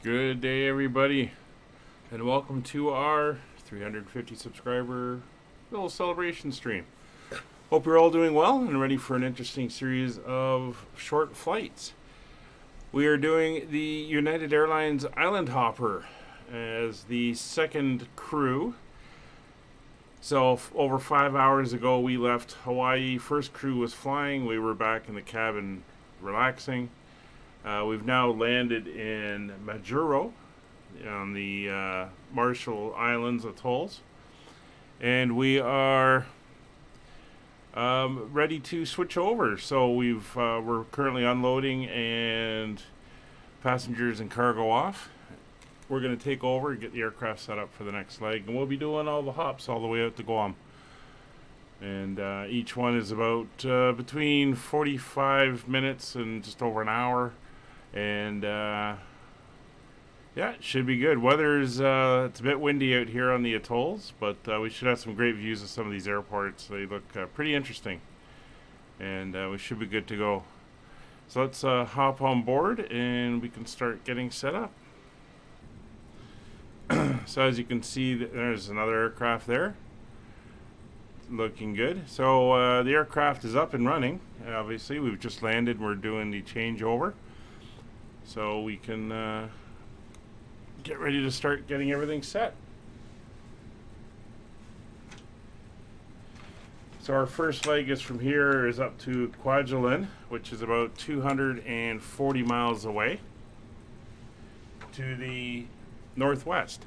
Good day, everybody, and welcome to our 350 subscriber little celebration stream. Hope you're all doing well and ready for an interesting series of short flights. We are doing the United Airlines Island Hopper as the second crew. So over 5 hours ago we left Hawaii. First crew was flying. We were back in the cabin relaxing. We've now landed in Majuro on the Marshall Islands atolls, and we are ready to switch over. So we're currently unloading and passengers and cargo off. We're going to take over and get the aircraft set up for the next leg, and we'll be doing all the hops all the way out to Guam. And each one is about between 45 minutes and just over an hour. And yeah, it should be good. Weather's it's a bit windy out here on the atolls, but we should have some great views of some of these airports. They look pretty interesting, and we should be good to go. So let's hop on board and we can start getting set up. So as you can see, there's another aircraft there, looking good. So the aircraft is up and running. Obviously, we've just landed. We're doing the changeover, so we can get ready to start getting everything set. So our first leg is from here is up to Kwajalein, which is about 240 miles away to the northwest.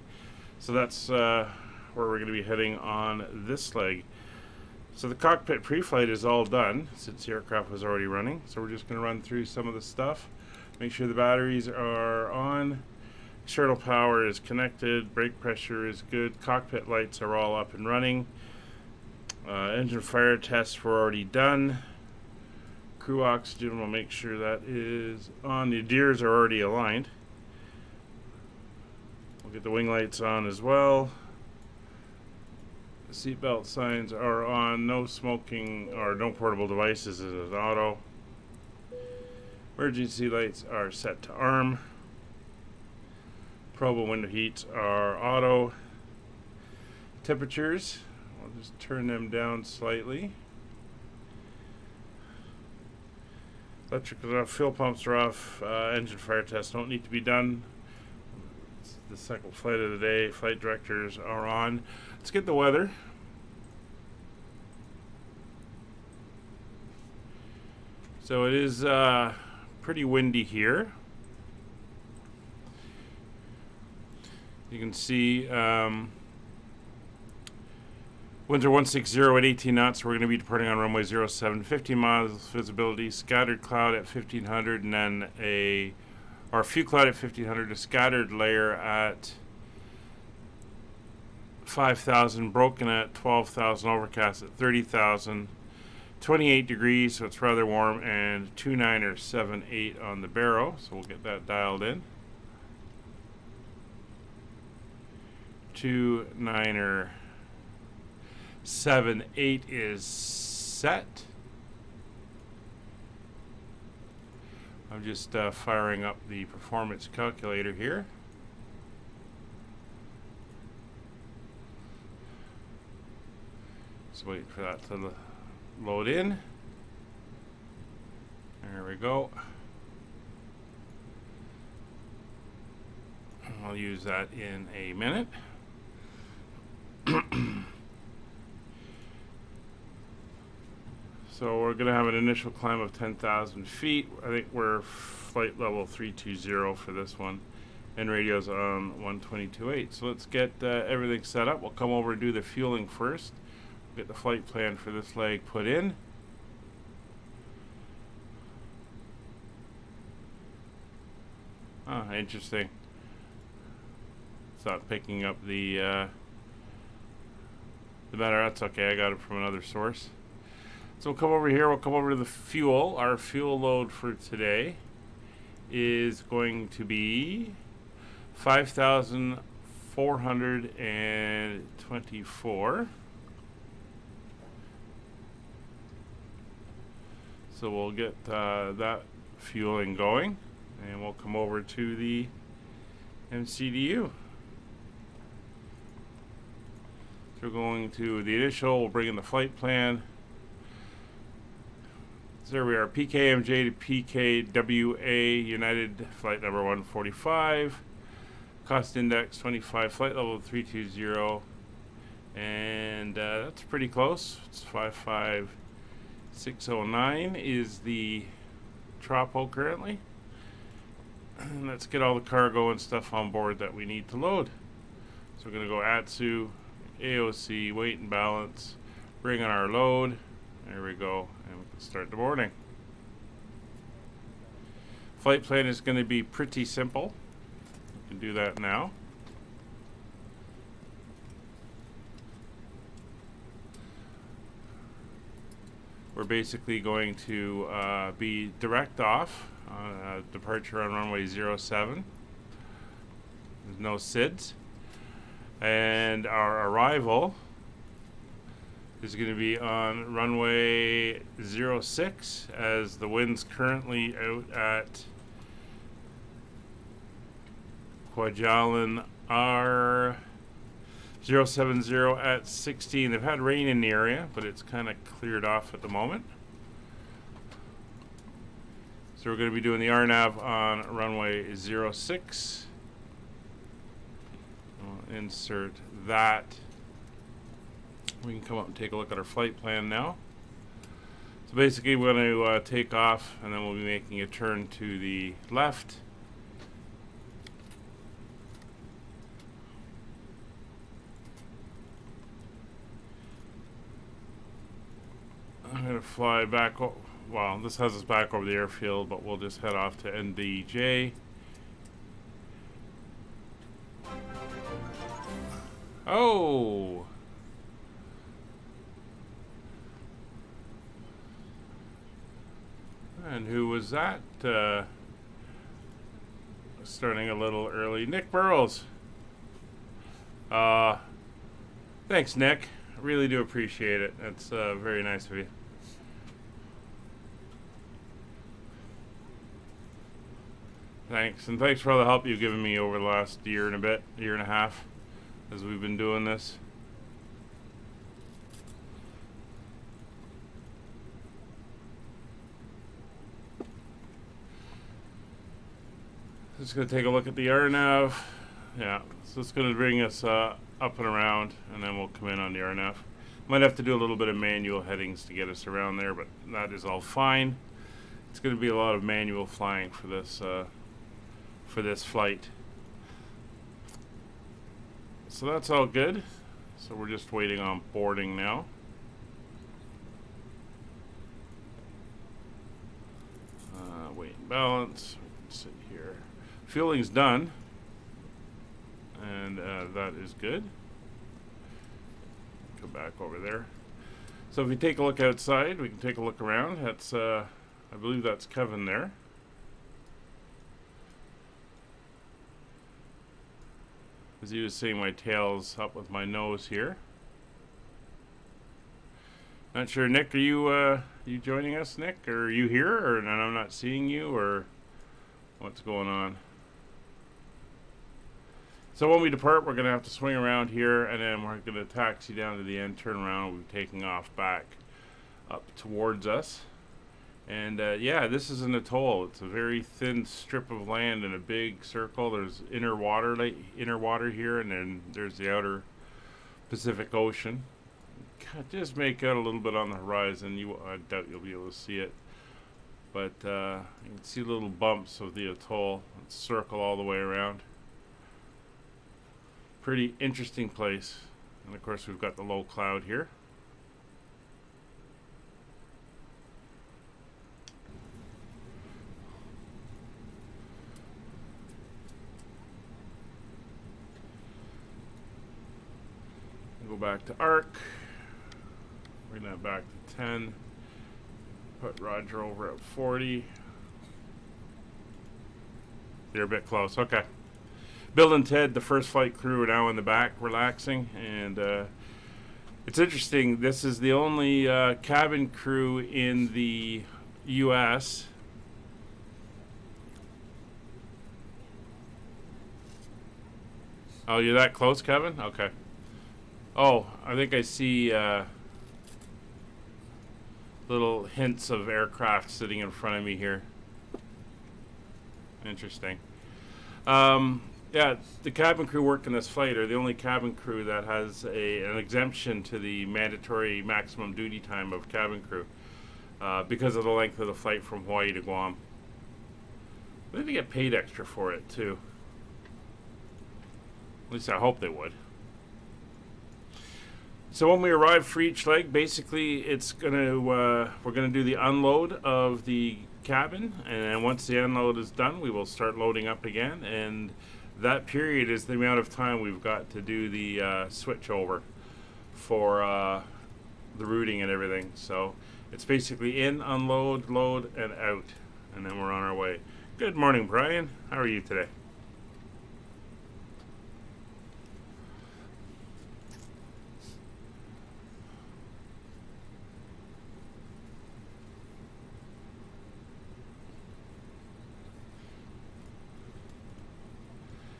So that's where we're going to be heading on this leg. So the cockpit pre-flight is all done since the aircraft was already running. So we're just going to run through some of the stuff. Make sure the batteries are on. External power is connected. Brake pressure is good. Cockpit lights are all up and running. Engine fire tests were already done. Crew oxygen, we'll make sure that is on. The deers are already aligned. We'll get the wing lights on as well. The seatbelt signs are on. No smoking or no portable devices is auto. Emergency lights are set to arm. Probe and window heats are auto. Temperatures, I'll just turn them down slightly. Electric is off, fuel pumps are off, engine fire tests don't need to be done. It's the second flight of the day. Flight directors are on. Let's get the weather. So it is pretty windy here. You can see winds are 160 at 18 knots. We're going to be departing on runway 07. 15 miles visibility, scattered cloud at 1500, and then a few cloud at 1500, a scattered layer at 5,000, broken at 12,000, overcast at 30,000. 28 degrees, so it's rather warm, and 29 or 78 on the baro, so we'll get that dialed in. 29 or 78 is set. I'm just firing up the performance calculator here. Just wait for that to load in. There we go. I'll use that in a minute. So we're going to have an initial climb of 10,000 feet. I think we're flight level 320 for this one. And radio's on 122.8. So let's get everything set up. We'll come over and do the fueling first. Get the flight plan for this leg put in. Ah, interesting. It's not picking up the matter. That's okay. I got it from another source. So we'll come over here. We'll come over to the fuel. Our fuel load for today is going to be 5,424. So we'll get that fueling going, and we'll come over to the MCDU. So we're going to the initial, we'll bring in the flight plan. So there we are, PKMJ to PKWA, United, flight number 145. Cost index 25, flight level 320. And that's pretty close. It's 55609 is the tropo currently. And let's get all the cargo and stuff on board that we need to load. So we're going to go ATSU, AOC, weight and balance, bring on our load. There we go, and we can start the boarding. Flight plan is going to be pretty simple. We can do that now. We're basically going to be direct off. Departure on runway 07. There's no SIDS. And our arrival is going to be on runway 06 as the wind's currently out at Kwajalein R070 at 16. They've had rain in the area, but it's kind of cleared off at the moment. So we're going to be doing the RNAV on runway 06. We'll insert that. We can come up and take a look at our flight plan now. So basically we're going to take off, and then we'll be making a turn to the left. I'm going to fly back. Well, this has us back over the airfield, but we'll just head off to NDJ. Oh! And who was that? Starting a little early. Nick Burrows. Thanks, Nick. I really do appreciate it. That's very nice of you. Thanks, and thanks for all the help you've given me over the last year and a bit, year and a half, as we've been doing this. Just going to take a look at the RNAV. Yeah, so it's going to bring us up and around, and then we'll come in on the RNAV. Might have to do a little bit of manual headings to get us around there, but that is all fine. It's going to be a lot of manual flying for this flight. So that's all good. So we're just waiting on boarding now. Weight and balance. We can sit here. Fueling's done, and that is good. Go back over there. So if we take a look outside, we can take a look around. That's I believe that's Kevin there. As he was saying, my tail's up with my nose here. Not sure, Nick, are you joining us, Nick? Or are you here, or and I'm not seeing you, or what's going on? So when we depart, we're going to have to swing around here, and then we're going to taxi down to the end, turn around, we'll be taking off back up towards us. And yeah, this is an atoll. It's a very thin strip of land in a big circle. There's inner water here, and then there's the outer Pacific Ocean. Just make out a little bit on the horizon. I doubt you'll be able to see it, but you can see little bumps of the atoll. It's circle all the way around. Pretty interesting place. And of course, we've got the low cloud here. Go back to arc. Bring that back to 10. Put Roger over at 40. They're a bit close. Okay. Bill and Ted, the first flight crew, are now in the back relaxing. And it's interesting. This is the only cabin crew in the U.S. Oh, you're that close, Kevin? Okay. Oh, I think I see little hints of aircraft sitting in front of me here. Interesting. Yeah, the cabin crew working this flight are the only cabin crew that has an exemption to the mandatory maximum duty time of cabin crew because of the length of the flight from Hawaii to Guam. I think they get paid extra for it too. At least I hope they would. So when we arrive for each leg, basically it's gonna we're gonna do the unload of the cabin, and then once the unload is done, we will start loading up again, and that period is the amount of time we've got to do the switch over for the routing and everything. So it's basically in, unload, load, and out, and then we're on our way. Good morning, Brian. How are you today?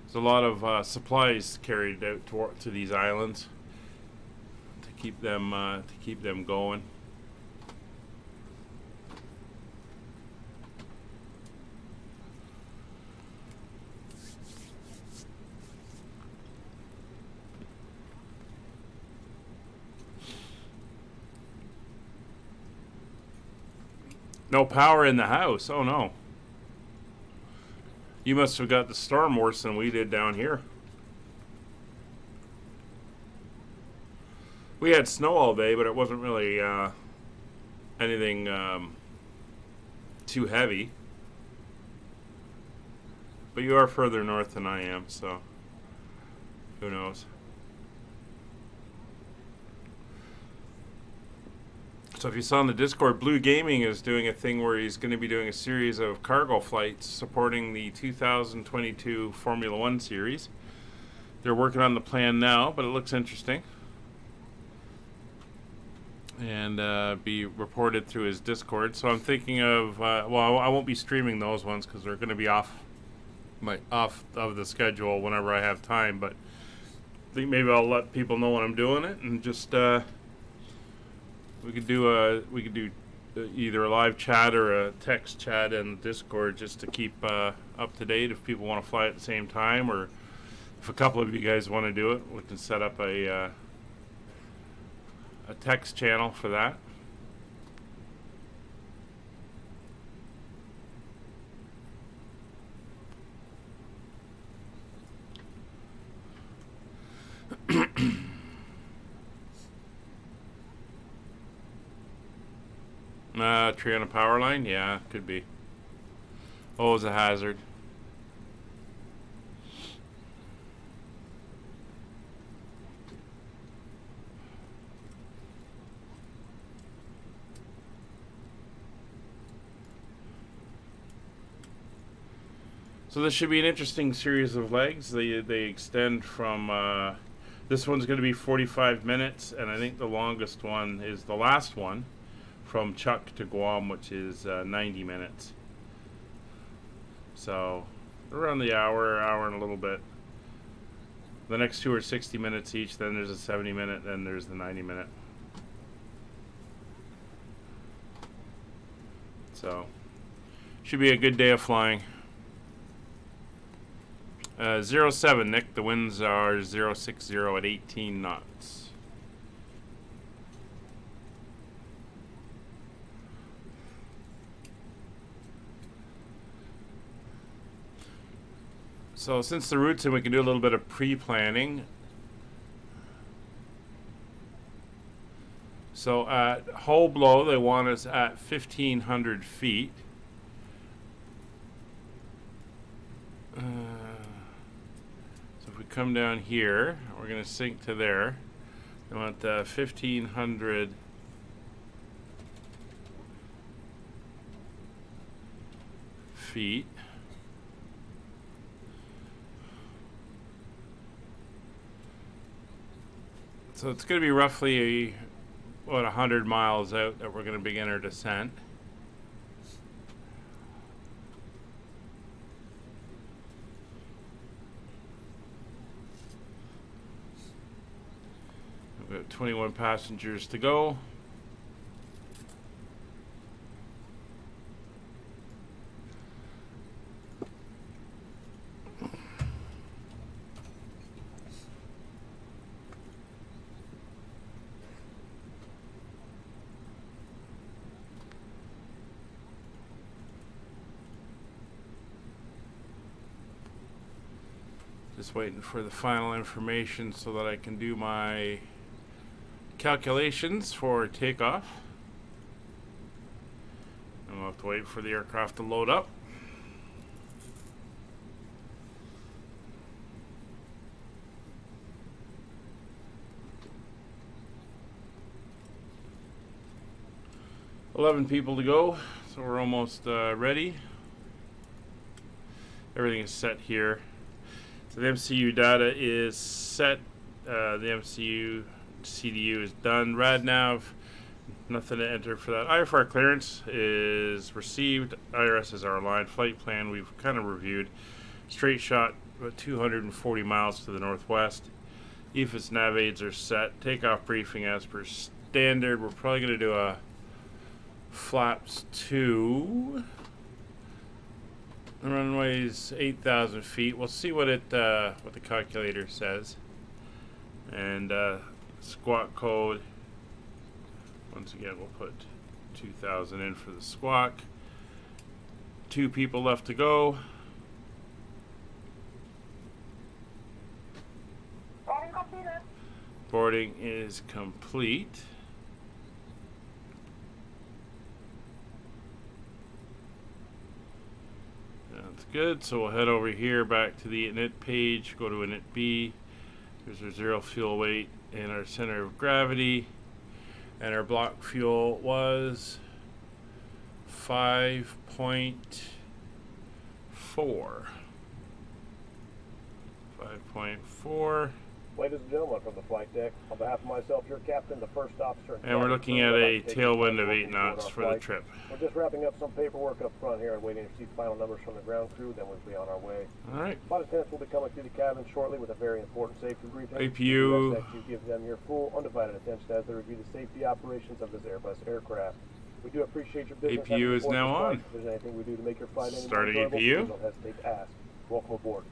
There's a lot of supplies carried out to these islands to keep them going. No power in the house. Oh no. You must have got the storm worse than we did down here. We had snow all day, but it wasn't really anything too heavy. But you are further north than I am, so who knows. So if you saw in the Discord, Blue Gaming is doing a thing where he's going to be doing a series of cargo flights supporting the 2022 Formula One series. They're working on the plan now, but it looks interesting. And be reported through his Discord. So I'm thinking of, well, I won't be streaming those ones because they're going to be off of the schedule whenever I have time. But I think maybe I'll let people know when I'm doing it, and just we could do either a live chat or a text chat in Discord just to keep up to date if people want to fly at the same time, or if a couple of you guys want to do it, we can set up a text channel for that. Tree on a power line? Yeah, could be. Oh, it's a hazard. So this should be an interesting series of legs. They extend from this one's going to be 45 minutes, and I think the longest one is the last one from Chuuk to Guam, which is 90 minutes. So around the hour and a little bit. The next two are 60 minutes each, then there's a 70 minute, then there's the 90 minute. So should be a good day of flying. 07, Nick, the winds are 060 at 18 knots. So since the route's in, we can do a little bit of pre-planning. So at Hoblo, they want us at 1,500 feet. So if we come down here, we're going to sink to there. They want 1,500 feet. So it's going to be roughly about 100 miles out that we're going to begin our descent. Got 21 passengers to go. Just waiting for the final information so that I can do my calculations for takeoff. And we'll have to wait for the aircraft to load up. $11 people to go, so we're almost ready. Everything is set here. So the MCU data is set. The MCU CDU is done. RadNav, nothing to enter for that. IFR clearance is received. IRS is our line. Flight plan we've kind of reviewed. Straight shot, about 240 miles to the northwest. EFIS nav aids are set. Takeoff briefing as per standard. We're probably going to do a flaps 2. The runway's 8,000 feet. We'll see what the calculator says. And squawk code. Once again, we'll put 2,000 in for the squawk. 2 people left to go. Boarding is complete. That's good. So we'll head over here back to the init page. Go to init B. Here's our zero fuel weight and our center of gravity. And our block fuel was 5.4. 5.4. Ladies and gentlemen, from the flight deck, on behalf of myself, your captain, the first officer, and we're looking at a tailwind of 8 knots for the trip. We're just wrapping up some paperwork up front here and waiting to receive final numbers from the ground crew, then we'll be on our way. All right. Flight attendants will be coming through the cabin shortly with a very important safety briefing. APU. You give them your full, undivided attention as they review the safety operations of this Airbus aircraft. We do appreciate your business. APU is now on. If there's anything we do to make your flight any more Starting enjoyable, APU. please don't hesitate to ask. Welcome aboard.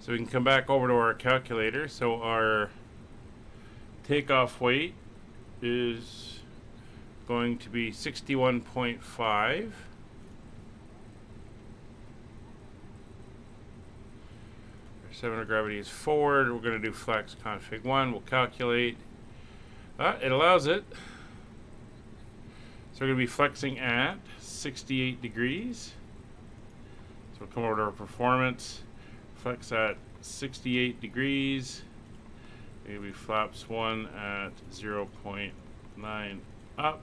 So we can come back over to our calculator. So our takeoff weight is going to be 61.5. Our center of gravity is forward. We're going to do flex config 1. We'll calculate. It allows it. So we're going to be flexing at 68 degrees. So we'll come over to our performance. Flex at 68 degrees. Maybe flaps 1 at 0.9 up.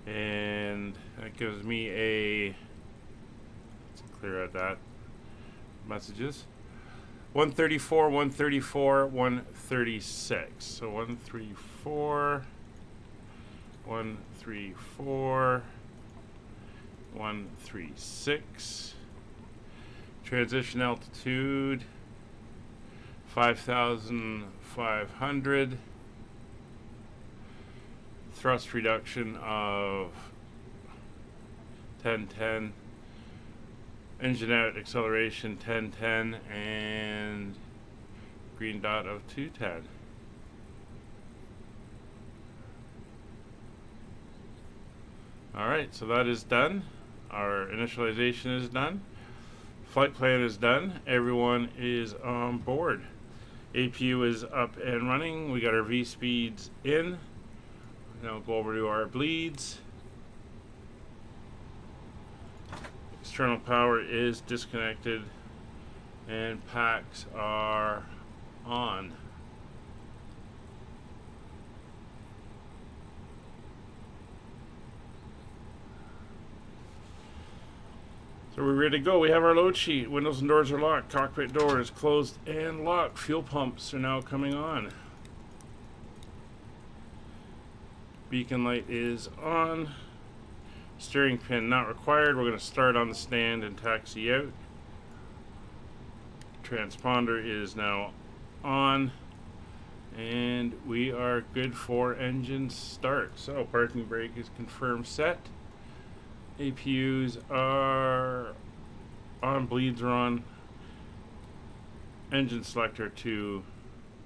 And that gives me a, let's clear out that messages. 134, 134, 136. So 134, 134, 136. Transition altitude 5,500. Thrust reduction of 1010. Engine out acceleration 1010 and green dot of 210. Alright, so that is done. Our initialization is done. Flight plan is done. Everyone is on board. APU is up and running. We got our V speeds in. Now we'll go over to our bleeds. External power is disconnected and packs are on. So we're ready to go. We have our load sheet. Windows and doors are locked. Cockpit door is closed and locked. Fuel pumps are now coming on. Beacon light is on. Steering pin not required. We're going to start on the stand and taxi out. Transponder is now on, and we are good for engine start. So parking brake is confirmed set. APUs are on, bleeds are on. Engine selector to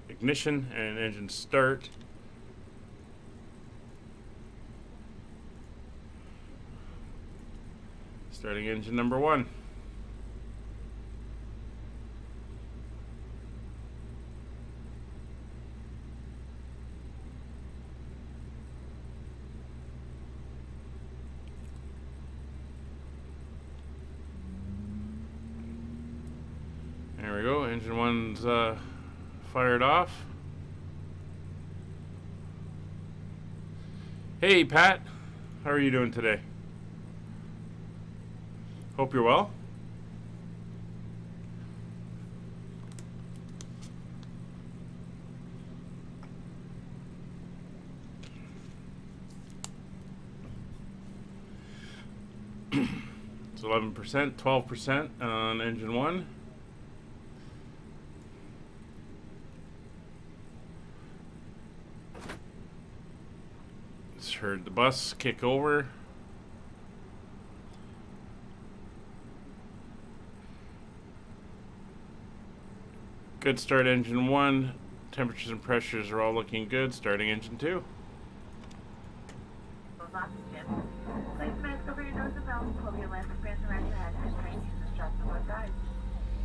ignition and engine start. Starting engine number 1. There we go, engine 1's fired off. Hey Pat, how are you doing today? Hope you're well. It's 11%, 12% on engine 1. Just heard the bus kick over. Good start engine 1. Temperatures and pressures are all looking good. Starting engine 2. Place the mask over your nose and mouth, pull the elastic bands around your head, and try and use the straps on both sides.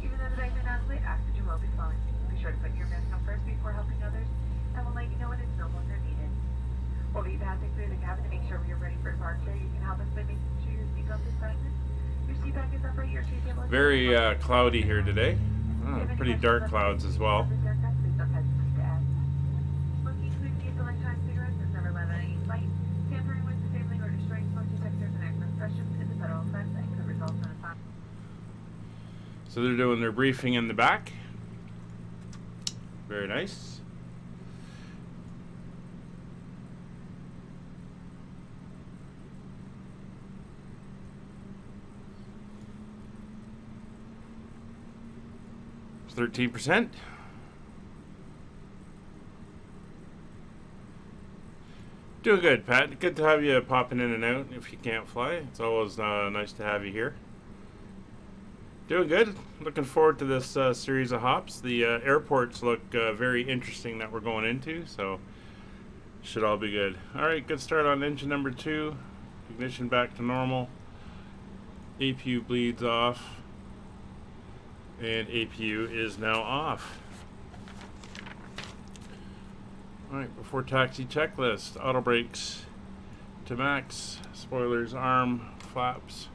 Even though the bag may not inflate, oxygen will be flowing. Be sure to put your mask on first before helping others, and we'll let you know when it's no longer needed. We'll be passing through the cabin to make sure we are ready for departure. You can help us by making sure your seatbelt is fastened. Your seat back is upright, your tray table is Very cloudy here today. Pretty dark clouds as well. Smoking includes use electronic cigarettes is never allowed on any flight. Tampering with, disabling, or destroying smoke detectors and access questions is a federal offense and could result in a fine. So they're doing their briefing in the back. Very nice. It's 13%. Doing good, Pat. Good to have you popping in and out if you can't fly. It's always nice to have you here. Doing good. Looking forward to this series of hops. The airports look very interesting that we're going into, so should all be good. All right, good start on engine number 2. Ignition back to normal. APU bleeds off. And APU is now off. Alright, before taxi checklist, auto brakes to max, spoilers, arm, flaps,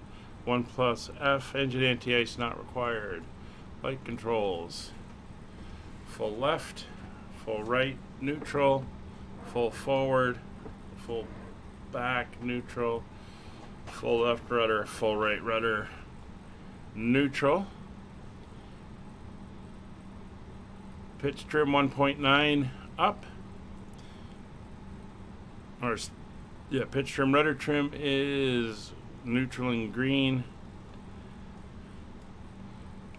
1+F, engine anti-ice not required, light controls, full left, full right, neutral, full forward, full back, neutral, full left rudder, full right rudder, neutral. Pitch trim 1.9 up. Pitch trim rudder trim is neutral and green.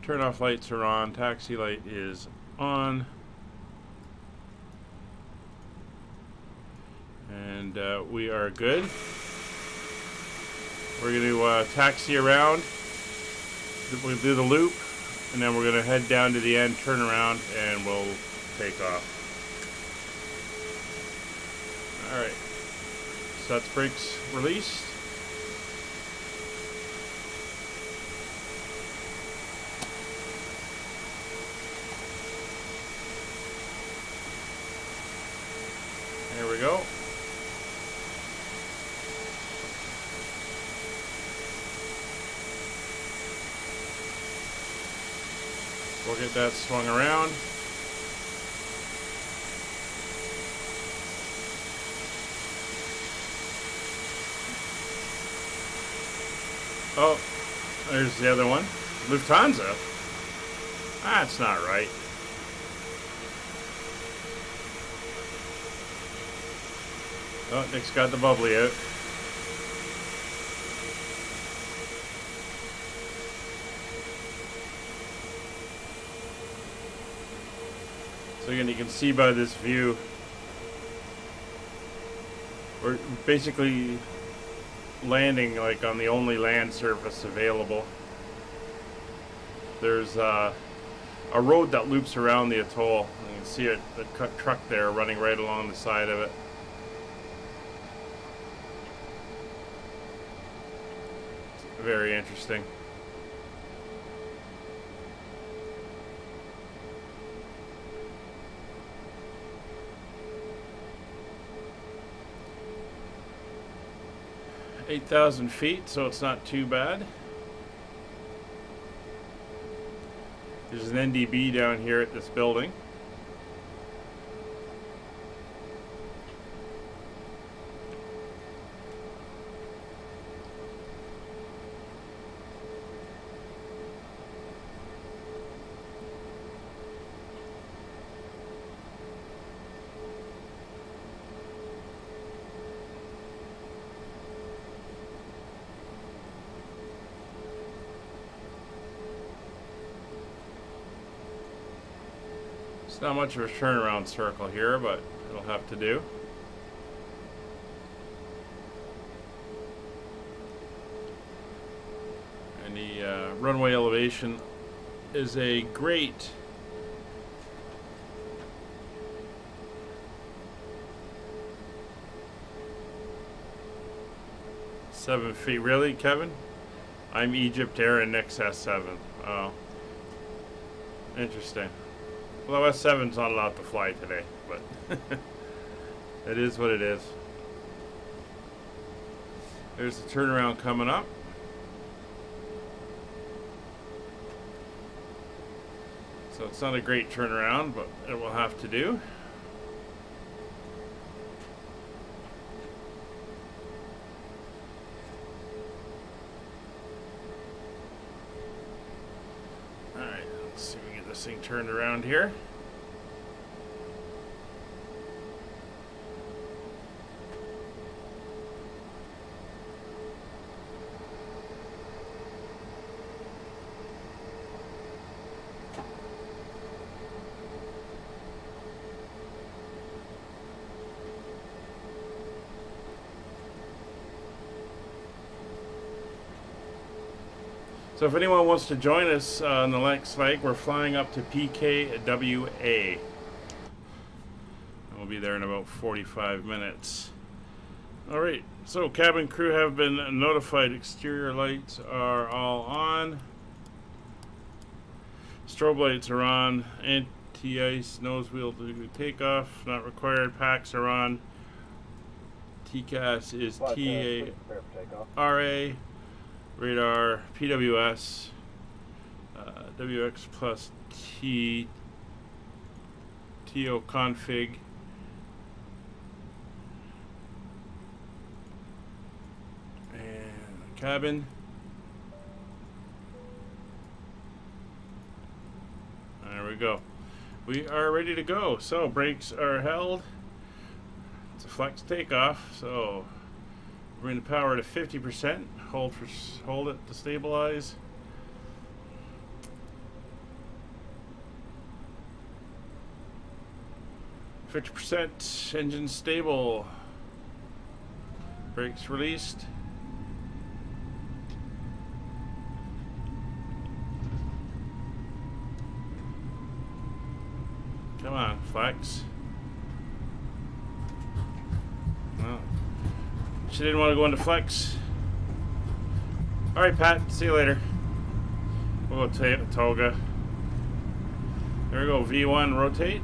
Turn off lights are on. Taxi light is on. And we are good. We're going to taxi around. We'll do the loop. And then we're going to head down to the end, turn around, and we'll take off. Alright. So that's brakes released. There we go. We'll get that swung around. Oh, there's the other one. Lufthansa? That's not right. Oh, Nick's got the bubbly out. So again, you can see by this view, we're basically landing like on the only land surface available. There's a road that loops around the atoll. You can see it, the truck there running right along the side of it. It's very interesting. $8,000 feet, so it's not too bad. There's an NDB down here at this building. It's not much of a turnaround circle here, but it'll have to do. And the runway elevation is a great $7 feet. Really, Kevin? I'm Egypt Air and Next S7. Oh, interesting. Well, S7's not allowed to fly today, but it is what it is. There's the turnaround coming up. So it's not a great turnaround, but it will have to do. Alright, let's see if we can get this thing turned around here. So if anyone wants to join us on the next leg, we're flying up to PKWA. We'll be there in about 45 minutes. All right, so cabin crew have been notified. Exterior lights are all on. Strobe lights are on. Anti-ice nose wheel to takeoff, not required. Packs are on. TCAS is TARA. Radar, PWS, WX plus T, TO config, and cabin. There we go. We are ready to go. So brakes are held. It's a flex takeoff. So bring the power to 50%. Hold it to stabilize. %, engine stable. Brakes released. Come on, flex. Well, she didn't want to go into flex. Alright, Pat, see you later. We'll go toga. There we go, V1 rotate.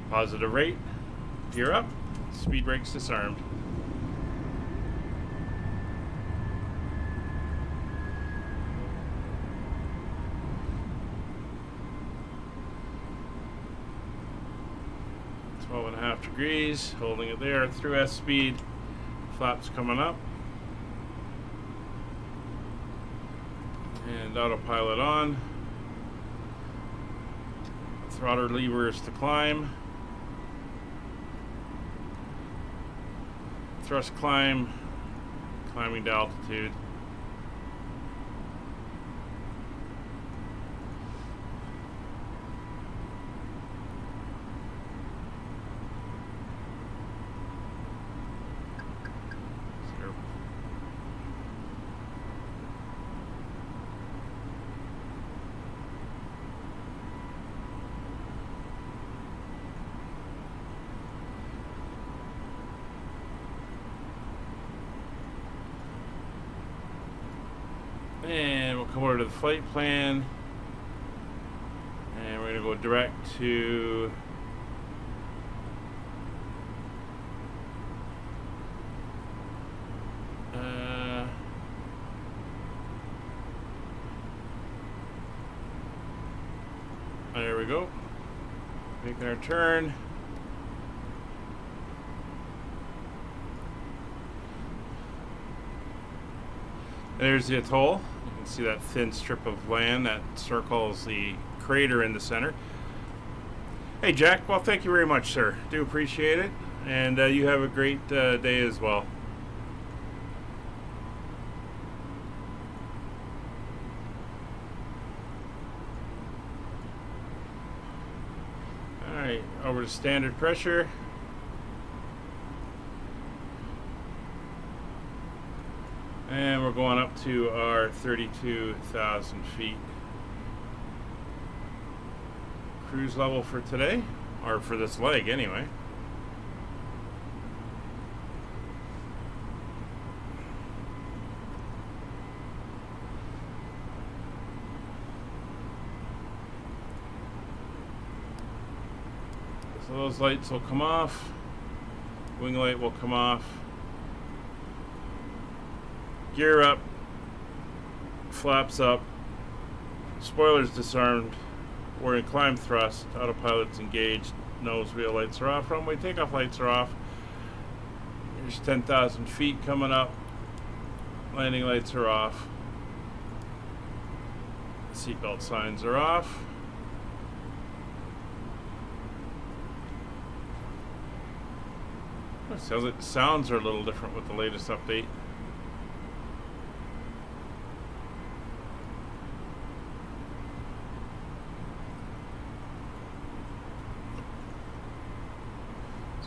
Positive rate. Gear up. Speed brakes disarmed. Degrees, holding it there through S speed. Flaps coming up. And autopilot on. Throttle levers to climb. Thrust climb. Climbing to altitude. come over to the flight plan, and we're going to go direct to there we go. Making our turn. There's the atoll. You can see that thin strip of land that circles the crater in the center. Hey Jack, well thank you very much, sir. Do appreciate it. And you have a great day as well. Alright, over to standard pressure. And we're going up to our 32,000 feet cruise level for today, or for this leg anyway. So those lights will come off, wing light will come off. Gear up, flaps up, spoilers disarmed, we're in climb thrust, autopilot's engaged, nose wheel lights are off, runway takeoff lights are off. There's 10,000 feet coming up, landing lights are off, seatbelt signs are off. It sounds like the sounds are a little different with the latest update.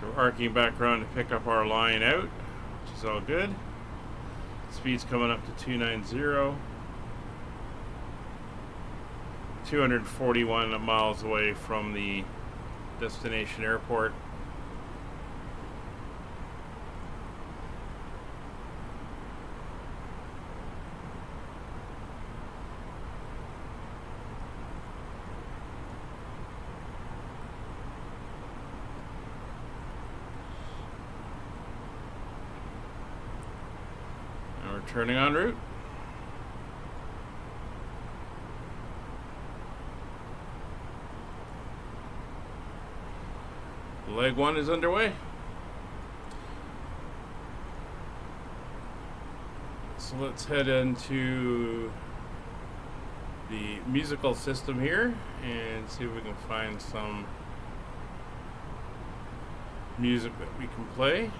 We're arcing back around to pick up our line out, which is all good. Speed's coming up to 290. 241 miles away from the destination airport. Turning en route. Leg 1 is underway. So let's head into the musical system here and see if we can find some music that we can play.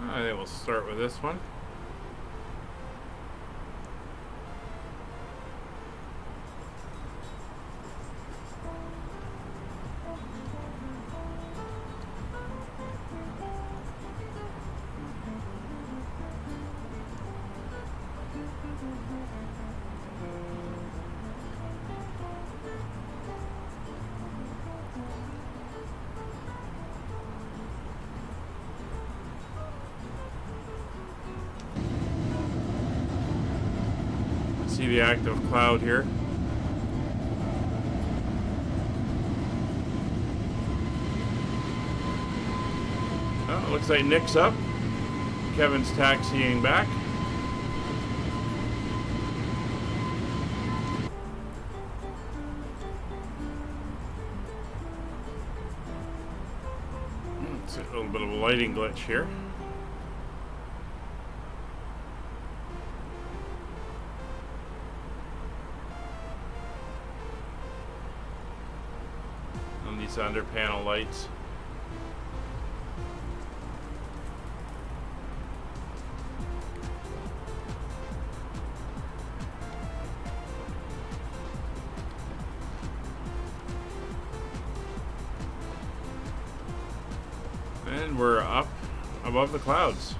I think we'll start with this one. See the active cloud here. Oh, it looks like Nick's up. Kevin's taxiing back. It's a little bit of a lighting glitch here. These under panel lights. And we're up above the clouds.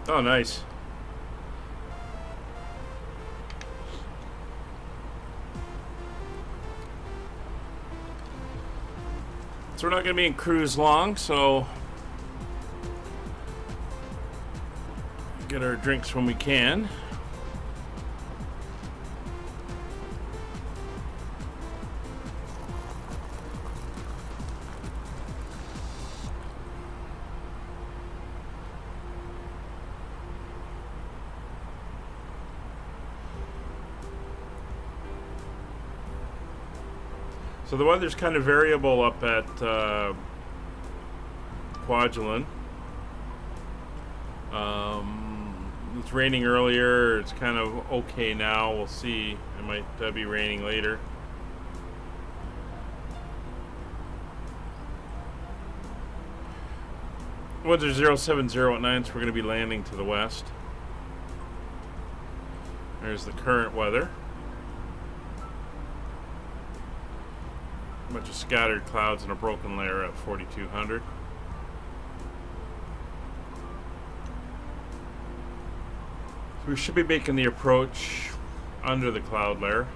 Oh, nice. So we're not going to be in cruise long, so get our drinks when we can. So the weather's kind of variable up at Kwajalein. It's raining earlier. It's kind of okay now. We'll see. It might be raining later. Weather 070 at 9, so we're going to be landing to the west. There's the current weather. A bunch of scattered clouds and a broken layer at 4200. So we should be making the approach under the cloud layer.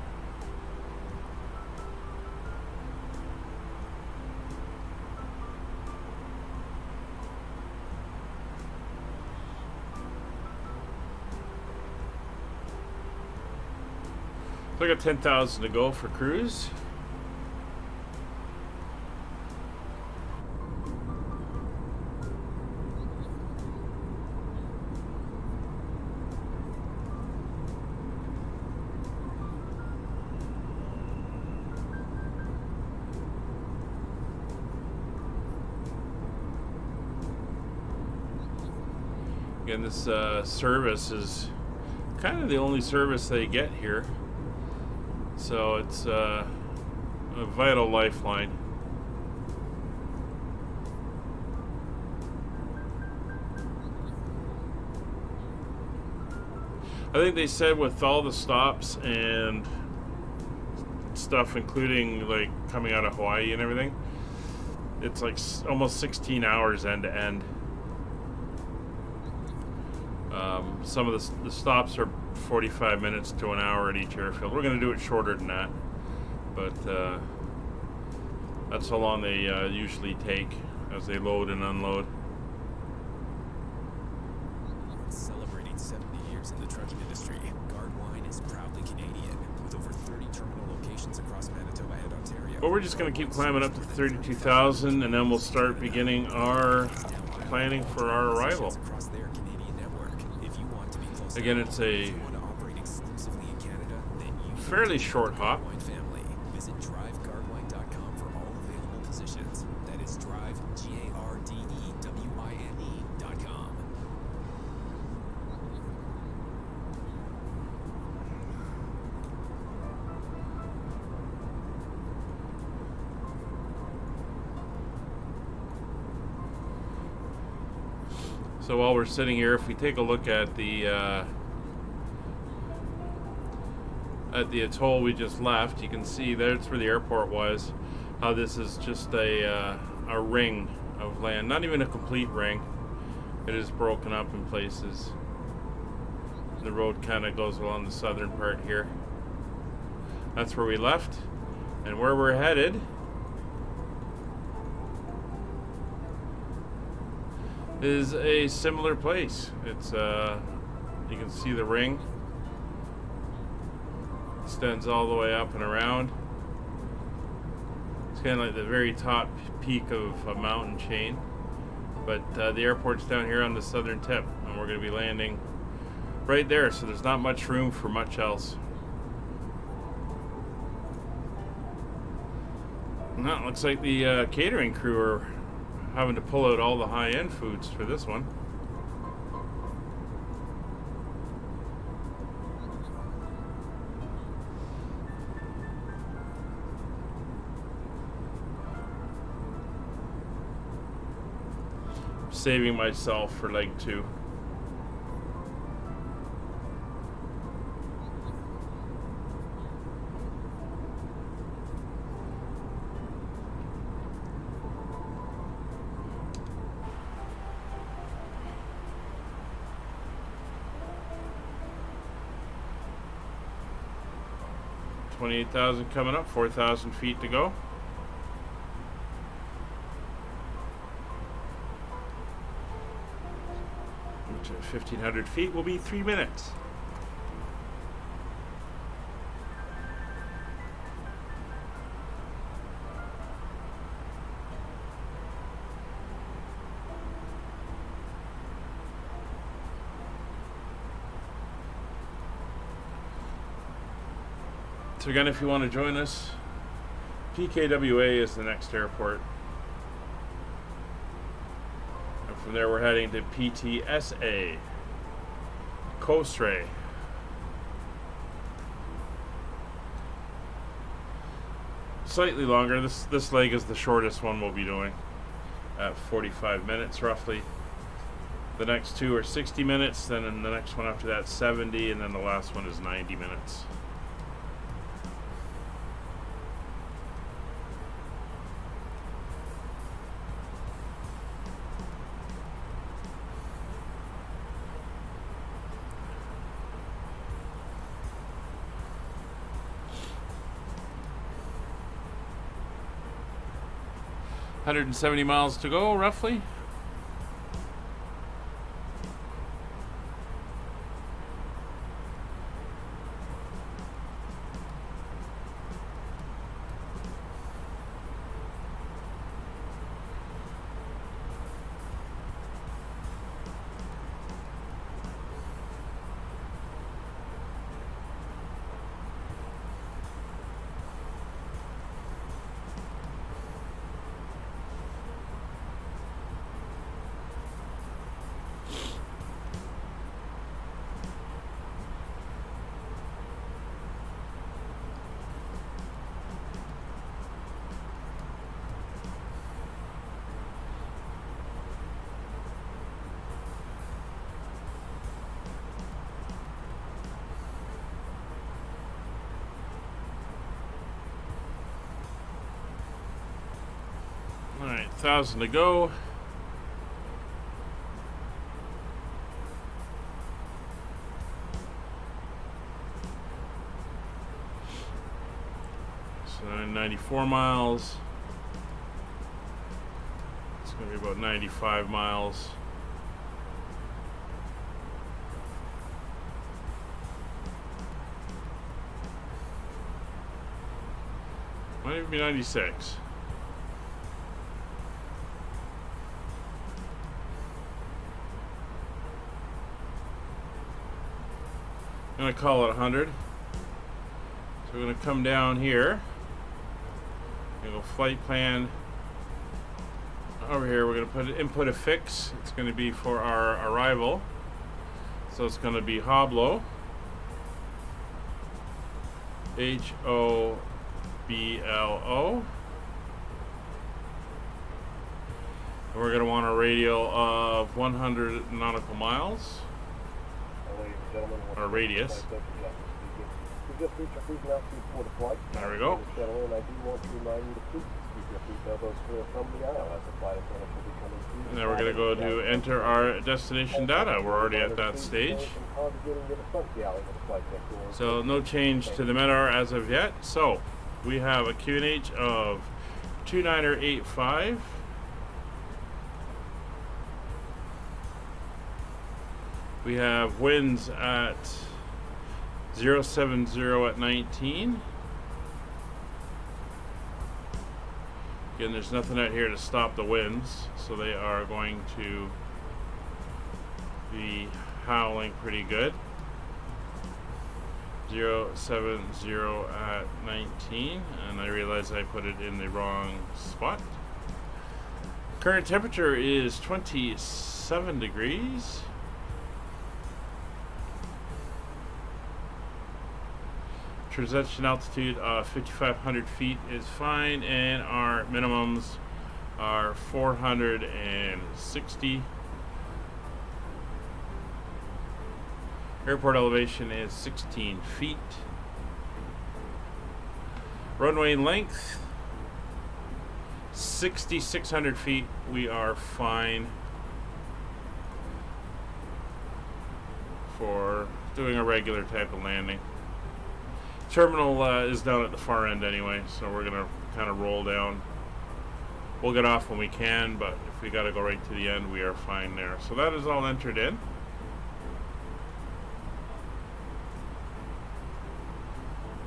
So I got 10,000 to go for cruise. Again, this service is kind of the only service they get here. So it's a vital lifeline. I think they said with all the stops and stuff, including like coming out of Hawaii and everything, it's like almost 16 hours end to end. Some of the stops are 45 minutes to an hour at each airfield. We're going to do it shorter than that, but that's how long they usually take as they load and unload. Celebrating 70 years in the trucking industry, Guardwine is proudly Canadian, with over 30 terminal locations across Manitoba and Ontario. But we're just going to keep climbing up to 32,000, and then we'll start beginning our planning for our arrival. Again, it's a fairly short hop. Visit driveguardwine.com for all available positions. That is drive, GARDEWINE.com. So while we're sitting here, if we take a look at the atoll we just left, you can see that's where the airport was. How this is just a ring of land, not even a complete ring. It is broken up in places. The road kind of goes along the southern part here. That's where we left, and where we're headed is a similar place. It's you can see the ring extends all the way up and around. It's kind of like the very top peak of a mountain chain, but the airport's down here on the southern tip, and we're going to be landing right there, so there's not much room for much else. Well, it looks like the catering crew are having to pull out all the high-end foods for this one. Saving myself for leg 2. 28,000 coming up, 4,000 feet to go. Which at 1,500 feet will be 3 minutes. So again, if you want to join us, PKWA is the next airport. And from there we're heading to PTSA, Kosrae. Slightly longer. This leg is the shortest one we'll be doing at 45 minutes roughly. The next two are 60 minutes, then the next one after that 70, and then the last one is 90 minutes. $170 miles to go, roughly. Alright, 1,000 to go. So 94 miles. It's going to be about 95 miles. Might even be 96. I'm going to call it 100. So we're going to come down here. We're going to go flight plan over here. We're going to input a fix. It's going to be for our arrival. So it's going to be Hoblo. H-O-B-L-O. And we're going to want a radial of 100 nautical miles. Or radius. There we go. And then we're going to go to enter our destination data. We're already at that stage. So no change to the MEDAR as of yet. So we have a QNH of 2985. We have winds at 070 at 19. Again, there's nothing out here to stop the winds, so they are going to be howling pretty good. 070 at 19, and I realize I put it in the wrong spot. Current temperature is 27 degrees. Transition altitude of 5,500 feet is fine, and our minimums are 460. Airport elevation is 16 feet. Runway length 6,600 feet. We are fine for doing a regular type of landing. Terminal is down at the far end anyway, so we're gonna kind of roll down. We'll get off when we can, but if we gotta go right to the end, we are fine there. So that is all entered in.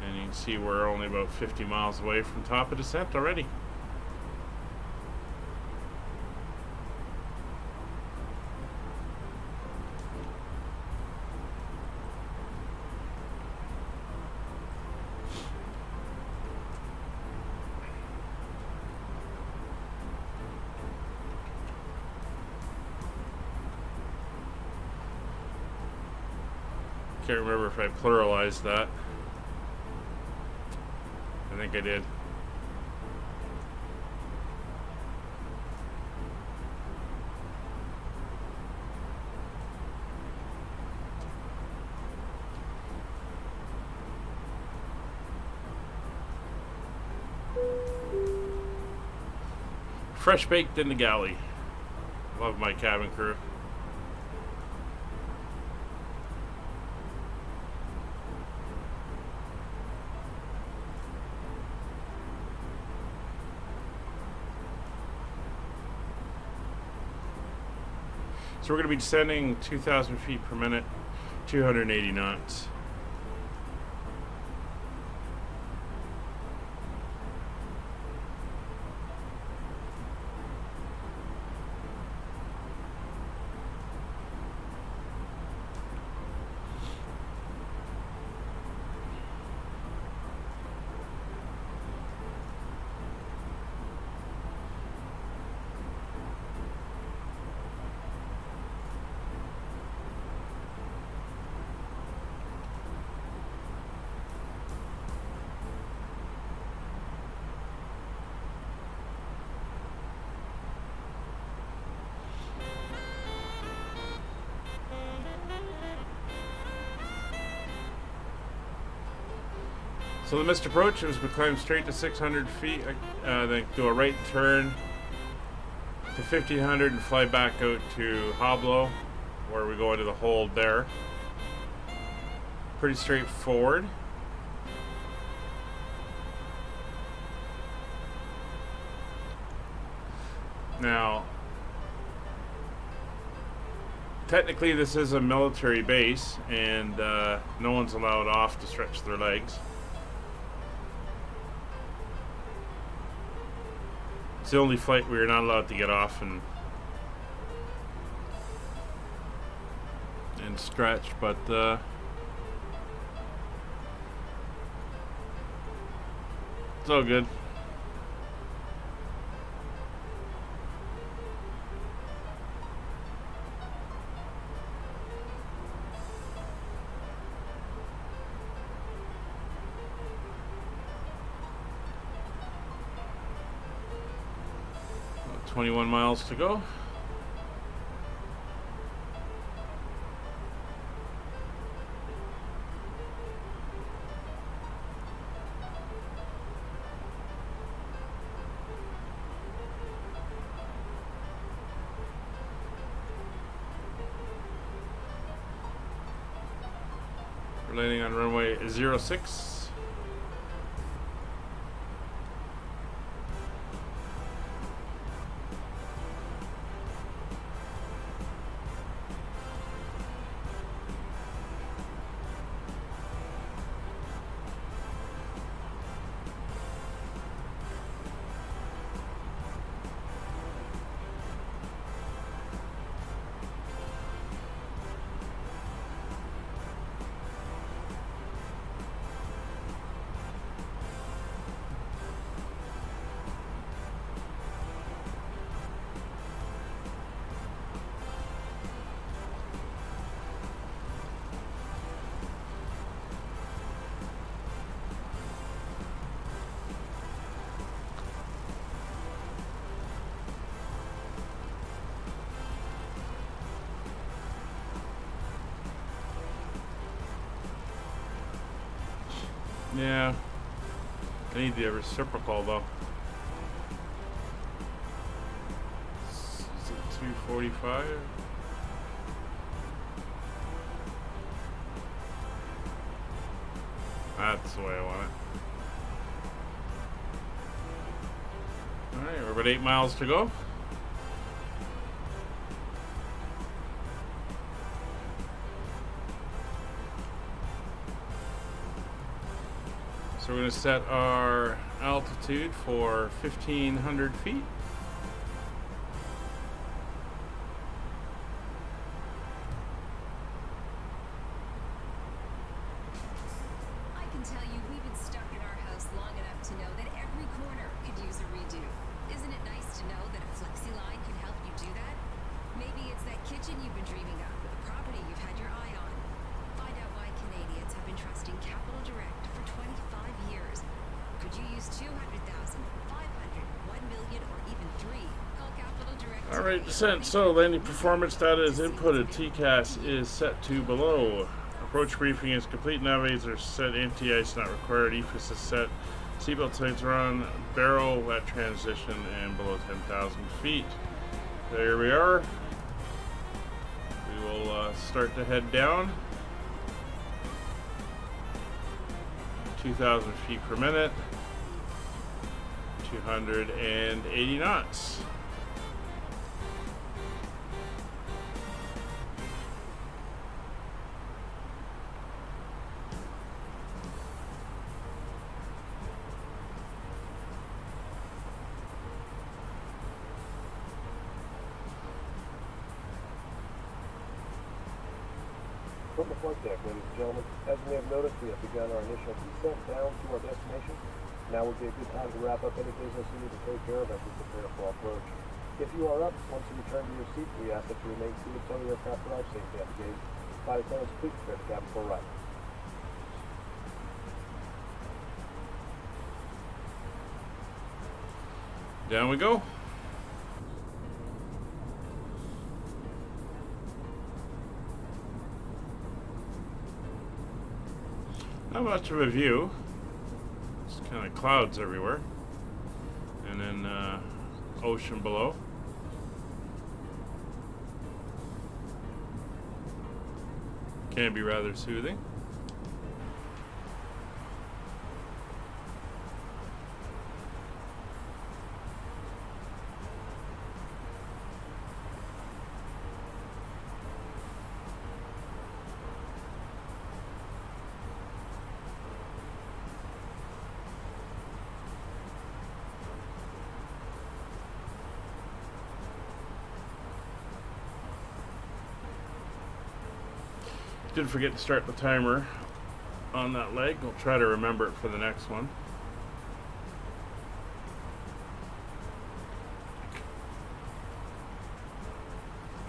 And you can see we're only about 50 miles away from top of descent already. Can't remember if I pluralized that. I think I did. Fresh baked in the galley. Love my cabin crew. So we're going to be descending 2,000 feet per minute, 280 knots. So the missed approach is we climb straight to 600 feet, then do a right turn to 1500 and fly back out to Hoblo, where we go into the hold there. Pretty straightforward. Now, technically this is a military base, and no one's allowed off to stretch their legs. It's the only flight we are not allowed to get off and stretch, but it's all good. About 21 miles to go. We're landing on runway 06. Yeah, I need the reciprocal though. Is it 245? That's That's the way I want it. Alright, we're about 8 miles to go. So we're going to set our altitude for 1,500 feet. I can tell you we've been stuck in our house long enough to know that every corner could use a redo. Isn't it nice to know that a flexi line can help you do that? Maybe it's that kitchen you've been dreaming of, or the property you've had your eye on. Find out why Canadians have been trusting Capital Direct for 25 years. Could you use 200,000, 500, 1 million, or even 3? Call Capital Direct. Alright, descent. So landing performance data is inputted. TCAS is set to below. Approach briefing is complete. Navigators are set. Anti-ice not required. EFIS is set. Seatbelt signs are on. Barrel at transition and below 10,000 feet. There we are. We will start to head down. 2,000 feet per minute. 280 knots. From the flight deck, ladies and gentlemen, as you may have noticed, we have begun our initial descent down to our destination. Now would be a good time to wrap up any business you need to take care of as we prepare for approach. If you are up, once you return to your seat, we ask that you remain seated until the aircraft arrives safely at the gate. Flight attendants, please prepare the cabin for arrival. Down we go. Not much of a view. It's kind of clouds everywhere. And then ocean below. Can be rather soothing. Did forget to start the timer on that leg. We'll try to remember it for the next one.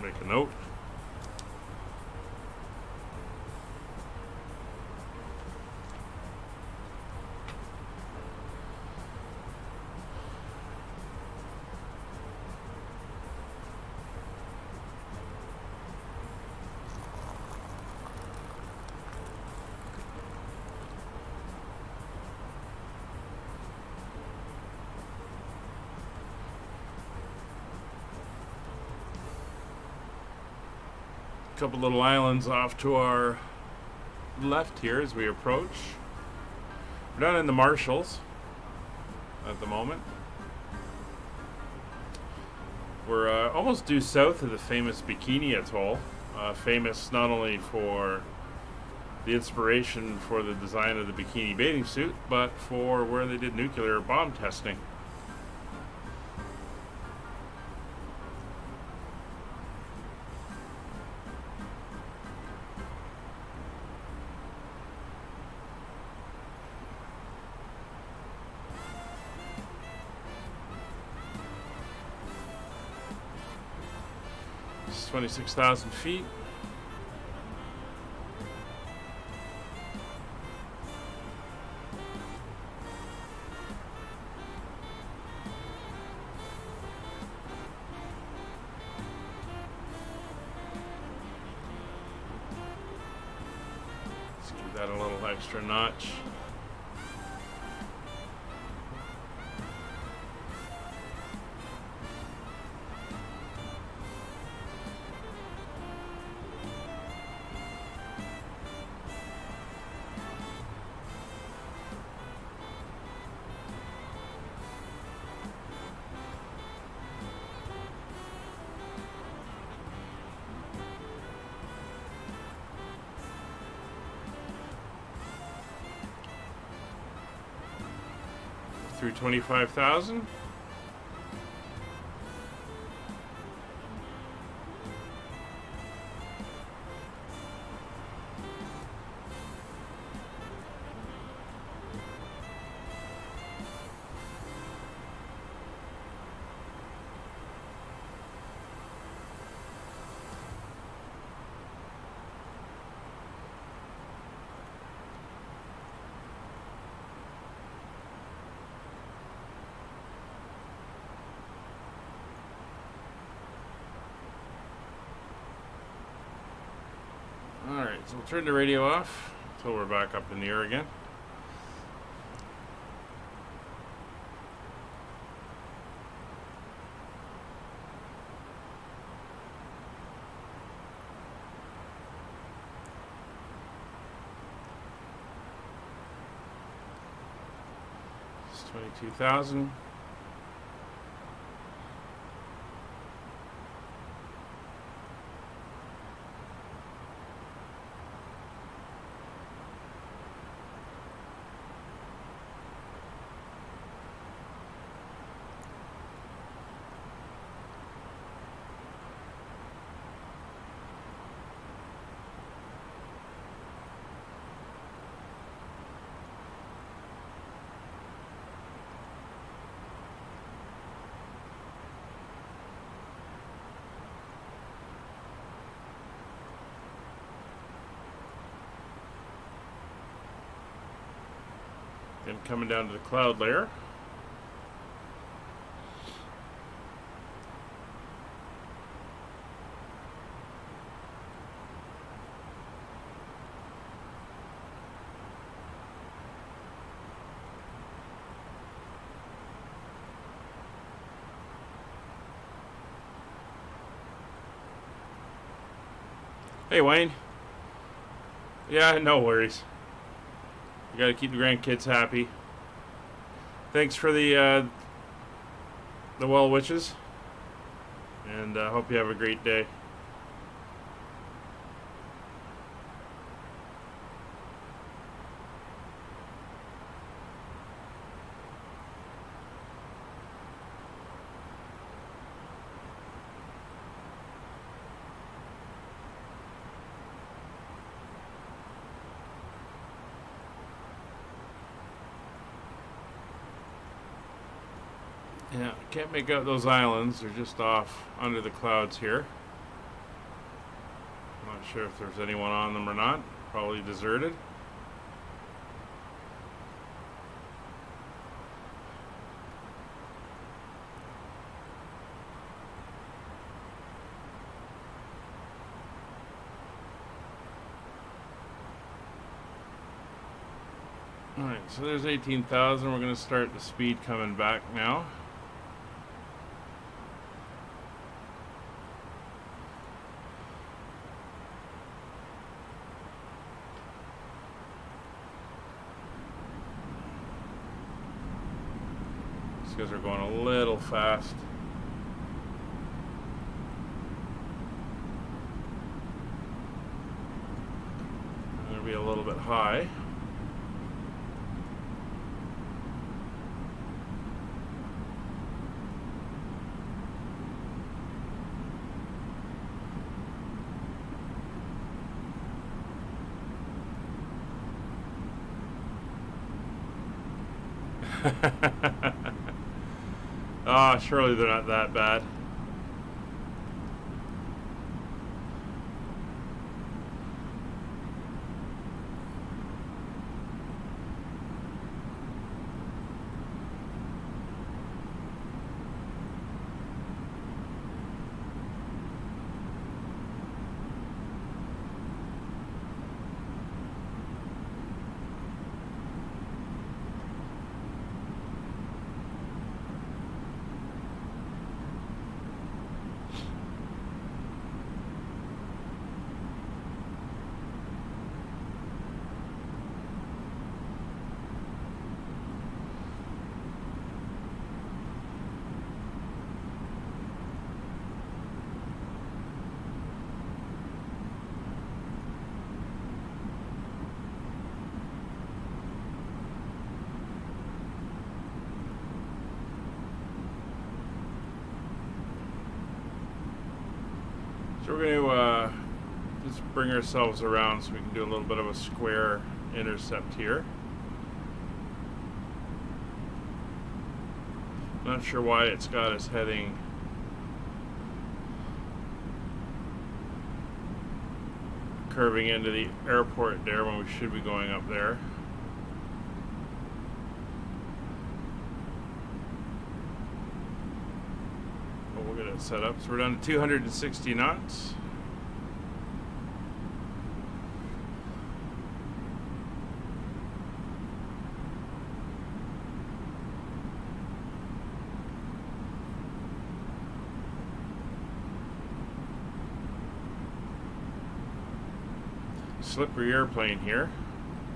Make a note. Couple little islands off to our left here as we approach. We're down in the Marshalls at the moment. We're almost due south of the famous Bikini Atoll, famous not only for the inspiration for the design of the bikini bathing suit, but for where they did nuclear bomb testing. It's 26,000 feet. Let's give that a little extra notch. through 25,000. Alright, so we'll turn the radio off until we're back up in the air again. It's 22,000. And coming down to the cloud layer. Hey Wayne. Yeah, no worries. You gotta keep the grandkids happy. Thanks for the well wishes, and hope you have a great day. Yeah, can't make out those islands. They're just off under the clouds here. I'm not sure if there's anyone on them or not. Probably deserted. Alright, so there's 18,000. We're going to start the speed coming back now. These guys are going a little fast. I'm going to be a little bit high. Ah, surely they're not that bad. So we're going to just bring ourselves around so we can do a little bit of a square intercept here. Not sure why it's got us heading curving into the airport there when we should be going up there. But we'll get it set up. So we're down to 260 knots. Slippery airplane here.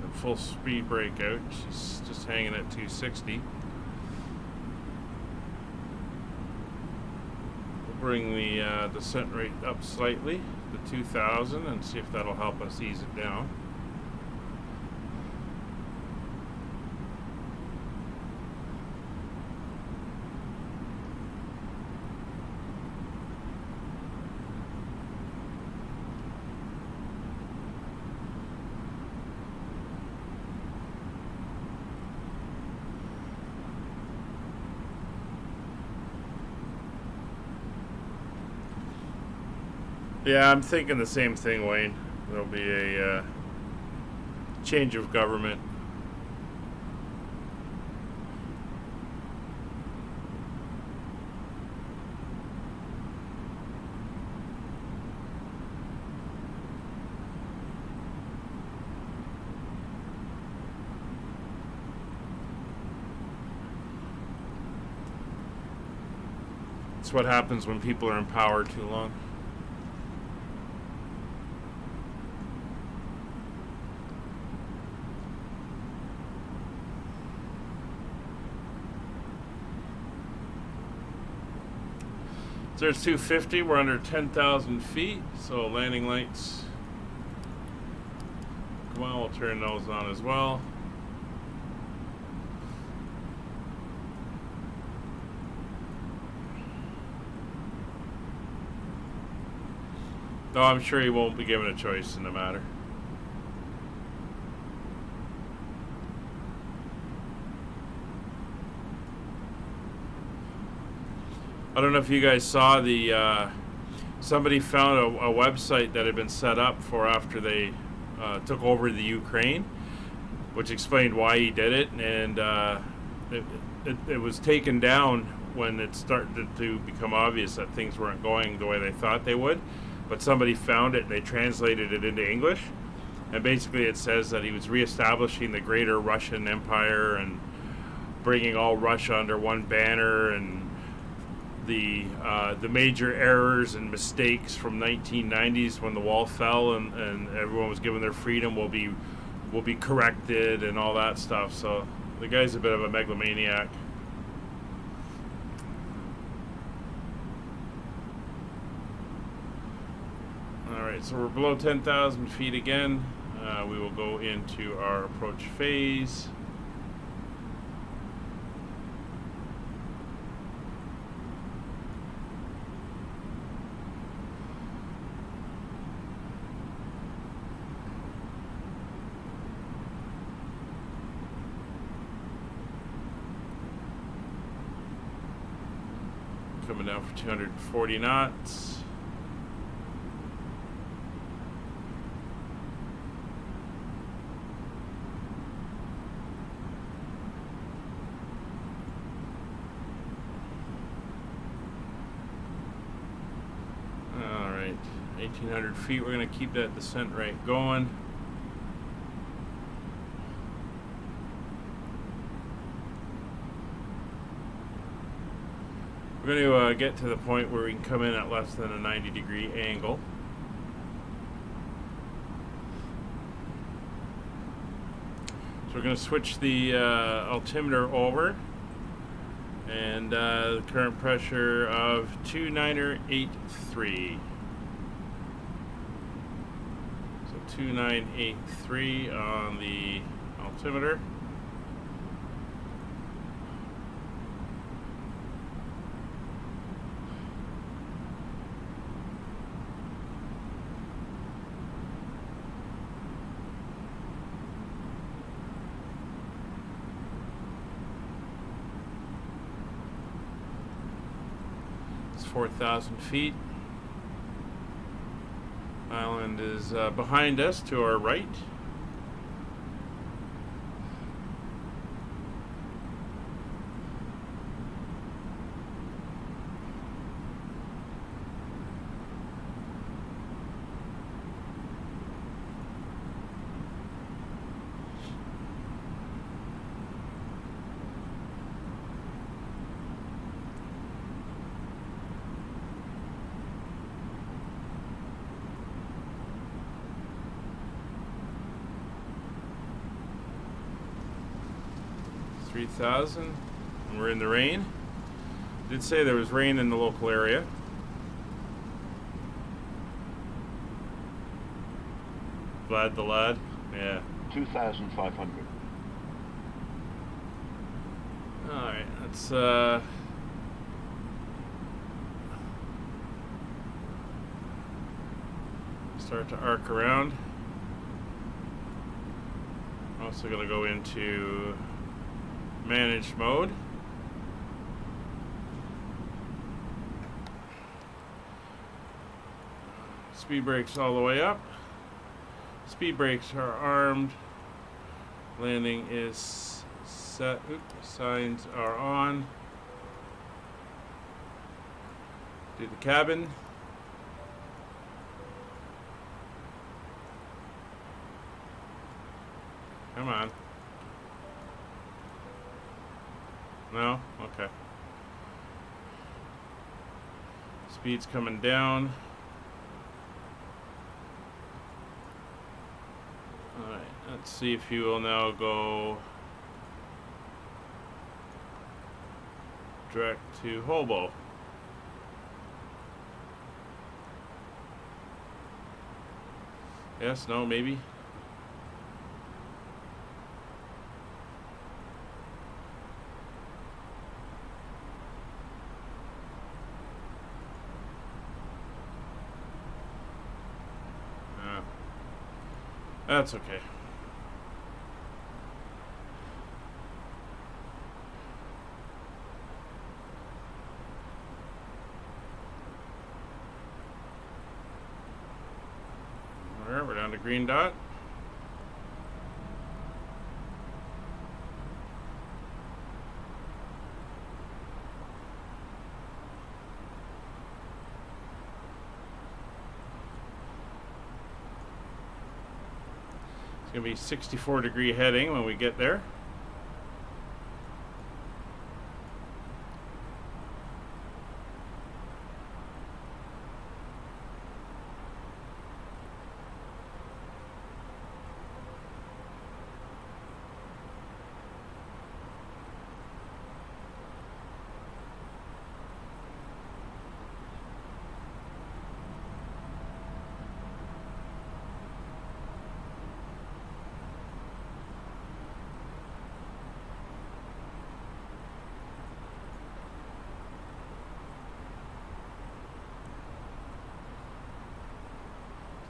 A full speed breakout. She's just hanging at 260. We'll bring the descent rate up slightly to 2,000 and see if that'll help us ease it down. Yeah, I'm thinking the same thing, Wayne. There'll be a change of government. It's what happens when people are in power too long. So there's 250, we're under 10,000 feet, so landing lights. Come on, we'll turn those on as well. No, I'm sure he won't be given a choice in the matter. I don't know if you guys saw the, somebody found a website that had been set up for after they took over the Ukraine, which explained why he did it, and it was taken down when it started to become obvious that things weren't going the way they thought they would, but somebody found it and they translated it into English, and basically it says that he was reestablishing the greater Russian Empire and bringing all Russia under one banner, and the major errors and mistakes from 1990s when the wall fell and everyone was given their freedom will be corrected and all that stuff. So the guy's a bit of a megalomaniac. Alright, so we're below 10,000 feet again. We will go into our approach phase. Coming down for 240 knots. All right, 1,800 feet. We're going to keep that descent rate going. We're going to get to the point where we can come in at less than a 90-degree angle. So we're going to switch the altimeter over, and the current pressure of 2983. So 2983 on the altimeter. 4,000 feet. Island is behind us to our right. $3,000, and we're in the rain. Did say there was rain in the local area. Vlad the lad, yeah. 2,500. All right, let's start to arc around. Also gonna go into managed mode. Speed brakes all the way up. Speed brakes are armed. Landing is set. Oops, signs are on. Do the cabin. Come on. No? Okay. Speed's coming down. Alright, let's see if you will now go direct to Hobo. Yes, no, maybe. That's okay. Alright, we're down to green dot. It's going to be 64-degree heading when we get there.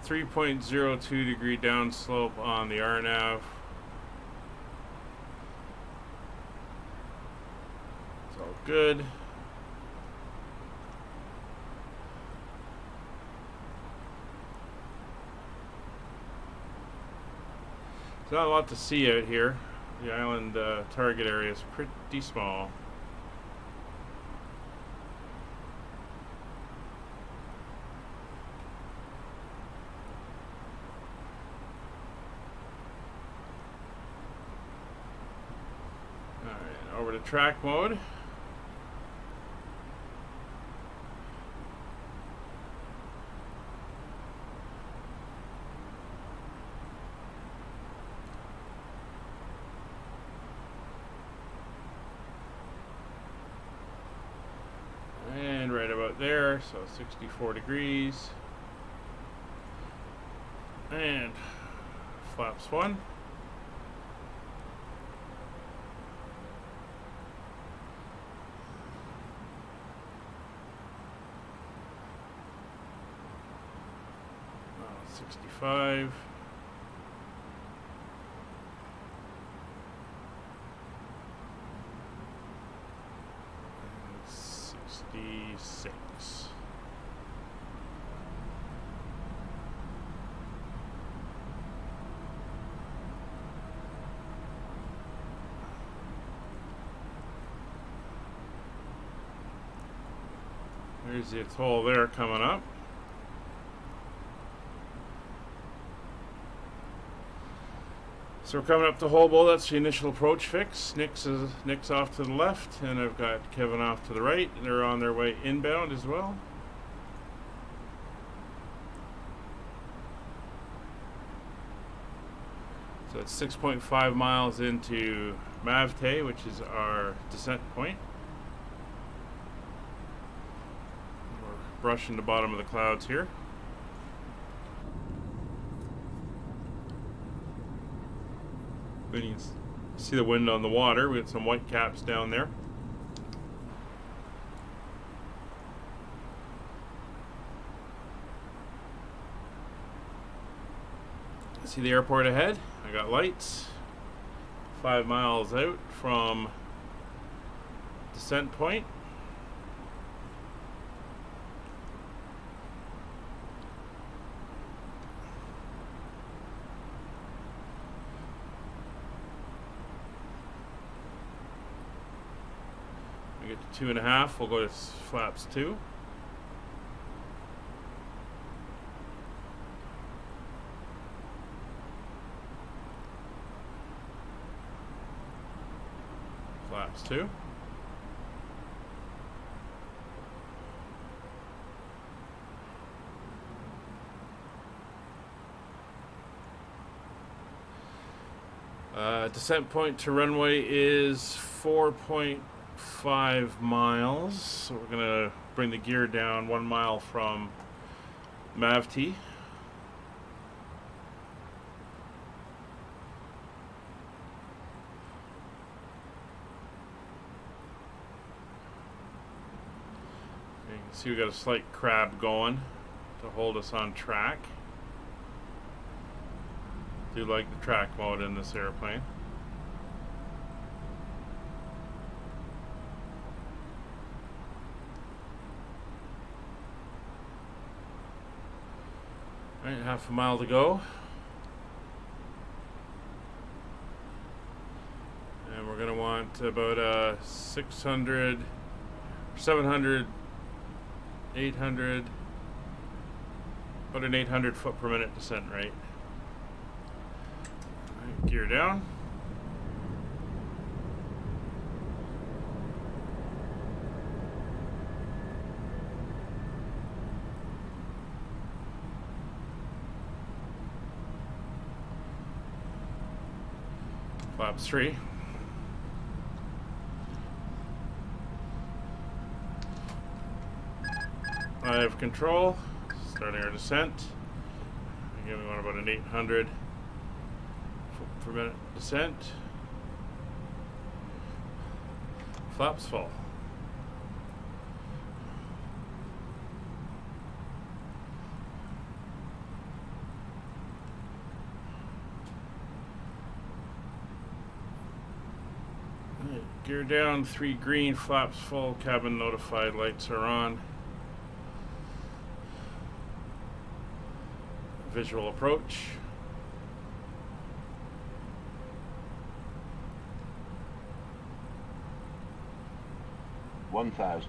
.02-degree downslope on the RNAV. It's all good. There's not a lot to see out here. The island target area is pretty small. Over to track mode. And right about there, so 64 degrees. And flaps 1. Oh, 65. And 66. There's the atoll there coming up. So we're coming up to Hobo. That's the initial approach fix. Nick's off to the left, and I've got Kevin off to the right. They're on their way inbound as well. So it's 6.5 miles into Mavte, which is our descent point. We're brushing the bottom of the clouds here. You can see the wind on the water. We got some white caps down there. See the airport ahead. I got lights. 5 miles out from descent point. We get to 2.5. We'll go to flaps 2. Flaps 2. Descent point to runway is 4.5 miles. So we're gonna bring the gear down 1 mile from Mavte. You can see we got a slight crab going to hold us on track. Do like the track mode in this airplane. All right, half a mile to go. And we're gonna want about 600, 700, 800, about an 800 foot per minute descent rate. All right, gear down. Flaps 3. I have control. Starting our descent. Again, we want about an 800 foot per minute descent. Flaps full. Gear down, 3 green, flaps full, cabin notified, lights are on. Visual approach. $1,000.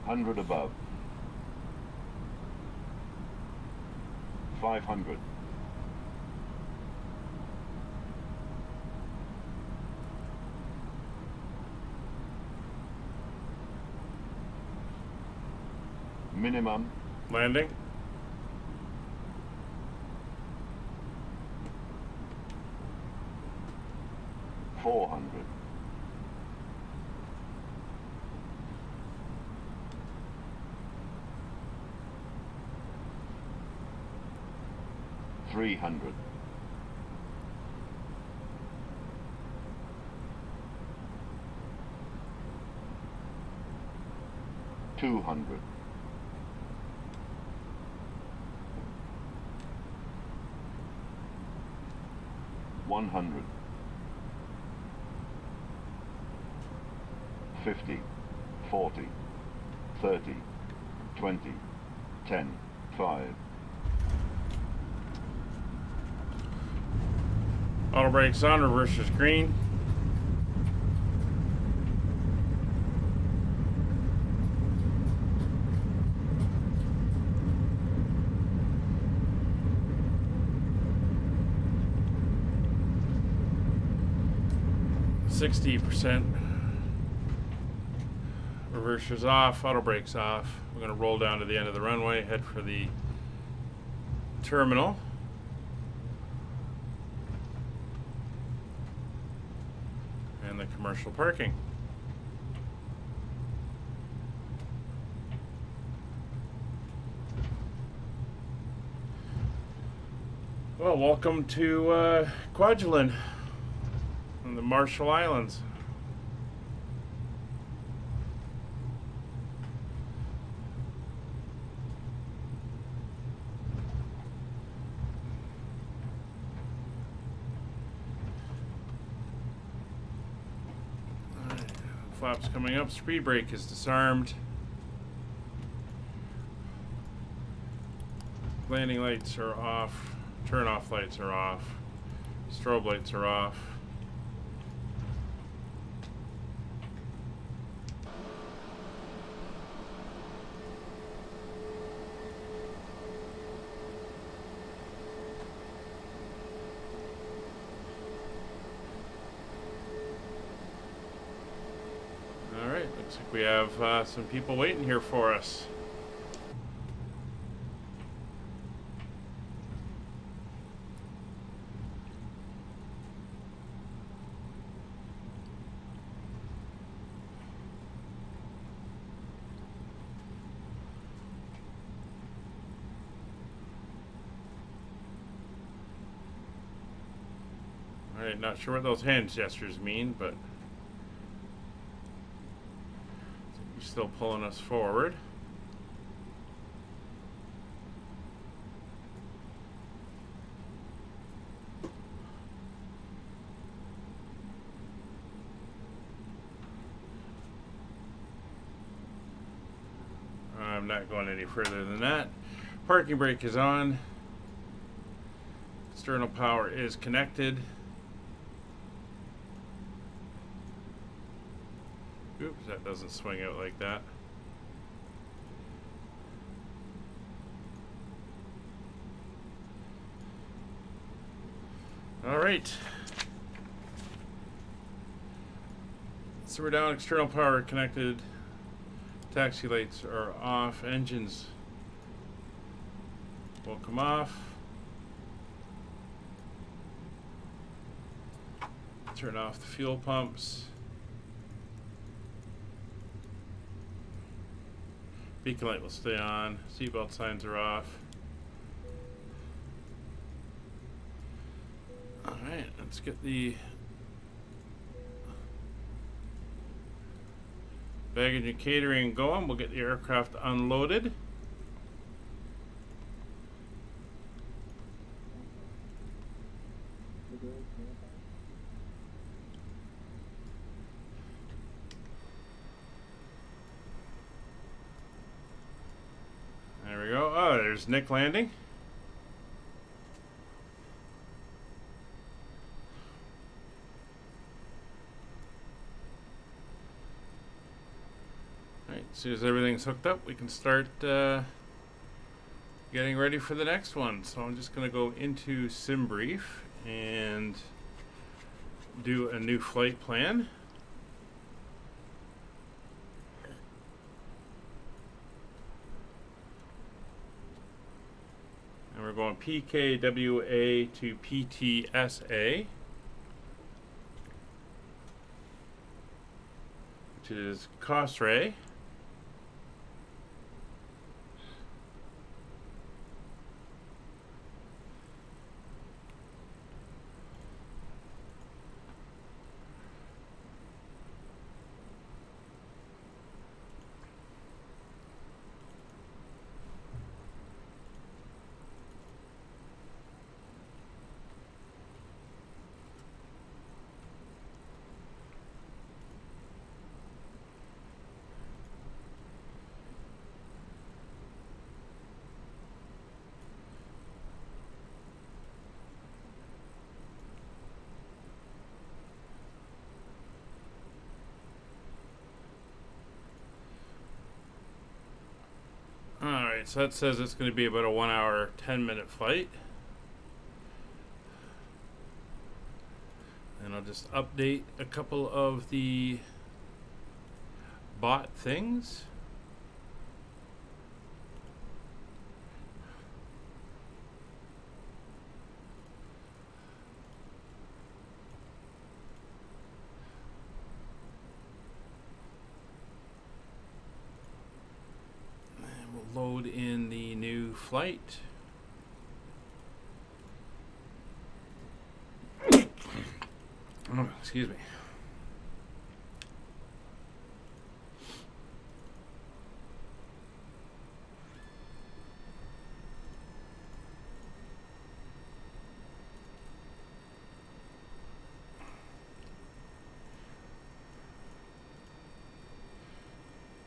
$100 above. 500. Minimum. Landing. $400. $300. 200. 100. 50. 40. 30. 20. 10. 5. Auto brakes on, reverse is green. %. Reverse is off, auto brakes off. We're going to roll down to the end of the runway, head for the terminal. And the commercial parking. Well, welcome to Kwajalein in the Marshall Islands. Flaps coming up. Speed brake is disarmed. Landing lights are off. Turn off lights are off. Strobe lights are off. Looks like we have some people waiting here for us. Alright, not sure what those hand gestures mean, but still pulling us forward. I'm not going any further than that. Parking brake is on. External power is connected. Oops, that doesn't swing out like that. All right. So we're down, external power connected. Taxi lights are off. Engines will come off. Turn off the fuel pumps. Beacon light will stay on. Seatbelt signs are off. Alright, let's get the baggage and catering going. We'll get the aircraft unloaded. There we go. Oh, there's Nick landing. Alright, as soon as everything's hooked up, we can start getting ready for the next one. So I'm just going to go into SimBrief and do a new flight plan. And we're going PKWA to PTSA, which is Kosrae. Alright, so that says it's going to be about a 1 hour, 10-minute flight. And I'll just update a couple of the bot things. Load in the new flight. Oh, excuse me.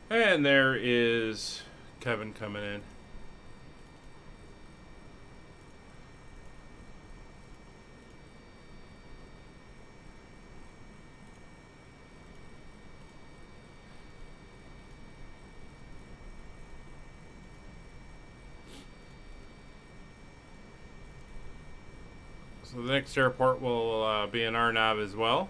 And there is Kevin coming in. So the next airport will be in Arnav as well.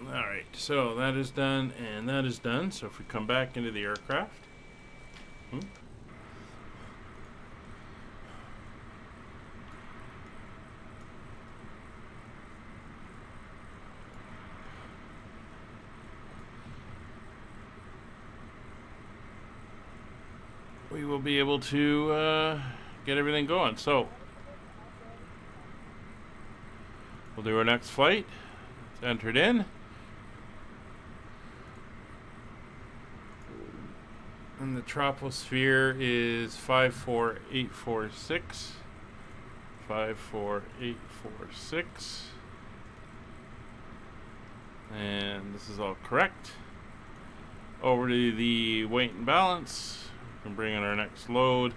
Alright, so that is done and that is done. So if we come back into the aircraft. We will be able to get everything going. So we'll do our next flight. It's entered in. And the troposphere is 54846. 54846. And this is all correct. Over to the weight and balance. We can bring in our next load.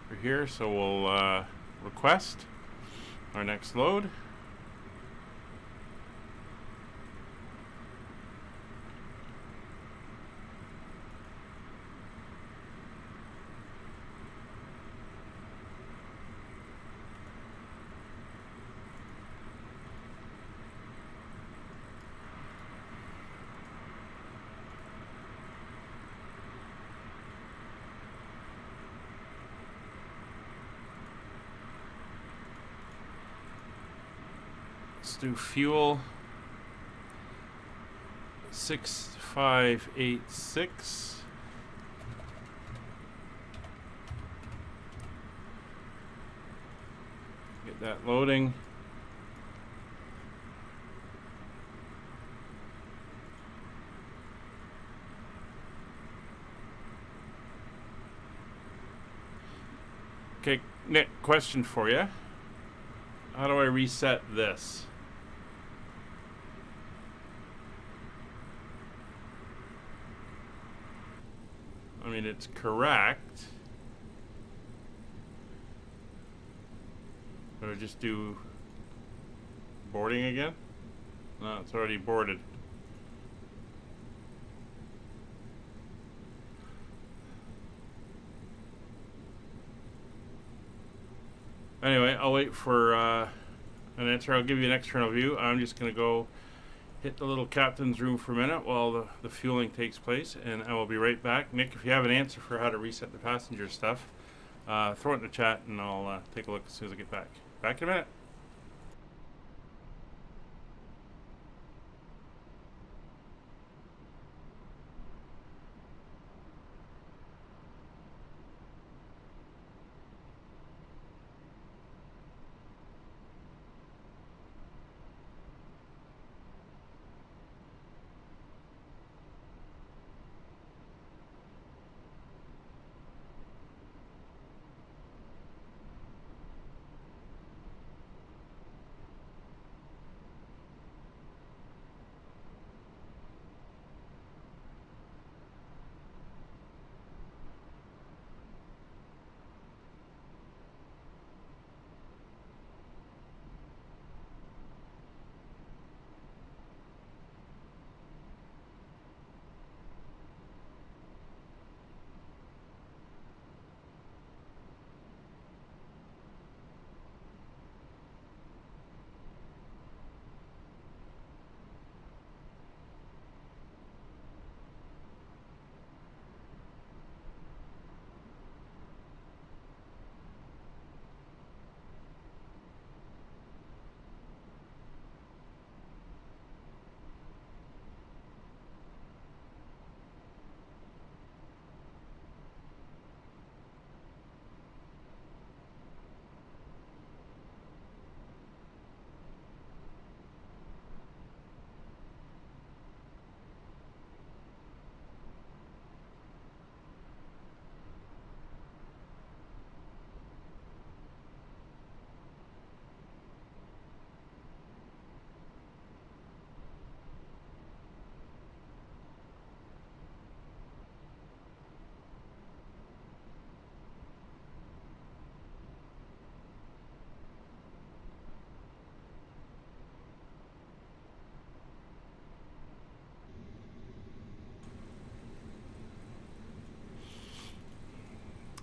For here, so we'll request our next load. Let's do fuel 6586. Get that loading. Okay, Nick, question for you. How do I reset this? I mean, it's correct. Do I just do boarding again? No, it's already boarded. Anyway, I'll wait for an answer. I'll give you an external view. I'm just going to go hit the little captain's room for a minute while the fueling takes place, and I will be right back. Nick, if you have an answer for how to reset the passenger stuff, throw it in the chat and I'll take a look as soon as I get back. Back in a minute.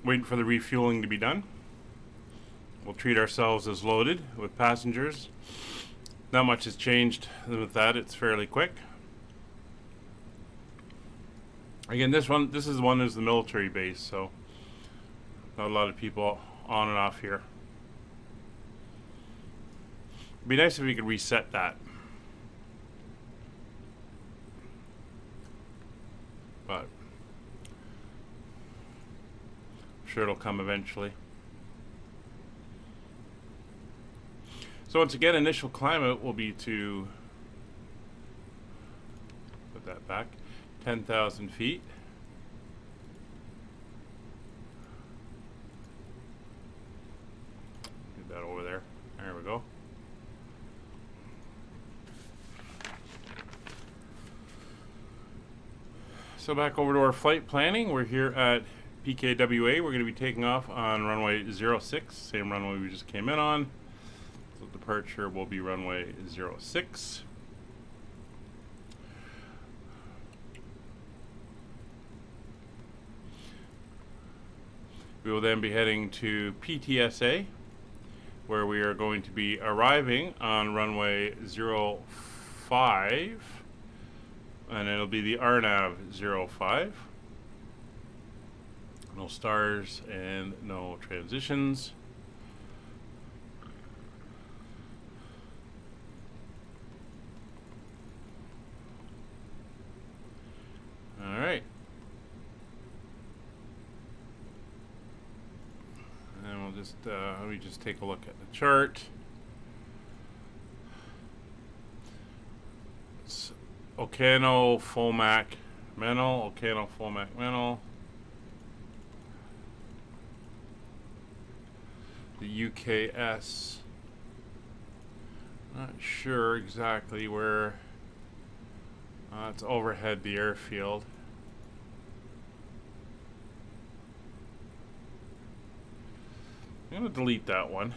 waiting for the refueling to be done. We'll treat ourselves as loaded with passengers. Not much has changed with that. It's fairly quick. Again, this is the military base, so not a lot of people on and off here. It'd be nice if we could reset that. But I'm sure it'll come eventually. So once again, initial climate will be to put that back 10,000 feet. Get that over there. There we go. So back over to our flight planning. We're here at PKWA. We're going to be taking off on runway 06, same runway we just came in on. So departure will be runway 06. We will then be heading to PTSA, where we are going to be arriving on runway 05, and it'll be the RNAV 05. No stars and no transitions. All right. And we'll just let me just take a look at the chart. It's Ocano, Fomac, Menal, Ocano, Fomac, Menal. The UKS. Not sure exactly where. It's overhead the airfield. I'm going to delete that one.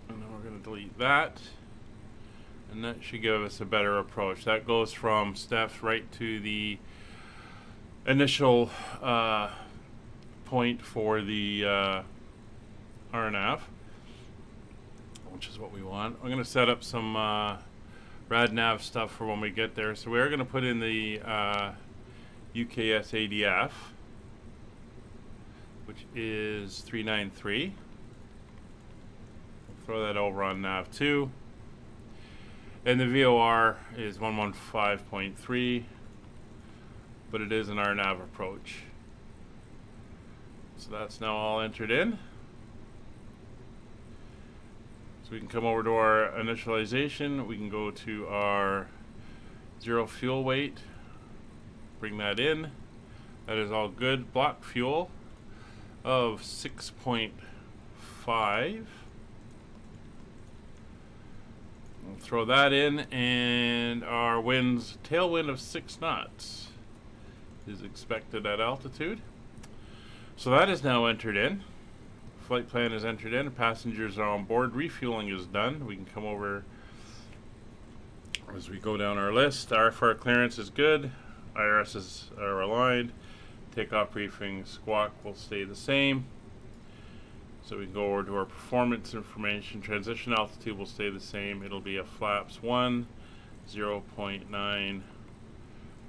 And then we're going to delete that. And that should give us a better approach. That goes from Steph's right to the initial point for the RNAV, which is what we want. I'm going to set up some RadNav stuff for when we get there. So we are going to put in the UKS ADF, which is 393. We'll throw that over on nav 2. And the VOR is 115.3, but it is an RNAV approach. So that's now all entered in. So we can come over to our initialization. We can go to our 0 fuel weight, bring that in. That is all good. Block fuel of 6.5. We'll throw that in, and our winds, tailwind of 6 knots is expected at altitude. So that is now entered in. Flight plan is entered in. Passengers are on board. Refueling is done. We can come over as we go down our list. RFR clearance is good. IRSs are aligned. Takeoff briefing squawk will stay the same. So we can go over to our performance information. Transition altitude will stay the same. It'll be a flaps 1, 0.9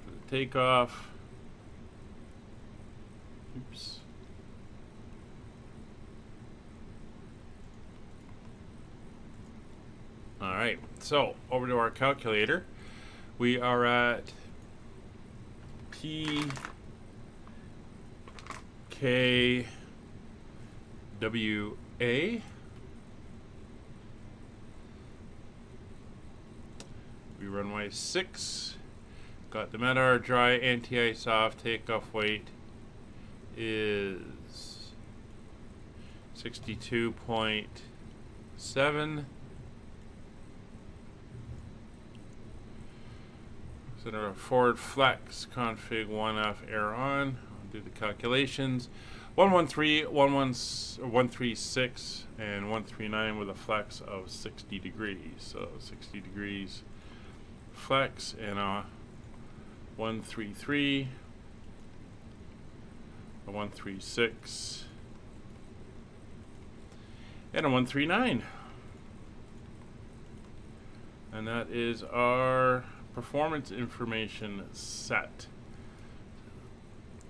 for the takeoff. Oops. Alright, so over to our calculator. We are at PKWA. We runway 6. Got the MEDAR dry, anti-ice off, takeoff weight is 62.7. So our forward flex config 1F air on. I'll do the calculations. 113, 136, and 139 with a flex of 60 degrees. So 60 degrees flex and a 133, a 136, and a 139. And that is our performance information set.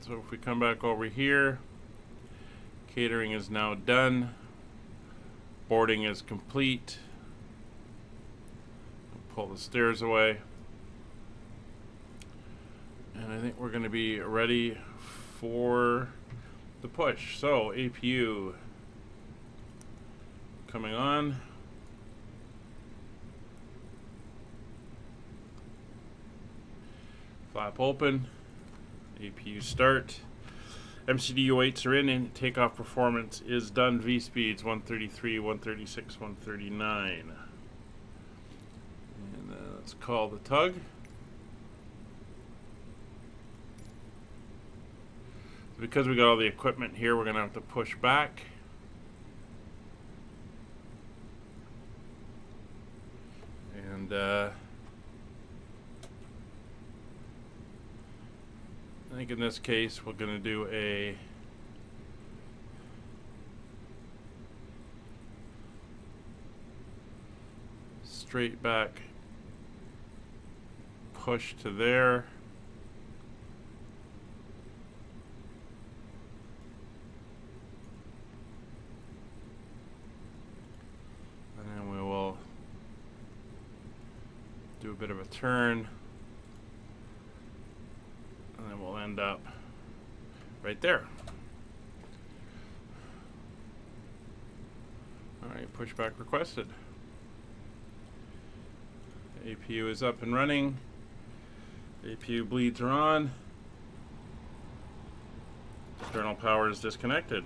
So if we come back over here, catering is now done. Boarding is complete. Pull the stairs away. And I think we're going to be ready for the push. So APU coming on. Flap open. APU start. MCD U8s are in and takeoff performance is done. V speeds 133, 136, 139. And let's call the tug. Because we got all the equipment here, we're going to have to push back. And I think in this case we're going to do a straight back push to there. And then we will do a bit of a turn. And then we'll end up right there. Alright, pushback requested. APU is up and running. APU bleeds are on. External power is disconnected.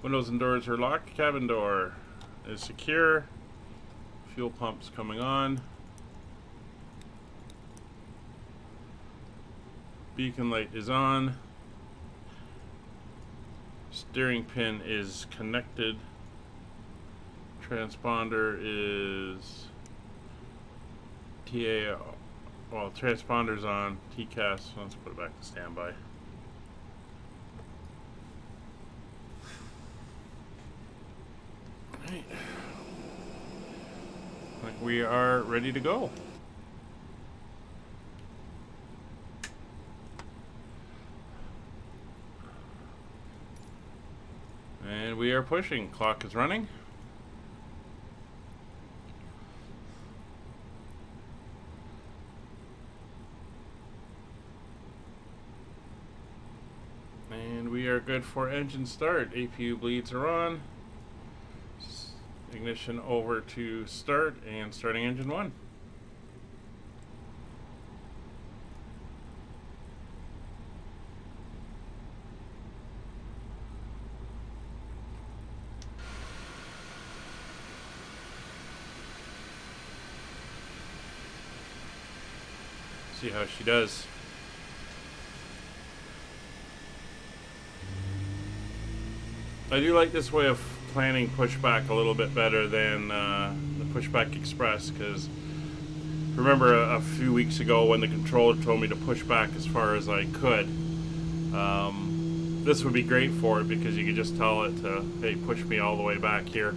Windows and doors are locked. Cabin door is secure. Fuel pumps coming on. Beacon light is on. Steering pin is connected. Transponder is TA. Well, transponder's on. TCAS. Let's put it back to standby. Alright. I think we are ready to go. And we are pushing. Clock is running. And we are good for engine start. APU bleeds are on. Ignition over to start and starting engine 1. See how she does. I do like this way of planning pushback a little bit better than the Pushback Express, because remember a few weeks ago when the controller told me to push back as far as I could. This would be great for it because you could just tell it to, hey, push me all the way back here.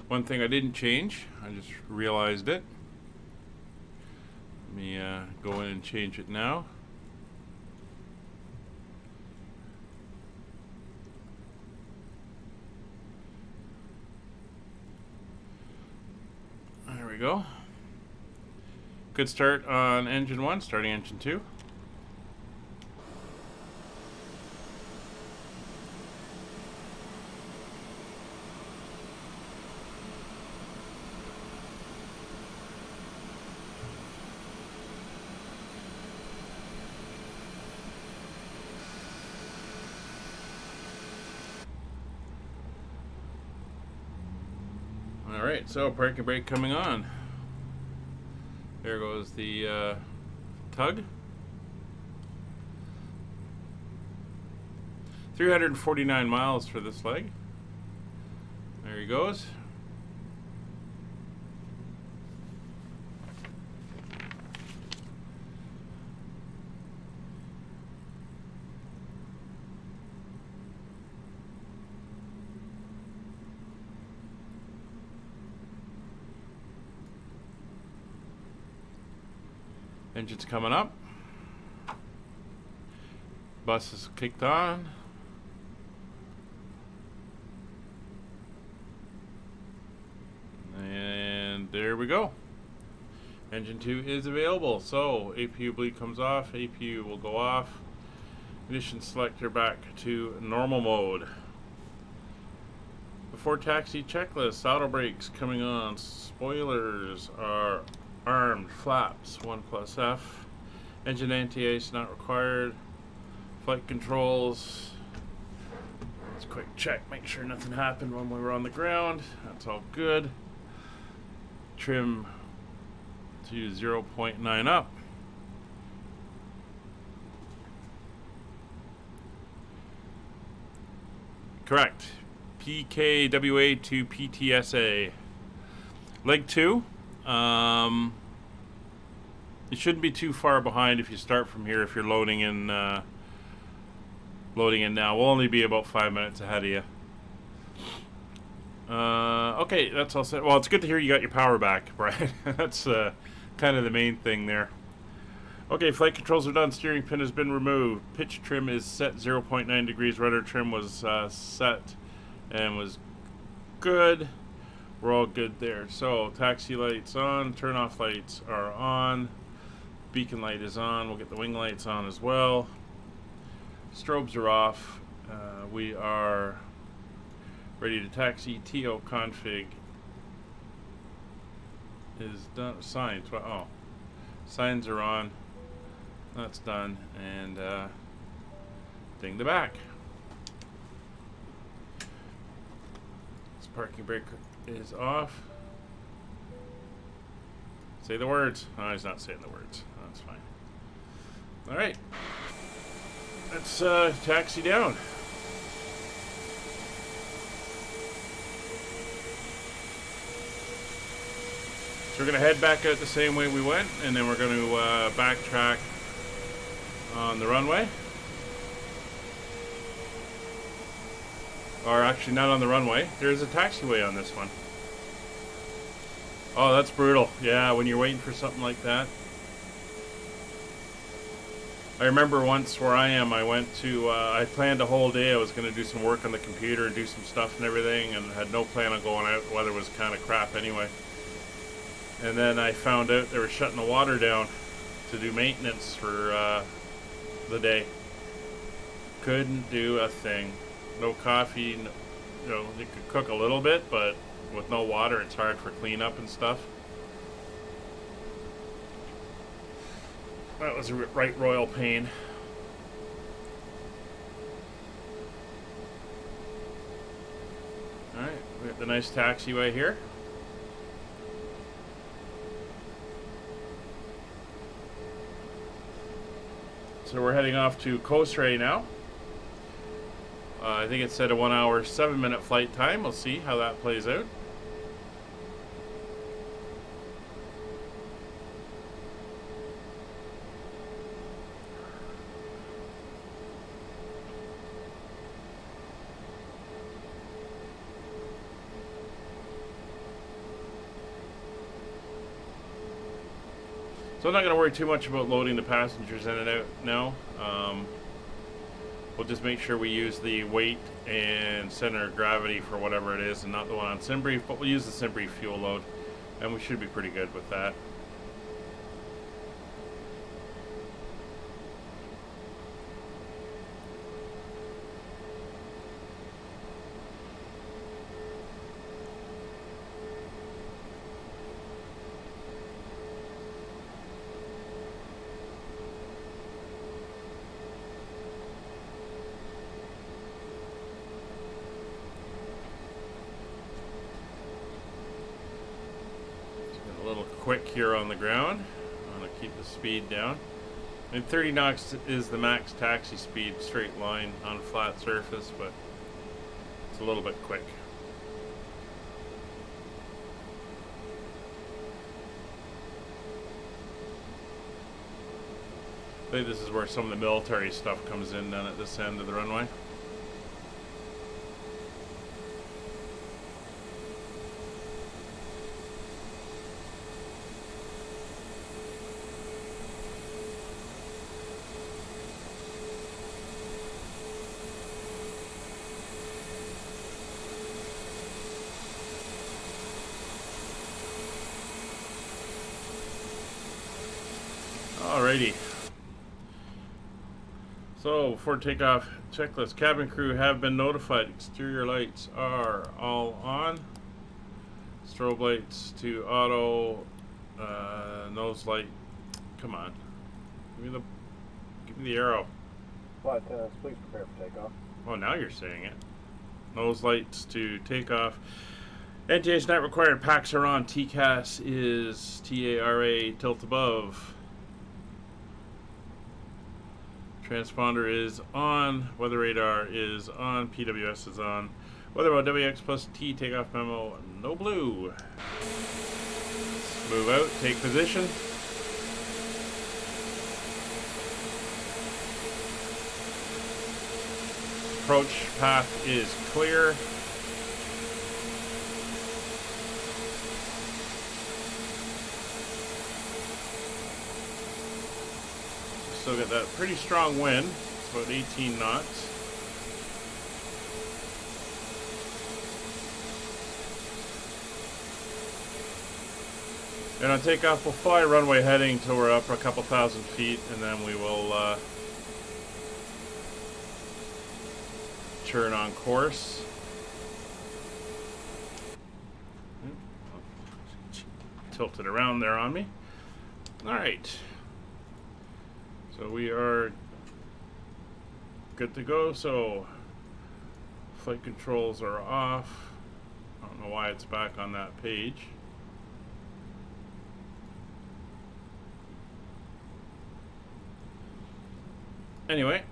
One thing I didn't change, I just realized it. Let me go in and change it now. There we go. Good start on engine 1, starting engine 2. Alright, so parking brake coming on. There goes the tug. 349 miles for this leg. There he goes. Engine's coming up. Bus is kicked on. And there we go. Engine 2 is available. So APU bleed comes off. APU will go off. Ignition selector back to normal mode. Before taxi checklist, auto brakes coming on. Spoilers are armed. Flaps 1+F. Engine anti-ice not required. Flight controls. Let's quick check, make sure nothing happened when we were on the ground. That's all good. Trim to 0.9 up. Correct. PKWA to PTSA. Leg 2. You shouldn't be too far behind if you start from here. If you're loading in now, we'll only be about 5 minutes ahead of you. Okay, that's all set. Well, it's good to hear you got your power back, Brian. That's kind of the main thing there. Okay, flight controls are done. Steering pin has been removed. Pitch trim is set 0.9 degrees. Rudder trim was set and was good. We're all good there. So taxi lights on. Turn off lights are on. Beacon light is on. We'll get the wing lights on as well. Strobes are off. We are ready to taxi. TO config is done. Signs. Well, oh, signs are on. That's done. And ding the back. This parking brake is off. Say the words. Oh, he's not saying the words. That's fine. All right. Let's taxi down. So we're going to head back out the same way we went, and then we're going to backtrack on the runway. Or actually, not on the runway. There's a taxiway on this one. Oh, that's brutal. Yeah, when you're waiting for something like that. I remember once where I am, I went to, I planned a whole day. I was going to do some work on the computer and do some stuff and everything, and had no plan on going out. The weather was kind of crap anyway. And then I found out they were shutting the water down to do maintenance for the day. Couldn't do a thing. No coffee. No, you know, you could cook a little bit, but with no water, it's hard for cleanup and stuff. That was a right royal pain. Alright, we got the nice taxiway here. So we're heading off to Kosrae now. I think it said a 1 hour, 7-minute flight time. We'll see how that plays out. So I'm not going to worry too much about loading the passengers in and out now. We'll just make sure we use the weight and center of gravity for whatever it is and not the one on SimBrief, but we'll use the SimBrief fuel load and we should be pretty good with that. A little quick here on the ground. I'm going to keep the speed down. And 30 knots is the max taxi speed, straight line on a flat surface, but it's a little bit quick. think this is where some of the military stuff comes in down at this end of the runway. Alrighty. So, before takeoff checklist, cabin crew have been notified. Exterior lights are all on. Strobe lights to auto. Nose light. Come on. Give me the arrow. Flight attendants, please prepare for takeoff. Oh, now you're saying it. Nose lights to takeoff. NTH not required. Packs are on. TCAS is TARA tilt above. Transponder is on. Weather radar is on. PWS is on. Weather mode WX plus T takeoff memo. No blue. Let's move out. Take position. Approach path is clear. Still got that pretty strong wind. It's about 18 knots. And on takeoff, we'll fly runway heading till we're up a couple thousand feet, and then we will turn on course. Tilt it around there on me. All right. So we are good to go. So flight controls are off. I don't know why it's back on that page. Anyway,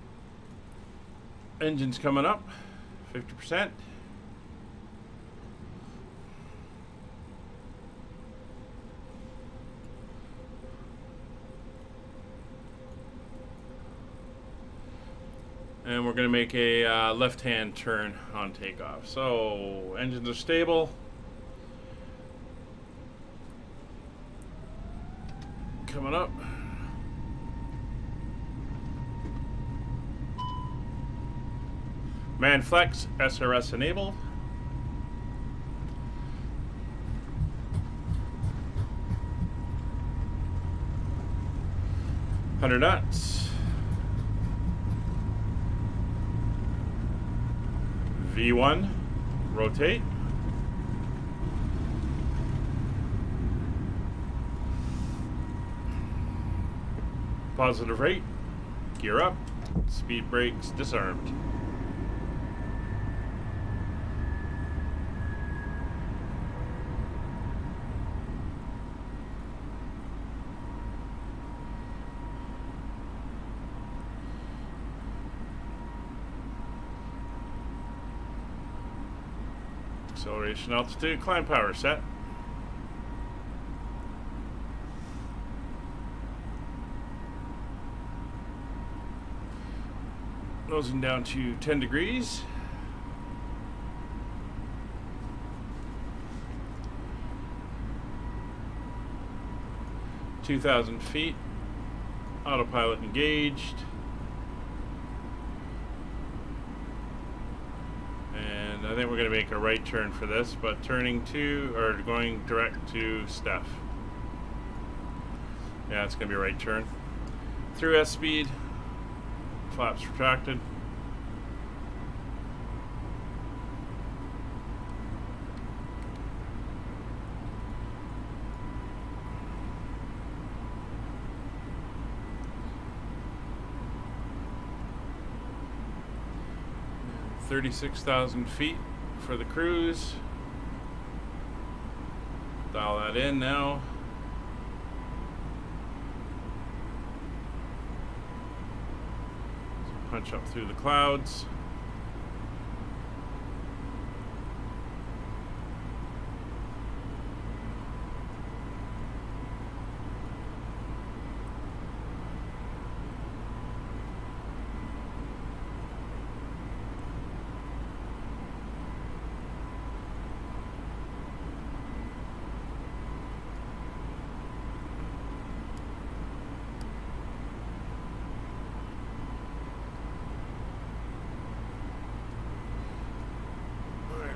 engine's coming up, 50%. And we're going to make a left-hand turn on takeoff. So engines are stable. Coming up. Man flex, SRS enabled. $100 knots. V1, rotate. Positive rate, gear up, speed brakes disarmed. Acceleration, altitude, climb power set. Nosing down to 10 degrees. (2,000 feet). Autopilot engaged. I think we're going to make a right turn for this, but turning to, or going direct to Steph. Yeah, it's going to be a right turn. Through S speed, flaps retracted. $36,000 feet for the cruise. Dial that in now. So punch up through the clouds.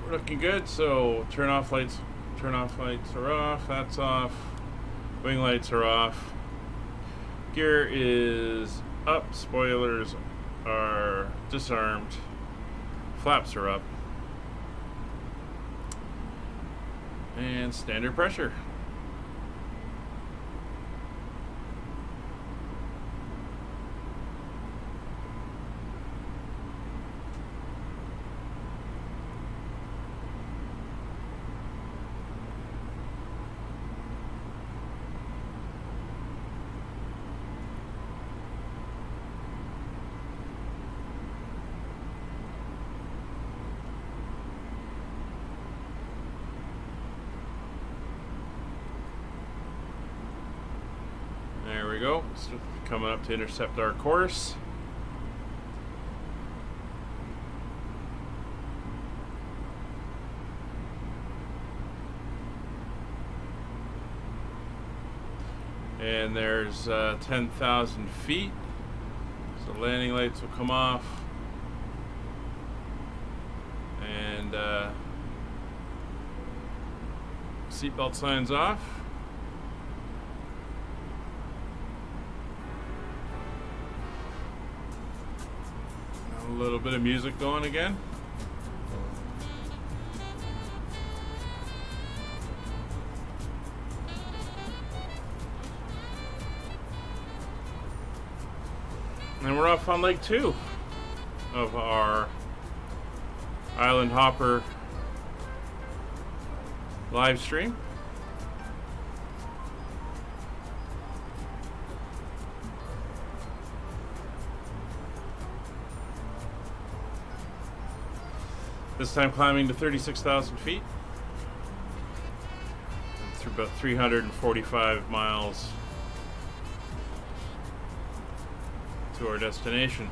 we're looking good. So turn off lights are off, that's off. Wing lights are off. Gear is up, spoilers are disarmed. Flaps are up. And standard pressure. There we go. So coming up to intercept our course. And there's 10,000 feet. So landing lights will come off. And seatbelt signs off. A little bit of music going again. And we're off on leg 2 of our Island Hopper live stream. This time climbing to 36,000 feet. Through about 345 miles to our destination.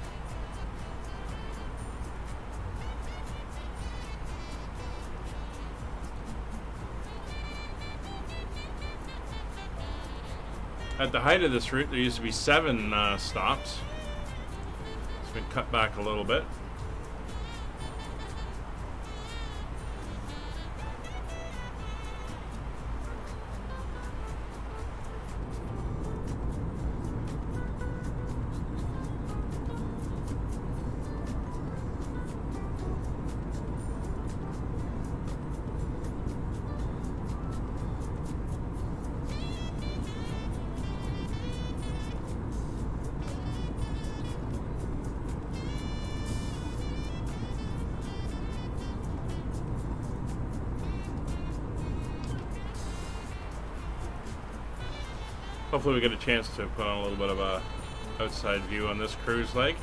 At the height of this route, there used to be 7 stops. It's been cut back a little bit. Hopefully we get a chance to put on a little bit of a outside view on this cruise leg.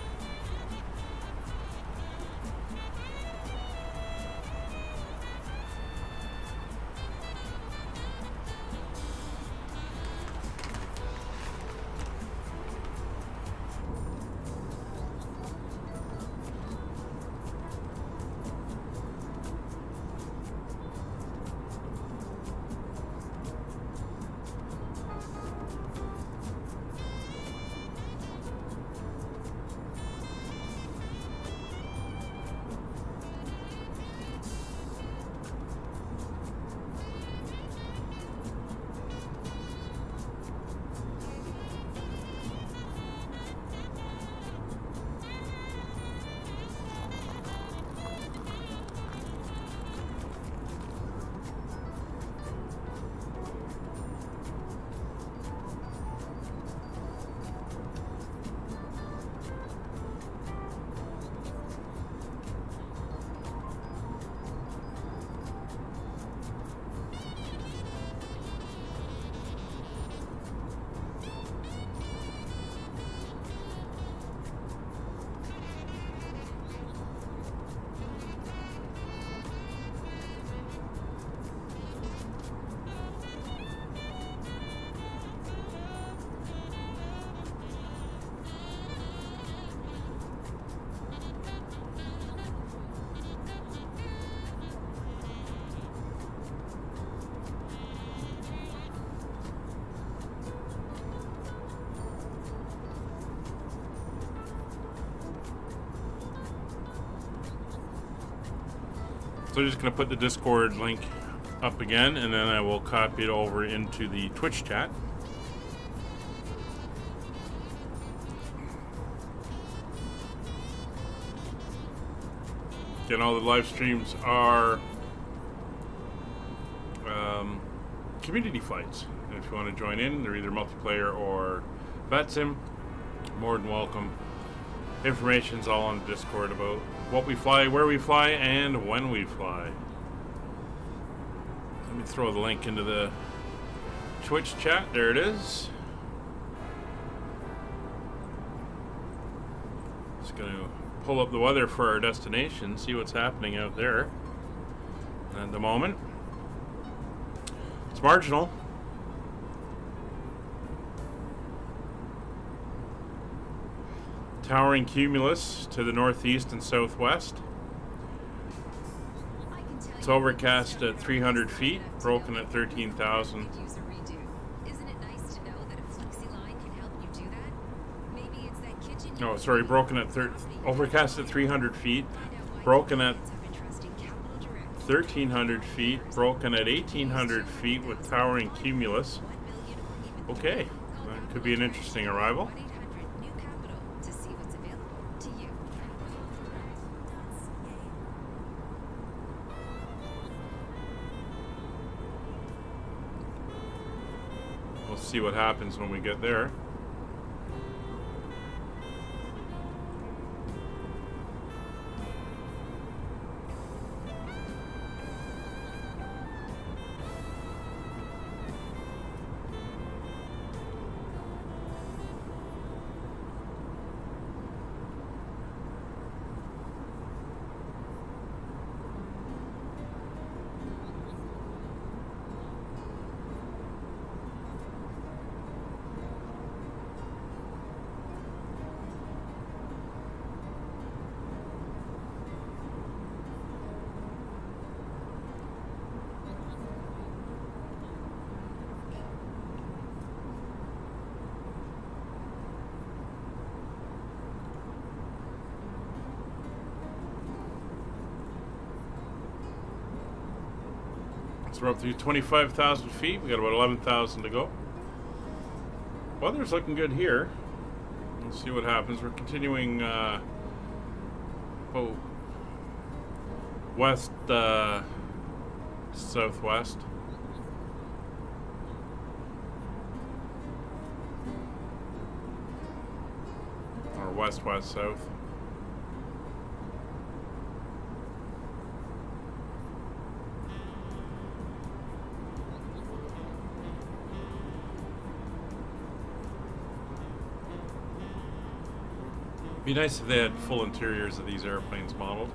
So I'm just going to put the Discord link up again, and then I will copy it over into the Twitch chat. Again, all the live streams are community flights. And if you want to join in, they're either multiplayer or VATSIM, more than welcome. Information's all on the Discord about what we fly, where we fly, and when we fly. Let me throw the link into the Twitch chat. There it is. Just going to pull up the weather for our destination, see what's happening out there at the moment. It's marginal. Towering cumulus to the northeast and southwest. It's overcast at 300 feet, broken at 13,000. No, sorry, broken at overcast at 300 feet, broken at 1,300 feet, broken at 1,800 feet with towering cumulus. Okay, that could be an interesting arrival. We'll see what happens when we get there. So we're up to 25,000 feet. We got about 11,000 to go. Weather's looking good here. Let's see what happens. We're continuing west southwest. Or west south. Be nice if they had full interiors of these airplanes modeled.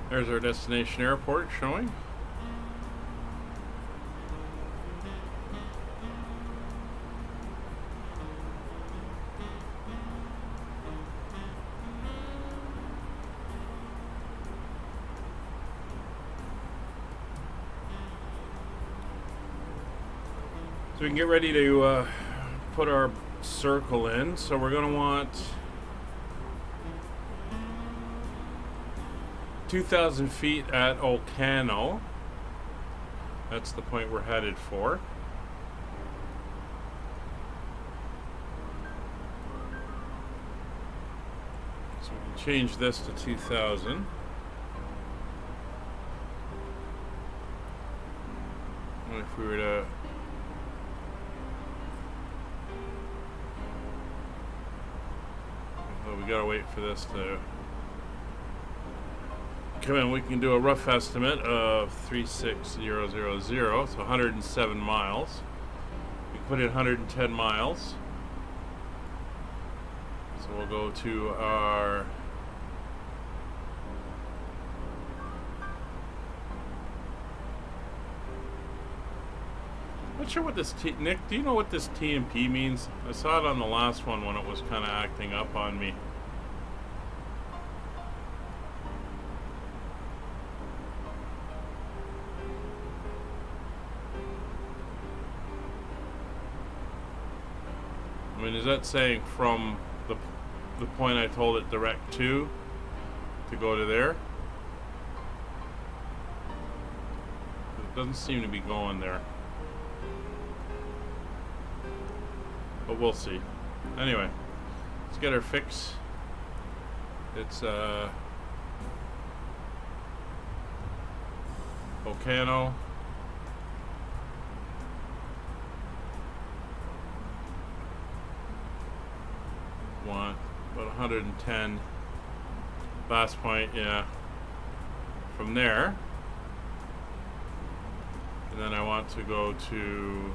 There's our destination airport showing. So we can get ready to put our circle in. So we're going to want 2,000 feet at Olcano. That's the point we're headed for. So we can change this to 2,000. And if we were to we gotta wait for this to come in. We can do a rough estimate of 36000, so 107 miles. We can put in 110 miles. So we'll go to our Not sure what this Nick, do you know what this TMP means? I saw it on the last one when it was kind of acting up on me. I mean, is that saying from the point I told it direct to go to there? It doesn't seem to be going there. But we'll see. Anyway, let's get our fix. It's Volcano. Want about 110 last point, yeah. From there, and then I want to go to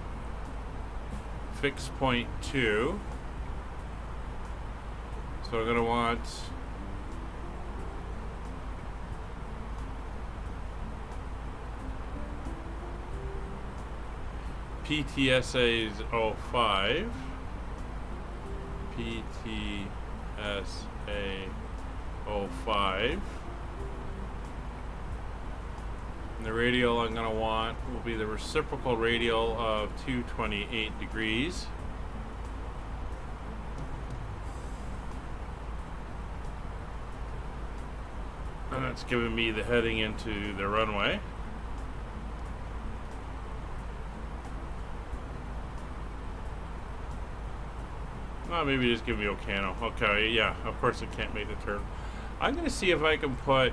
fix point 2. So I'm gonna want PTSA's 05. PTSA 05. And the radial I'm going to want will be the reciprocal radial of 228 degrees. And that's giving me the heading into the runway. Oh, maybe just give me Ocano. Okay, yeah, of course it can't make the turn. I'm going to see if I can put...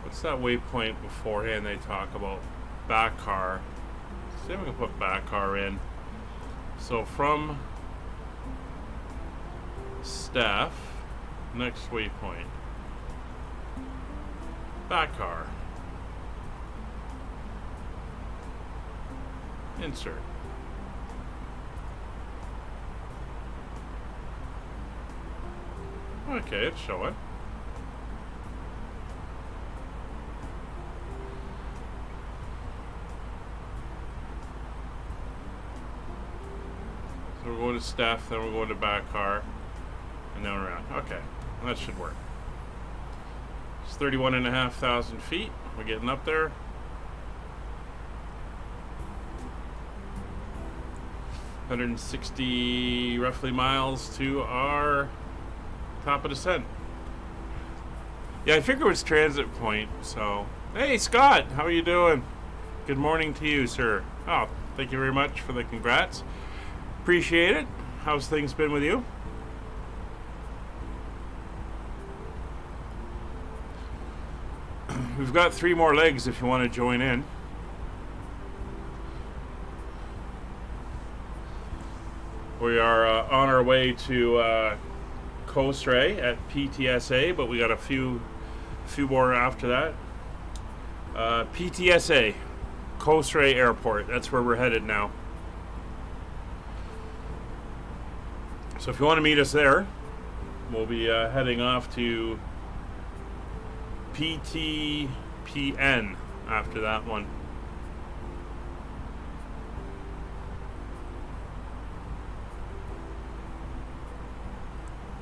What's that waypoint beforehand they talk about? Back car. See if I can put back car in. So from staff, next waypoint. Back car. Insert. Okay, it's showing. So we're going to staff, then we're going to back car, and then around. Okay, that should work. It's 31,500 feet. We're getting up there. $160 roughly miles to our top of descent. Yeah, I figured it was transit point, so... Hey, Scott! How are you doing? Good morning to you, sir. Oh, thank you very much for the congrats. Appreciate it. How's things been with you? We've got 3 more legs if you want to join in. We are on our way to Kosrae at PTSA, but we got a few more after that. PTSA, Kosrae Airport. That's where we're headed now. So if you want to meet us there, we'll be heading off to PTPN after that one.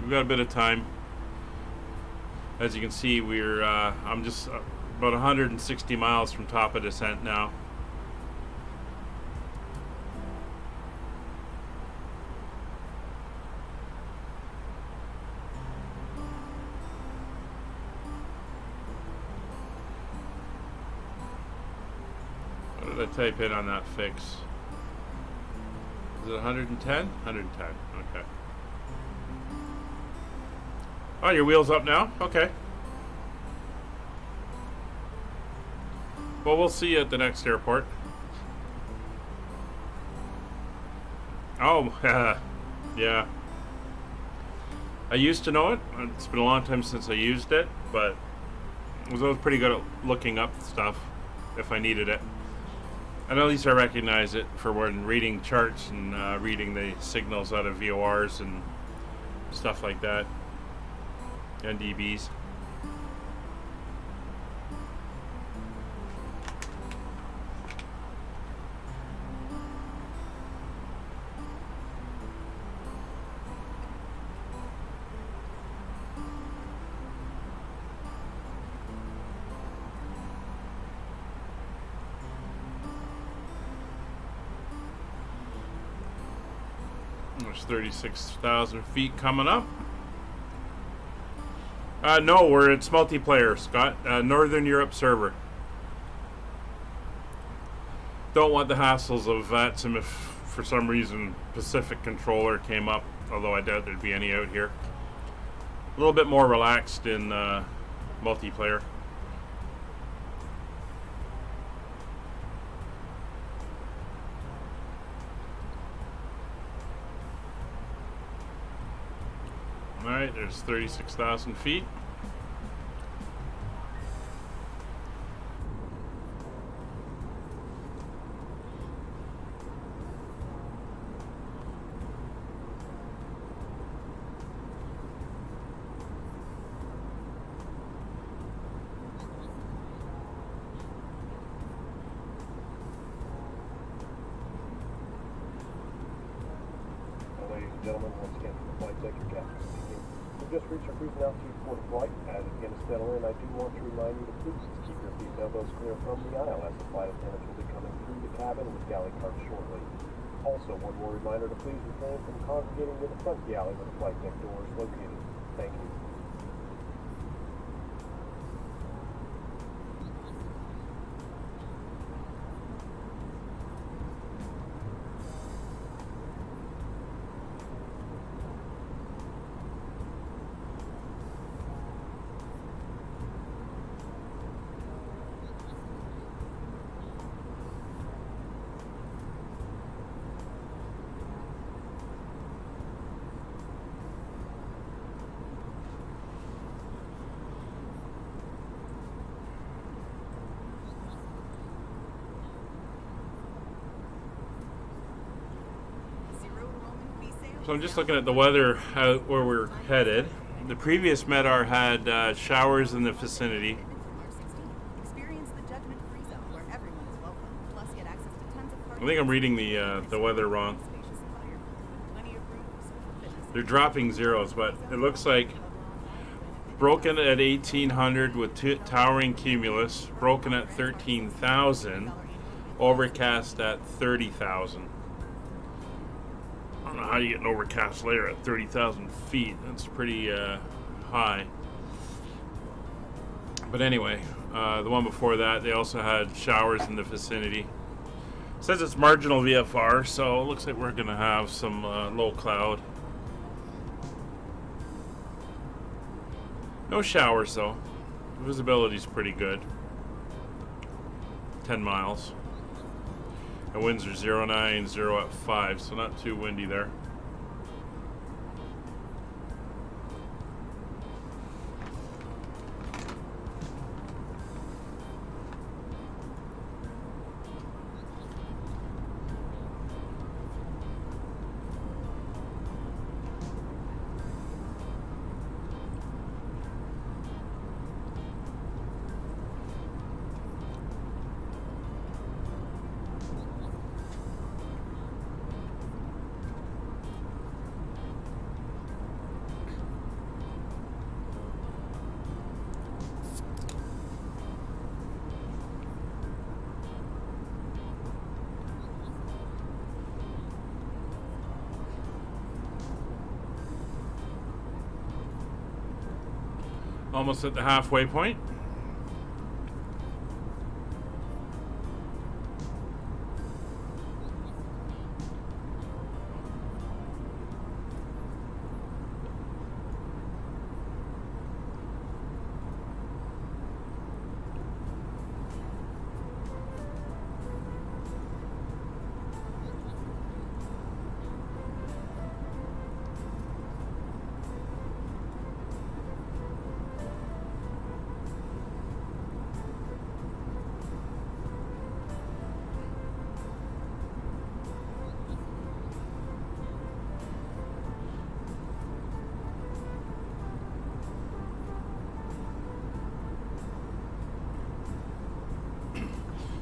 We've got a bit of time. As you can see, we're I'm just about 160 miles from top of descent now. What did I type in on that fix? Is it 110? 110, okay. Oh, your wheel's up now? Okay. Well, we'll see you at the next airport. Oh, yeah. I used to know it. It's been a long time since I used it, but I was always pretty good at looking up stuff if I needed it. And at least I recognize it for when reading charts and reading the signals out of VORs and stuff like that. NDBs. There's 36,000 feet coming up. No, it's multiplayer, Scott. Northern Europe server. Don't want the hassles of VATSIM if for some reason Pacific controller came up, although I doubt there'd be any out here. A little bit more relaxed in multiplayer. Alright, there's 36,000 feet. Ladies and gentlemen, once again, from the flight deck, your captain speaking. We've just reached our cruise altitude for the flight. As it begins to settle in, I do want to remind you to please keep your seat elbows clear from the aisle as the flight attendants will be coming through the cabin with galley carts shortly. Also, one more reminder to please refrain from congregating near the front galley where the flight deck door is located. Thank you. So I'm just looking at the weather out where we're headed. The previous MEDAR had showers in the vicinity. I think I'm reading the weather wrong. They're dropping zeros, but it looks like broken at 1800 with towering cumulus, broken at 13,000, overcast at 30,000. I don't know how you get an overcast layer at 30,000 feet. That's pretty high. But anyway, the one before that, they also had showers in the vicinity. It says it's marginal VFR, so it looks like we're going to have some low cloud. No showers, though. Visibility's pretty good. 10 miles. The winds are 0.9, 0 at 5, so not too windy there. Almost at the halfway point.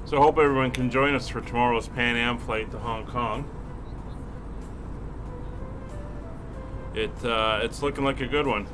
So I hope everyone can join us for tomorrow's Pan Am flight to Hong Kong. It's looking like a good one.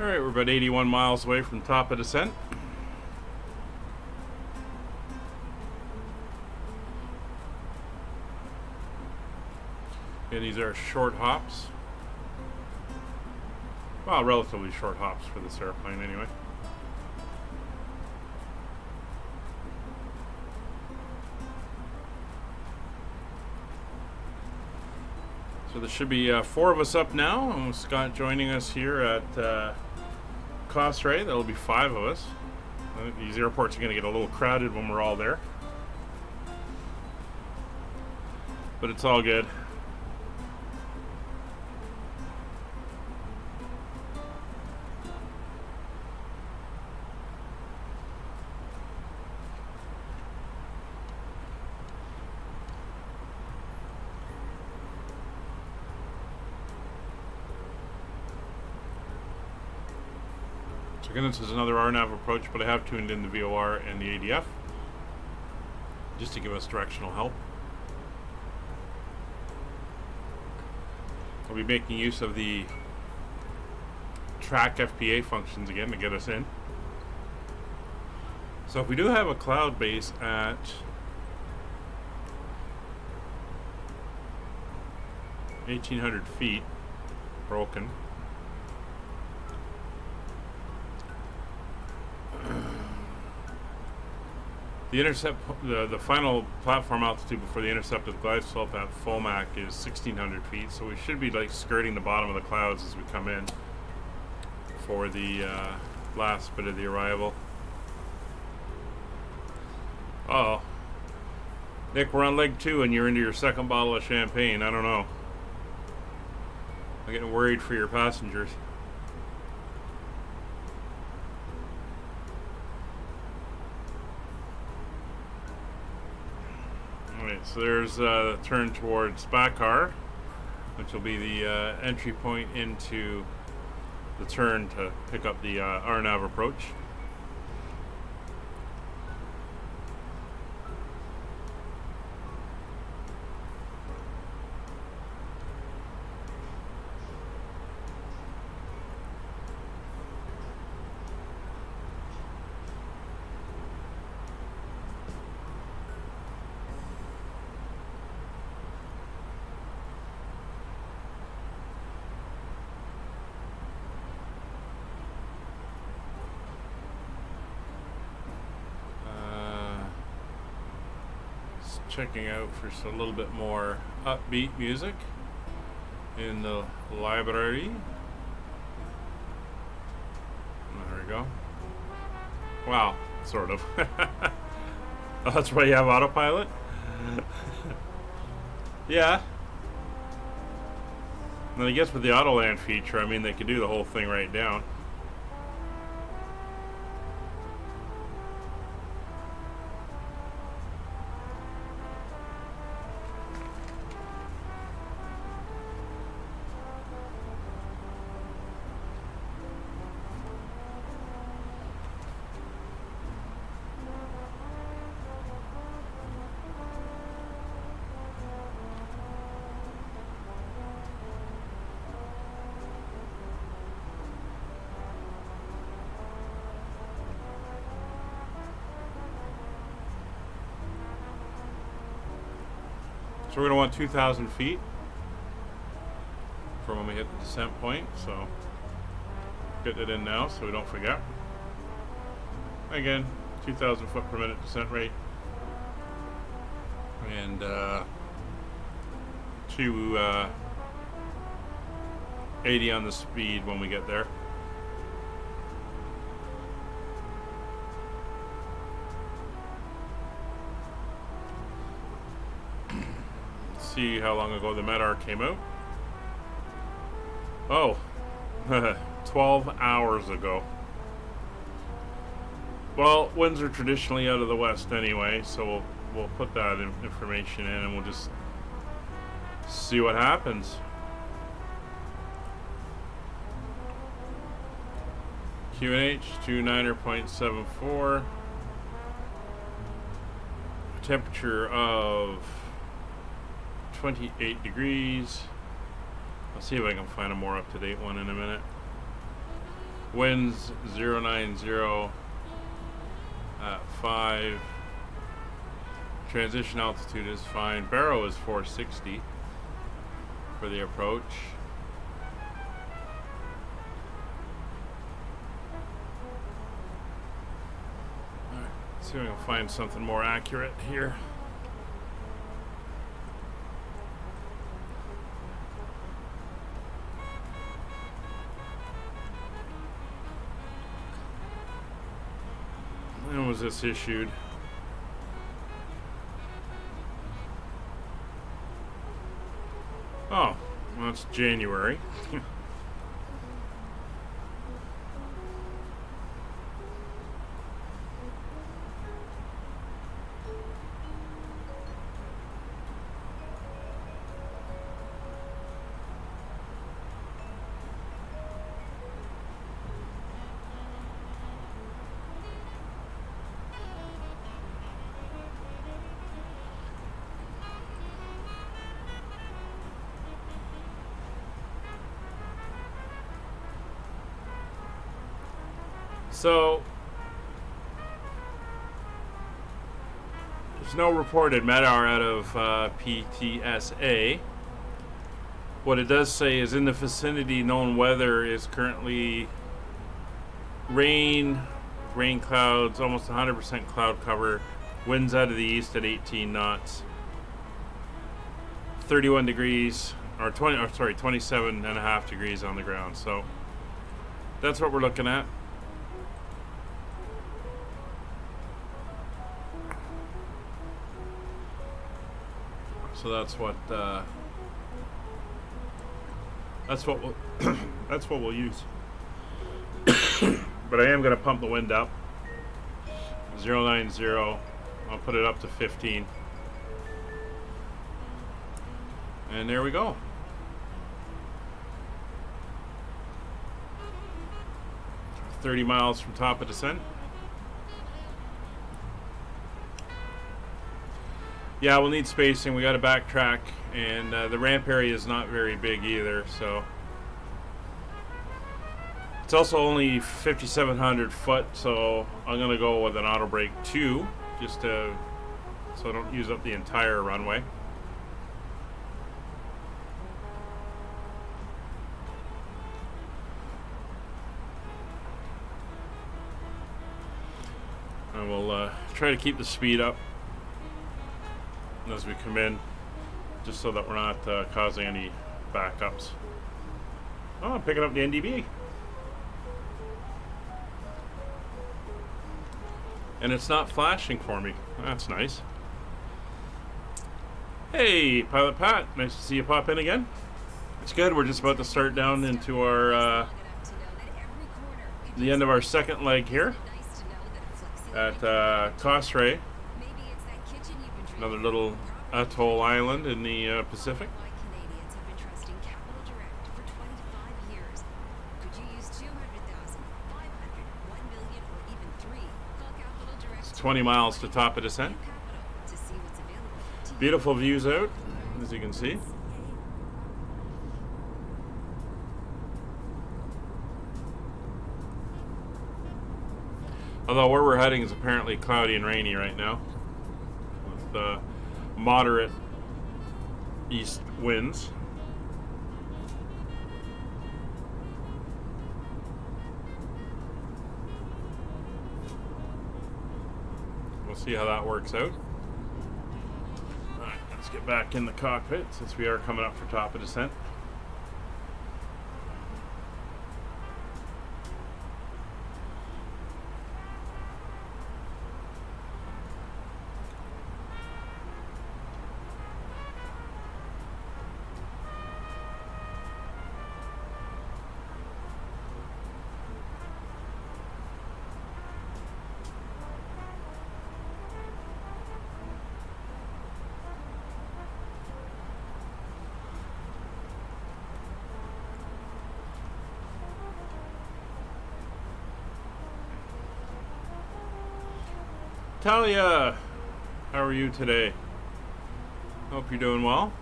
Alright, we're about 81 miles away from top of descent. And these are short hops. Well, relatively short hops for this airplane anyway. So there should be 4 of us up now, and with Scott joining us here at Kosrae. That'll be 5 of us. I think these airports are going to get a little crowded when we're all there. But it's all good. So again, this is another RNAV approach, but I have tuned in the VOR and the ADF just to give us directional help. I'll be making use of the track FPA functions again to get us in. So if we do have a cloud base at (1,800 feet broken, the intercept, the final platform altitude before the intercepted glide slope at full Mach is 1,600 feet, so we should be like skirting the bottom of the clouds as we come in for the last bit of the arrival. Uh oh, Nick, we're on leg 2 and you're into your second bottle of champagne. I don't know. I'm getting worried for your passengers. So there's the turn towards Bakar, which will be the entry point into the turn to pick up the RNAV approach. Checking out for a little bit more upbeat music in the library. There we go. Wow, sort of. Oh, that's why you have autopilot? Yeah. And I guess with the auto land feature, I mean, they could do the whole thing right down. So we're going to want 2,000 feet for when we hit the descent point, so getting it in now so we don't forget. Again, 2,000 foot per minute descent rate, and 280 on the speed when we get there. See how long ago the MEDAR came out. Oh, 12 hours ago. Well, winds are traditionally out of the west anyway, so we'll put that information in and we'll just see what happens. QNH 29.74. Temperature of 28 degrees. I'll see if I can find a more up-to-date one in a minute. Winds 090 at 5. Transition altitude is fine. Barrow is 460 for the approach. Alright, see if we can find something more accurate here. When was this issued? Oh, well, it's January. So, there's no reported met hour out of PTSA. What it does say is in the vicinity, known weather is currently rain clouds, almost 100% cloud cover, winds out of the east at 18 knots, 31 degrees, or 27 and a half degrees on the ground. So, that's what we're looking at. So that's what we'll that's what we'll use. But I am going to pump the wind up. 090. I'll put it up to 15. And there we go. $30 miles from top of descent. Yeah, we'll need spacing. We got to backtrack, and the ramp area is not very big either. So it's also only 5,700 foot. So I'm gonna go with an auto brake 2, just to so I don't use up the entire runway. And we'll try to keep the speed up as we come in, just so that we're not causing any backups. Oh, I'm picking up the NDB. And it's not flashing for me. That's nice. Hey, Pilot Pat. Nice to see you pop in again. It's good. We're just about to start down into our the end of our second leg here at Kosrae. Another little atoll island in the Pacific. It's 20 miles to top of descent. Beautiful views out, as you can see. Although where we're heading is apparently cloudy and rainy right now, with moderate east winds. We'll see how that works out. Alright, let's get back in the cockpit since we are coming up for top of descent. Talia, how are you today? Hope you're doing well.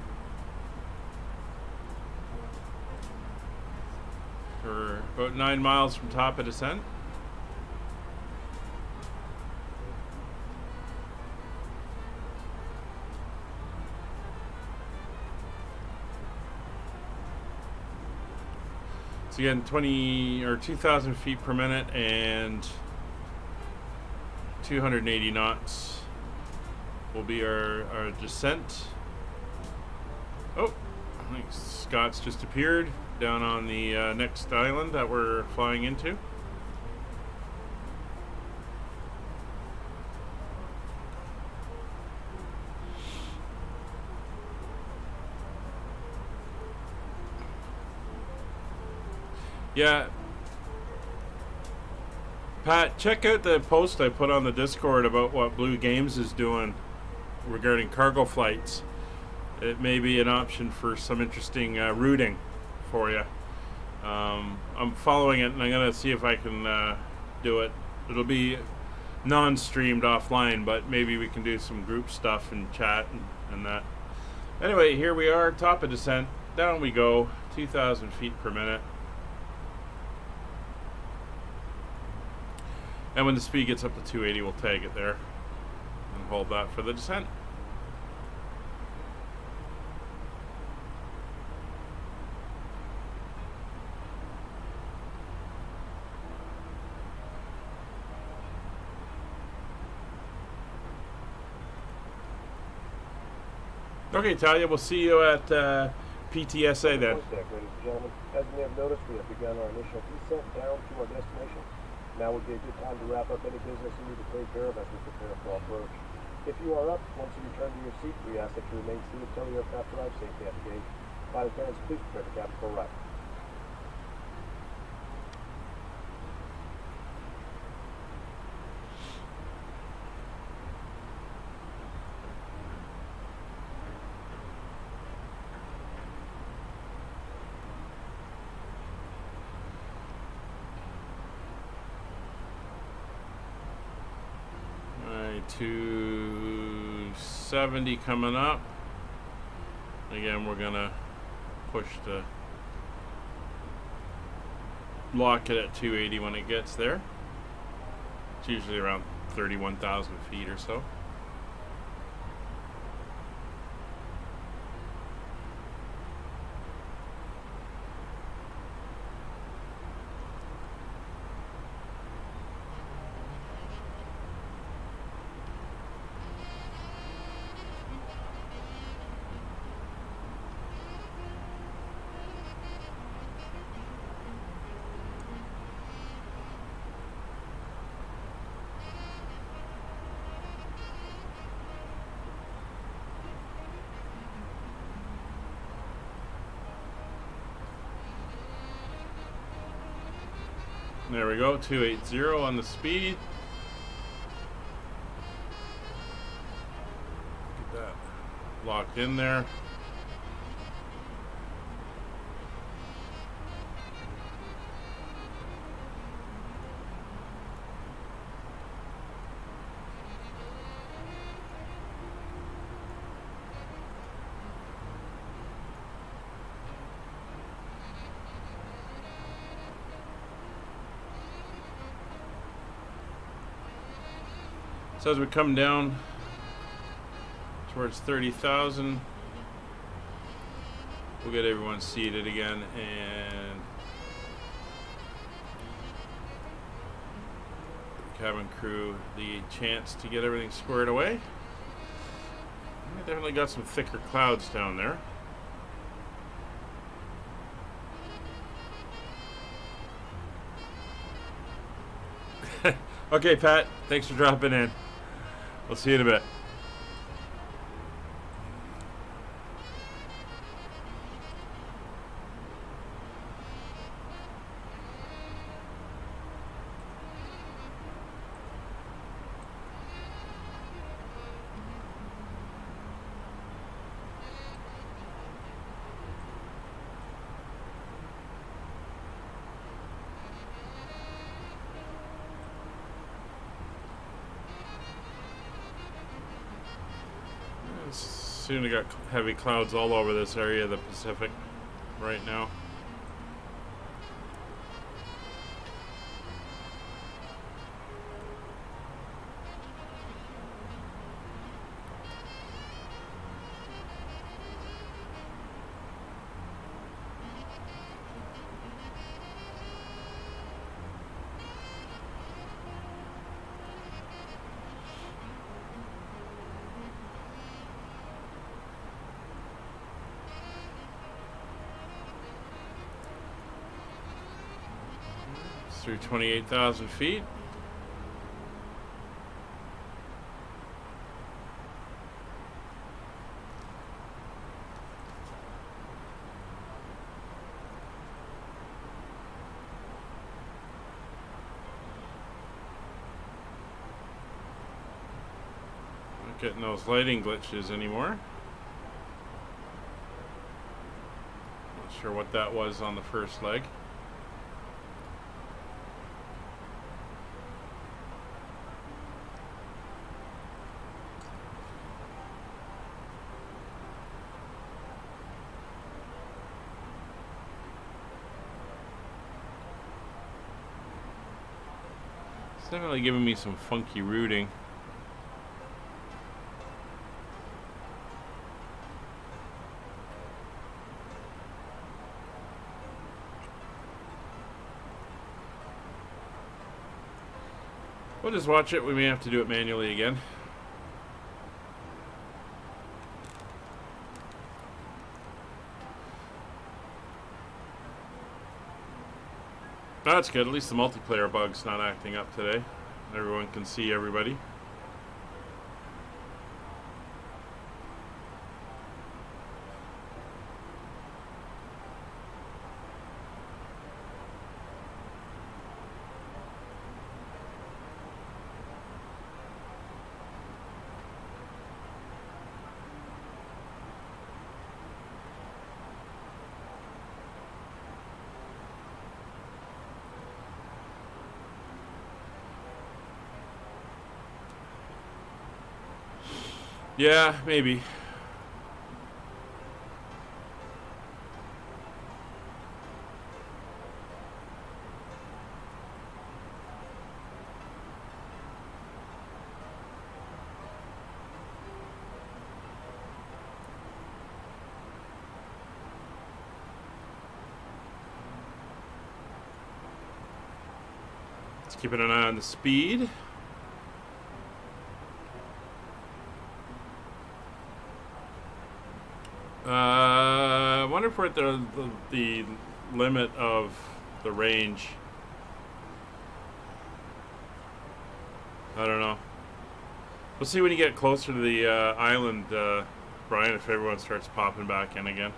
We're about 9 miles from top of descent. So again, 2,000 feet per minute and 280 knots will be our descent. Oh, I think Scott's just appeared down on the next island that we're flying into. Yeah. Pat, check out the post I put on the Discord about what Blue Games is doing regarding cargo flights. It may be an option for some interesting routing for you. I'm following it, and I'm going to see if I can do it. It'll be non-streamed offline, but maybe we can do some group stuff and chat and that. Anyway, here we are, top of descent. Down we go, 2,000 feet per minute. And when the speed gets up to 280, we'll tag it there and hold that for the descent. Okay, Talia, we'll see you at PTSA then. Ladies and gentlemen, as you may have noticed, we have begun our initial descent down to our destination. Now would be a good time to wrap up any business you need to take care of as we prepare for approach. If you are up, once you return to your seat, we ask that you remain seated until the aircraft arrives safely at the gate. Flight attendants, please prepare the cabin for arrival. Alright, 270 coming up. Again, we're gonna push the lock it at 280 when it gets there. It's usually around 31,000 feet or so. There we go, 280 on the speed. Get that locked in there. So as we come down towards 30,000, we'll get everyone seated again and the cabin crew the chance to get everything squared away. We definitely got some thicker clouds down there. Okay, Pat, thanks for dropping in. We'll see you in a bit. Soon we got heavy clouds all over this area of the Pacific right now. through 28,000 feet. Not getting those lighting glitches anymore. Not sure what that was on the first leg. It's definitely giving me some funky rooting. We'll just watch it. We may have to do it manually again. That's good. At least the multiplayer bug's not acting up today. Everyone can see everybody. Yeah, maybe. Just keeping an eye on the speed. I wonder if we're at the limit of the range. I don't know. We'll see when you get closer to the island, Brian, if everyone starts popping back in again.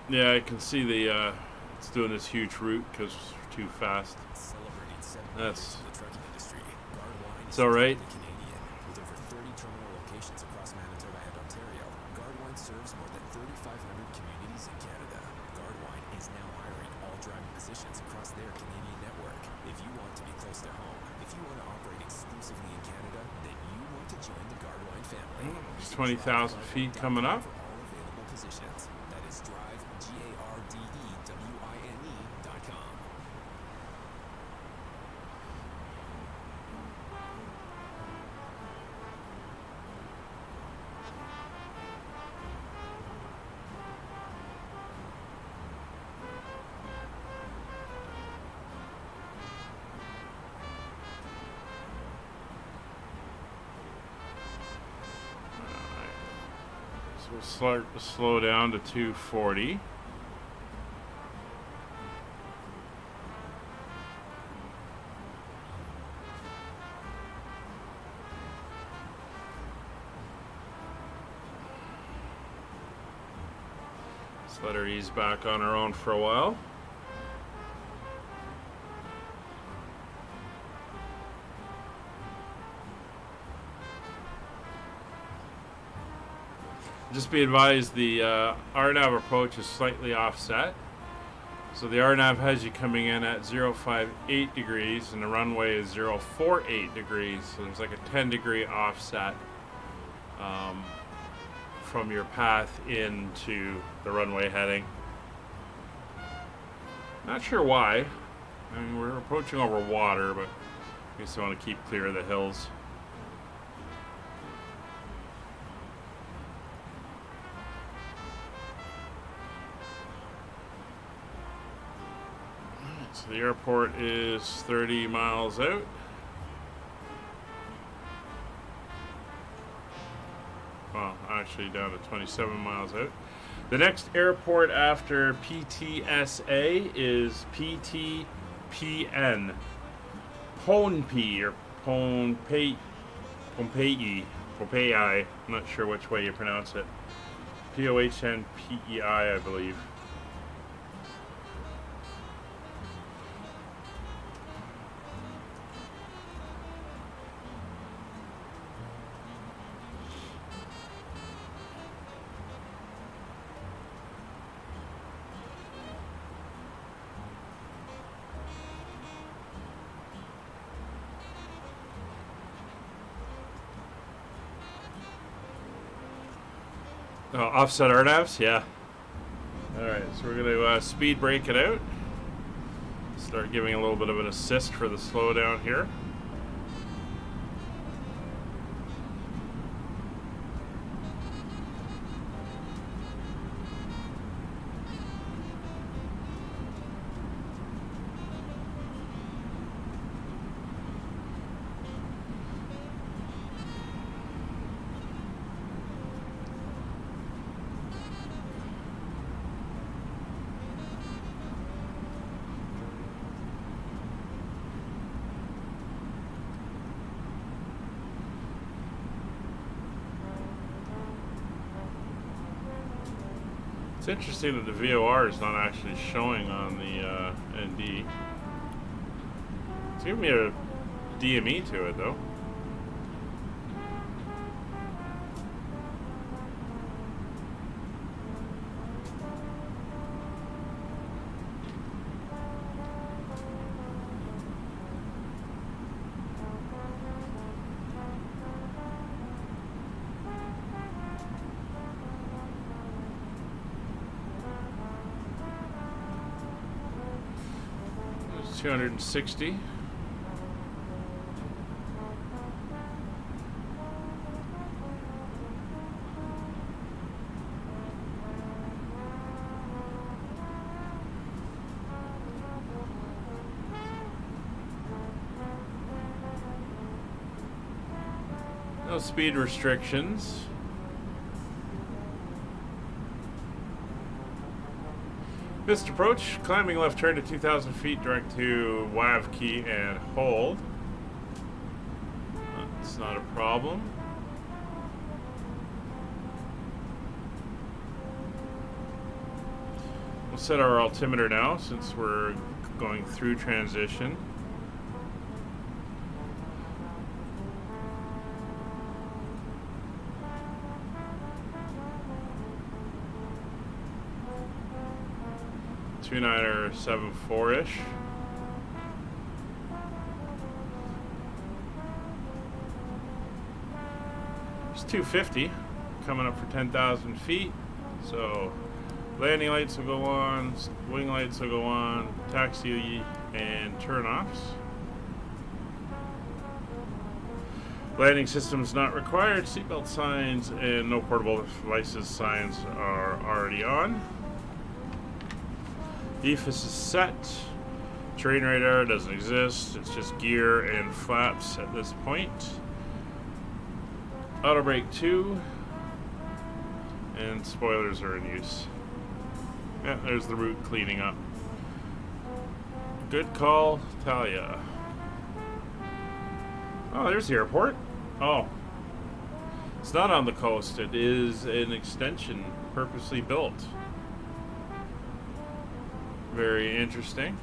Yeah, I can see the it's doing this huge route because it's too fast. That's it's all right. With over 30 terminal locations across Manitoba and Ontario, Gardewine serves more than 3,500 communities in Canada. Gardewine is now hiring all driving positions across their Canadian network. If you want to be close to home, if you want to operate exclusively in Canada, then you want to join the Gardewine family. It's 20,000 feet coming up. For all available positions. That is drive, GARDEWINE.com. We'll start to slow down to 240. Let's let her ease back on her own for a while. Just be advised, the RNAV approach is slightly offset. So the RNAV has you coming in at 058 degrees and the runway is 048 degrees. So there's like a 10-degree offset from your path into the runway heading. Not sure why. I mean, we're approaching over water, but I guess I want to keep clear of the hills. So the airport is 30 miles out. Well, actually down to 27 miles out. The next airport after PTSA is PTPN. Pohnpei or Pohnpei. Pohnpei. I'm not sure which way you pronounce it. Pohnpei, I believe. Oh, offset RNAVs? Yeah. Alright, so we're going to speed brake it out. Start giving a little bit of an assist for the slowdown here. It's interesting that the VOR is not actually showing on the ND. It's giving me a DME to it though. There's 260. No speed restrictions. Missed approach, climbing left turn to 2,000 feet, direct to WAV key and hold. That's not a problem. We'll set our altimeter now since we're going through transition. Or 7.4-ish. It's 250 coming up for 10,000 feet. So landing lights will go on, wing lights will go on, taxi and turn-offs. Landing systems not required, seatbelt signs and no portable devices signs are already on. DFIS is set. Terrain radar doesn't exist. It's just gear and flaps at this point. Auto brake 2. And spoilers are in use. Yeah, there's the route cleaning up. Good call, Talia. Oh, there's the airport. Oh. It's not on the coast. It is an extension purposely built. Very interesting.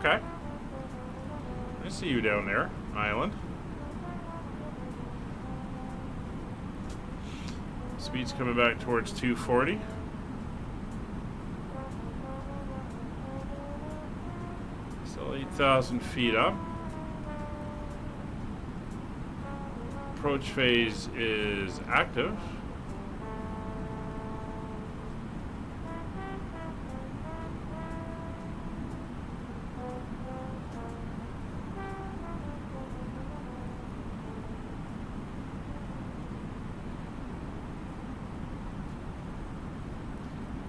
Okay. I see you down there, Island. Speed's coming back towards 240. Still 8,000 feet up. Approach phase is active.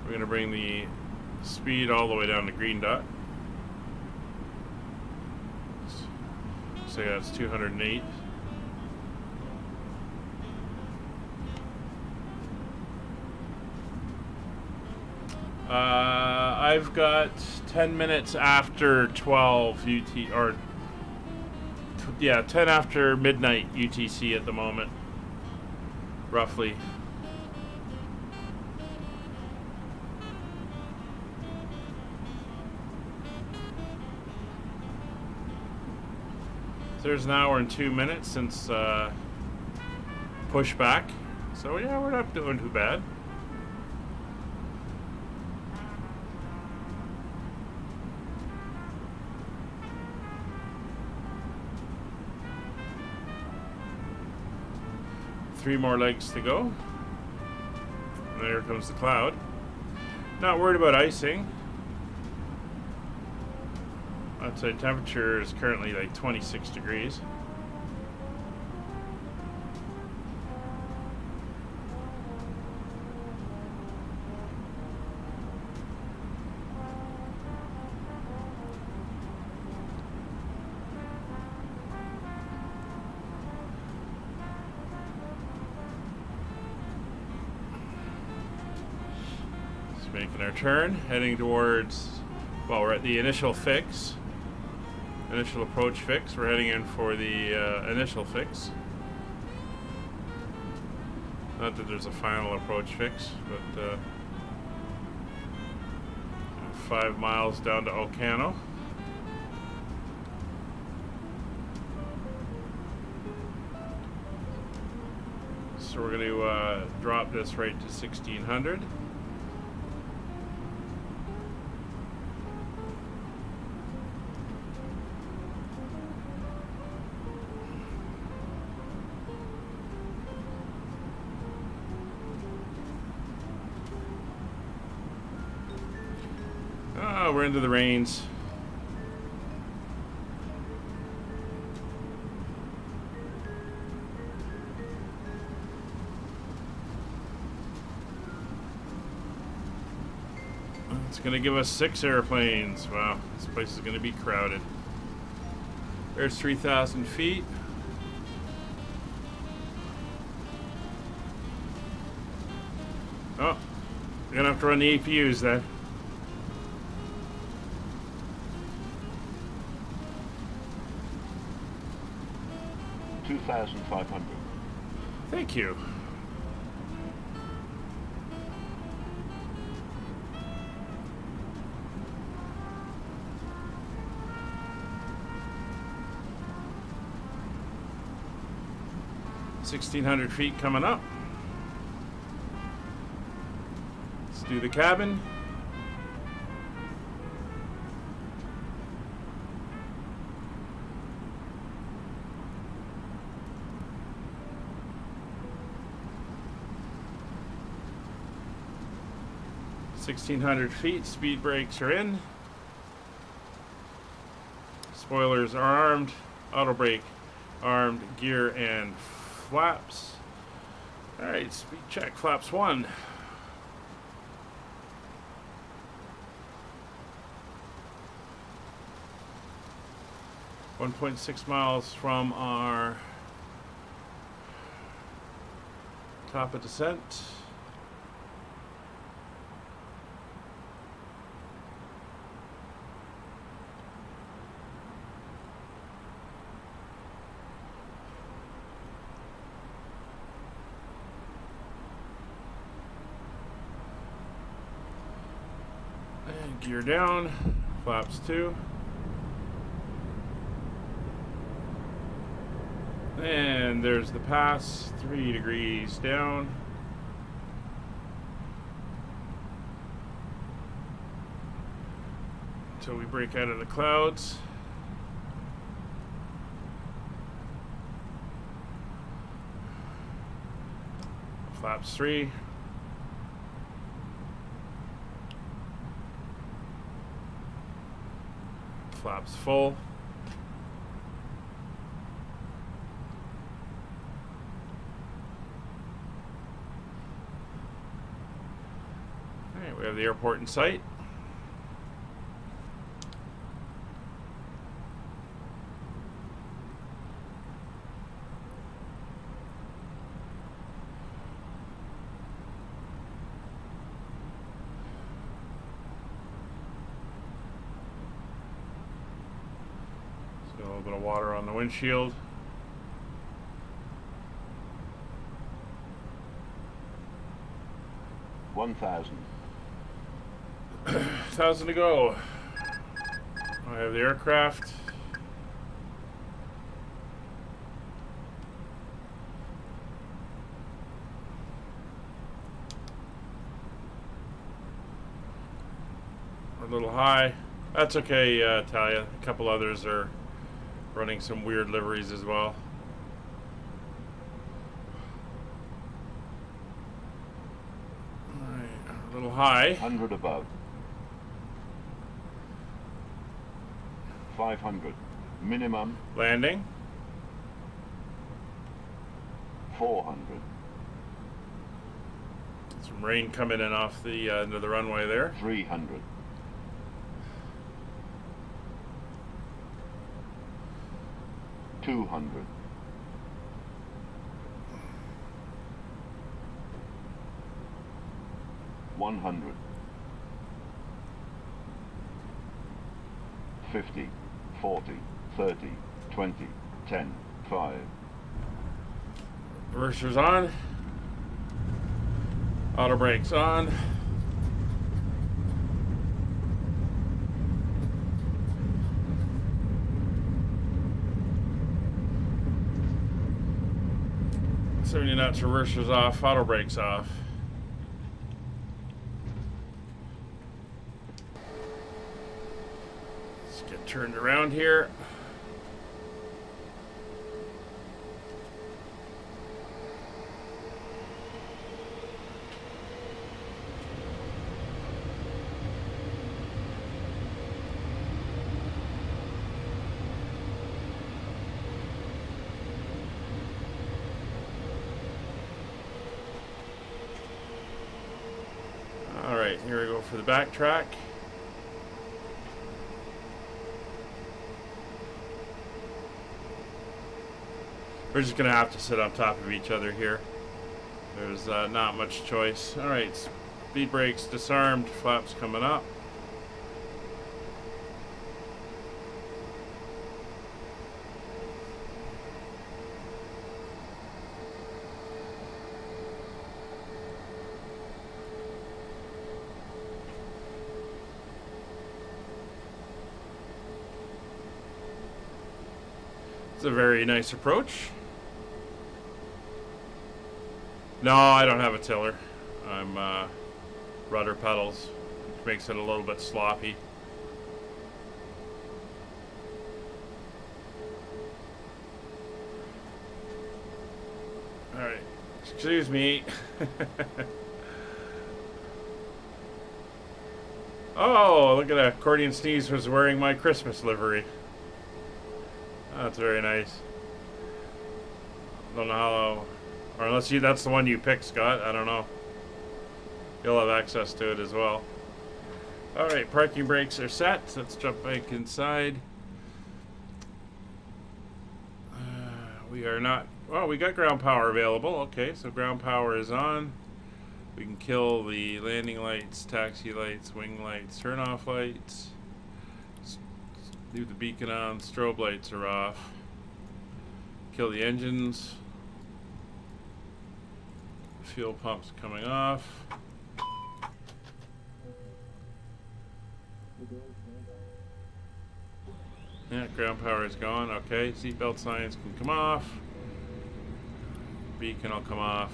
We're going to bring the speed all the way down to green dot. So that's 208. I've got 10 minutes after 12 UT, or yeah, 10 after midnight UTC at the moment, roughly. There's an hour and 2 minutes since pushback, so yeah, we're not doing too bad. Three more legs to go. And there comes the cloud. Not worried about icing. Outside temperature is currently like 26 degrees. Just making our turn, heading towards, well, we're at the initial fix. Initial approach fix. We're heading in for the initial fix. Not that there's a final approach fix, but 5 miles down to Ocano. So we're going to drop this right to 1600. Oh, we're into the rains. It's going to give us 6 airplanes. Wow, this place is going to be crowded. There's 3,000 feet. Oh, we're going to have to run the APUs then. $2,500. Thank you. $1,600 feet coming up. Let's do the cabin. $1,600 feet, speed brakes are in. Spoilers are armed, auto brake armed, gear and flaps. Alright, speed check, flaps 1. .6 miles from our top of descent. Gear down, flaps 2. And there's the pass, 3 degrees down. until we break out of the clouds. Flaps 3. Flaps full. Alright, we have the airport in sight. A little bit of water on the windshield. $1,000. 1,000 to go. I have the aircraft. We're a little high. That's okay, Talia. A couple others are running some weird liveries as well. Alright, a little high. 100 above. 500. Minimum. Landing. 400. Some rain coming in off the end of the runway there. 300. 200. 100. 50. 40. 30. 20. 10. 5. Reversers on. Auto brakes on. Seventy knots, reversers off, auto brakes off. Let's get turned around here. Alright, here we go for the back track. We're just going to have to sit on top of each other here. There's not much choice. Alright, speed brakes disarmed, flaps coming up. It's a very nice approach. No, I don't have a tiller. I'm rudder pedals, which makes it a little bit sloppy. Alright, excuse me. Oh, look at that. Accordion Sneeze was wearing my Christmas livery. That's very nice. Don't know how, or unless that's the one you picked, Scott. I don't know. You'll have access to it as well. Alright, parking brakes are set. Let's jump back inside. We are not, well, we got ground power available. Okay, so ground power is on. We can kill the landing lights, taxi lights, wing lights, turn off lights. Leave the beacon on, strobe lights are off. Kill the engines. Fuel pumps coming off. Yeah, ground power is gone. Okay, seatbelt signs can come off. Beacon will come off.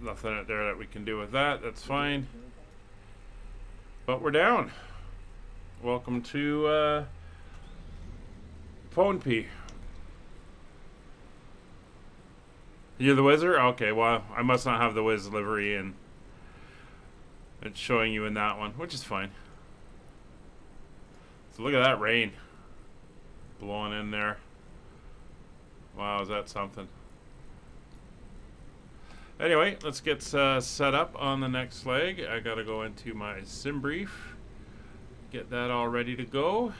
nothing out there that we can do with that. That's fine. But we're down. Welcome to Pohnpei. You're the wizard? Okay, well, I must not have the Wiz livery, and it's showing you in that one, which is fine. So look at that rain blowing in there. Wow, is that something? Anyway, let's get set up on the next leg. I gotta go into my sim brief, get that all ready to go.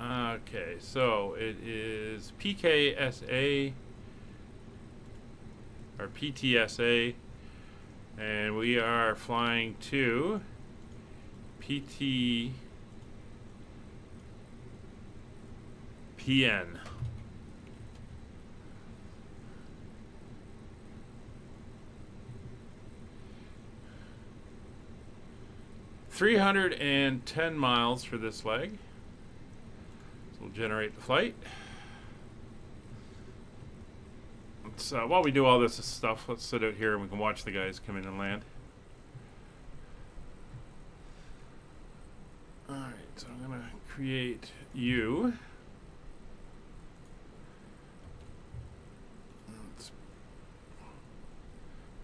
Okay, so it is PKSA or PTSA, and we are flying to PTPN. $310 miles for this leg. We'll generate the flight. Let's, while we do all this stuff, let's sit out here and we can watch the guys come in and land. Alright, so I'm going to create you.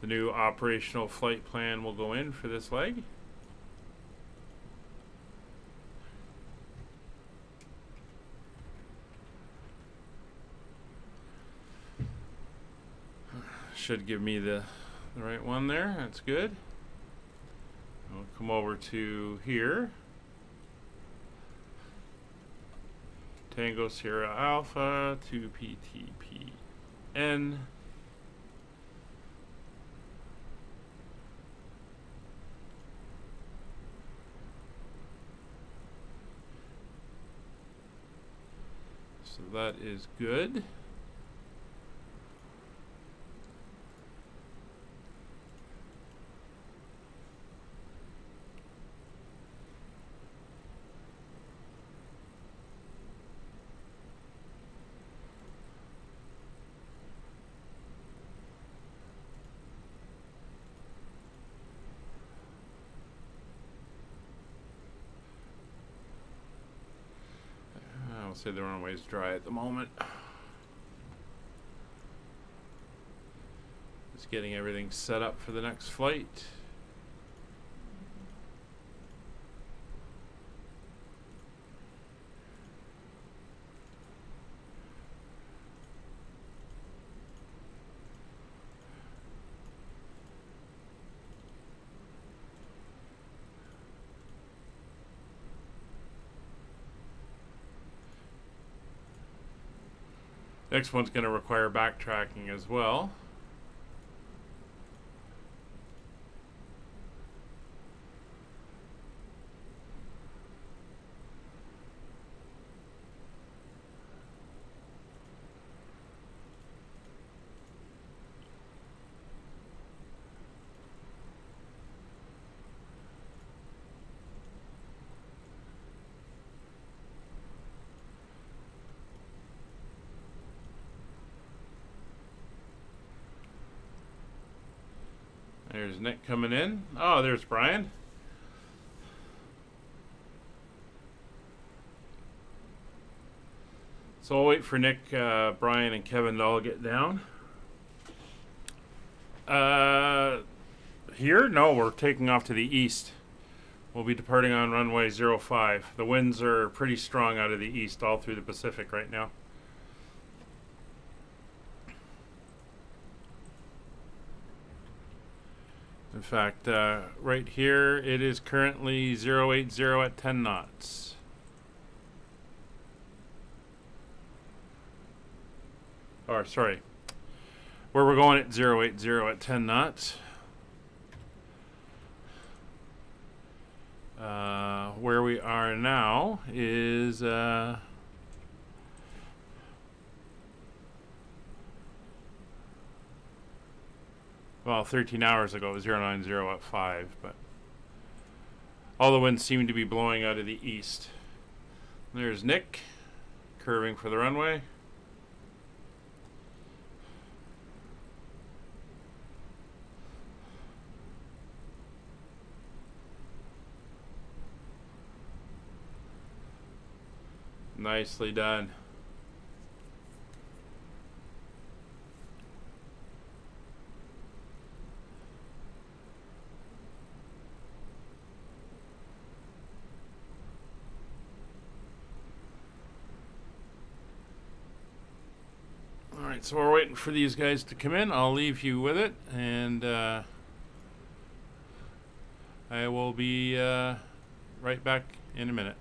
The new operational flight plan will go in for this leg. Should give me the right one there. That's good. I'll come over to here. Tango Sierra Alpha to PTPN. So that is good. I'll say the runway's dry at the moment. Just getting everything set up for the next flight. Next one's going to require backtracking as well. There's Nick coming in. Oh, there's Brian. So I'll wait for Nick, Brian, and Kevin to all get down. Here? No, we're taking off to the east. We'll be departing on runway 05. The winds are pretty strong out of the east all through the Pacific right now. In fact, right here, it is currently 080 at 10 knots. Or, sorry, where we're going at 080 at 10 knots. Where we are now is well, 13 hours ago, it was 090 at 5, but all the winds seem to be blowing out of the east. There's Nick. curving for the runway. Nicely done. Alright, so we're waiting for these guys to come in. I'll leave you with it, and I will be right back in a minute.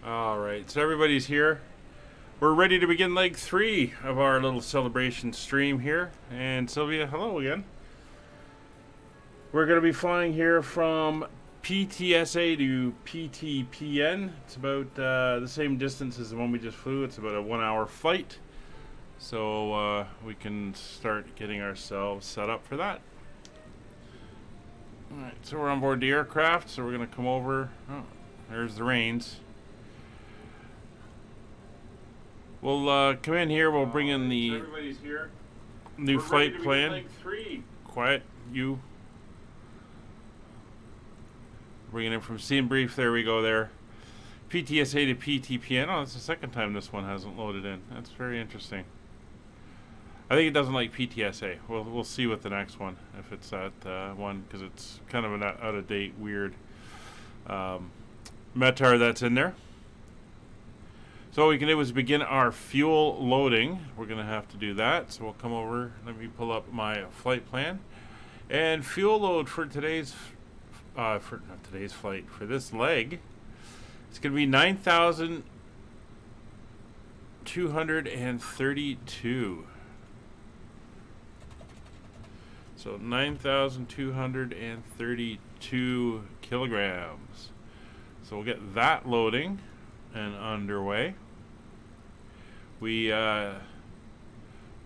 All right, so everybody's here. We're ready to begin leg 3 of our little celebration stream here. And Sylvia, hello again. We're going to be flying here from PTSA to PTPN. It's about the same distance as the one we just flew. It's about a 1-hour flight. So we can start getting ourselves set up for that. All right, so we're on board the aircraft. So we're going to come over. Oh, there's the reins. We'll come in here. We'll bring in the Everybody's here. new We're flight ready to plan. begin leg 3. Quiet, you. Bringing in from scene brief. There we go. There. PTSA to PTPN. Oh, that's the second time this one hasn't loaded in. That's very interesting. I think it doesn't like PTSA. We'll see with the next one if it's that one, because it's kind of an out of date, weird METAR that's in there. So what we can do is begin our fuel loading. We're going to have to do that. So we'll come over. Let me pull up my flight plan. And fuel load for today's, not today's flight, for this leg, it's going to be 9,232. So 9,232 kilograms. So we'll get that loading and underway. We'll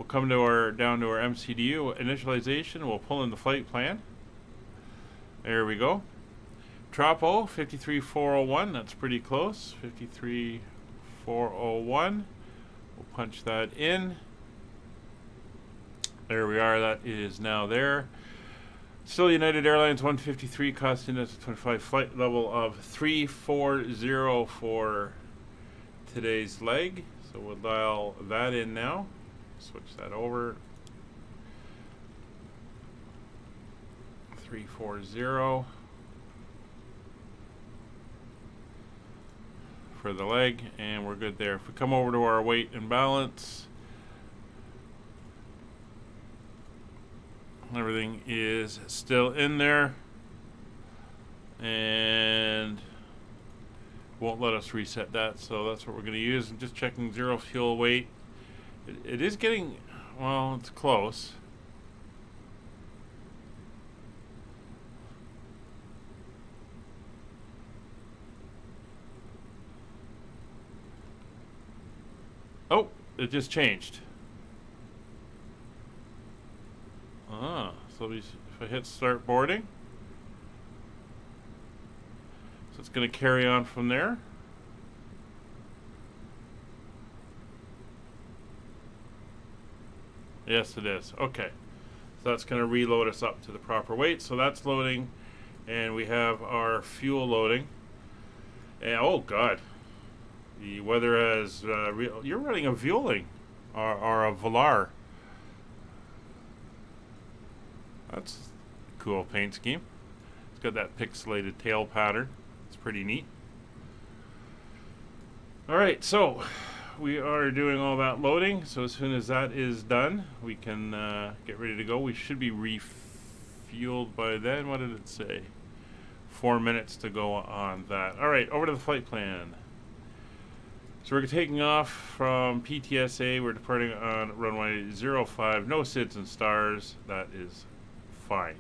come to down to our MCDU initialization. We'll pull in the flight plan. There we go. Tropo 53401. That's pretty close. 53401. We'll punch that in. There we are. That is now there. Still United Airlines 153, costing us a 25, flight level of 340 for today's leg. So we'll dial that in now. Switch that over. 340 for the leg, and we're good there. If we come over to our weight and balance, everything is still in there and won't let us reset that, so that's what we're going to use. I'm just checking zero fuel weight. It is getting, well, it's close. Oh, it just changed. So if I hit start boarding, so it's going to carry on from there. Yes, it is. Okay. So that's going to reload us up to the proper weight. So that's loading, and we have our fuel loading. And oh God, the weather has. You're running a Vueling or a Velar. That's a cool paint scheme. It's got that pixelated tail pattern. It's pretty neat. All right, so we are doing all that loading. So as soon as that is done, we can get ready to go. We should be refueled by then. What did it say? 4 minutes to go on that. All right, over to the flight plan. So we're taking off from PTSA. We're departing on runway 05. No SIDS and stars. That is fine.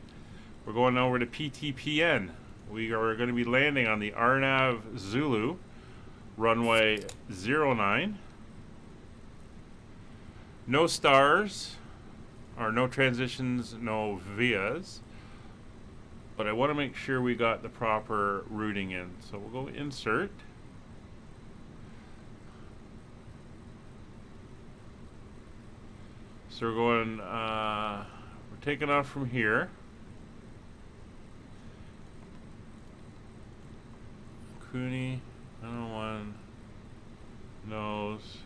We're going over to PTPN. We are going to be landing on the Arnav Zulu, runway 09. No stars, or no transitions, no vias. But I want to make sure we got the proper routing in. So we'll go insert. So we're going, we're taking off from here. Cooney, 901, nose.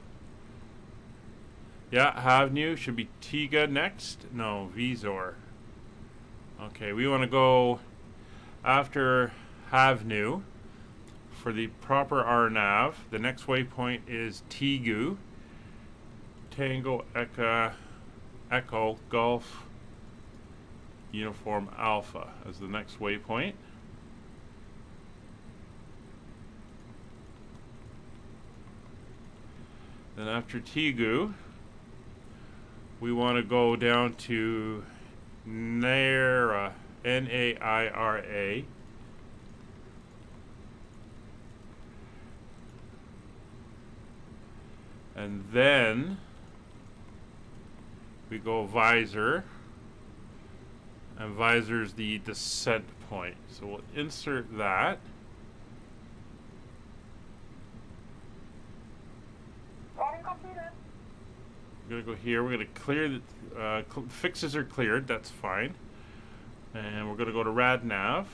Yeah, Havnu should be Tiga next. No, Visor. Okay, we want to go after Havnu for the proper RNAV. The next waypoint is Tigu. Tango Echo Golf Uniform Alpha as the next waypoint. Then after Tegu, we want to go down to Naira, Naira. And then we go visor, and visor is the descent point. So we'll insert that. We're gonna go here. We're gonna clear the fixes are cleared. That's fine. And we're gonna go to rad nav,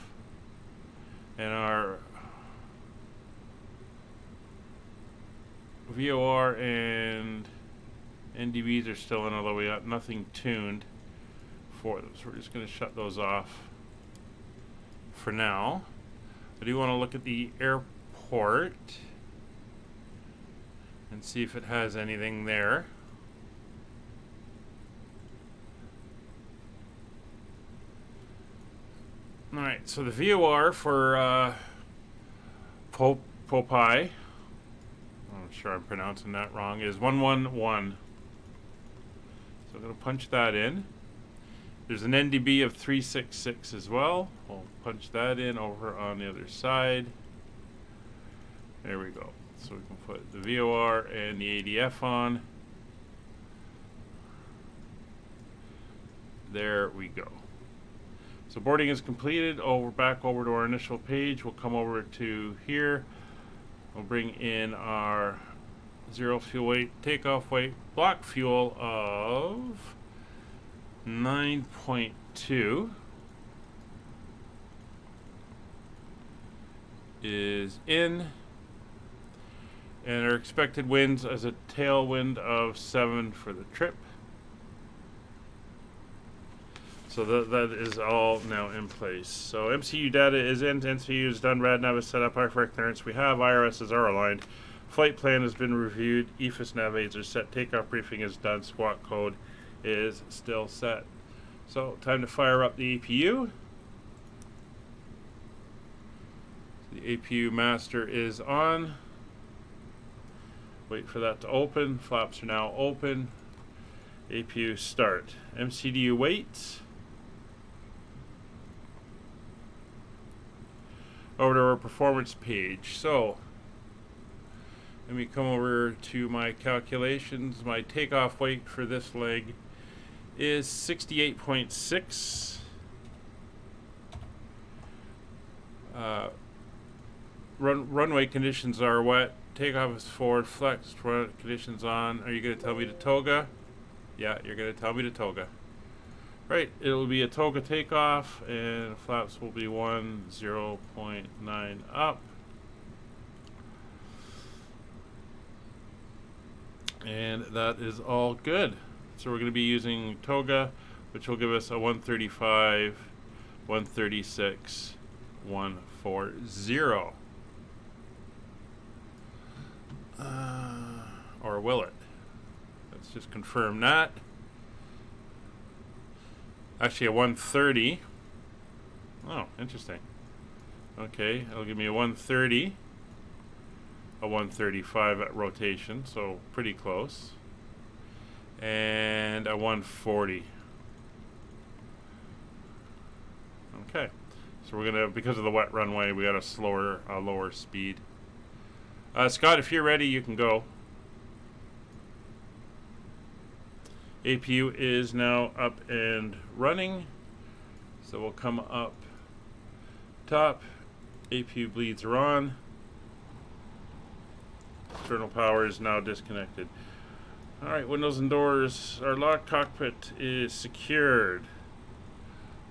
and our VOR and NDBs are still in, although we got nothing tuned for them. So we're just going to shut those off for now. I do want to look at the airport and see if it has anything there. Alright, so the VOR for Pohnpei, I'm sure I'm pronouncing that wrong, is 111. So I'm going to punch that in. There's an NDB of 366 as well. We'll punch that in over on the other side. There we go. So we can put the VOR and the ADF on. There we go. So boarding is completed. Back over to our initial page. We'll come over to here. We'll bring in our 0 fuel weight, takeoff weight, block fuel of 9.2 is in, and our expected winds as a tailwind of 7 for the trip. So that is all now in place. So MCU data is in, MCU is done, RadNav is set up, IFR clearance we have, IRSs are aligned, flight plan has been reviewed, EFIS nav aids are set, takeoff briefing is done, squawk code is still set. So time to fire up the APU. The APU master is on. Wait for that to open. Flaps are now open. APU start. MCDU waits. Over to our performance page. So let me come over to my calculations. My takeoff weight for this leg is 68.6. Runway conditions are wet. Takeoff is forward, flex, conditions on. Are you going to tell me to toga? Yeah, you're going to tell me to toga. Right, it'll be a toga takeoff, and flaps will be 0.9 up. And that is all good. So we're going to be using toga, which will give us a 135, 136, 140. Or will it? Let's just confirm that. Actually, a 130. Oh, interesting. Okay, it'll give me a 130, a 135 at rotation, so pretty close, and a 140. Okay, so we're gonna, because of the wet runway, we got a lower speed. Scott, if you're ready, you can go. APU is now up and running, so we'll come up top. APU bleeds are on. External power is now disconnected. Alright, windows and doors. Our locked cockpit is secured.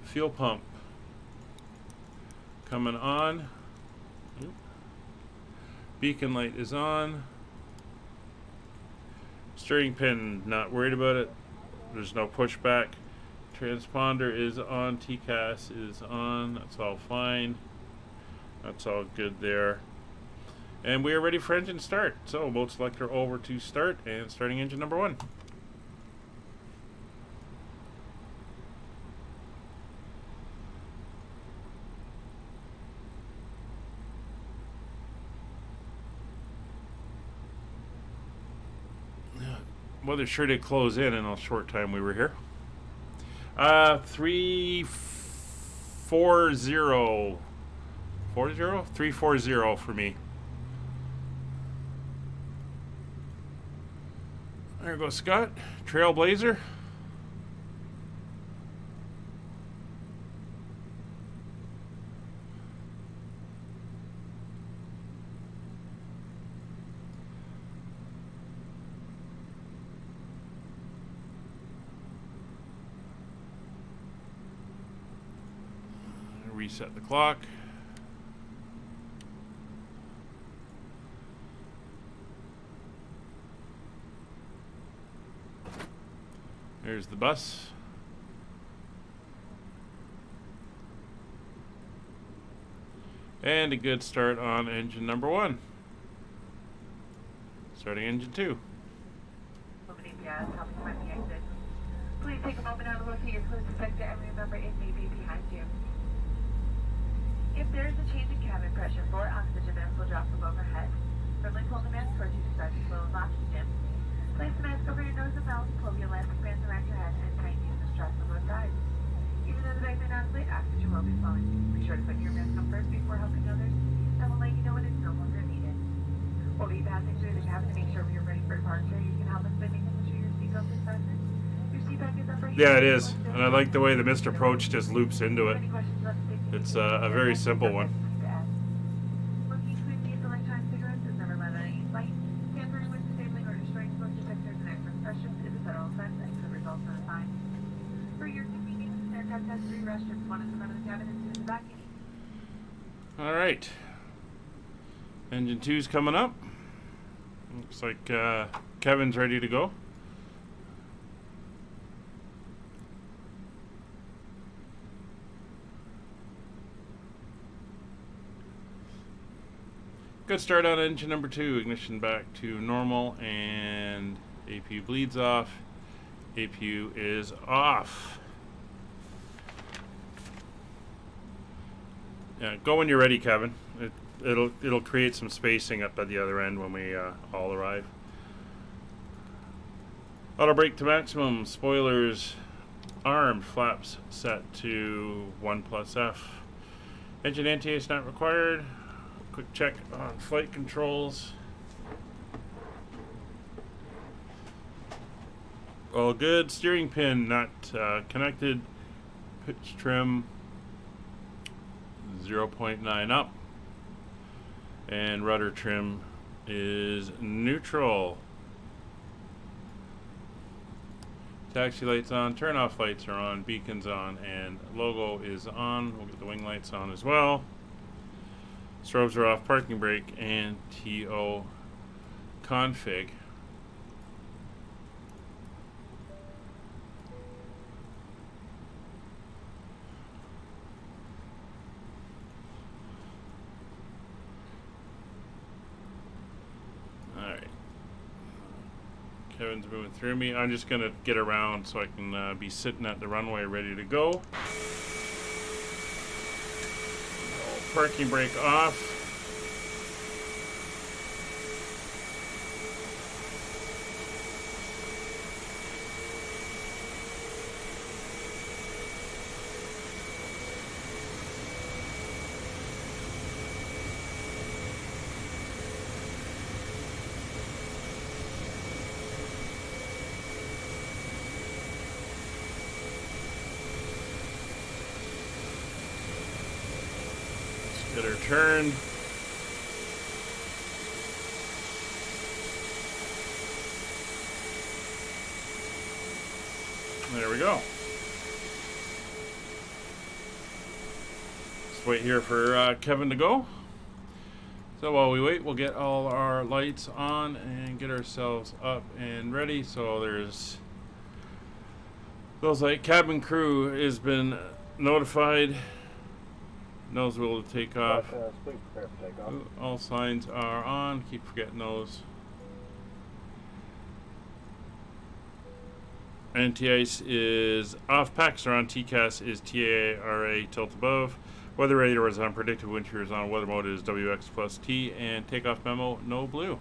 Fuel pump coming on. Beacon light is on. Steering pin, not worried about it. There's no pushback. Transponder is on. TCAS is on. That's all fine. That's all good there. And we are ready for engine start. So mode selector over to start, and starting engine number 1. weather sure did close in a short time we were here. 340 for me. There goes Scott, Trailblazer. Reset the clock. There's the bus. And a good start on engine number 1. Starting engine 2. Please take a moment now to locate your closest sector and remember it may be behind you. If there is a change in cabin pressure, 4 oxygen masks will drop from overhead. Firmly pull the mask towards you to start to flow of oxygen. Place the mask over your nose and mouth, pull the elastic bands around your head, and tighten the straps on both sides. Even though the bag may not inflate, oxygen will be flowing. Be sure to put your mask on first before helping others, and we'll let you know when it's no longer needed. We'll be passing through the cabin to make sure we are ready for departure. You can help us by making sure your seatbelt is fastened. Your seat bag is up right. Yeah, it is. And I like the way the missed approach just loops into it. It's a very simple one. Smoking, sweet electronic cigarettes is never let on any flight. Tampering with, disabling, or destroying smoke detectors and extra impressions is a federal offense and could result in a fine. For your convenience, this aircraft has 3 restrooms, one at the front of the cabin and 2 in the back. All right. Engine 2's coming up. Looks like Kevin's ready to go. Good start on engine number 2. Ignition back to normal and APU bleeds off. APU is off. Yeah, go when you're ready, Kevin. It'll create some spacing up at the other end when we all arrive. Auto brake to maximum. Spoilers armed. Flaps set to 1+F. Engine anti-ace not required. Quick check on flight controls. All good. Steering pin not connected. Pitch trim 0.9 up. And rudder trim is neutral. Taxi lights on. Turn off lights are on. Beacons on. And logo is on. We'll get the wing lights on as well. Strobes are off, parking brake, and TO config. Alright. Kevin's moving through me. I'm just going to get around so I can be sitting at the runway ready to go. Parking brake off. Get her turned. There we go. Just wait here for Kevin to go. So while we wait, we'll get all our lights on and get ourselves up and ready. So there's those like cabin crew has been notified. Nose wheel to take off. Please prepare for takeoff. All signs are on. Keep forgetting those. Anti-ice is off. Packs are on. TCAS is TARA tilt above. Weather radar is on. Predictive wind shear is on. Weather mode is WX plus T. And takeoff memo, no blue.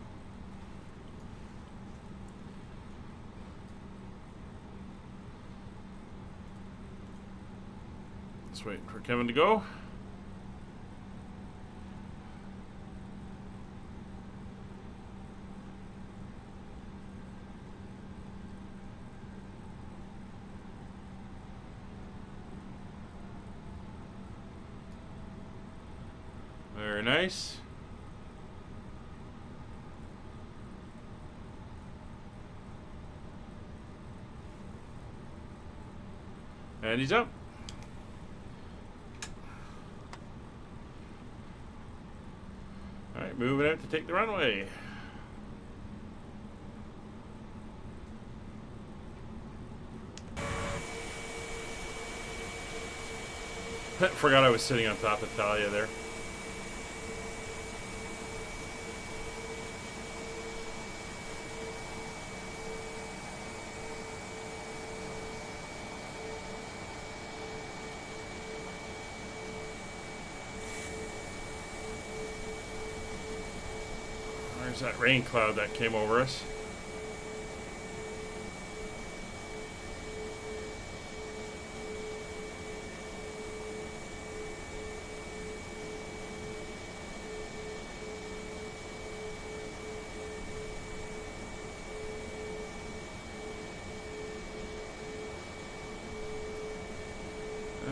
waiting for Kevin to go. Very nice. And he's up. Alright, moving out to take the runway. Forgot I was sitting on top of Talia there. There's that rain cloud that came over us.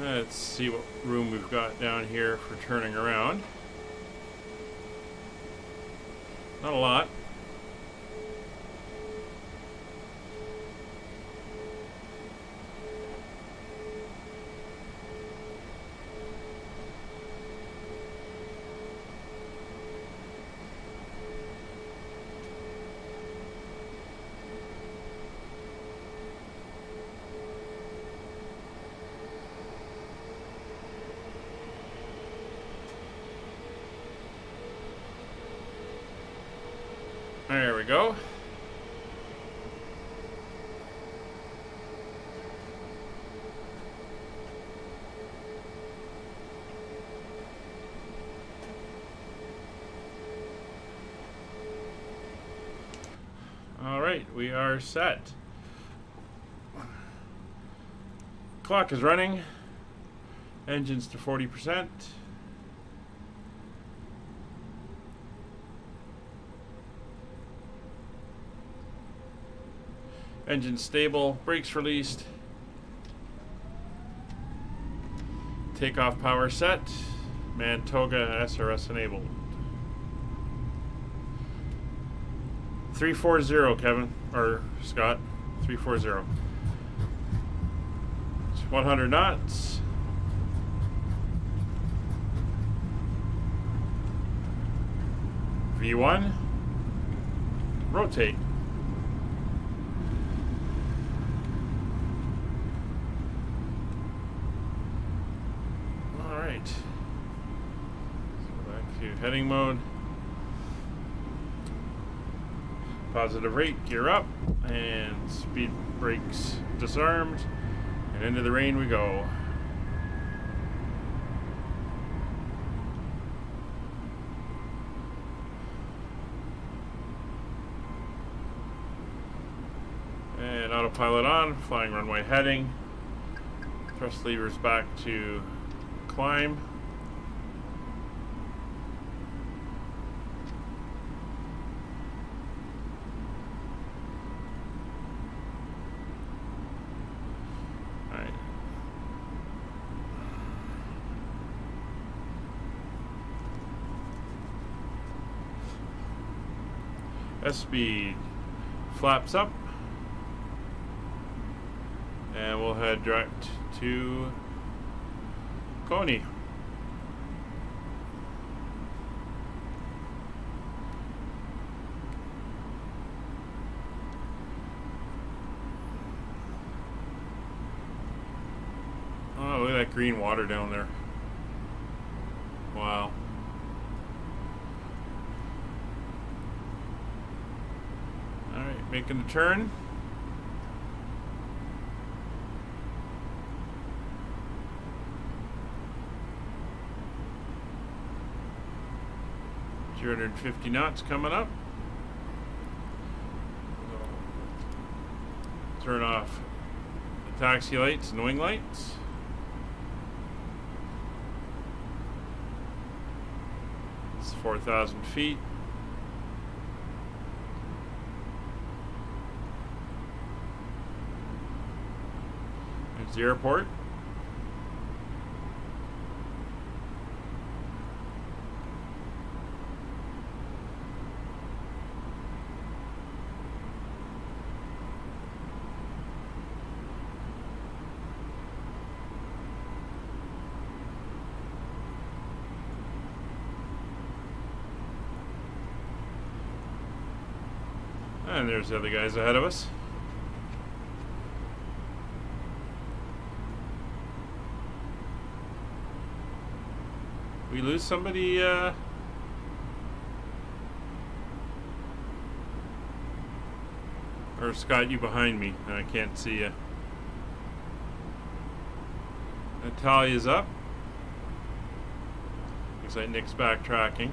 Let's see what room we've got down here for turning around. Not a lot. There we go. All right, we are set. Clock is running. Engines to 40%. Engine stable, brakes released. Takeoff power set. Mantoga SRS enabled. 340, Kevin, or Scott. 340. It's 100 knots. V1. Rotate. Heading mode. Positive rate, gear up, and speed brakes disarmed, and into the rain we go. And autopilot on, flying runway heading. Thrust levers back to climb. S-speed flaps up, and we'll head direct to Coney. Oh, look at that green water down there. Wow. Making the turn. $250 knots coming up. Turn off the taxi lights and wing lights. It's 4,000 feet. There's the airport. And there's the other guys ahead of us. We lose somebody, or Scott, you behind me? I can't see you. Natalia's up. Looks like Nick's backtracking.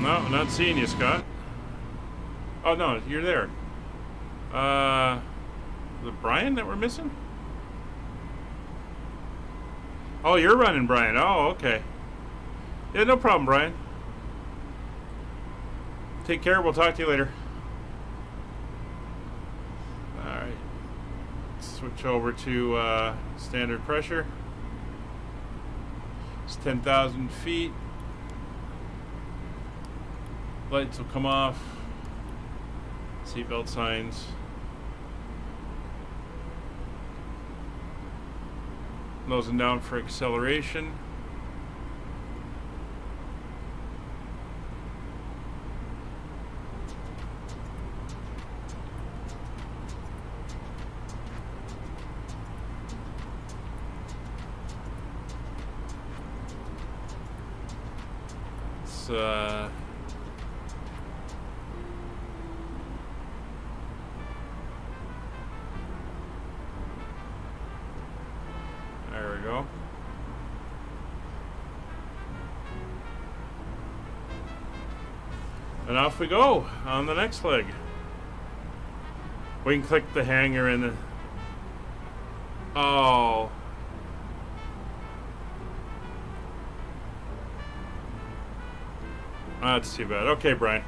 No, I'm not seeing you, Scott. Oh no, you're there. Is it Brian that we're missing? Oh, you're running, Brian. Oh, okay. Yeah, no problem, Brian. Take care. We'll talk to you later. Alright. Switch over to standard pressure. It's 10,000 feet. Lights will come off. Seatbelt signs. Nosing down for acceleration. It's there we go. And off we go on the next leg. We can click the hanger in the... Oh. That's too bad. Okay, Brian.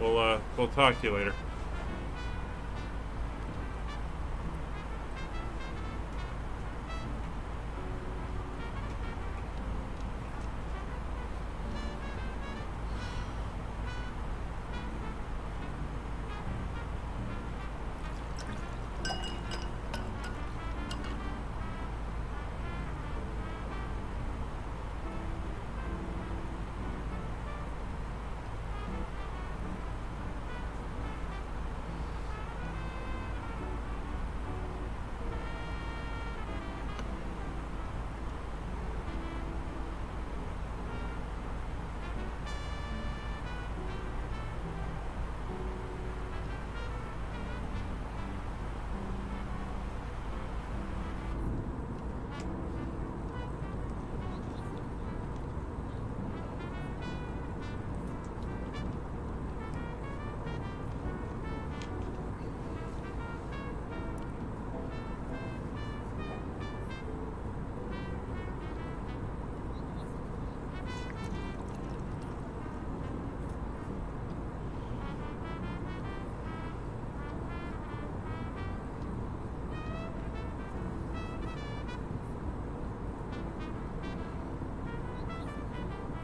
We'll talk to you later.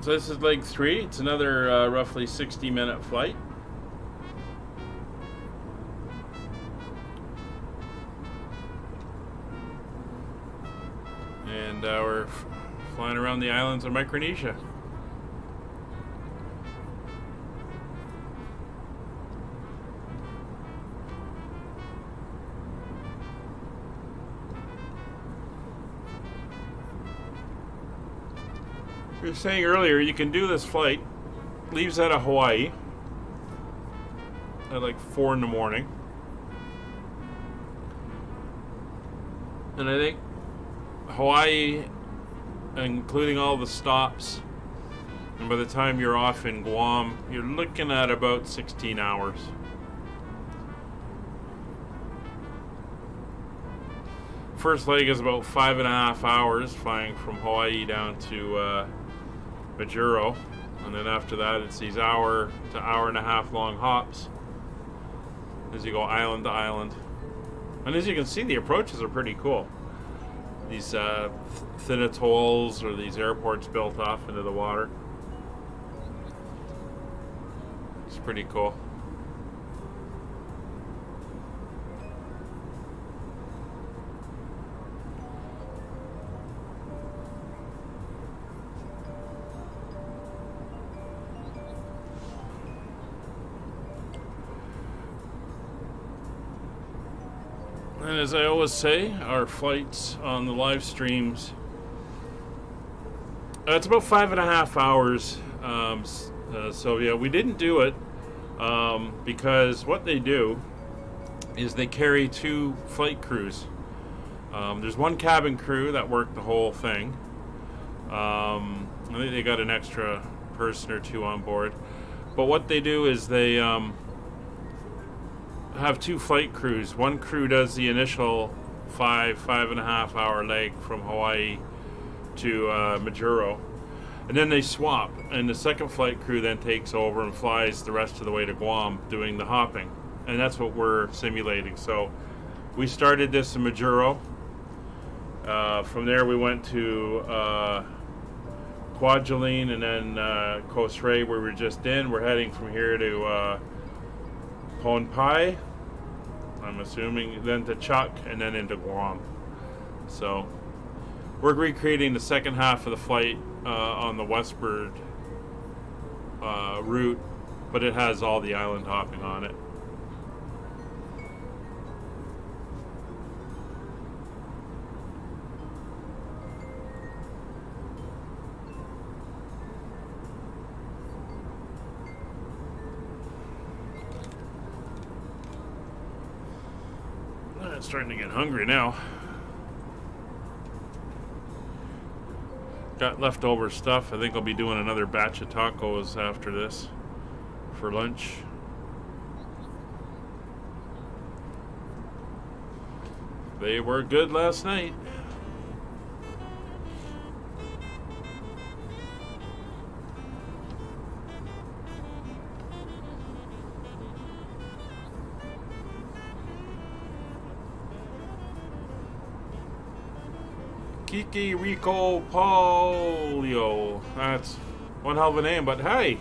So this is leg 3. It's another roughly 60-minute flight. And we're flying around the islands of Micronesia. We were saying earlier, you can do this flight. Leaves out of Hawaii at like 4 in the morning. And I think Hawaii, including all the stops And by the time you're off in Guam, you're looking at about 16 hours. First leg is about 5.5 hours flying from Hawaii down to Majuro. And then after that, it's these hour to hour and a half long hops as you go island to island. And as you can see, the approaches are pretty cool. These thin atolls or these airports built off into the water. It's pretty cool. And as I always say, our flights on the live streams, it's about 5.5 hours. So yeah, we didn't do it because what they do is they carry 2 flight crews. There's one cabin crew that worked the whole thing. I think they got an extra person or 2 on board. But what they do is they have 2 flight crews. One crew does the initial 5.5 hour leg from Hawaii to Majuro, and then they swap, and the second flight crew then takes over and flies the rest of the way to Guam doing the hopping, and that's what we're simulating. So we started this in Majuro. From there we went to Kwajalein and then Kosrae, where we were just in. We're heading from here to Pohnpei, I'm assuming, then to Chuuk, and then into Guam. So we're recreating the second half of the flight on the westward route, but it has all the island hopping on it. It's starting to get hungry now. Got leftover stuff. I think I'll be doing another batch of tacos after this for lunch. They were good last night. Kiki Rico Polio. That's one hell of a name, but hey,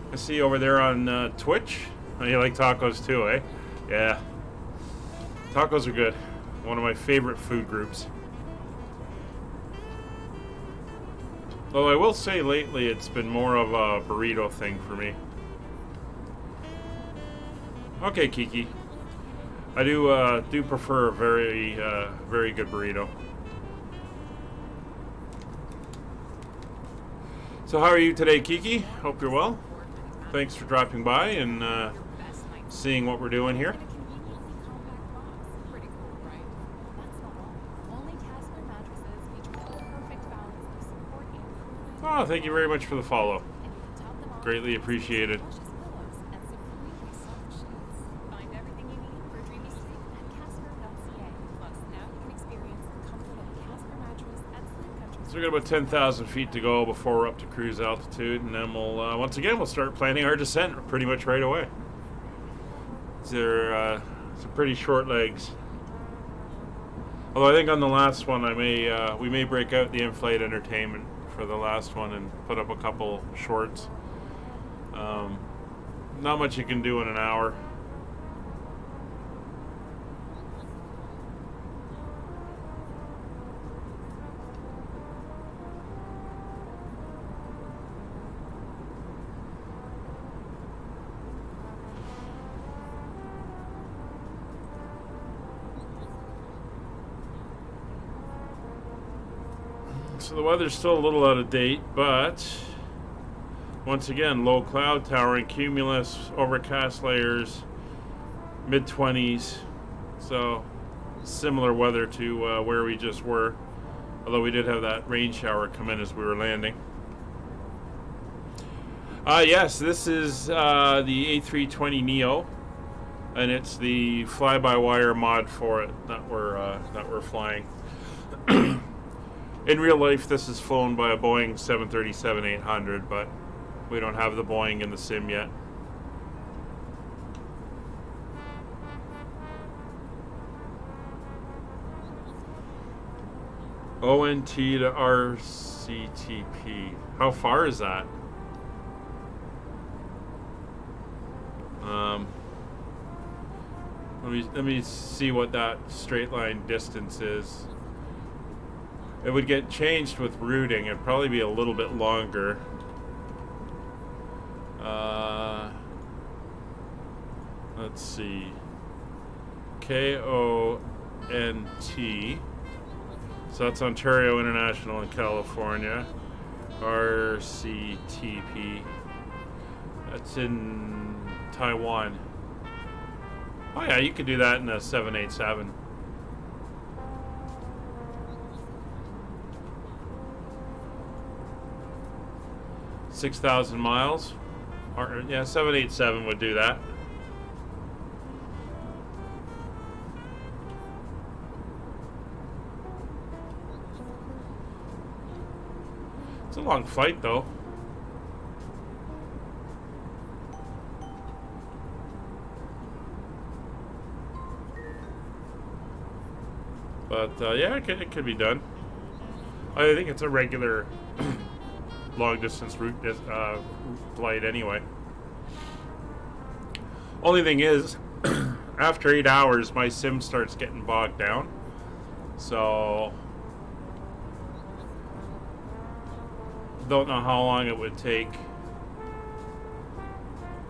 I see you over there on Twitch. Oh, you like tacos too, eh? Yeah. Tacos are good. One of my favorite food groups. Though I will say lately it's been more of a burrito thing for me. Okay, Kiki. I do prefer a very good burrito. So how are you today, Kiki? Hope you're well. Thanks for dropping by and seeing what we're doing here. Oh, thank you very much for the follow. Greatly appreciated. So we got about 10,000 feet to go before we're up to cruise altitude, and then we'll once again we'll start planning our descent pretty much right away. They're some pretty short legs. Although I think on the last one we may break out the in-flight entertainment for the last one and put up a couple shorts. Not much you can do in an hour. So the weather's still a little out of date, but once again, low cloud towering, cumulus, overcast layers, mid-20s. So similar weather to where we just were, although we did have that rain shower come in as we were landing. Yes, this is the A320neo, and it's the fly-by-wire mod for it that we're flying. In real life, this is flown by a Boeing 737-800, but we don't have the Boeing in the sim yet. ONT to RCTP. How far is that? Let me see what that straight line distance is. It would get changed with routing. It'd probably be a little bit longer. Let's see. KONT. So that's Ontario International in California. RCTP. That's in Taiwan. Oh yeah, you could do that in a 787. $6,000 miles. Or, yeah, 787 would do that. It's a long flight, though. But yeah, it could be done. I think it's a regular long distance route flight anyway. Only thing is, after 8 hours, my sim starts getting bogged down. So don't know how long it would take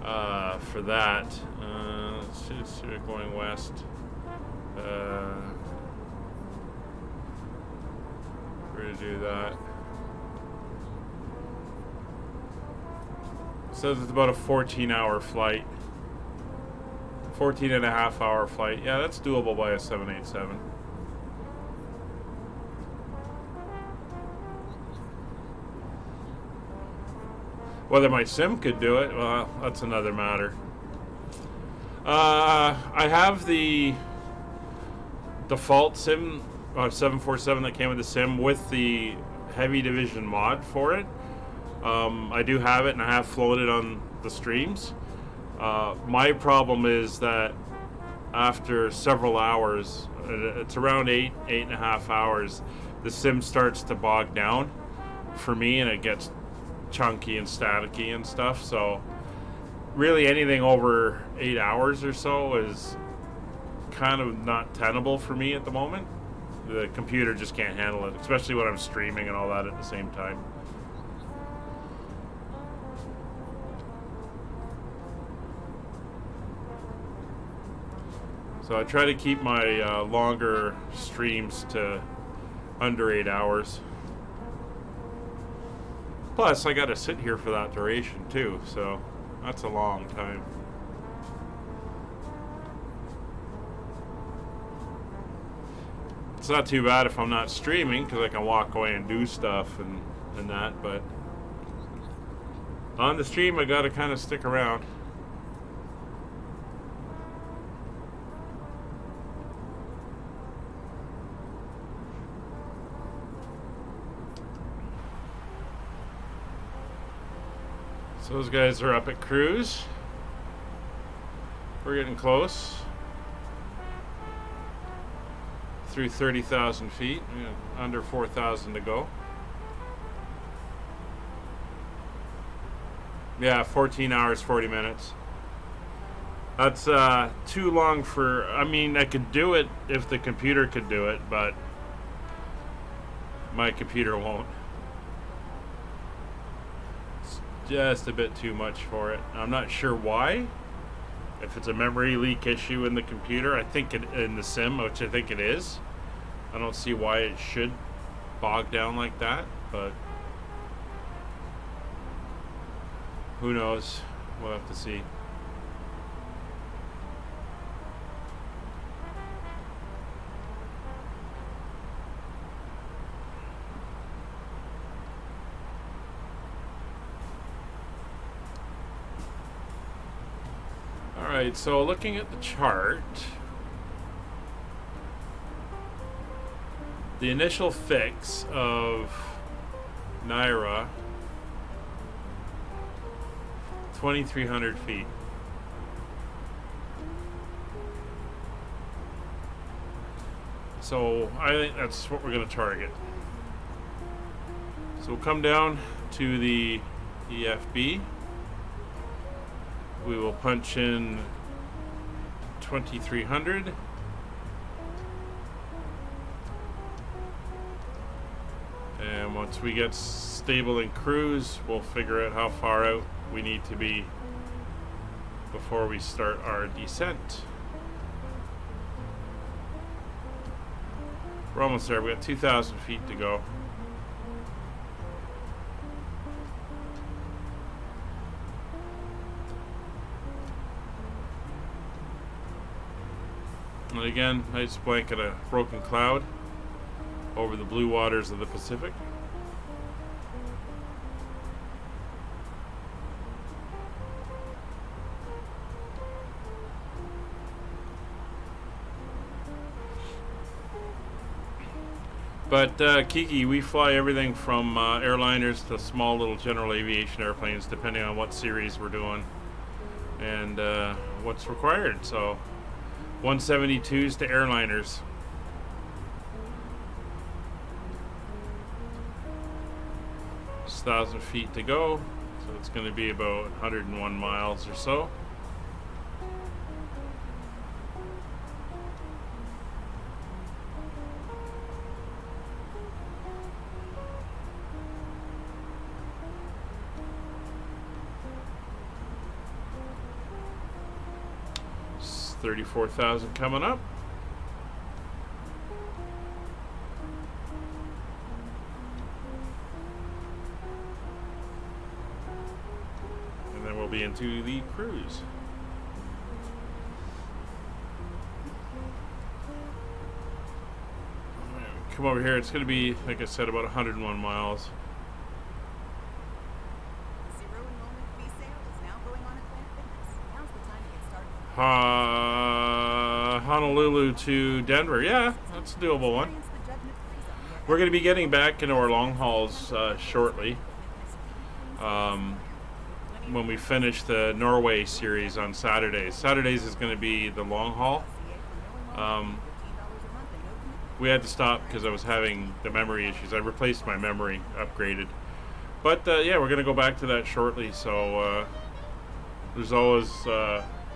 for that. Let's see, going west. We're gonna do that. Says it's about a 14-hour flight. 14 and a half hour flight. Yeah, that's doable by a 787. Whether my sim could do it, well, that's another matter. I have the default sim 747 that came with the sim with the heavy division mod for it. I do have it, and I have flown it on the streams. My problem is that after several hours, it's around 8.5 hours, the sim starts to bog down for me, and it gets chunky and staticky and stuff. So really anything over 8 hours or so is kind of not tenable for me at the moment. The computer just can't handle it, especially when I'm streaming and all that at the same time. So I try to keep my longer streams to under 8 hours. Plus, I got to sit here for that duration too, so that's a long time. It's not too bad if I'm not streaming, because I can walk away and do stuff and that, but on the stream I got to kind of stick around. So those guys are up at cruise. We're getting close. Through 30,000 feet, under 4,000 to go. Yeah, 14 hours, 40 minutes. That's too long for, I mean, I could do it if the computer could do it, but my computer won't. It's just a bit too much for it. I'm not sure why. If it's a memory leak issue in the computer, I think in the sim, which I think it is. I don't see why it should bog down like that, but who knows? We'll have to see. Alright, so looking at the chart, the initial fix of Naira, 2,300 feet. So I think that's what we're going to target. So we'll come down to the EFB. We will punch in 2,300. And once we get stable in cruise, we'll figure out how far out we need to be before we start our descent. We're almost there. We got 2,000 feet to go. And again, nice blanket of broken cloud over the blue waters of the Pacific. But Kiki, we fly everything from airliners to small little general aviation airplanes, depending on what series we're doing and what's required. So 172s to airliners. It's 1,000 feet to go, so it's going to be about 101 miles or so. It's 34,000 coming up. We'll be into the cruise. Come over here. It's going to be, like I said, about 101 miles. Zero enrollment fee sale is now going on at Planet Fitness. Now's the time to get started. Honolulu to Denver. Yeah, that's a doable one. Experience the judgment-free zone here. We're going to be getting back into our long hauls shortly. When we finish the Norway series on Saturdays. Saturdays is going to be the long haul. We had to stop because I was having the memory issues. I replaced my memory, upgraded. But yeah, we're going to go back to that shortly. So there's always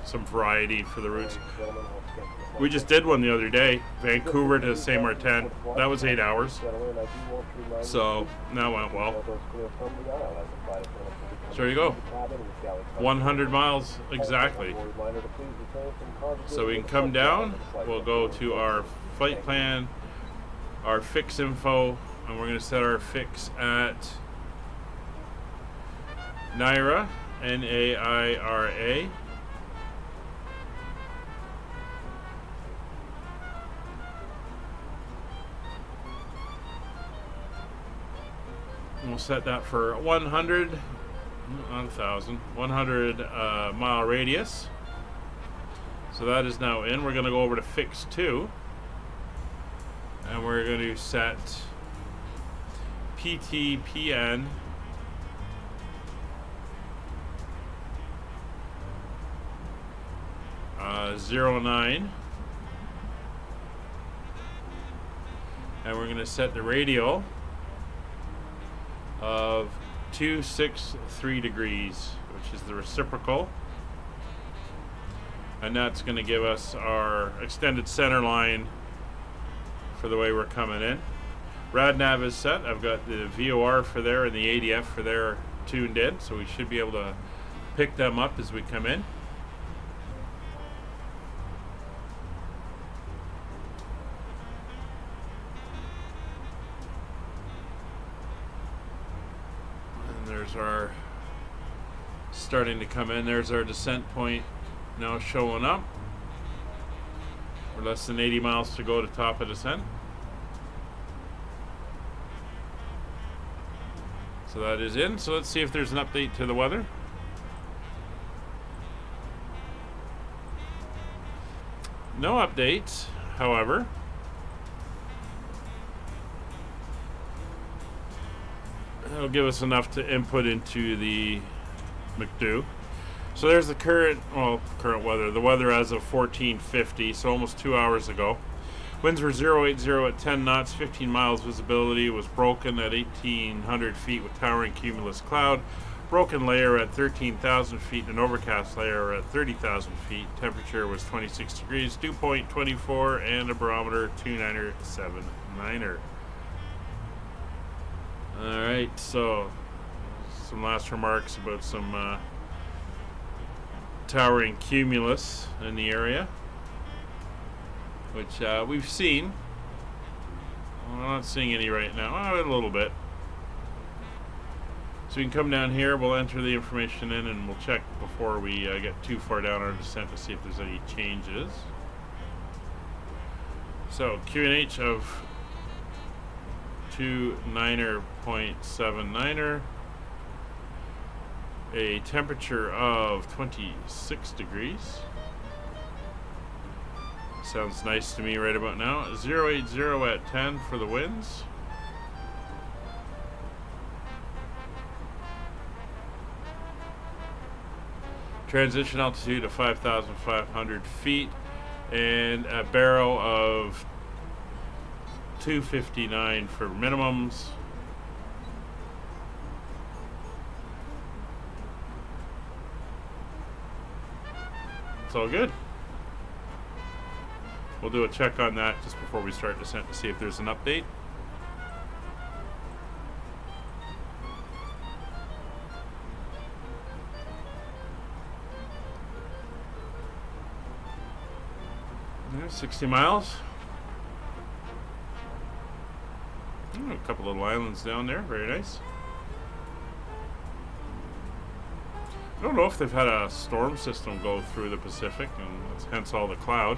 some variety for the routes. We just did one the other day, Vancouver to Saint Martin. That was 8 hours. So that went well. So there you go. 100 miles exactly. So we can come down. We'll go to our flight plan, our fix info, and we're going to set our fix at Naira, Naira. We'll set that for 100, not 1,000, 100 mile radius. So that is now in. We're going to go over to fix 2. And we're going to set PTPN .09. And we're going to set the radial of 263 degrees, which is the reciprocal, and that's going to give us our extended center line for the way we're coming in. RadNav is set. I've got the VOR for there and the ADF for there tuned in, so we should be able to pick them up as we come in. There's our starting to come in. There's our descent point now showing up. We're less than 80 miles to go to top of descent. So that is in. So let's see if there's an update to the weather. No updates, however. That'll give us enough to input into the McDo. So there's the current weather. The weather as of 14:50, so almost 2 hours ago. Winds were 080 at 10 knots, 15 miles. Visibility was broken at 1,800 feet with towering cumulus cloud. Broken layer at 13,000 feet, an overcast layer at 30,000 feet. Temperature was 26 degrees, dew point 24, and a barometer 2979er. Alright, so some last remarks about some towering cumulus in the area, which we've seen. Well, I'm not seeing any right now. A little bit. So we can come down here, we'll enter the information in, and we'll check before we get too far down our descent to see if there's any changes. So QNH of 29.79er, a temperature of 26 degrees. Sounds nice to me right about now. 080 at 10 for the winds. Transition altitude of 5,500 feet, and a barrel of 259 for minimums. It's all good. We'll do a check on that just before we start descent to see if there's an update. There's 60 miles. A couple little islands down there, very nice. I don't know if they've had a storm system go through the Pacific, and that's hence all the cloud.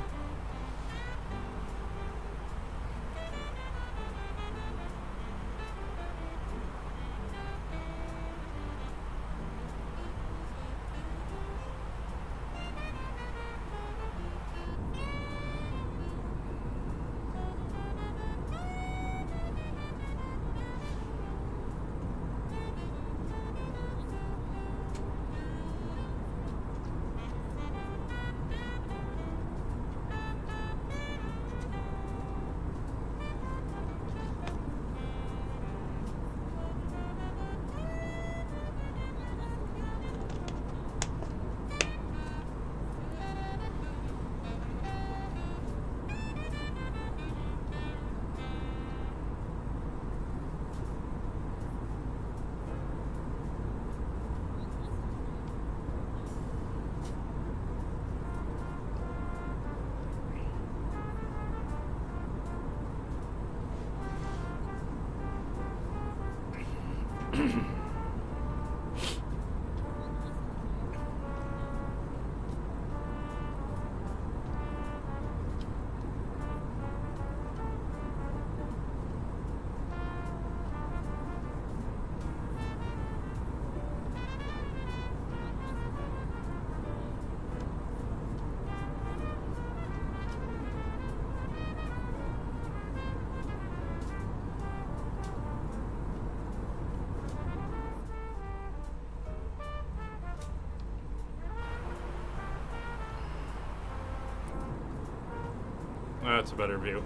That's a better view.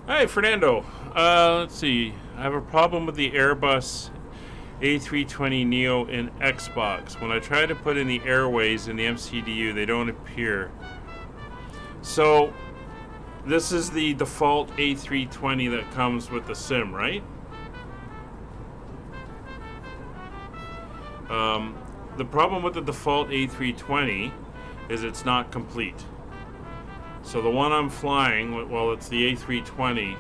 Hey, Fernando. Let's see. I have a problem with the Airbus A320neo in Xbox. When I try to put in the airways in the MCDU, they don't appear. So, this is the default A320 that comes with the SIM, right? The problem with the default A320 is it's not complete. So the one I'm flying, well, it's the A320.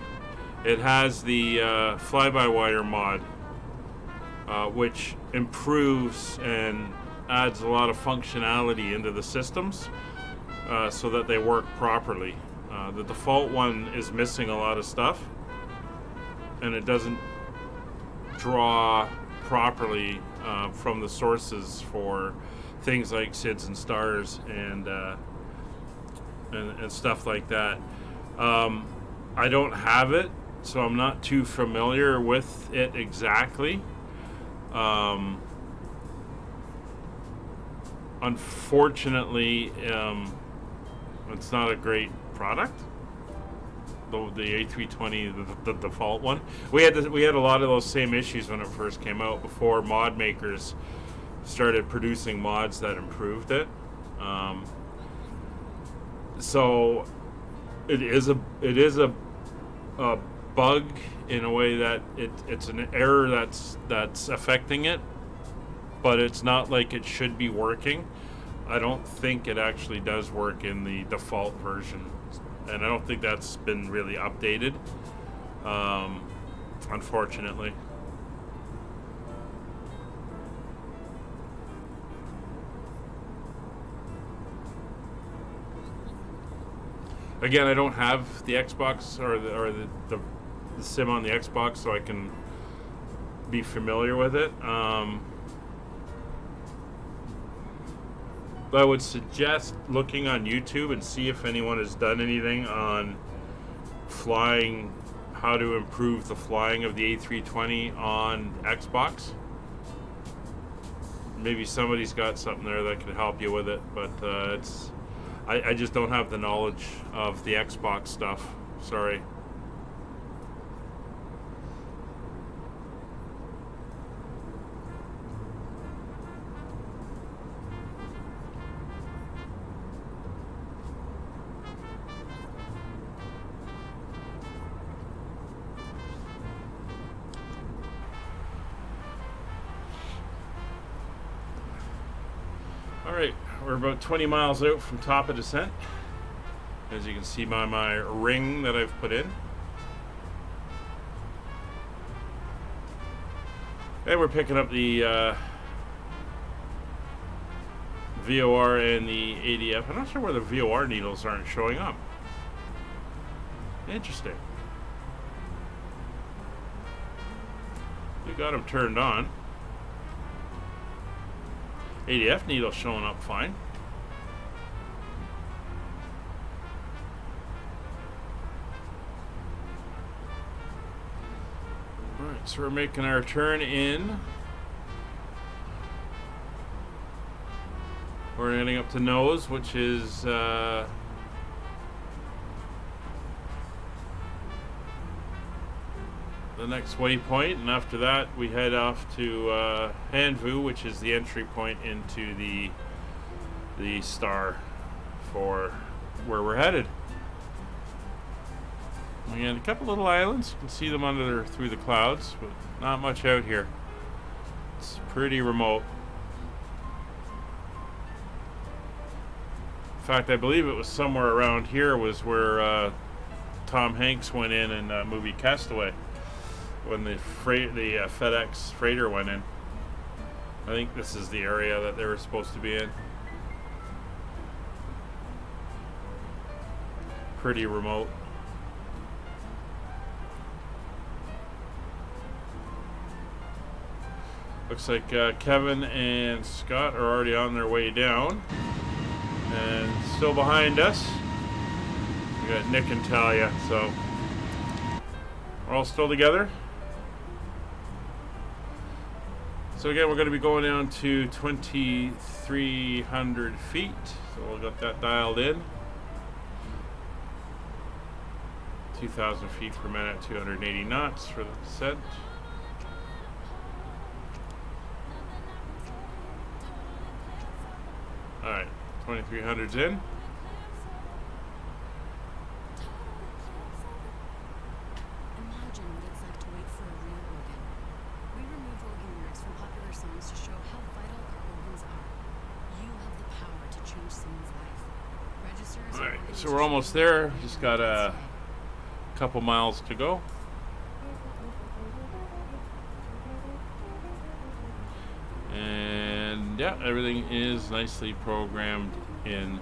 It has the fly-by-wire mod, which improves and adds a lot of functionality into the systems so that they work properly. The default one is missing a lot of stuff, and it doesn't draw properly from the sources for things like SIDS and stars and and stuff like that. I don't have it, so I'm not too familiar with it exactly. Unfortunately, it's not a great product. The A320, the default one. We had a lot of those same issues when it first came out, before mod makers started producing mods that improved it. So it is a bug in a way that it's an error that's affecting it, but it's not like it should be working. I don't think it actually does work in the default version, and I don't think that's been really updated, unfortunately. Again, I don't have the Xbox or the sim on the Xbox, so I can be familiar with it. I would suggest looking on YouTube and see if anyone has done anything on flying, how to improve the flying of the A320 on Xbox. Maybe somebody's got something there that can help you with it, but I just don't have the knowledge of the Xbox stuff. Sorry. Alright, we're about 20 miles out from top of descent, as you can see by my ring that I've put in. And we're picking up the VOR and the ADF. I'm not sure where the VOR needles aren't showing up. Interesting. We got them turned on. ADF needle showing up fine. Alright, so we're making our turn in. We're heading up to nose, which is the next waypoint, and after that we head off to Hanvu, which is the entry point into the star for where we're headed. Again, a couple little islands, you can see them through the clouds, but not much out here. It's pretty remote. In fact, I believe it was somewhere around here was where Tom Hanks went in the movie Castaway, when the FedEx freighter went in. I think this is the area that they were supposed to be in. Pretty remote. Looks like Kevin and Scott are already on their way down. And still behind us, we got Nick and Talia, so we're all still together. So again, we're going to be going down to 2,300 feet. So we'll get that dialed in. 2,000 feet per minute, 280 knots for the descent. Alright, 2,300's in. Imagine what it's like to wait for a real organ. We remove organ lyrics from popular songs to show how vital our organs are. You have the power to change someone's life. Register as an Alright, organ so we're almost there. Just got a couple miles to go. And yeah, everything is nicely programmed in.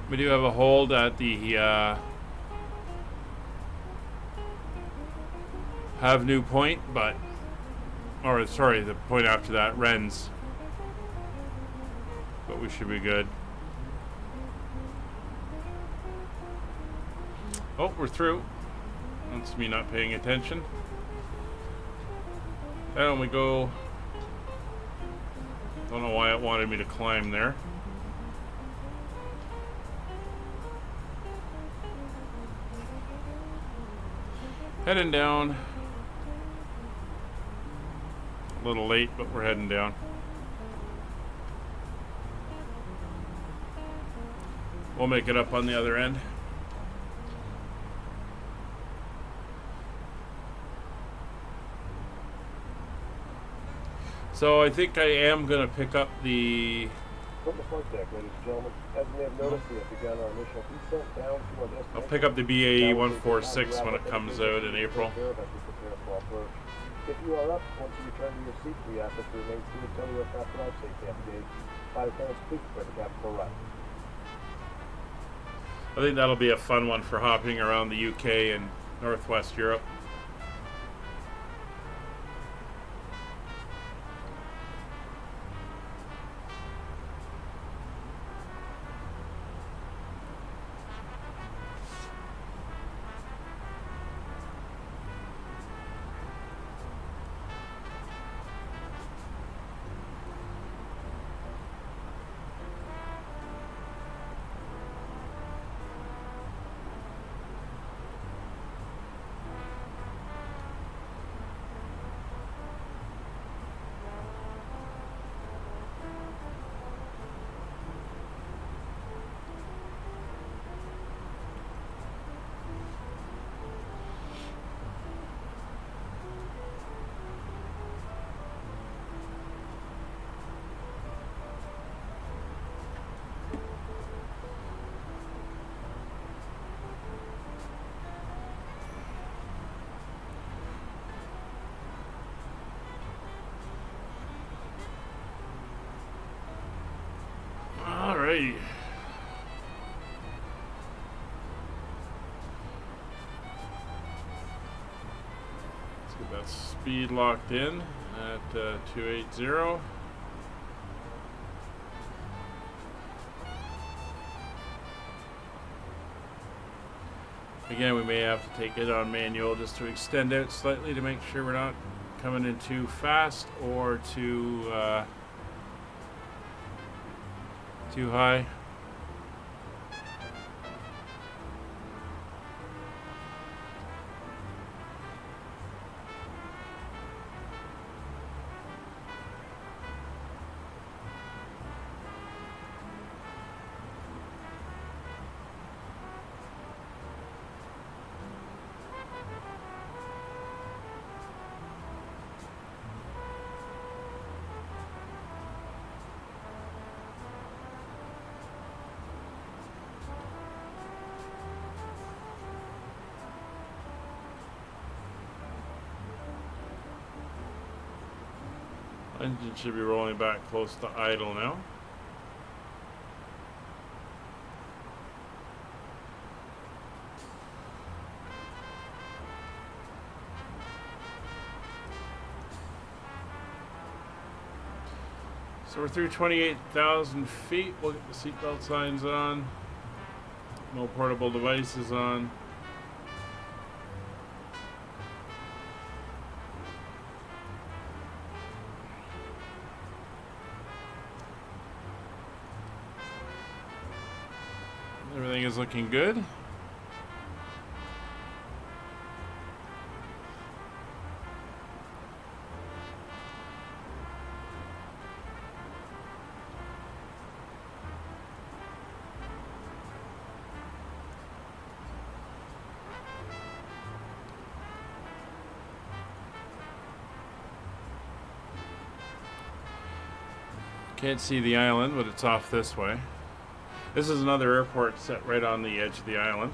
We do have a hold at the Have New Point, but, or sorry, the point after that, Rennes. but we should be good. Oh, we're through. That's me not paying attention. Down we go. Don't know why it wanted me to climb there. Heading down. A little late, but we're heading down. We'll make it up on the other end. So I think I am going to pick up the... From the front deck, ladies and gentlemen, as you may have noticed, we have begun our initial descent down to our destination. I'll pick up the BAE 146 when it comes out in April. If you are up, once you return to your seat, we ask that you remain seated until your aircraft arrives safely at the gate. Flight attendants, please prepare the cabin for arrival. I think that'll be a fun one for hopping around the UK and Northwest Europe. Alrighty. Let's get that speed locked in at 280. Again, we may have to take it on manual just to extend out slightly to make sure we're not coming in too fast or too high. Engine should be rolling back close to idle now. So we're through 28,000 feet. We'll get the seatbelt signs on. No portable devices on. Everything is looking good. Can't see the island, but it's off this way. This is another airport set right on the edge of the island.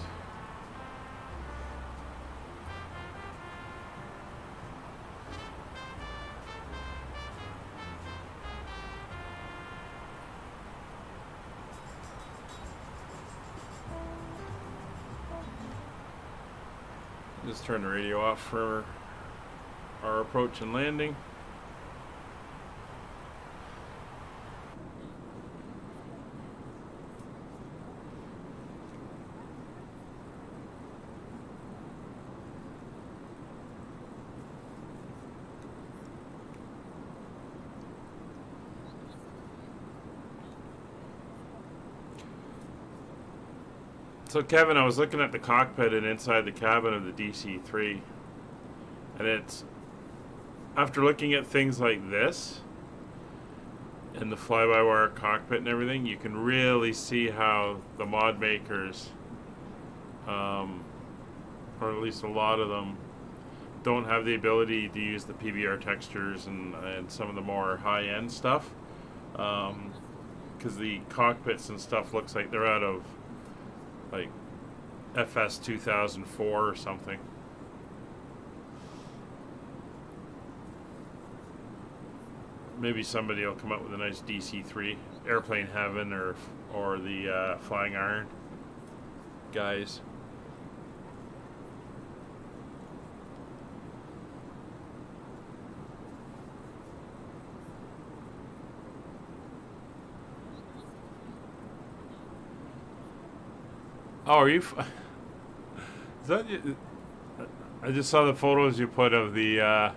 Just turn the radio off for our approach and landing. So Kevin, I was looking at the cockpit and inside the cabin of the DC-3, and it's, after looking at things like this and the fly-by-wire cockpit and everything, you can really see how the mod makers, or at least a lot of them, don't have the ability to use the PBR textures and some of the more high-end stuff, because the cockpits and stuff looks like they're out of like FS 2004 or something. Maybe somebody will come up with a nice DC-3, Airplane Heaven, or the Flying Iron guys. Oh, are you? Is that? I just saw the photos you put of the.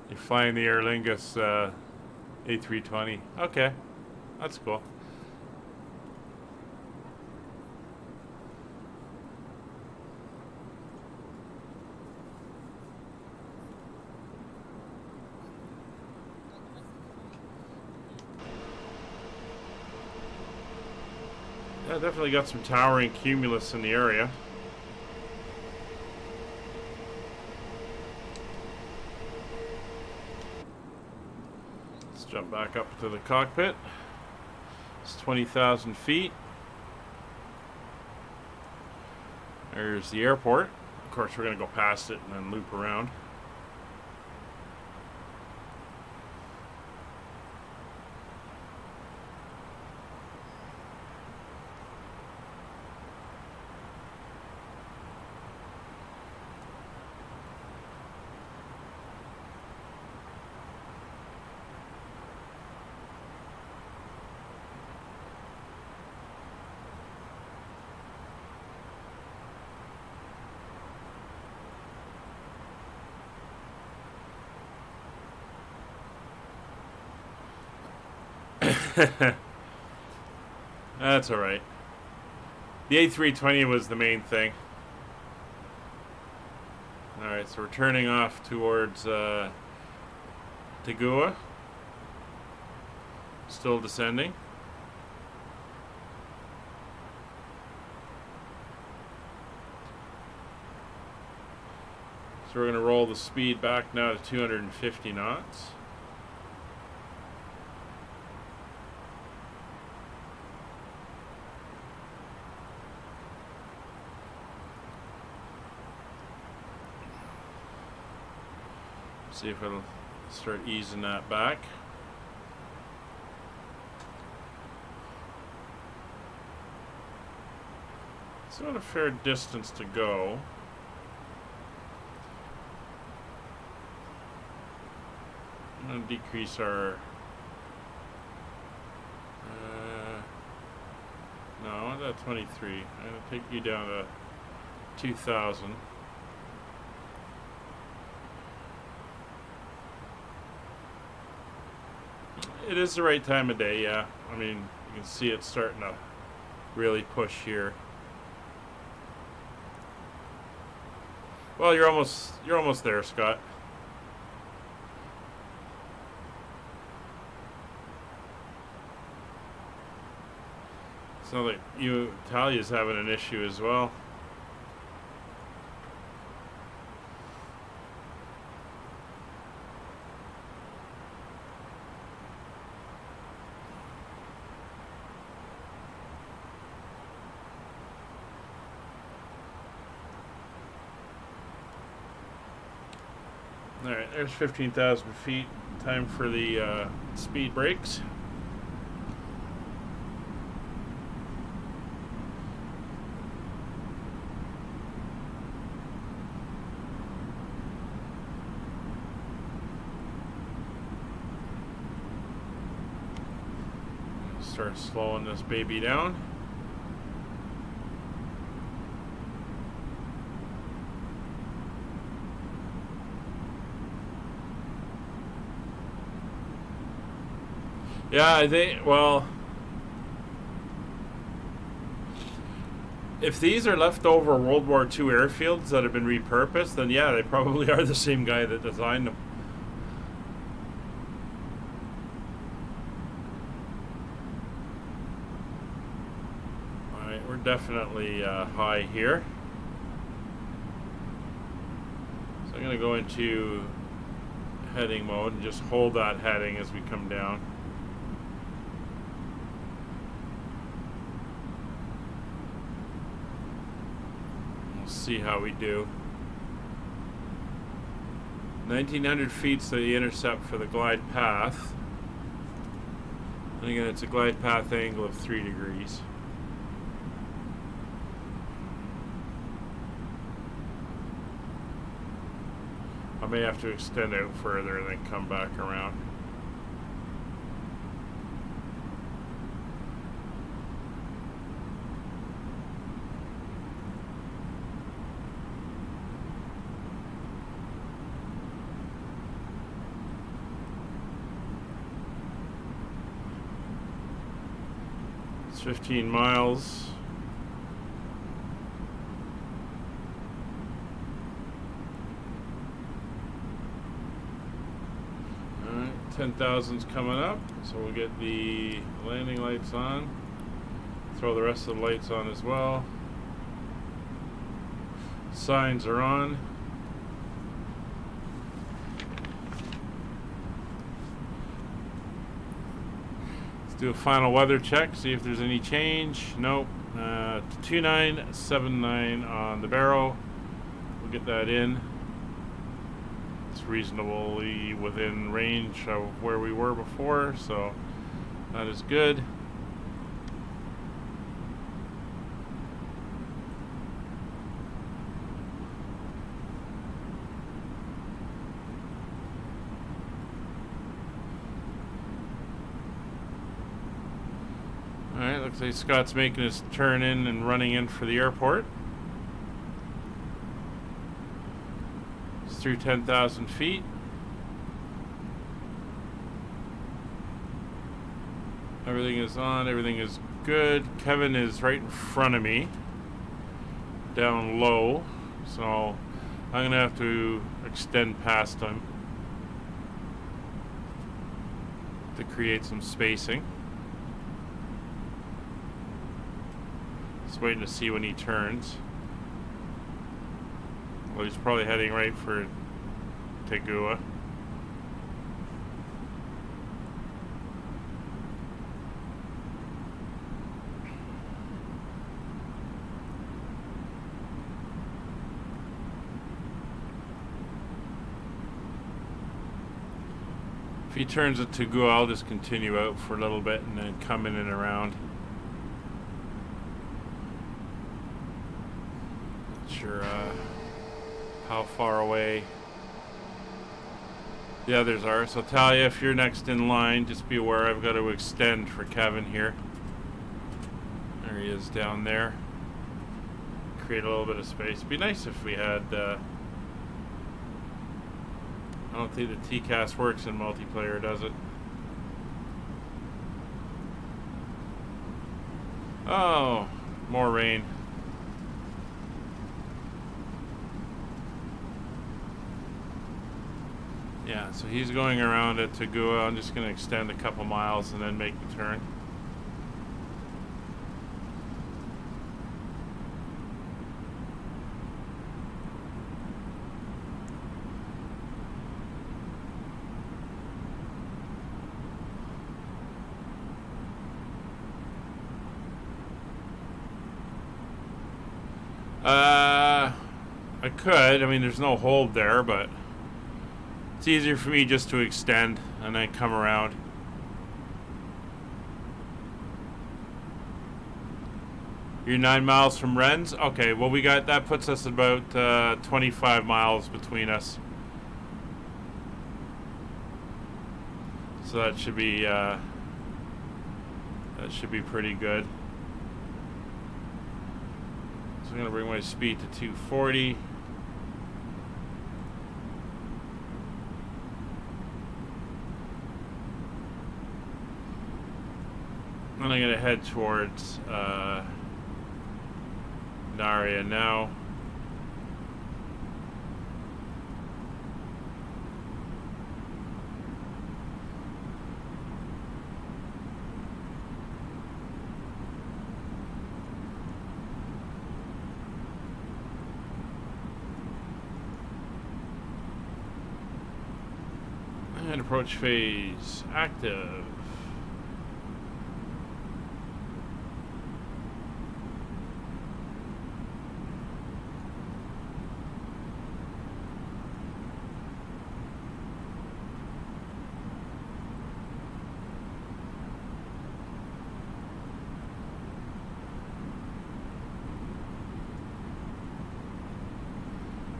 You're flying the Aer Lingus A320. Okay, that's cool. Yeah, definitely got some towering cumulus in the area. Let's jump back up to the cockpit. It's 20,000 feet. There's the airport. Of course, we're going to go past it and then loop around. That's alright. The A320 was the main thing. Alright, so we're turning off towards Tagua. Still descending. So we're going to roll the speed back now to 250 knots. See if it'll start easing that back. It's not a fair distance to go. I'm going to decrease our... no, that's 23. I'm going to take you down to 2,000. It is the right time of day, yeah. I mean, you can see it starting to really push here. Well, you're almost there, Scott. Sounds like Italia's having an issue as well. Alright, there's 15,000 feet. Time for the speed brakes. Start slowing this baby down. Yeah, I think, well, If these are leftover World War II airfields that have been repurposed, then yeah, they probably are the same guy that designed them. Alright, we're definitely high here. So I'm going to go into heading mode and just hold that heading as we come down. See how we do. 1900 feet's the intercept for the glide path. And again, it's a glide path angle of 3 degrees. I may have to extend out further and then come back around. It's 15 miles. Alright, 10,000's coming up, so we'll get the landing lights on. Throw the rest of the lights on as well. Signs are on. Do a final weather check, see if there's any change. Nope. 2979 on the barrow. We'll get that in. It's reasonably within range of where we were before, so that is good. Alright, looks like Scott's making his turn in and running in for the airport. It's through 10,000 feet. Everything is on, everything is good. Kevin is right in front of me, down low, so I'm going to have to extend past him to create some spacing. Just waiting to see when he turns. Well, he's probably heading right for PGUM. If he turns at PGUM, I'll just continue out for a little bit and then come in and around. Sure, how far away the others are. So Talia, if you're next in line, just be aware I've got to extend for Kevin here. There he is down there. Create a little bit of space. It'd be nice if we had I don't think the TCAS works in multiplayer, does it? Oh, more rain. Yeah, so he's going around at PGUM. I'm just going to extend a couple miles and then make the turn. I could. I mean, there's no hold there, but it's easier for me just to extend and then come around. You're 9 miles from Rennes? Okay, well we got, that puts us about 25 miles between us. So that should be pretty good. So I'm gonna bring my speed to 240. And I'm going to head towards Naria now. And approach phase active.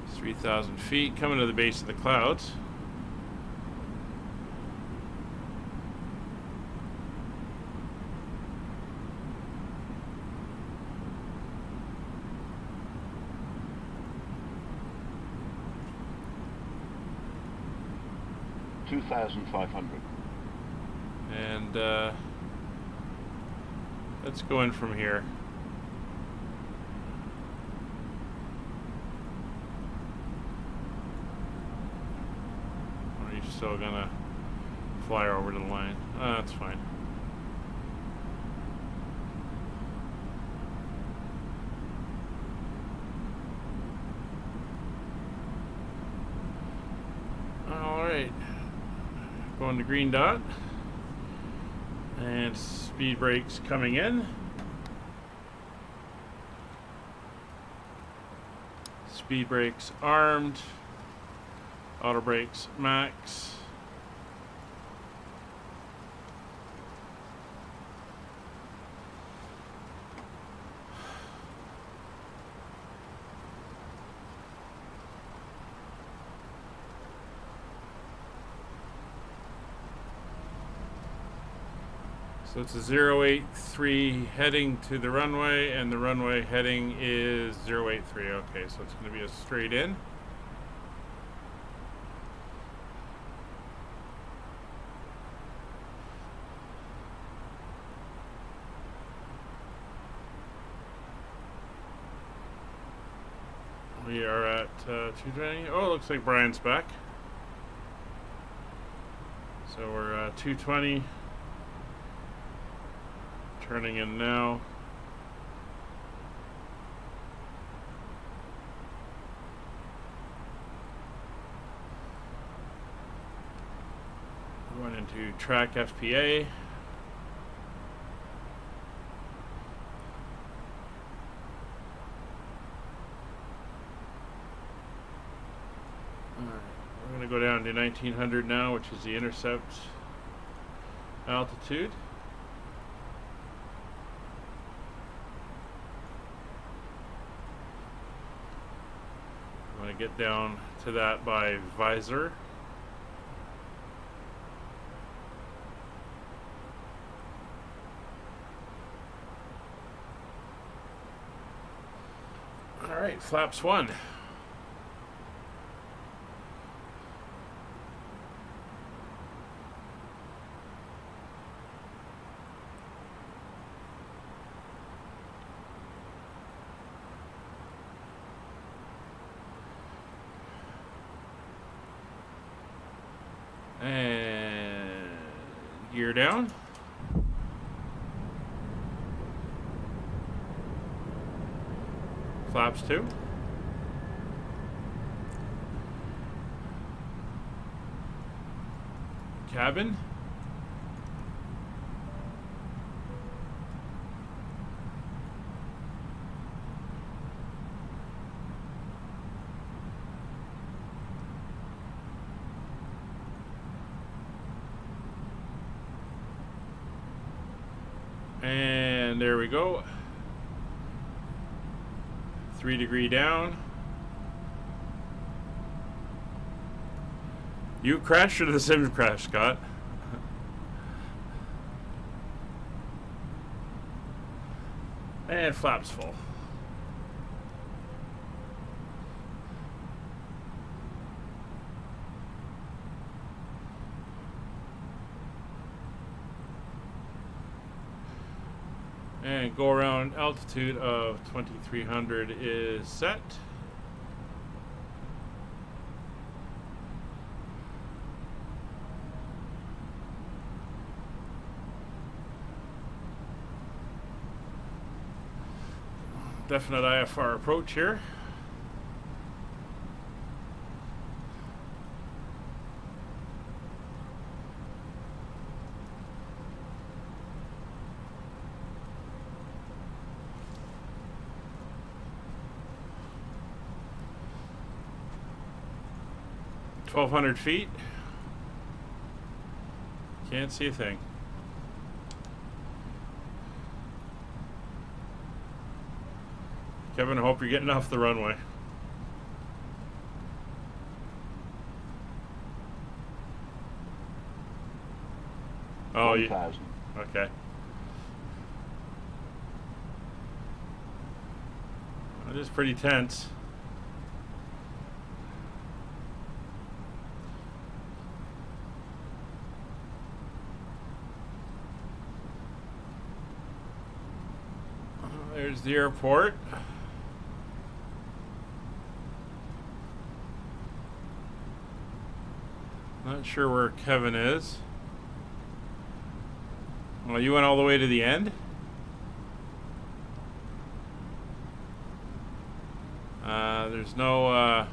It's 3,000 feet, coming to the base of the clouds. $2,500. And let's go in from here. Or are you still gonna fly over to the line? That's fine. Alright. Going to green dot. And speed brakes coming in. Speed brakes armed. Auto brakes max. So it's a 083 heading to the runway, and the runway heading is 083. Okay, so it's going to be a straight in. We are at 220. Oh, it looks like Brian's back. So we're 220. Turning in now. Going into track FPA. Alright, we're going to go down to 1900 now, which is the intercept altitude. Get down to that by visor. All right, flaps 1. And gear down. Flaps 2. Cabin. And there we go. 3° down. You crashed or the Sims crashed, Scott? And flaps full. And go around altitude of 2300 is set. Definite IFR approach here. $1,200 feet. Can't see a thing. Kevin, I hope you're getting off the runway. Oh, you. 1,000. Okay. It is pretty tense. There's the airport. Not sure where Kevin is. Well, you went all the way to the end? There's no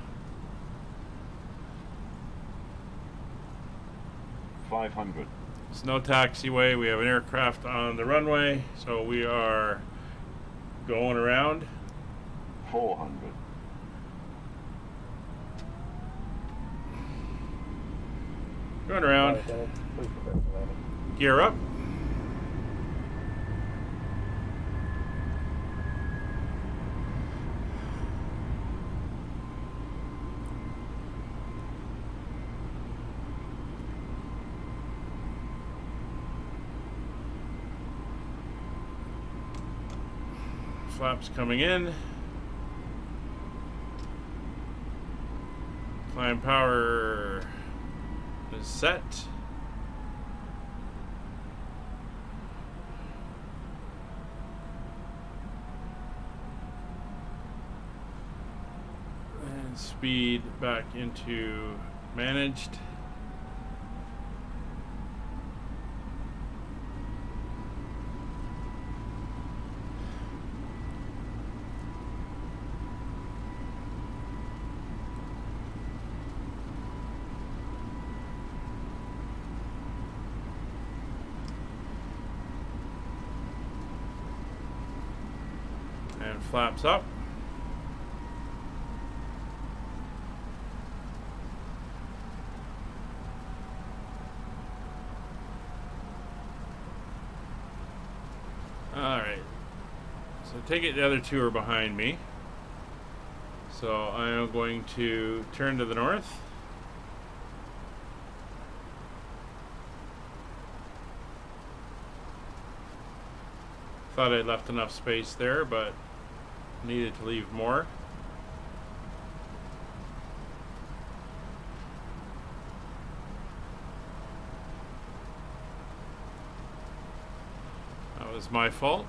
500. there's no taxiway. We have an aircraft on the runway, so we are going around. 400. Going around. Lieutenant, please prepare for landing. Gear up. Flaps coming in. Climb power is set. And speed back into managed. And flaps up. Alright. So take it the other two are behind me. So I am going to turn to the north. Thought I'd left enough space there, but needed to leave more. That was my fault.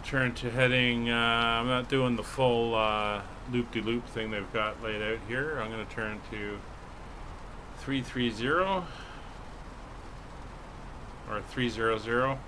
Turn to heading, I'm not doing the full loop-de-loop thing they've got laid out here. I'm going to turn to 330 or 300.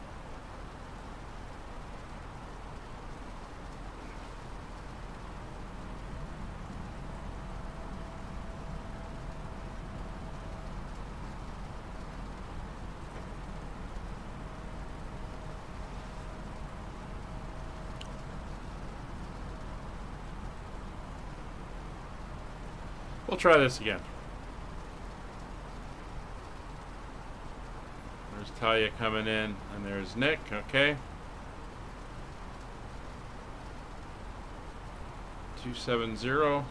We'll try this again. There's Talia coming in, and there's Nick, okay. 270.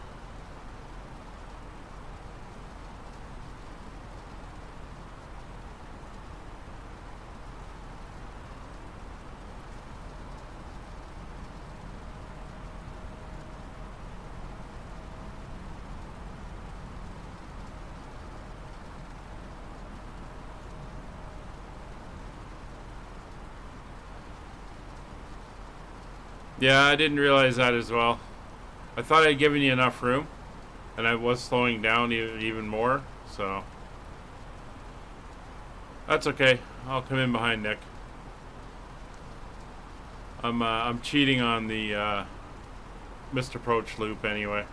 Yeah, I didn't realize that as well. I thought I'd given you enough room, and I was slowing down even more, so that's okay. I'll come in behind Nick. I'm cheating on the missed approach loop anyway.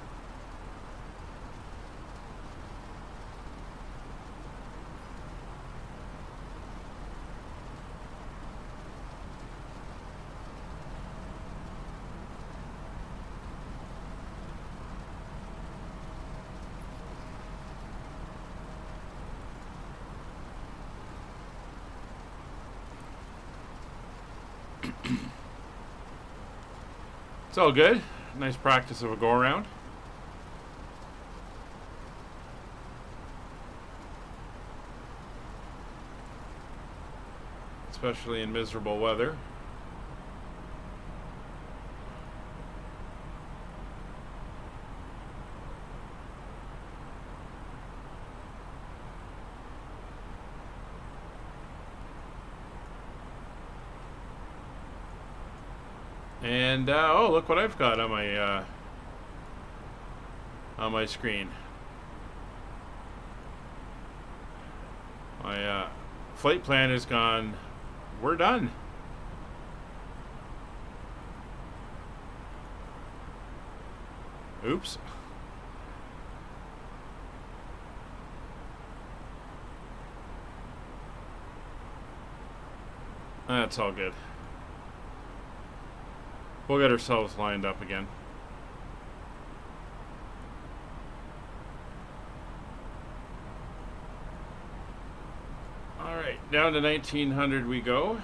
It's all good. Nice practice of a go around. Especially in miserable weather. And oh, look what I've got on my screen. My flight plan is gone. We're done. Oops. That's all good. We'll get ourselves lined up again. Alright, down to 1900 we go.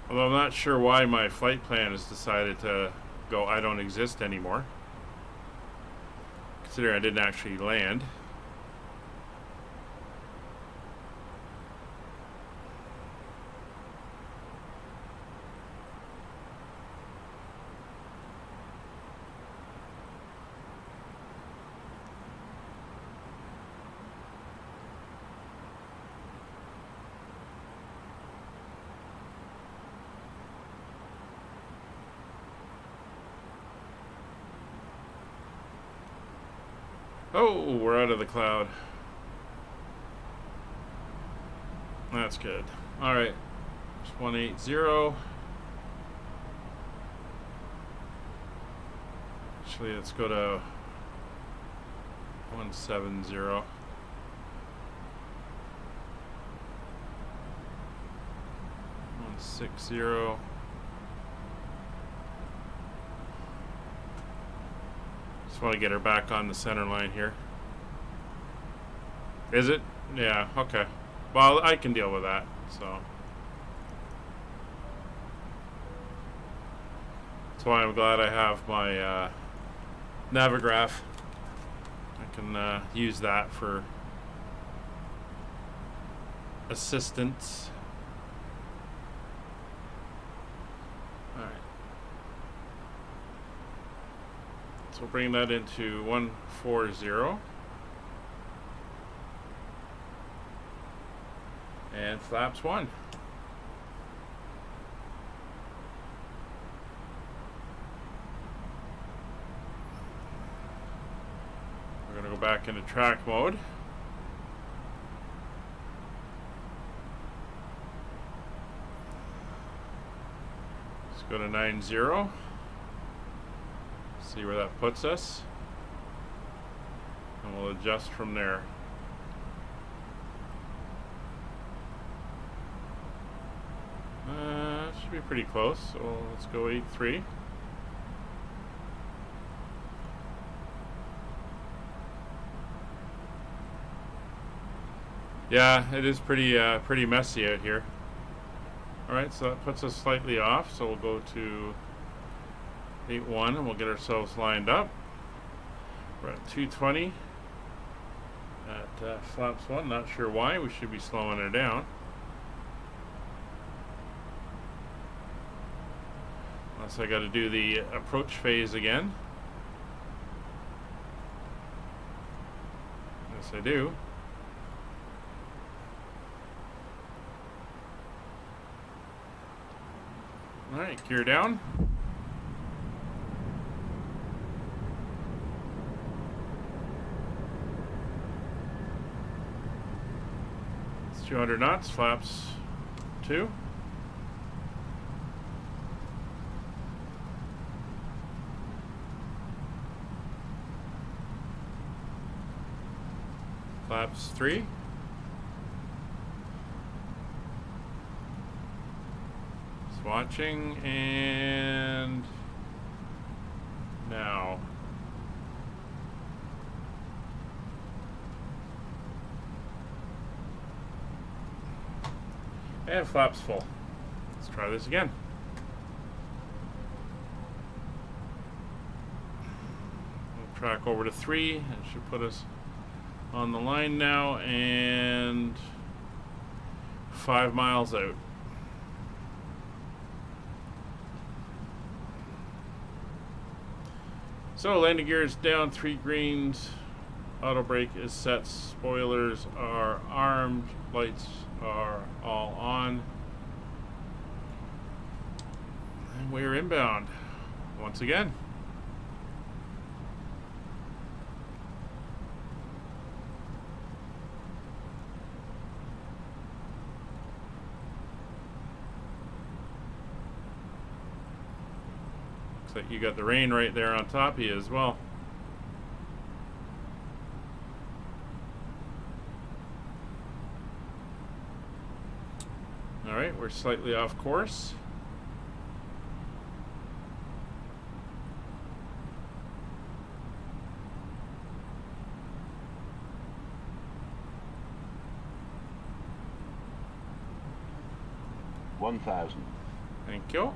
Although I'm not sure why my flight plan has decided to go I don't exist anymore. Considering I didn't actually land. Oh, we're out of the cloud. That's good. Alright. It's 180. Actually, let's go to 170. 160. Just want to get her back on the center line here. Is it? Yeah, okay. Well, I can deal with that, so. That's why I'm glad I have my Navigraph. I can use that for assistance. Alright. So we'll bring that into 140. And flaps 1. We're going to go back into track mode. Let's go to 90. See where that puts us. And we'll adjust from there. Should be pretty close, so let's go 83. Yeah, it is pretty messy out here. Alright, so that puts us slightly off, so we'll go to 81 and we'll get ourselves lined up. We're at 220 at flaps 1. Not sure why, we should be slowing her down. Unless I got to do the approach phase again. Yes, I do. Alright, gear down. It's 200 knots, flaps 2. Flaps 3. Watching, and now and flaps full. Let's try this again. We'll track over to 3. It should put us on the line now, and 5 miles out. So landing gear is down, 3 greens, auto brake is set, spoilers are armed, lights are all on, and we're inbound once again. Looks like you got the rain right there on top of you as well. Alright, we're slightly off course. $1,000. Thank you.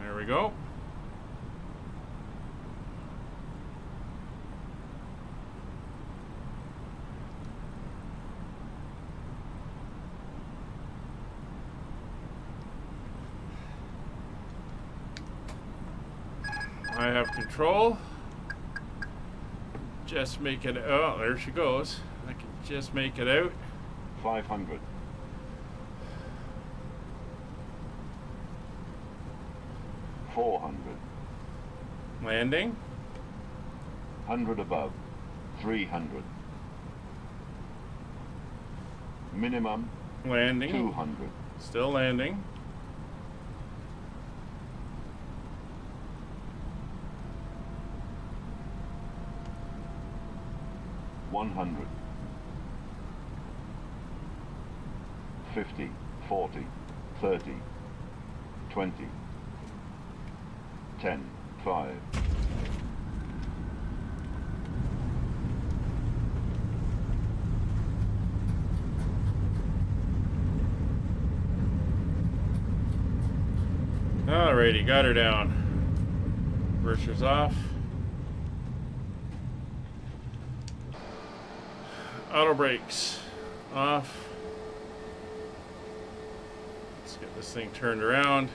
There we go. I have control. Just make it. Oh, there she goes. I can just make it out. 500. $400. Landing. 100 above. 300. Minimum. Landing. 200. Still landing. $100. 50, 40, 30, 20, 10, 5. Alrighty, got her down. Reverser's off. Auto brakes off. Let's get this thing turned around.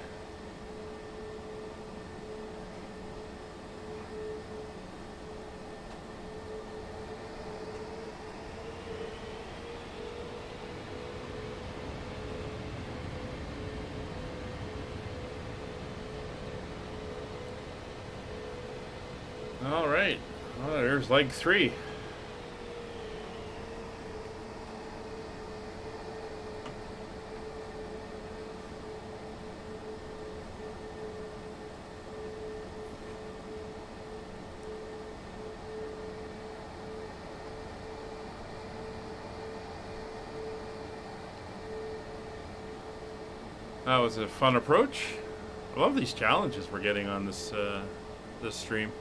All right. Well, there's leg 3. That was a fun approach. I love these challenges we're getting on this this stream.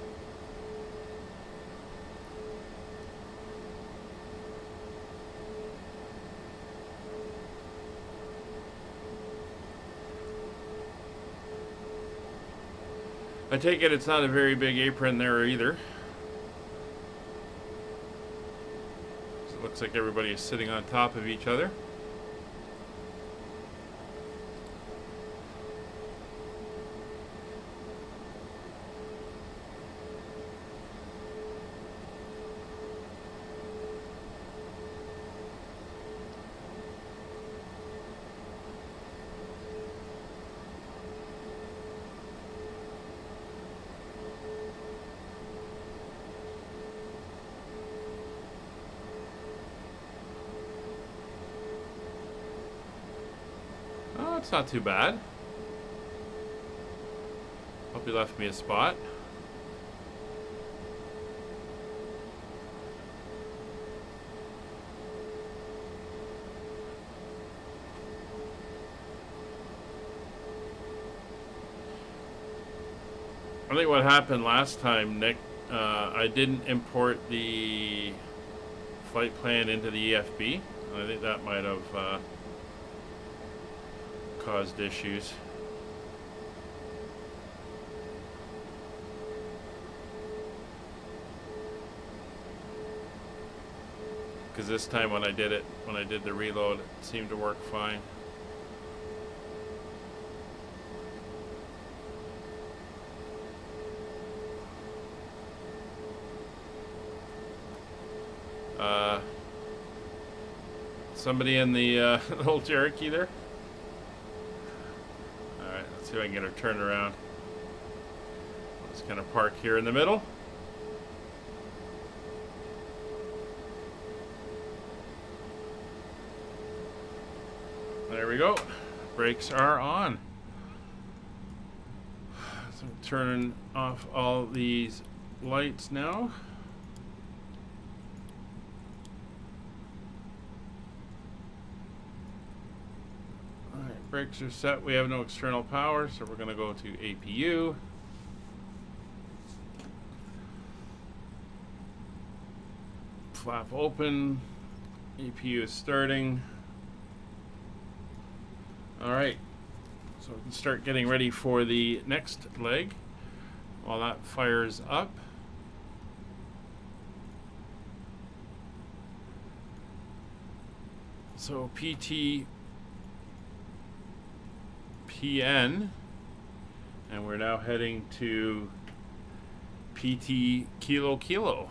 I take it it's not a very big apron there either. So it looks like everybody is sitting on top of each other. it's not too bad. Hope you left me a spot. I think what happened last time, Nick, I didn't import the flight plan into the EFB. I think that might have caused issues. Because this time when I did the reload, it seemed to work fine. Somebody in the little Cherokee there? Alright, let's see if I can get her turned around. I'll just kind of park here in the middle. There we go. Brakes are on. So I'm turning off all these lights now. Brakes are set. We have no external power, so we're going to go to APU. Flap open. APU is starting. Alright, so we can start getting ready for the next leg while that fires up. So PTPN, and we're now heading to PT Kilo Kilo.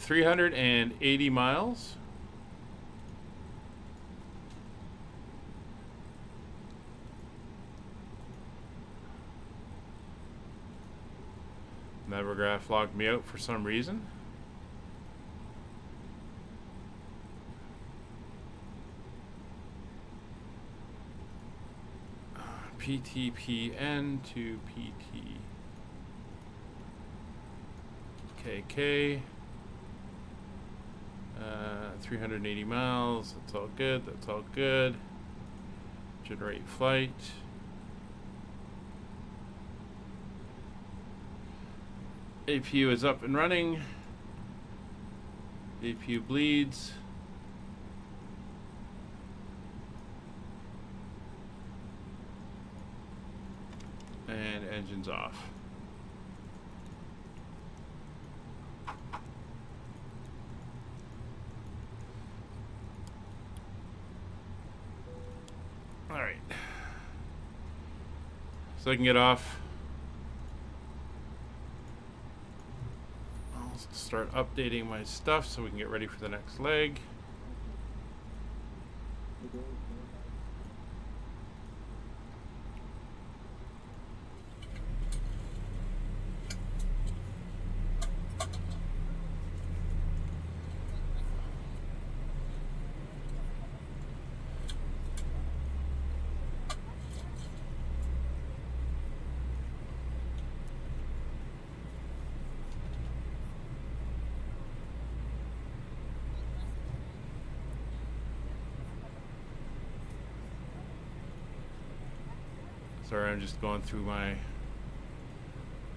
$380 miles. Navigraph logged me out for some reason. PTPN to PTKK. 380 miles. That's all good. That's all good. Generate flight. APU is up and running. APU bleeds. And engine's off. Alright. So I can get off. I'll start updating my stuff so we can get ready for the next leg. Sorry, I'm just going through my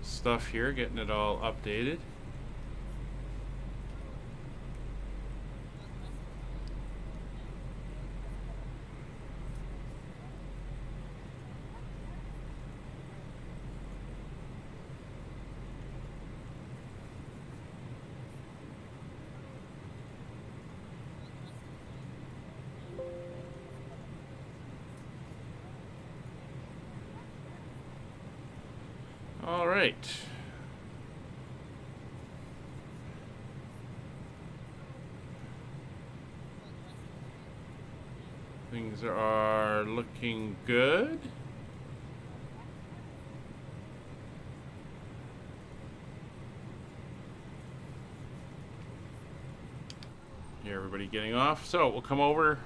stuff here, getting it all updated. All right. Things are looking good. already getting off. So we'll come over,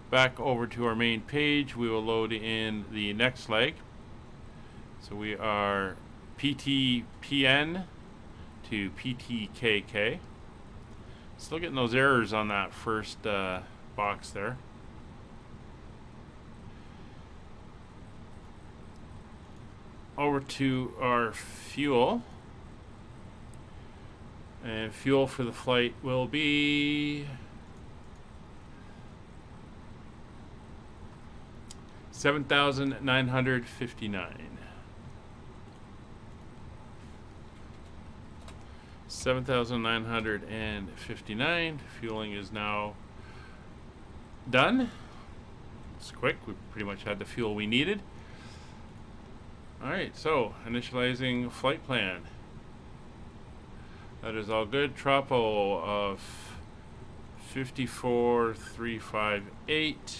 back over to our main page. We will load in the next leg. So we are PTPN to PTKK. Still getting those errors on that first box there. Over to our fuel. And fuel for the flight will be 7,959. 7,959. Fueling is now done. It's quick. We pretty much had the fuel we needed. Alright, so initializing flight plan. That is all good. Throttle of 54,358.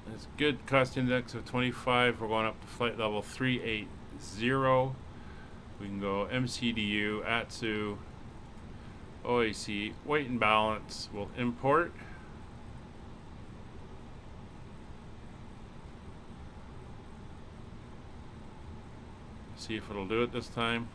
That's good. Cost index of 25. We're going up to flight level 380. We can go MCDU, ATSU, OAC, weight and balance. We'll import. See if it'll do it this time.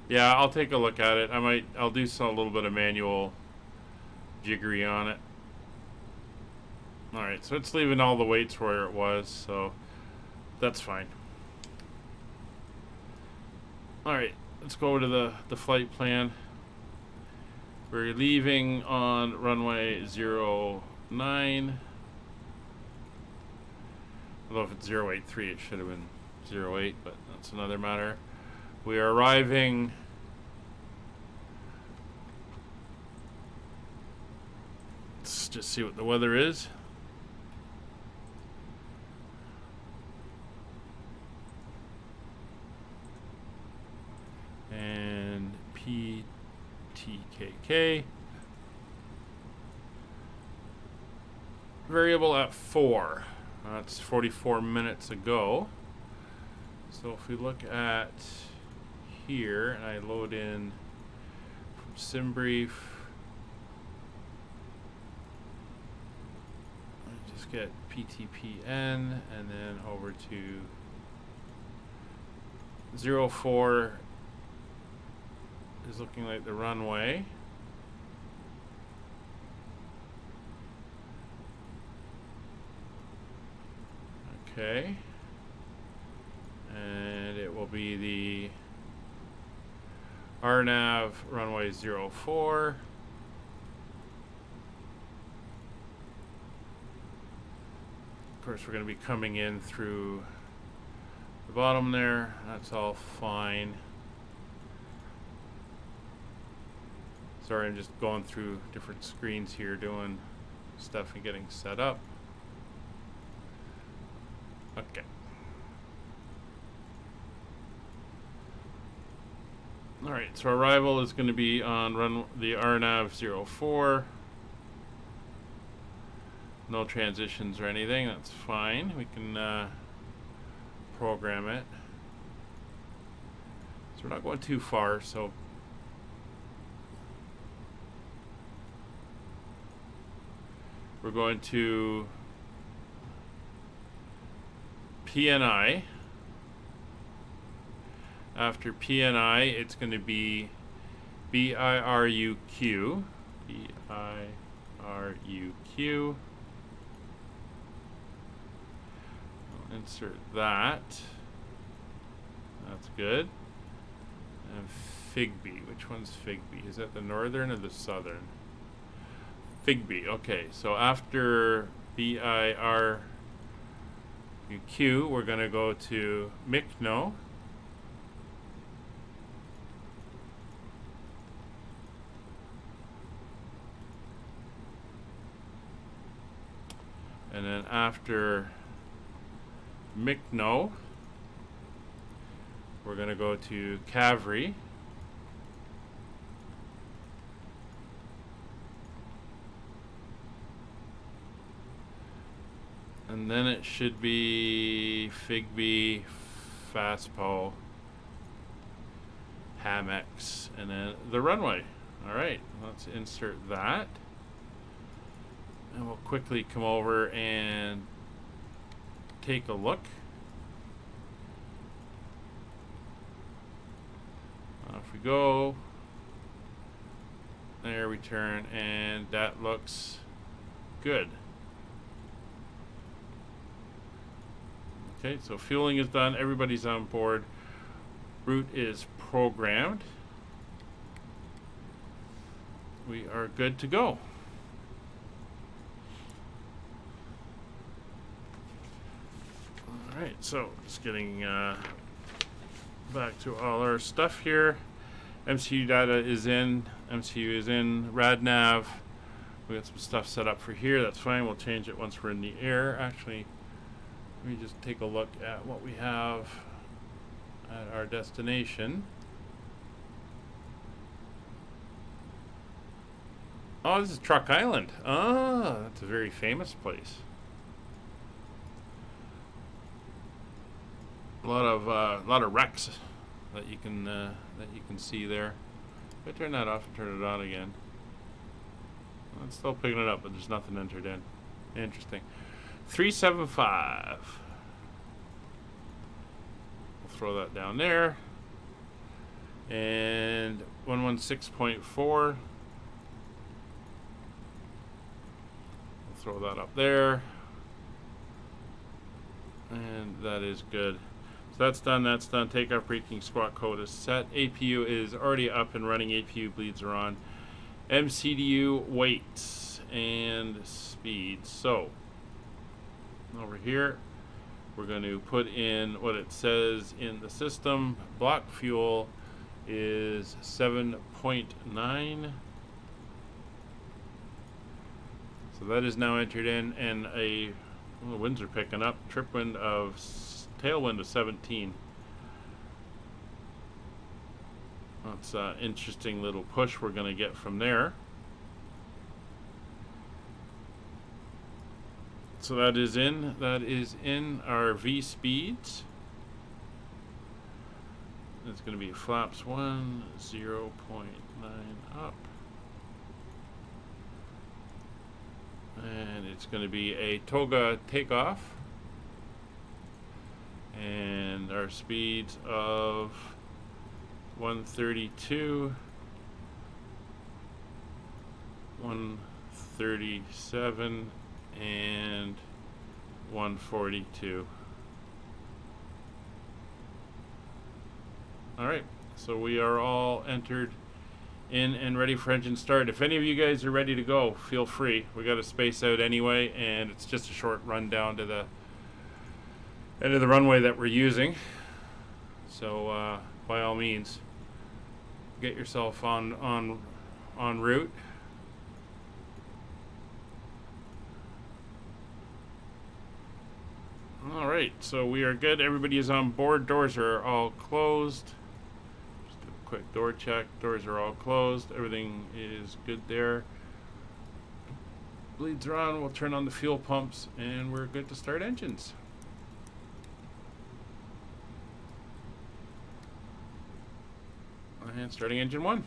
Yeah, I'll take a look at it. I'll do a little bit of manual jiggery on it. Alright, so it's leaving all the weights where it was, so that's fine. Alright, let's go over to the flight plan. We're leaving on runway 09. Although if it's 083, it should have been 08, but that's another matter. We are arriving let's just see what the weather is. And PTKK variable at 4. That's 44 minutes ago. So if we look at here and I load in from SimBrief, I just get PTPN and then over to 04 is looking like the runway. Okay. And it will be the RNAV runway 04. Of course, we're going to be coming in through the bottom there. That's all fine. Sorry, I'm just going through different screens here doing stuff and getting set up. Okay. Alright, so arrival is going to be on the RNAV 04. No transitions or anything, that's fine. We can program it. So we're not going too far, so we're going to PNI. After PNI, it's going to be BIRUQ. BIRUQ. I'll insert that. That's good. And Figby. Which one's Figby? Is that the northern or the southern? Figby. Okay, so after BIRUQ, we're going to go to MICNO. And then after MICNO, we're going to go to CAVRI. And then it should be Figby, Fastpo, Hamex, and then the runway. All right, let's insert that. And we'll quickly come over and take a look. Off we go. There we turn, and that looks good. Okay, so fueling is done. Everybody's on board. Route is programmed. We are good to go. All right, so just getting back to all our stuff here. MCU data is in. MCU is in. RadNav. We got some stuff set up for here. That's fine. We'll change it once we're in the air. Actually, let me just take a look at what we have at our destination. Oh, this is Truck Island. Ah, that's a very famous place. A lot of wrecks that you can see there. If I turn that off and turn it on again, well, it's still picking it up, but there's nothing entered in. Interesting. 375. We'll throw that down there. And 116.4. We'll throw that up there. And that is good. So that's done, that's done. Takeoff braking squat code is set. APU is already up and running. APU bleeds are on. MCDU weights and speed. So over here, we're going to put in what it says in the system. Block fuel is 7.9. So that is now entered in, and the winds are picking up. Trip wind of tailwind of 17. That's an interesting little push we're going to get from there. So that is in. That is in our V speeds. It's going to be flaps 1, 0.9 up. And it's going to be a toga takeoff. And our speeds of 132, 137, and 142. All right, so we are all entered in and ready for engine start. If any of you guys are ready to go, feel free. We got to space out anyway, and it's just a short run down to the end of the runway that we're using. So by all means, get yourself on route. All right, so we are good. Everybody is on board. Doors are all closed. Just a quick door check. Doors are all closed. Everything is good there. Bleeds are on. We'll turn on the fuel pumps, and we're good to start engines. And starting engine 1.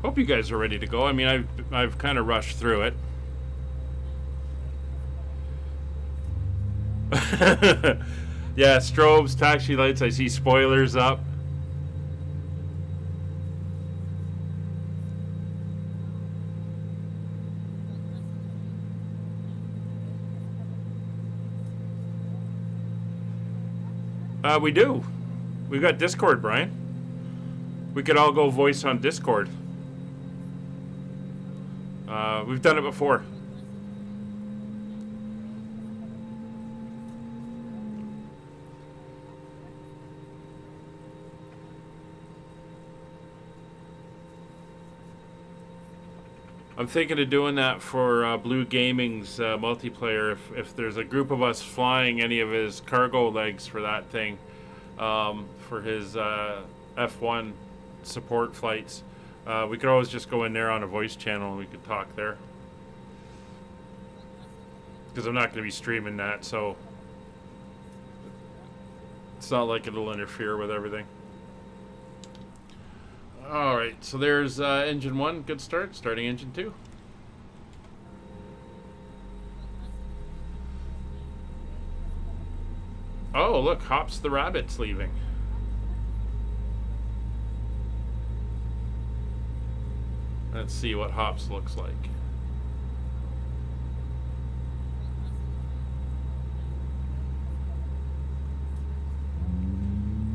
Hope you guys are ready to go. I mean, I've kind of rushed through it. Yeah, strobes, taxi lights. I see spoilers up. We do. We've got Discord, Brian. We could all go voice on Discord. We've done it before. I'm thinking of doing that for Blue Gaming's multiplayer. If there's a group of us flying any of his cargo legs for that thing, for his F1 support flights, we could always just go in there on a voice channel and we could talk there. Because I'm not going to be streaming that, so it's not like it'll interfere with everything. Alright, so there's engine 1, good start. Starting engine 2. Oh, look, Hops the Rabbit's leaving. Let's see what Hops looks like.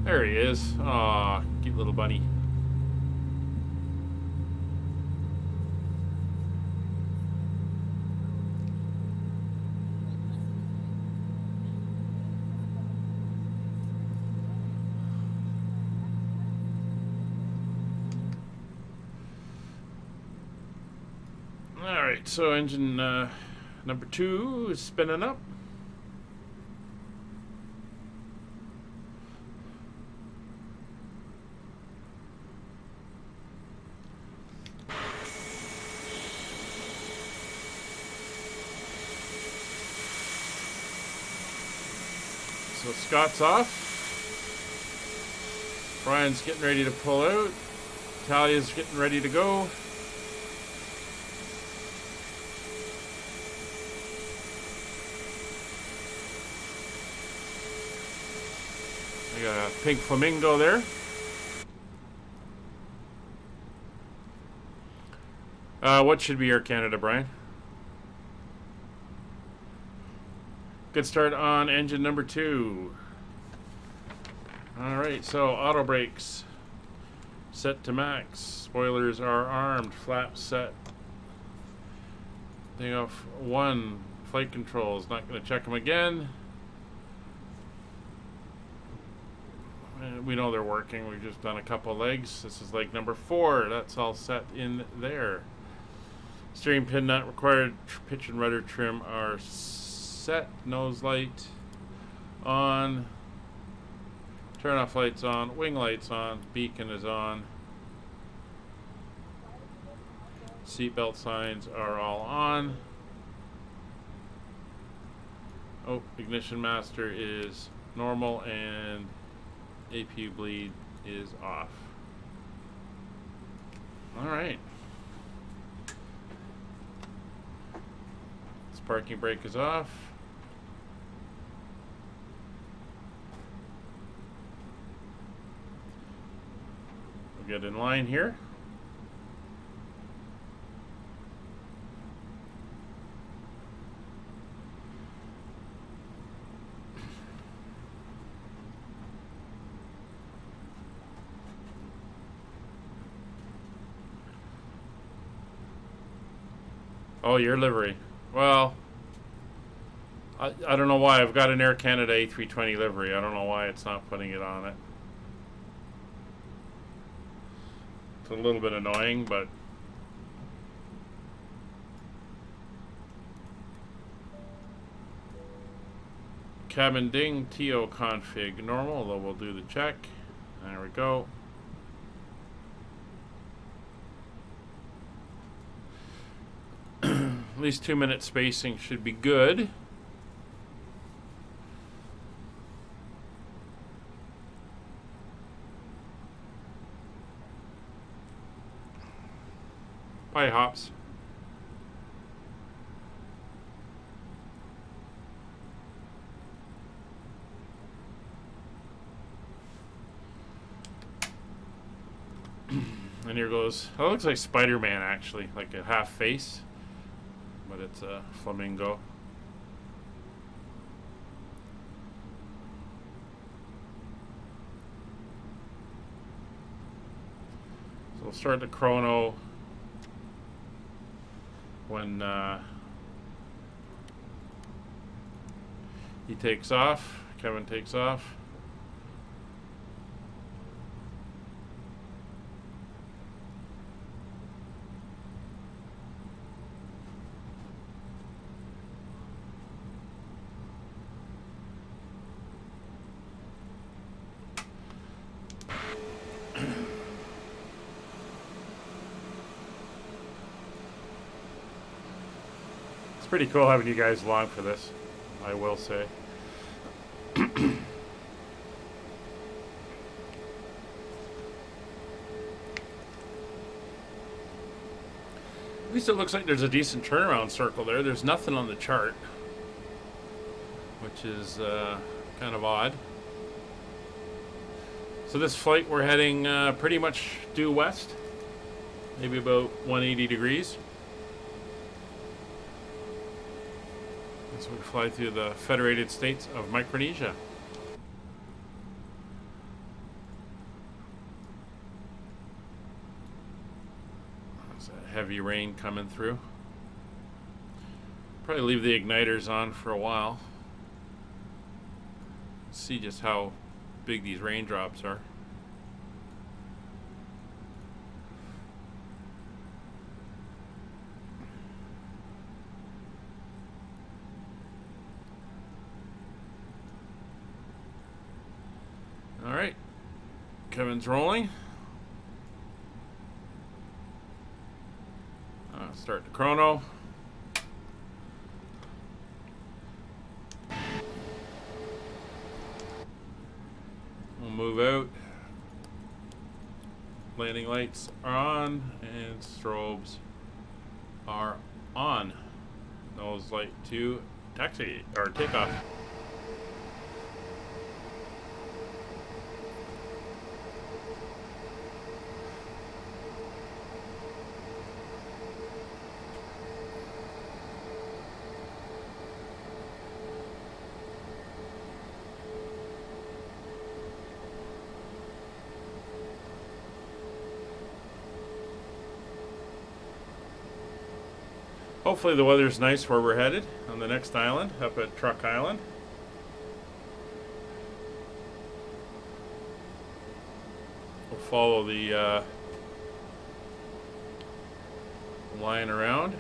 There he is. Aw, cute little bunny. Alright, so engine number 2 is spinning up. So Scott's off. Brian's getting ready to pull out. Talia's getting ready to go. We got a pink flamingo there. What should be Air Canada, Brian? Good start on engine number 2. Alright, so auto brakes set to max. Spoilers are armed. Flaps set. Thing off 1. Flight controls. Not going to check them again. We know they're working. We've just done a couple legs. This is leg number 4. That's all set in there. Steering pin not required. Pitch and rudder trim are set. Nose light on. Turn off lights on. Wing lights on. Beacon is on. Seatbelt signs are all on. Oh, ignition master is normal and APU bleed is off. Alright. This parking brake is off. We'll get in line here. Oh, your livery. Well, I don't know why. I've got an Air Canada A320 livery. I don't know why it's not putting it on it. It's a little bit annoying, but cabin ding TO config normal, though we'll do the check. There we go. At least 2-minute spacing should be good. Bye, Hops. And here goes. That looks like Spider-Man, actually, like a half face. But it's a flamingo. So we'll start the chrono when he takes off. Kevin takes off. pretty cool having you guys along for this, I will say. At least it looks like there's a decent turnaround circle there. There's nothing on the chart, which is kind of odd. So this flight, we're heading pretty much due west, maybe about 180 degrees. As we fly through the Federated States of Micronesia. There's a heavy rain coming through. Probably leave the igniters on for a while. See just how big these raindrops are. All right, Kevin's rolling. Start the chrono. We'll move out. Landing lights are on and strobes are on. Nose light to taxi or takeoff. Hopefully the weather's nice where we're headed on the next island, up at Truck Island. We'll follow the line around.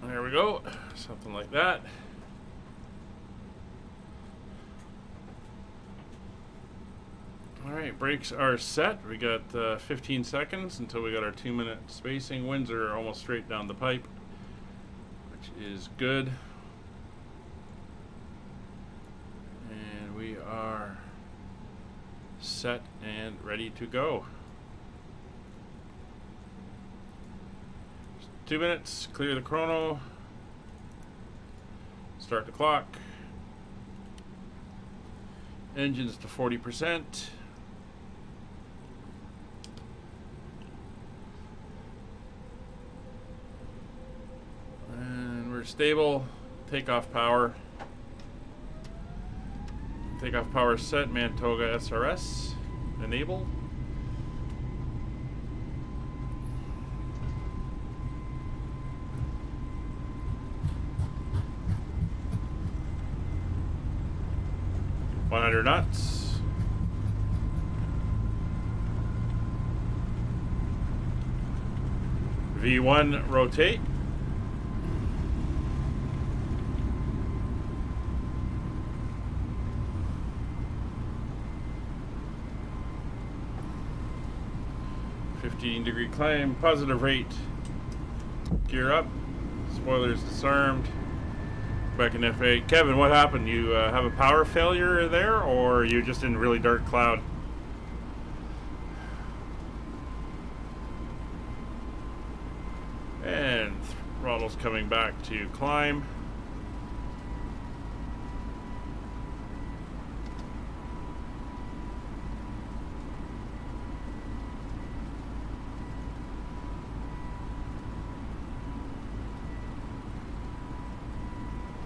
There we go, something like that. All right, brakes are set. We got 15 seconds until we got our 2-minute spacing. Winds are almost straight down the pipe, which is good. And we are set and ready to go. 2 minutes, clear the chrono, start the clock, engines to 40%, and we're stable. Takeoff power set, Mantoga SRS enabled. Knots. V1 rotate. -15-degree climb, positive rate. Gear up. Spoilers disarmed. Back in F8. Kevin, what happened? You have a power failure there, or are you just in really dark cloud? And throttle's coming back to climb.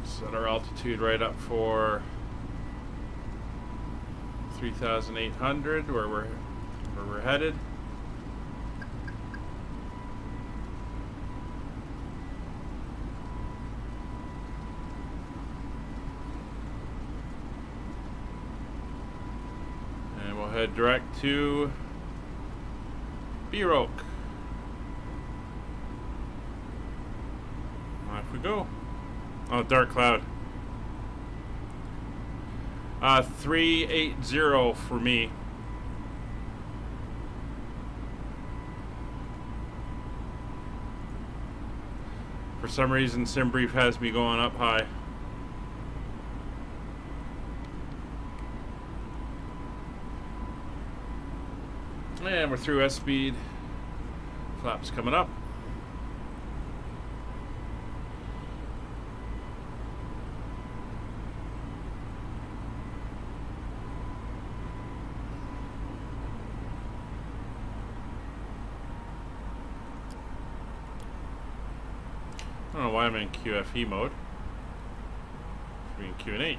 Set our altitude right up for 3,800, where we're headed. head direct to Yoke. Off we go. Oh, dark cloud. 380 for me. For some reason, SimBrief has me going up high. And we're through S speed. Flaps coming up. I don't know why I'm in QFE mode. Should be in Q and H.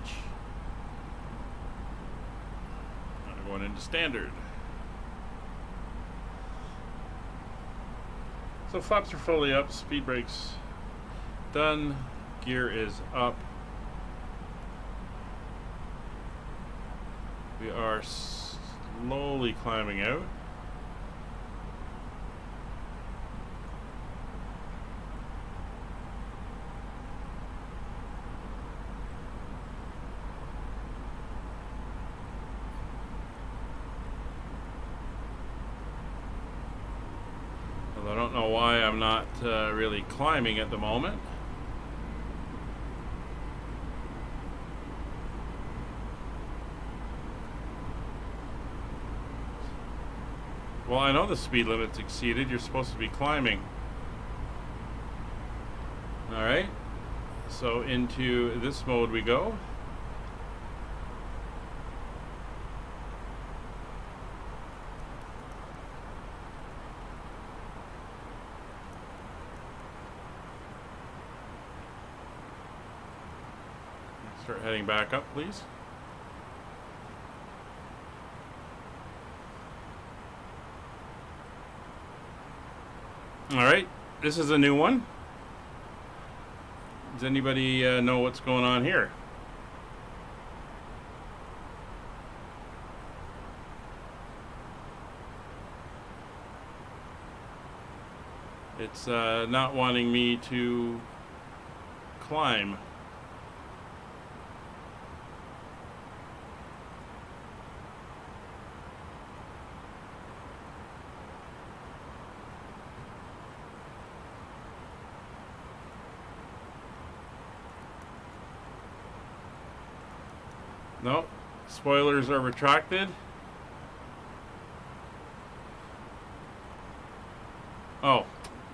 I'm going into standard. So flaps are fully up, speed brakes done, gear is up. We are slowly climbing out. I don't know why I'm not really climbing at the moment. Well, I know the speed limit's exceeded. You're supposed to be climbing. Alright. So into this mode we go. Start heading back up, please. Alright, this is a new one. Does anybody know what's going on here? It's not wanting me to climb. No, spoilers are retracted. Oh,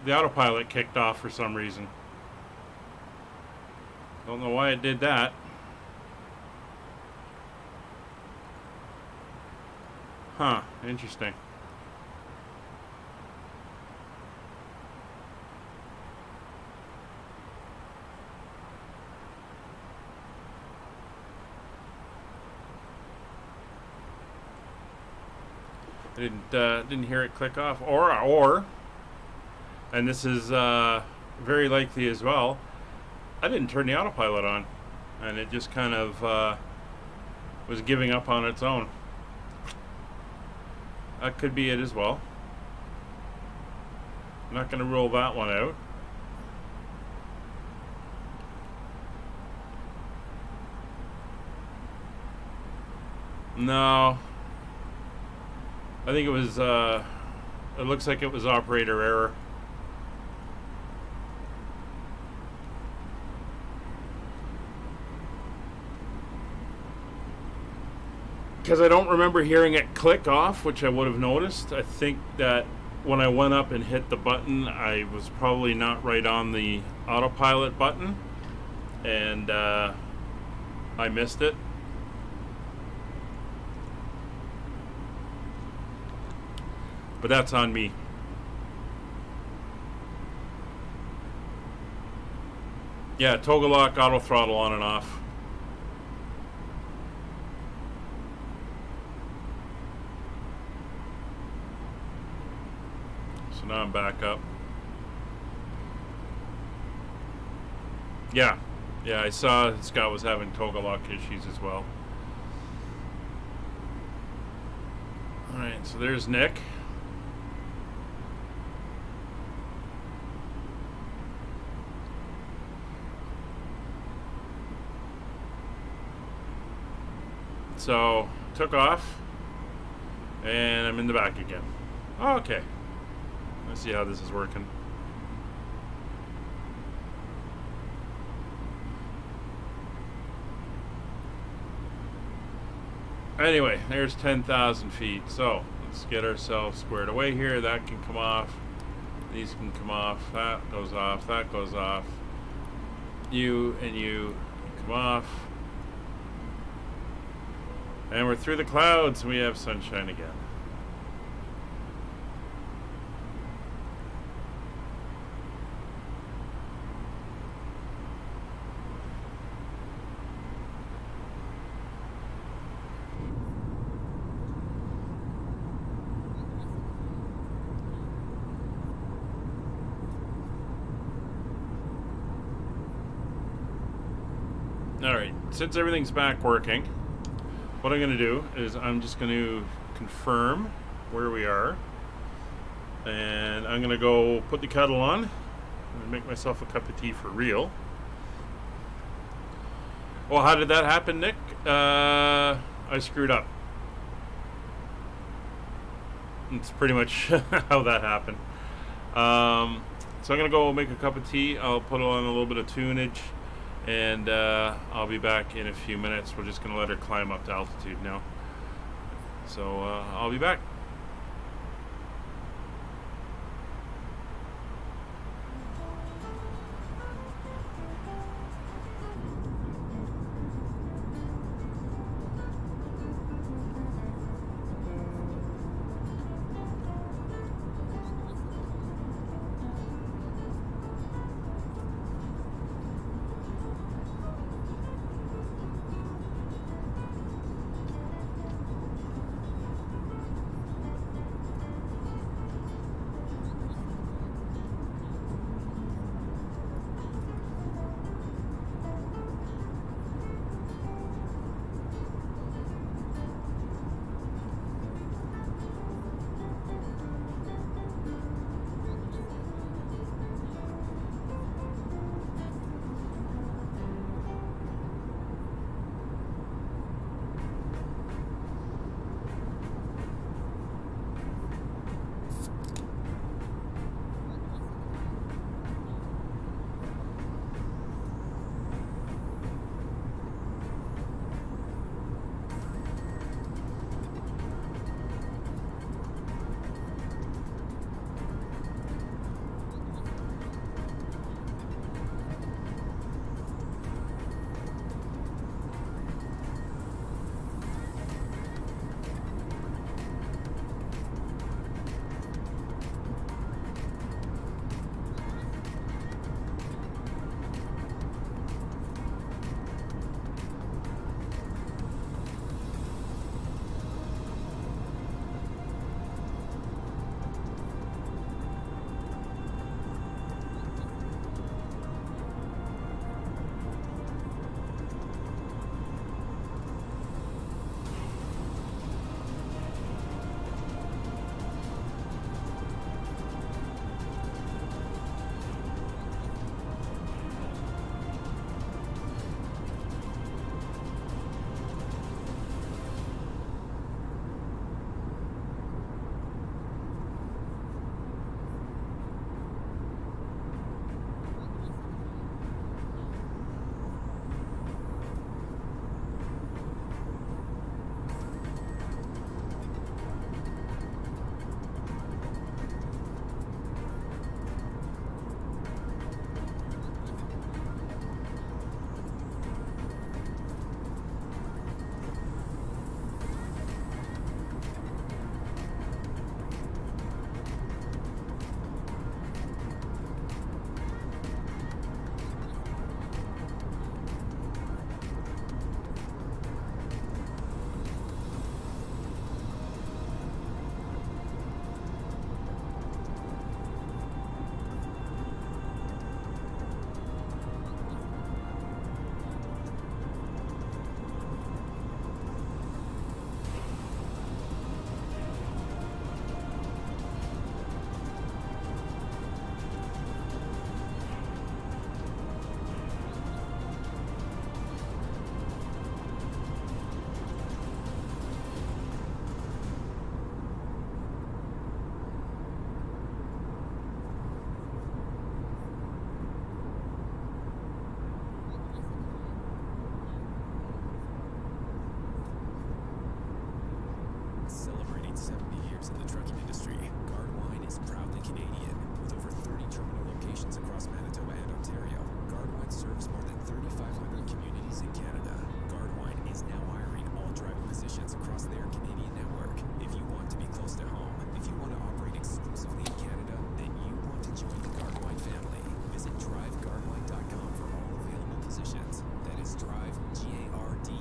the autopilot kicked off for some reason. Don't know why it did that. Huh, interesting. I didn't hear it click off, or, and this is very likely as well, I didn't turn the autopilot on, and it just kind of was giving up on its own. That could be it as well. I'm not going to rule that one out. No. I think it was, it looks like it was operator error. Because I don't remember hearing it click off, which I would have noticed. I think that when I went up and hit the button, I was probably not right on the autopilot button. And I missed it. But that's on me. Yeah, toggle lock, auto throttle on and off. So now I'm back up. Yeah, I saw Scott was having toggle lock issues as well. Alright, so there's Nick. So, took off, and I'm in the back again. Oh, okay. Let's see how this is working. Anyway, there's 10,000 feet. So, let's get ourselves squared away here. That can come off. These can come off. That goes off. That goes off. You and you can come off. And we're through the clouds and we have sunshine again. Alright, since everything's back working, what I'm going to do is I'm just going to confirm where we are. And I'm going to go put the kettle on and make myself a cup of tea for real. Well, how did that happen, Nick? I screwed up. It's pretty much how that happened. So I'm going to go make a cup of tea. I'll put on a little bit of tunage. And I'll be back in a few minutes. We're just going to let her climb up to altitude now. So I'll be back. Join the Guardwine family. Visit driveguardwine.com for all available positions. That is drive, GARDEWINE.com.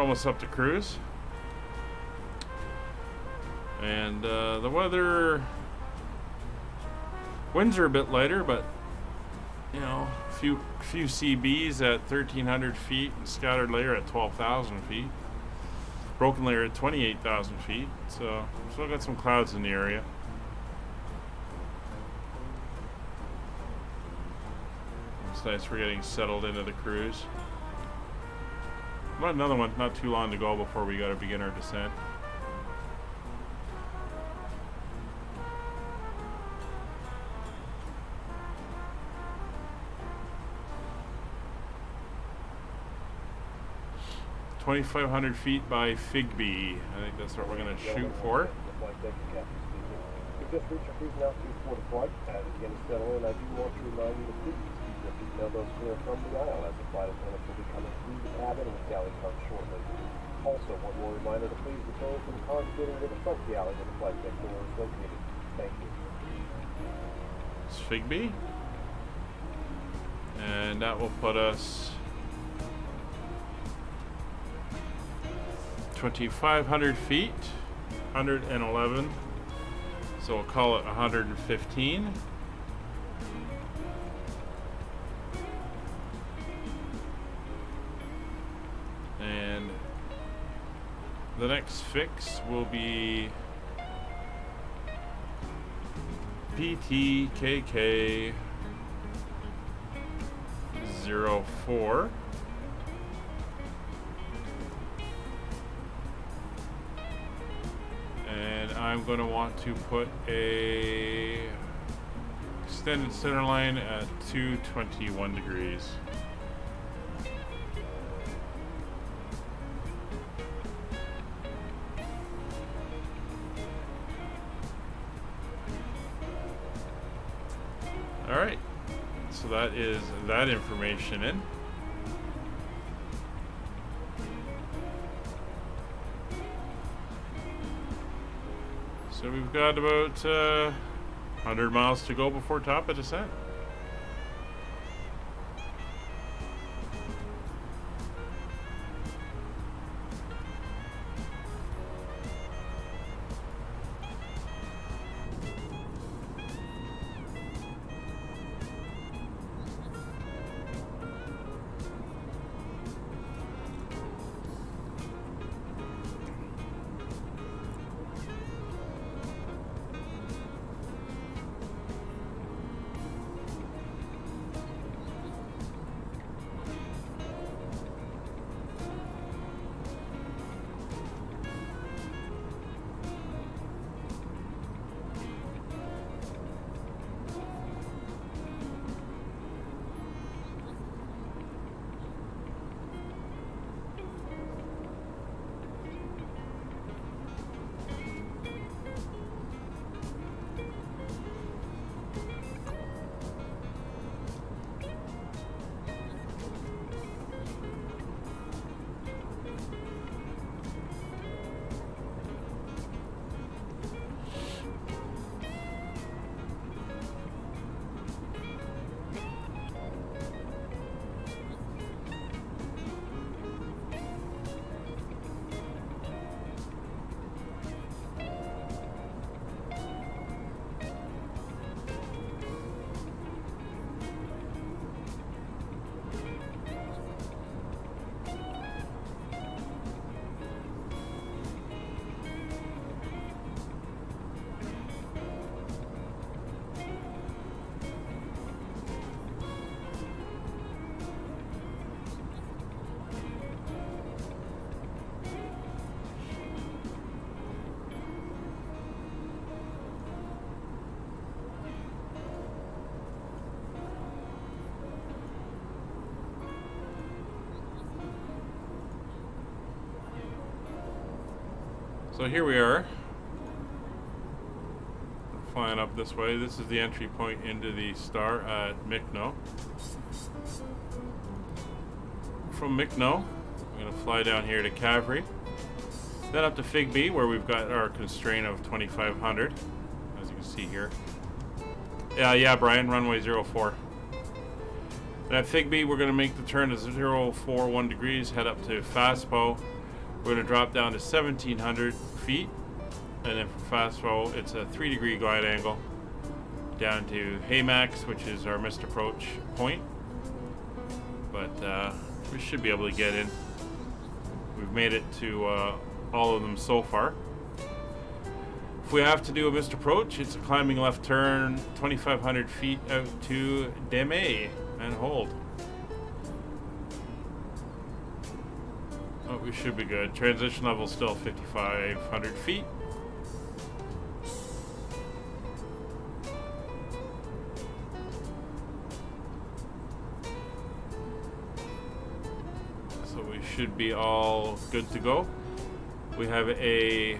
almost up to cruise. And the weather, winds are a bit lighter, but you know, few CBs at 1,300 feet and scattered layer at 12,000 feet. Broken layer at 28,000 feet. So still got some clouds in the area. It's nice we're getting settled into the cruise. But another one, not too long to go before we got to begin our descent. $2,500 feet by Figbee. I think that's what we're going to shoot for. We've just reached our cruising altitude for the flight. As it begins to settle in, I do want to remind you to please keep your seatbelt belts clear from the aisle as the flight attendants will be coming through the cabin with galley carts shortly. Also, one more reminder to please return to the car sitting near the front galley where the flight deck door is located. Thank you. It's Figbee. And that will put us 2,500 feet, 111. So we'll call it 115. And the next fix will be PTKK 04. And I'm going to want to put a extended center line at 221 degrees. All right, so that is that information in. So we've got about 100 miles to go before top of descent. So here we are, flying up this way. This is the entry point into the star at Mykonos. From Mykonos, I'm going to fly down here to Kavri, then up to Figbee, where we've got our constraint of 2,500, as you can see here. Yeah, Brian, runway 04. And at Figbee, we're going to make the turn to 041 degrees, head up to Faspo, We're going to drop down to 1,700 feet. And then for fast roll, it's a 3-degree glide angle down to Haymax, which is our missed approach point. But we should be able to get in. We've made it to all of them so far. If we have to do a missed approach, it's a climbing left turn, 2,500 feet out to Deme and hold. Oh, we should be good. Transition level still 5,500 feet. So we should be all good to go. We have a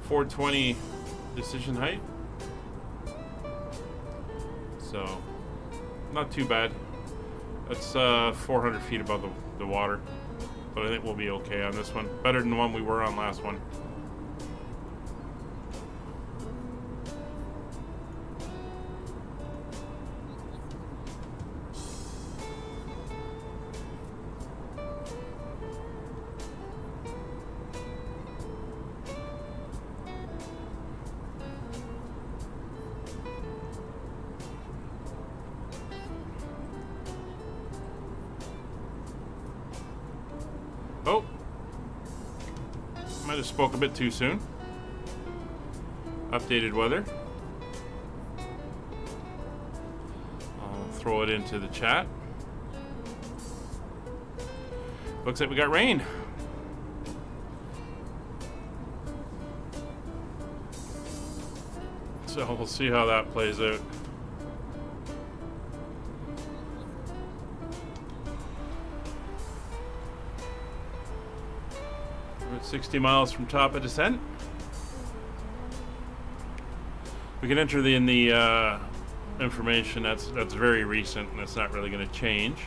.420 decision height, so not too bad. That's 400 feet above the water, but I think we'll be okay on this one. Better than the one we were on last one. Oh, might have spoke a bit too soon. Updated weather. I'll throw it into the chat. Looks like we got rain. So we'll see how that plays out. We're at 60 miles from top of descent. We can enter in the information that's very recent, and it's not really going to change.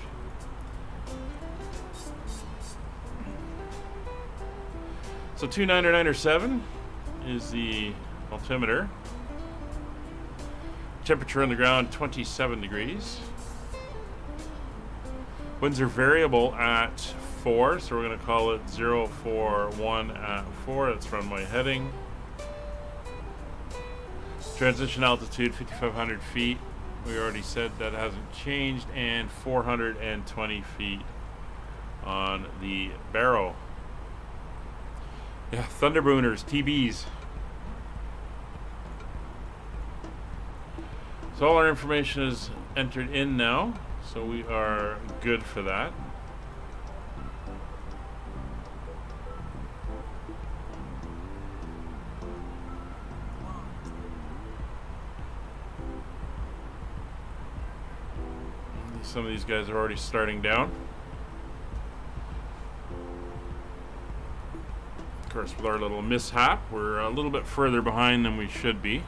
So 299.7 is the altimeter. Temperature on the ground 27 degrees. Winds are variable at 4, so we're going to call it 041 at 4. That's runway heading. Transition altitude 5,500 feet. We already said that hasn't changed, and 420 feet on the barrow. Yeah, Thunderbooners, TBs. So all our information is entered in now, so we are good for that. Some of these guys are already starting down. Of course, with our little mishap, we're a little bit further behind than we should be,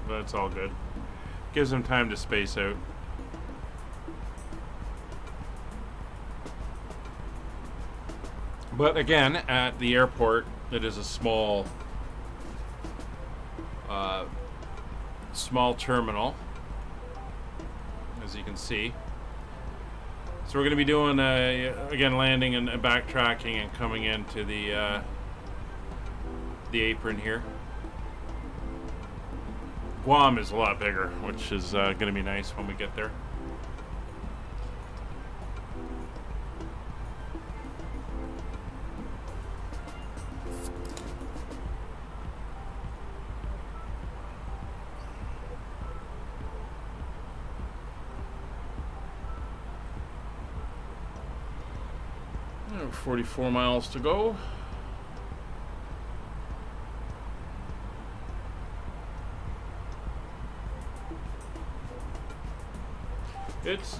but it's all good. Gives them time to space out. But again, at the airport, it is a small terminal, as you can see. So we're going to be doing again landing and backtracking and coming into the apron here. Guam is a lot bigger, which is going to be nice when we get there. We have 44 miles to go. It's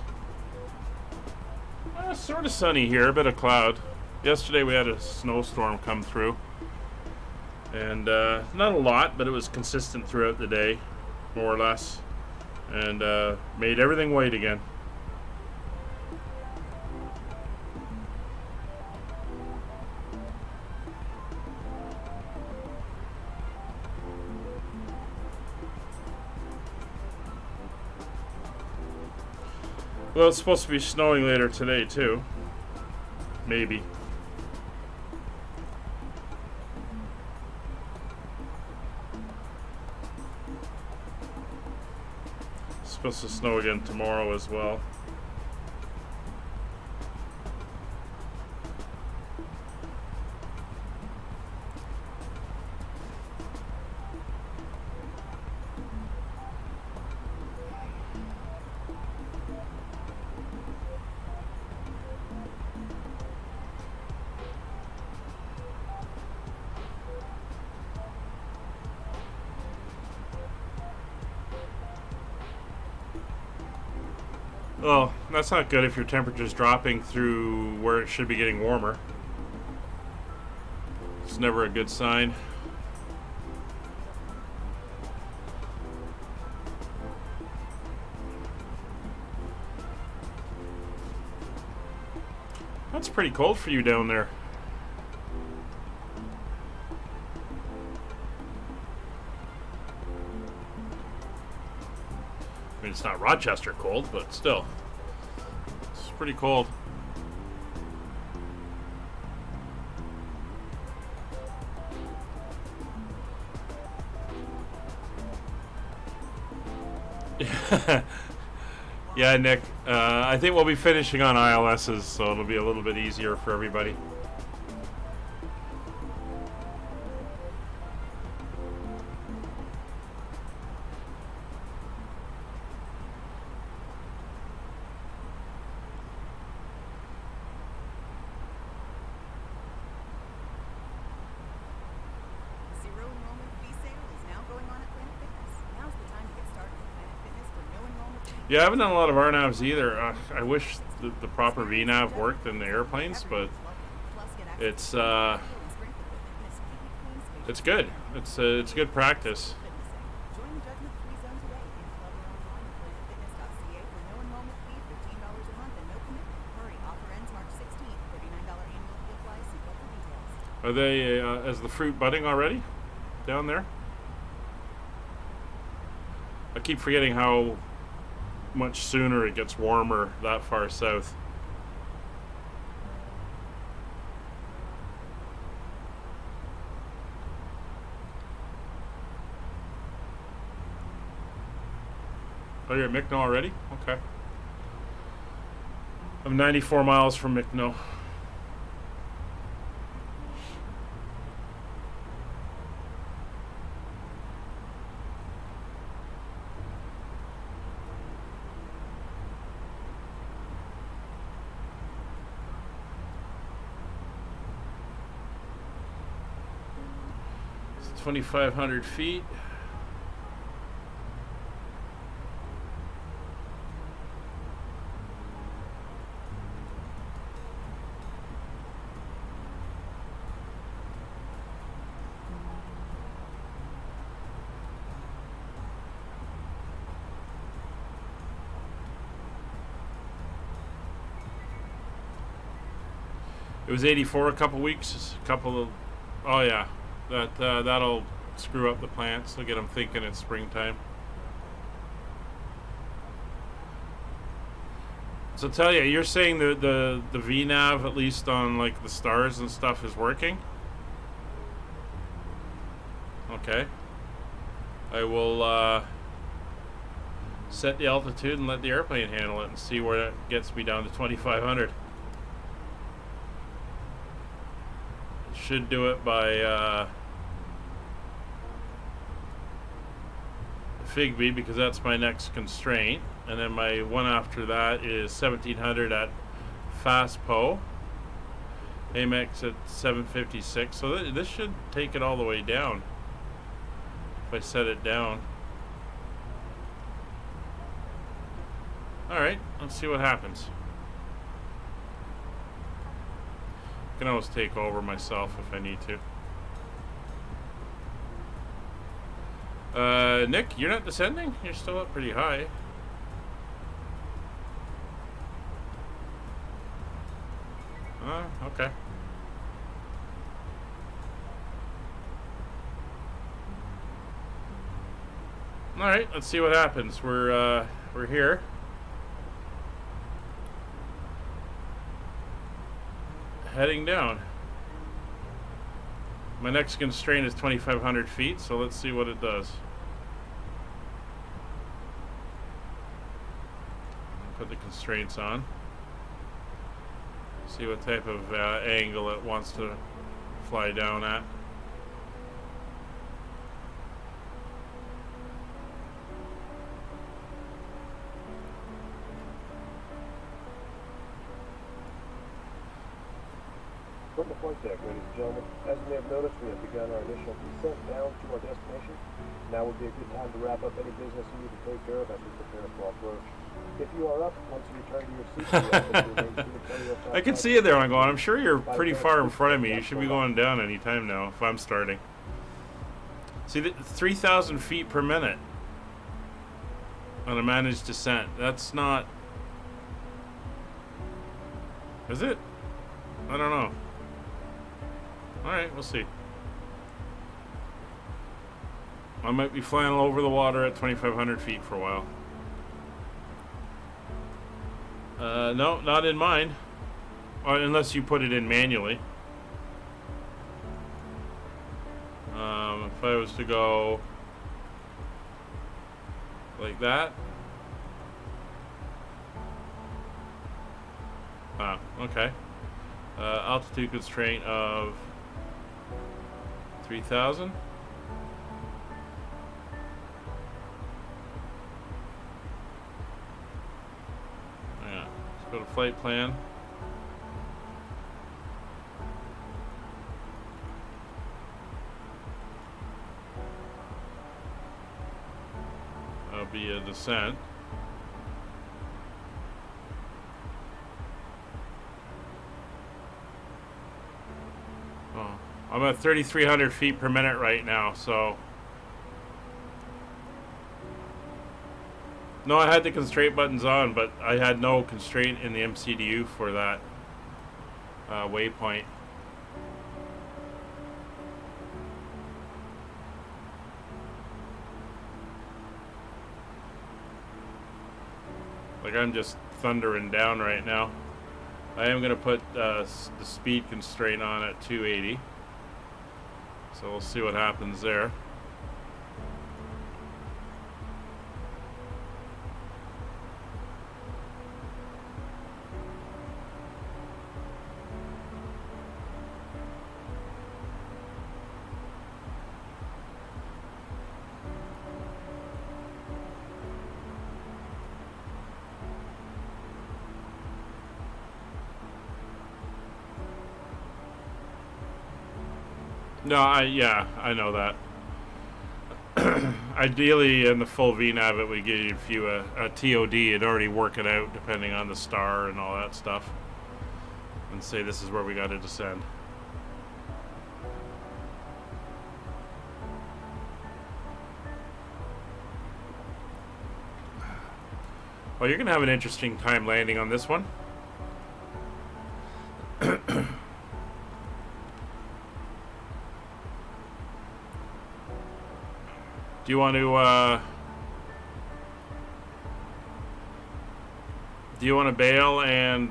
sort of sunny here, a bit of cloud. Yesterday we had a snowstorm come through, and not a lot, but it was consistent throughout the day, more or less, and made everything white again. Well, it's supposed to be snowing later today too. Maybe. It's supposed to snow again tomorrow as well. Well, that's not good if your temperature's dropping through where it should be getting warmer. It's never a good sign. That's pretty cold for you down there. I mean, it's not Rochester cold, but still. It's pretty cold. Yeah, Nick. I think we'll be finishing on ILSs, so it'll be a little bit easier for everybody. Zero enrollment fee sale is now going on at Planet Fitness. Now's the time to get started with Planet Fitness for no enrollment fee. Yeah, I haven't done a lot of RNAVs either. I wish the proper VNAV worked in the airplanes, but it's it's good. It's good practice. Join the judgment-free zone today in club or online at planetfitness.ca for no enrollment fee, $15 a month, and no commitment. Hurry, offer ends March 16th. $39 annual fee applies. See club for details. Are they is the fruit budding already down there? I keep forgetting how much sooner it gets warmer that far south. Oh, you're at Mickno already? Okay. I'm 94 miles from Mickno. It's 2,500 feet. It was 84 a couple weeks. Oh yeah, that'll screw up the plants. They'll get them thinking it's springtime. So tell you, you're saying the VNAV, at least on like the stars and stuff, is working? Okay. I will set the altitude and let the airplane handle it and see where that gets me down to 2,500. Should do it by Figby, because that's my next constraint, and then my one after that is 1,700 at FastPo, Amex at 756. So this should take it all the way down if I set it down. All right, let's see what happens. I can always take over myself if I need to. Nick, you're not descending? You're still up pretty high. Okay. All right, let's see what happens. We're here. heading down. My next constraint is 2,500 feet, so let's see what it does. Put the constraints on. See what type of angle it wants to fly down at. From the flight deck, ladies and gentlemen, as you may have noticed, we have begun our initial descent down to our destination. Now would be a good time to wrap up any business you need to take care of as we prepare for approach. If you are up, once you return to your seat, you have to remain seated. I can see you there. I'm going. I'm sure you're pretty far in front of me. You should be going down any time now if I'm starting. See, 3,000 feet per minute on a managed descent. That's not... Is it? I don't know. Alright, we'll see. I might be flying over the water at 2,500 feet for a while. No, not in mine. Unless you put it in manually. If I was to go like that. Ah, okay. Altitude constraint of 3,000. Yeah, let's go to flight plan. That'll be a descent. I'm at 3,300 feet per minute right now, so... No, I had the constraint buttons on, but I had no constraint in the MCDU for that waypoint. Like, I'm just thundering down right now. I am going to put the speed constraint on at 280. So we'll see what happens there. No, I know that. Ideally, in the full VNAV, it would give you a TOD. It'd already work it out, depending on the star and all that stuff. And say this is where we got to descend. Well, you're going to have an interesting time landing on this one. Do you want to bail and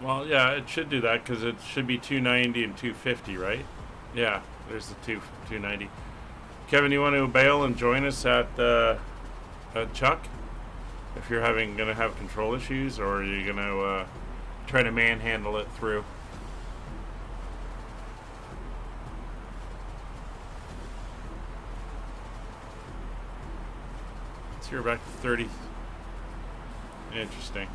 well, yeah, it should do that because it should be 290 and 250, right? Yeah, there's the 290. Kevin, you want to bail and join us at Chuuk if you're gonna have control issues, or are you gonna try to manhandle it through? You're back to 30. Interesting.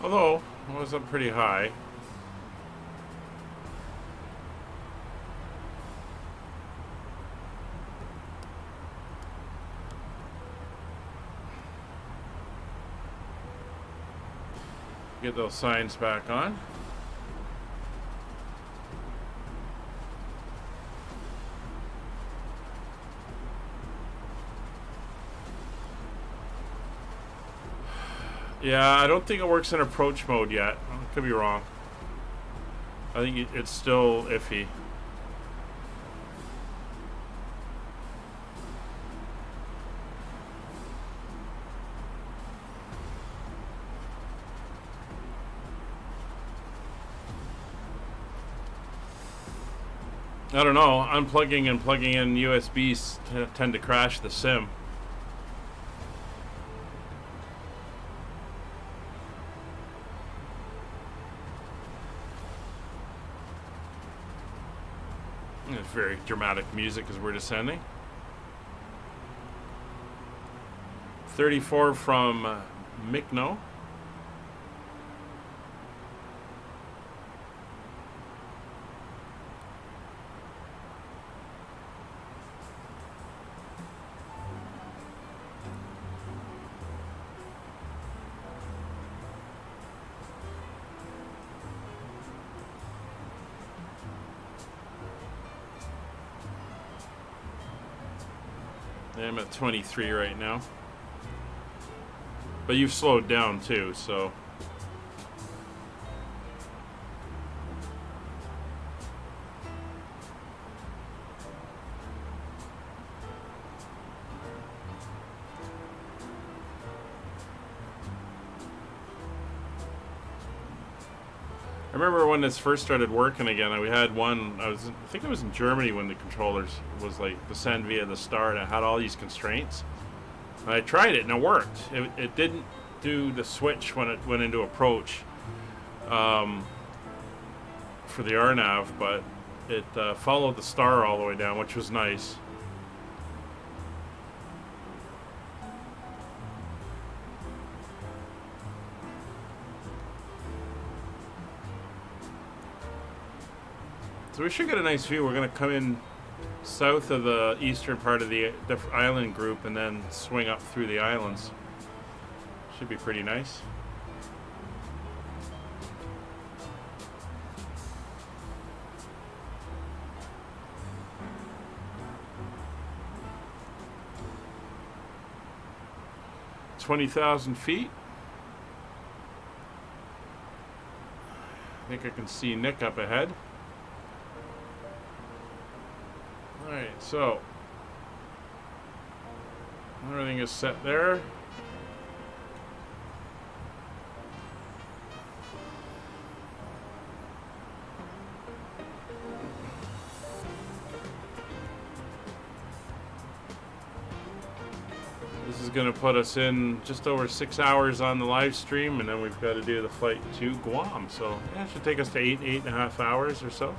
Although, it was up pretty high. Get those signs back on. Yeah, I don't think it works in approach mode yet. I could be wrong. I think it's still iffy. I don't know. Unplugging and plugging in USBs tend to crash the sim. It's very dramatic music as we're descending. 34 from Mikno. I'm at 23 right now. But you've slowed down too, so. I remember when this first started working again, we had one, I think it was in Germany when the controllers was like the send via the start. I had all these constraints. And I tried it and it worked. It didn't do the switch when it went into approach for the RNAV, but it followed the star all the way down, which was nice. So we should get a nice view. We're going to come in south of the eastern part of the island group and then swing up through the islands. Should be pretty nice. $20,000 feet. I think I can see Nick up ahead. Alright, so everything is set there. This is going to put us in just over 6 hours on the live stream, and then we've got to do the flight to Guam. So yeah, it should take us to 8.5 hours or so.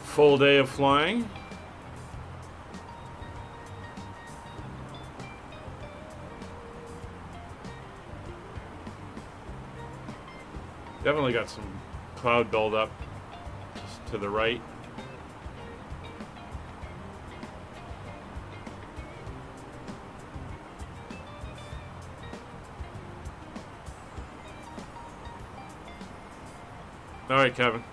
Full day of flying. Definitely got some cloud buildup just to the right. All right, Kevin.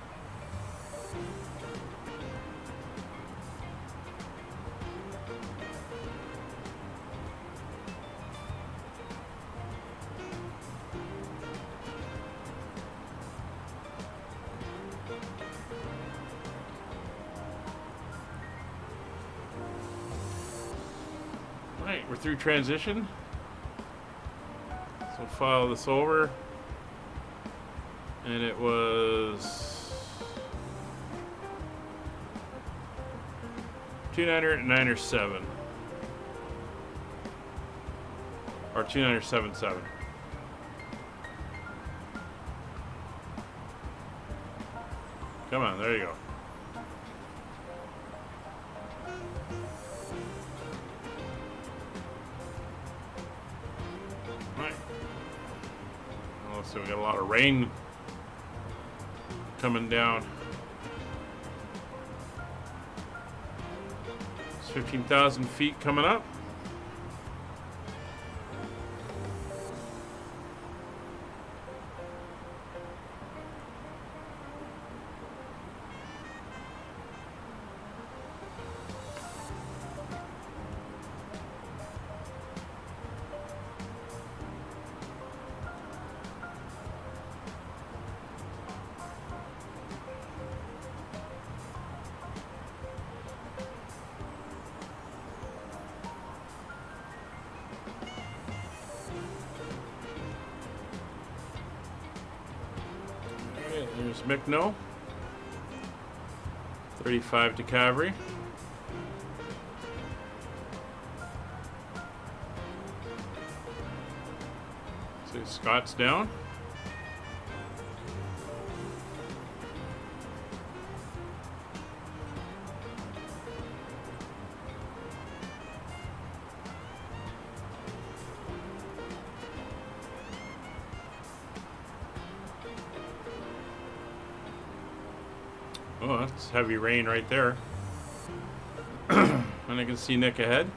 Alright, we're through transition. So file this over. And it was 299.97 or 299.77. Come on, there you go. All right. Oh, so we got a lot of rain coming down. It's 15,000 feet coming up. There's Mickno. 35 to Cavalry. So Scott's down. Oh, that's heavy rain right there. And I can see Nick ahead.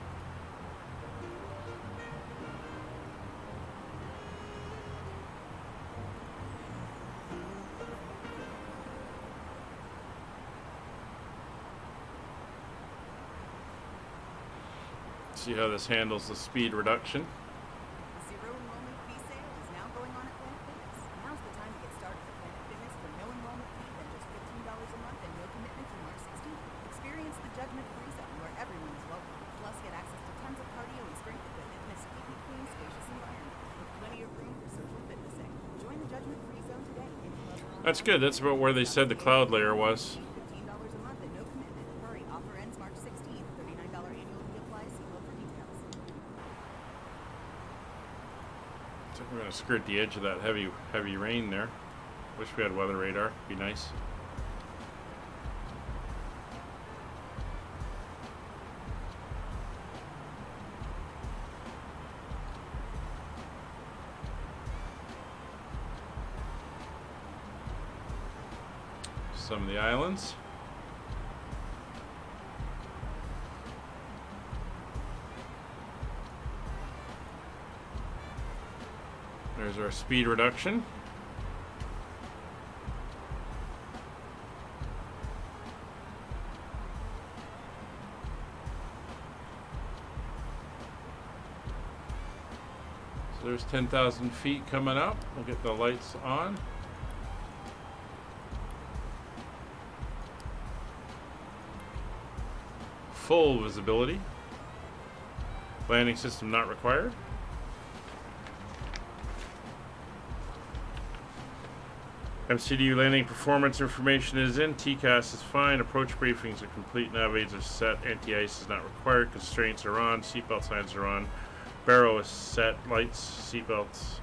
See how this handles the speed reduction. Zero enrollment fee sale is now going on at Planet Fitness. Now's the time to get started at Planet Fitness for no enrollment fee than just $15 a month and no commitment through March 16th. Experience the judgment-free zone where everyone is welcome. Plus, get access to tons of cardio and strength equipment in a squeaky clean, spacious environment with plenty of room for social fitnessing. Join the judgment-free zone today in Club. That's good. That's about where they said the cloud layer was. $15 a month and no commitment. Hurry, offer ends March 16th. $39 annual fee applies. See club for details. I think we're gonna skirt the edge of that heavy rain there. Wish we had weather radar. Be nice. Some of the islands. There's our speed reduction. So there's 10,000 feet coming up. We'll get the lights on. Full visibility. Landing system not required. MCDU landing performance information is in. TCAS is fine. Approach briefings are complete. Nav aids are set. Anti-ice is not required. Constraints are on. Seatbelt signs are on. Barrow is set. Lights, seatbelts,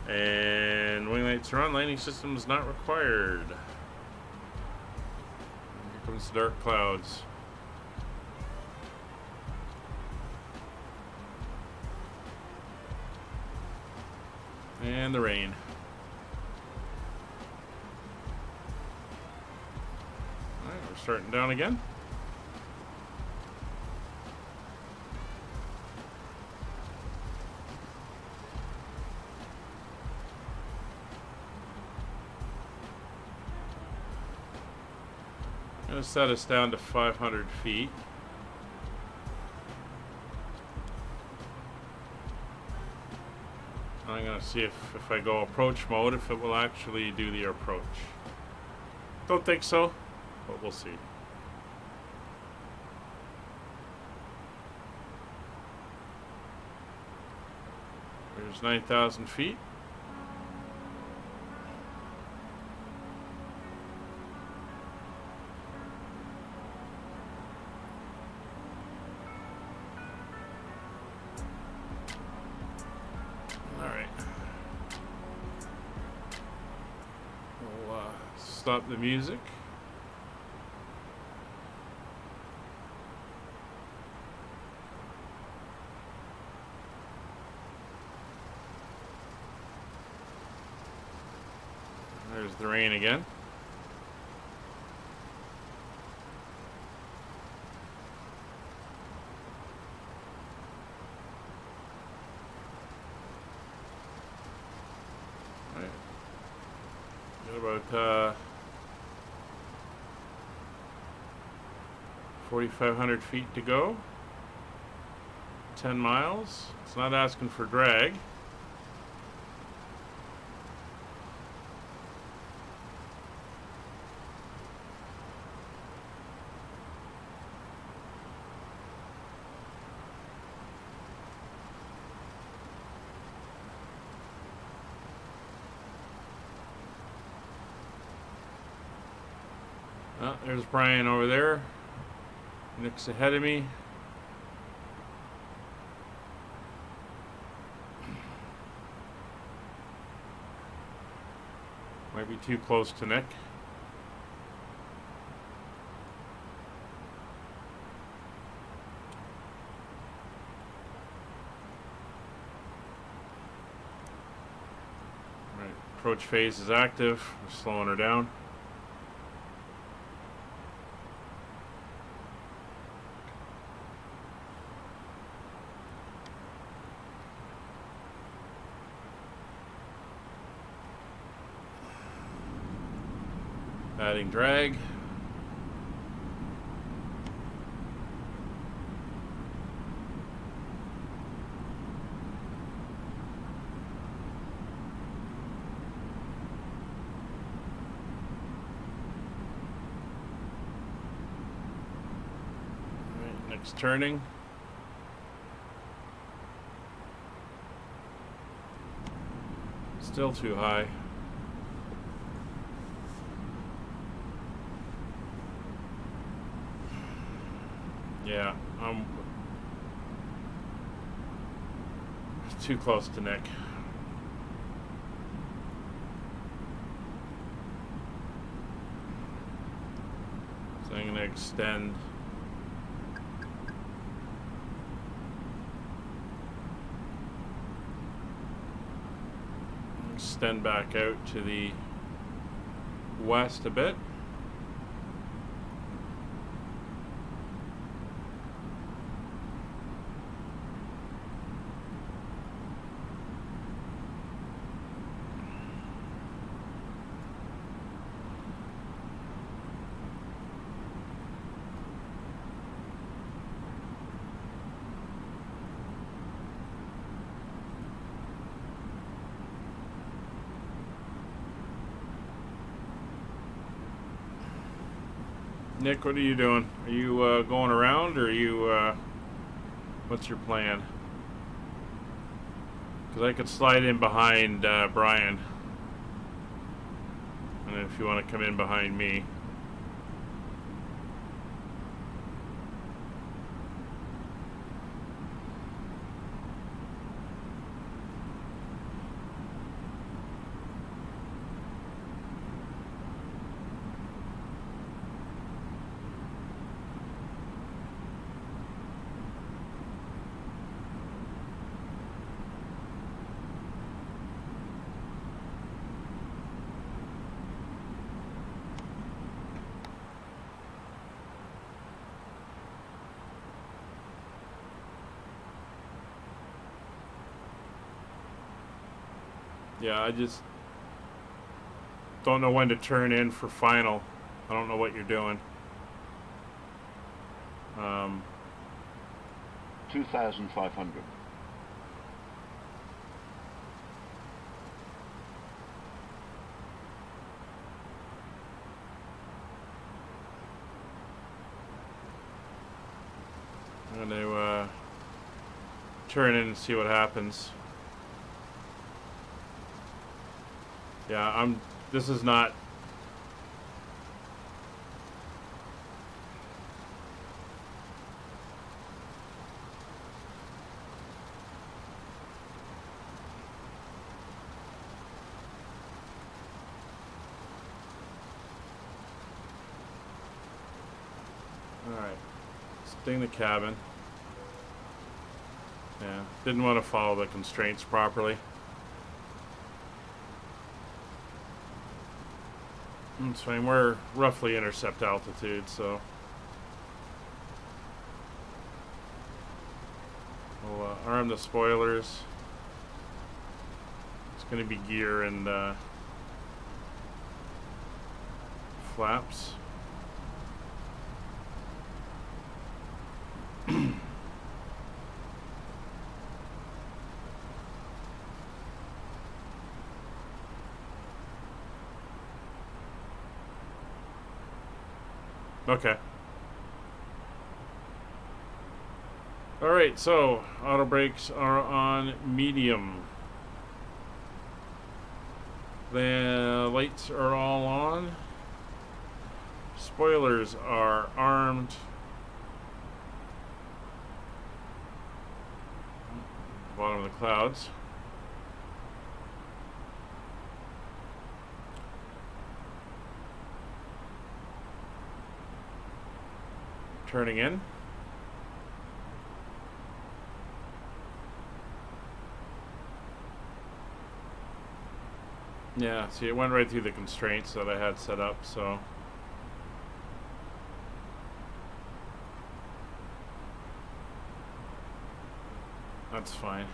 and wing lights are on. Landing system is not required. Here comes the dark clouds. And the rain. Alright, we're starting down again. I'm going to set us down to 500 feet. I'm going to see if I go approach mode, if it will actually do the approach. Don't think so, but we'll see. There's 9,000 feet. Stop the music. There's the rain again. All right. Got about 4,500 feet to go. 10 miles. It's not asking for drag. Oh, there's Brian over there. Nick's ahead of me. Might be too close to Nick. Right, approach phase is active. We're slowing her down. Adding drag. Alright, next turning. Still too high. Yeah, I'm too close to Nick. So I'm going to extend. Extend back out to the west a bit. Nick, what are you doing? Are you going around, or are you, what's your plan? Because I could slide in behind Brian. And if you want to come in behind me. Yeah, I just don't know when to turn in for final. I don't know what you're doing. 2,500. I'm going to turn in and see what happens. Yeah, this is not. Alright. Sting the cabin. Yeah, didn't want to follow the constraints properly. It's fine, we're roughly intercept altitude, so we'll arm the spoilers. It's going to be gear and flaps. Okay. Alright, so auto brakes are on medium. The lights are all on. spoilers are armed. Bottom of the clouds. Turning in. Yeah, see, it went right through the constraints that I had set up, so. That's fine.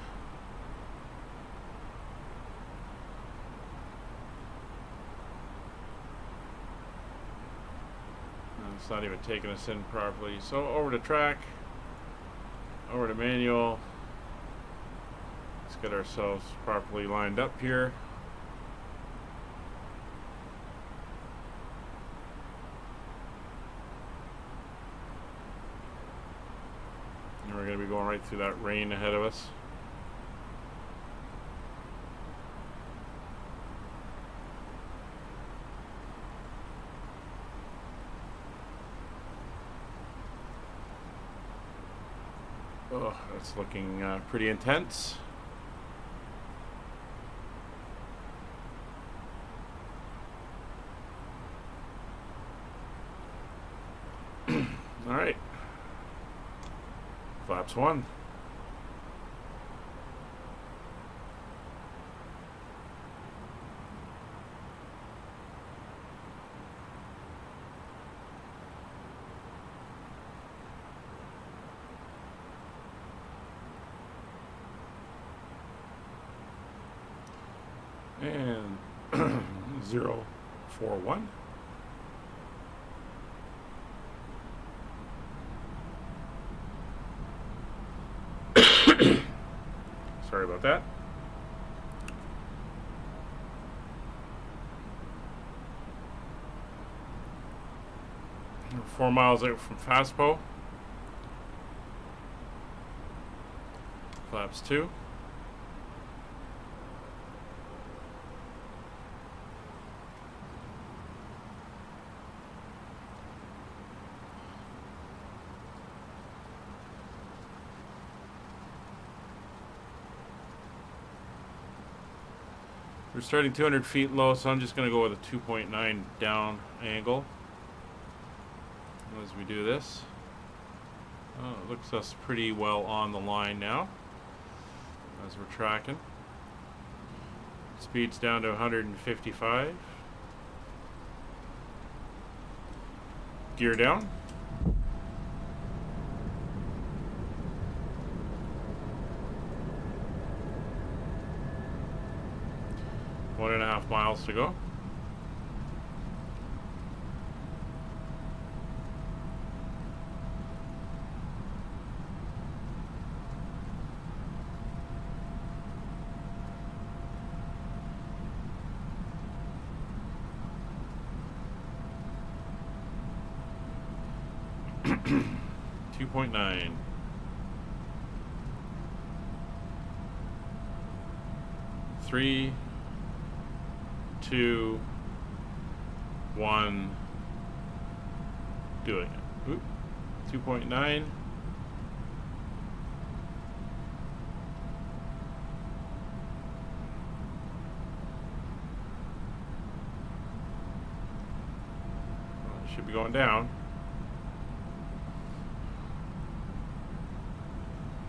And it's not even taking us in properly. So over to track, over to manual. Let's get ourselves properly lined up here. And we're going to be going right through that rain ahead of us. Oh, that's looking pretty intense. All right. Flaps 1. And 041. Sorry about that. We're 4 miles out from Fastpo. Flaps 2. We're starting 200 feet low, so I'm just going to go with a 2.9 down angle as we do this. Oh, it looks us pretty well on the line now as we're tracking. Speed's down to 155. Gear down. One and a half miles to go. .9. 3, 2, 1. Doing it. Oop. 2.9. Should be going down.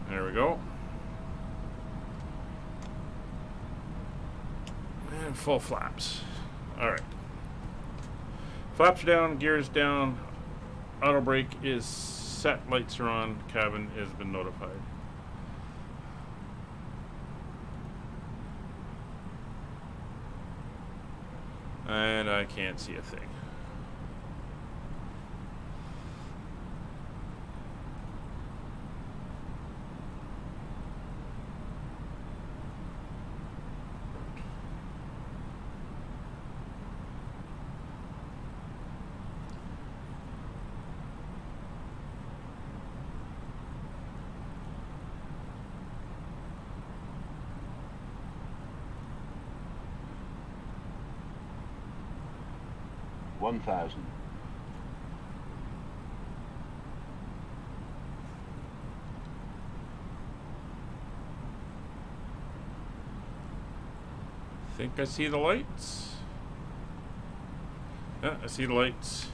There we go. And full flaps. Alright. Flaps are down, gears down, auto brake is set, lights are on, cabin has been notified. And I can't see a thing. think I see the lights. Yeah, I see the lights.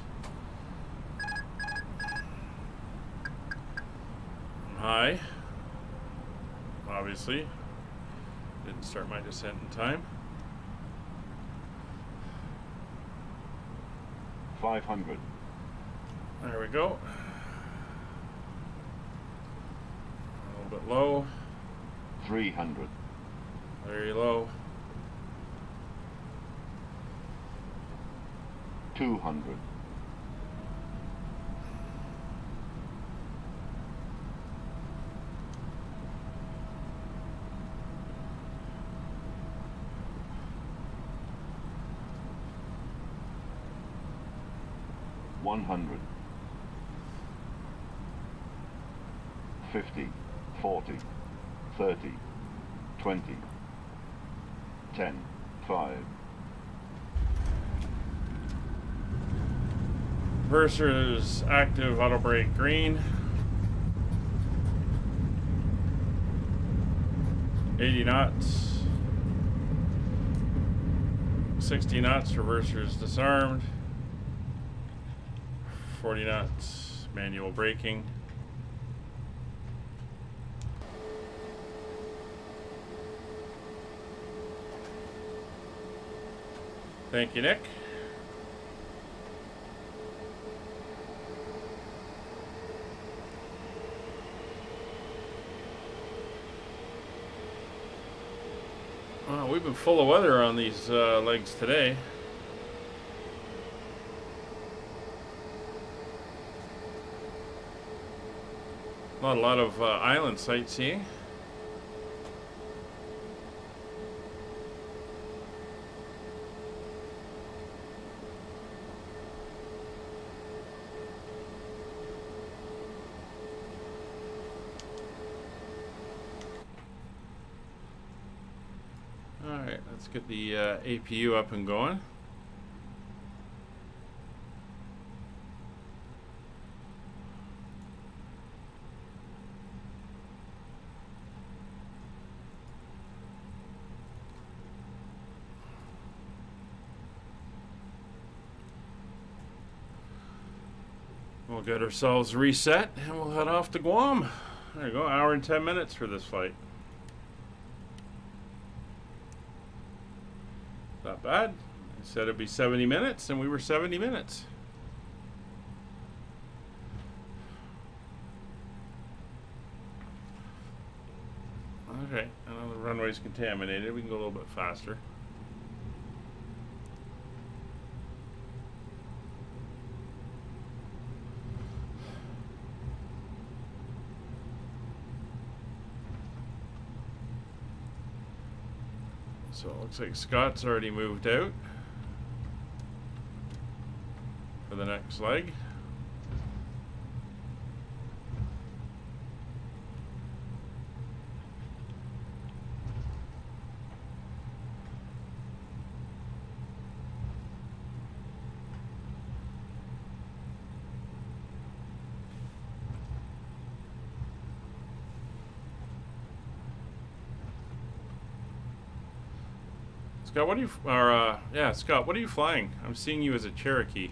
I'm high. Obviously. Didn't start my descent in time. 500. There we go. A little bit low. 300. Very low. 200. 100. 50. 40. 30. 20. 10. 5. Versus active auto brake green. 80 knots. 60 knots, reversers disarmed. 40 knots, manual braking. Thank you, Nick. We've been full of weather on these legs today. Not a lot of island sightseeing. Alright, let's get the APU up and going. We'll get ourselves reset and we'll head off to Guam. There you go, hour and 10 minutes for this flight. Not bad. I said it'd be 70 minutes and we were 70 minutes. Okay, I know the runway's contaminated. We can go a little bit faster. So it looks like Scott's already moved out for the next leg. Scott, what are you, yeah, Scott, what are you flying? I'm seeing you as a Cherokee.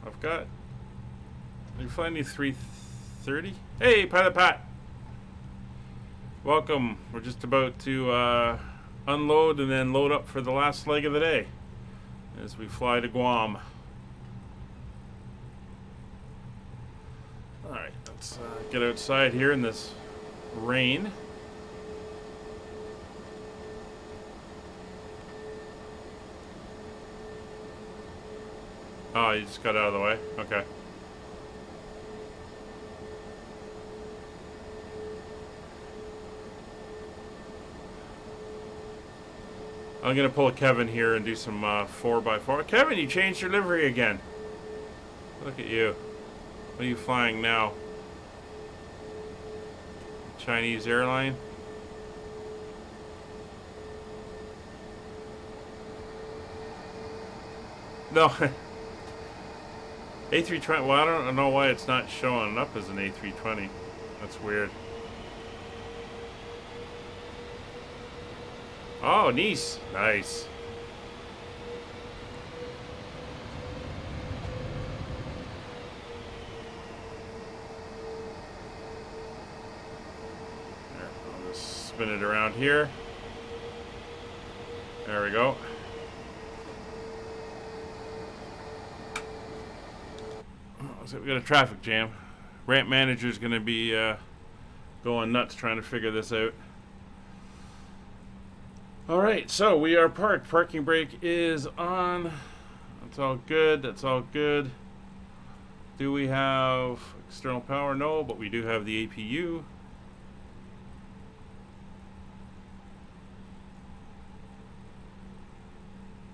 I've got, are you flying the 330? Hey, Pilot Pat! Welcome. We're just about to unload and then load up for the last leg of the day as we fly to Guam. Alright, let's get outside here in this rain. Oh, you just got out of the way? Okay. I'm gonna pull a Kevin here and do some 4x4. Kevin, you changed your livery again. Look at you. What are you flying now? Chinese airline? No. A320, well, I don't know why it's not showing up as an A320. That's weird. Oh, Nice. Nice. There, I'll just spin it around here. There we go. So we got a traffic jam. Ramp manager's going to be going nuts trying to figure this out. Alright, so we are parked. Parking brake is on. That's all good. That's all good. Do we have external power? No, but we do have the APU.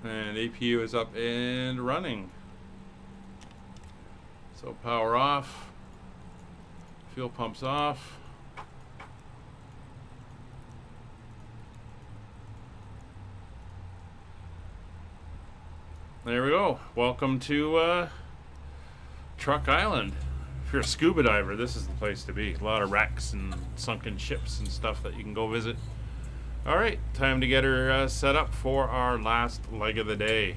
And APU is up and running. So power off. Fuel pumps off. There we go. Welcome to Truck Island. If you're a scuba diver, this is the place to be. A lot of wrecks and sunken ships and stuff that you can go visit. Alright, time to get her set up for our last leg of the day.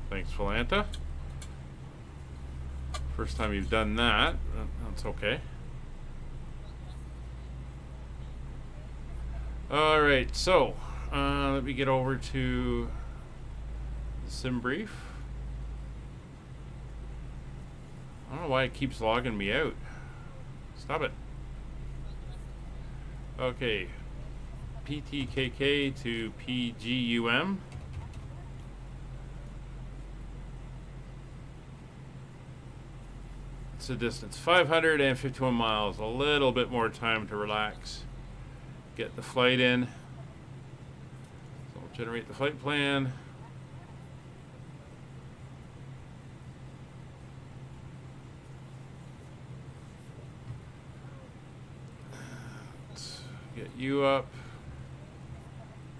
Thanks, Philanta. First time you've done that. That's okay. Alright, so let me get over to the sim brief. I don't know why it keeps logging me out. Stop it. Okay. PTKK to PGUM. It's a distance 551 miles. A little bit more time to relax. Get the flight in. So we'll generate the flight plan. Let's get you up.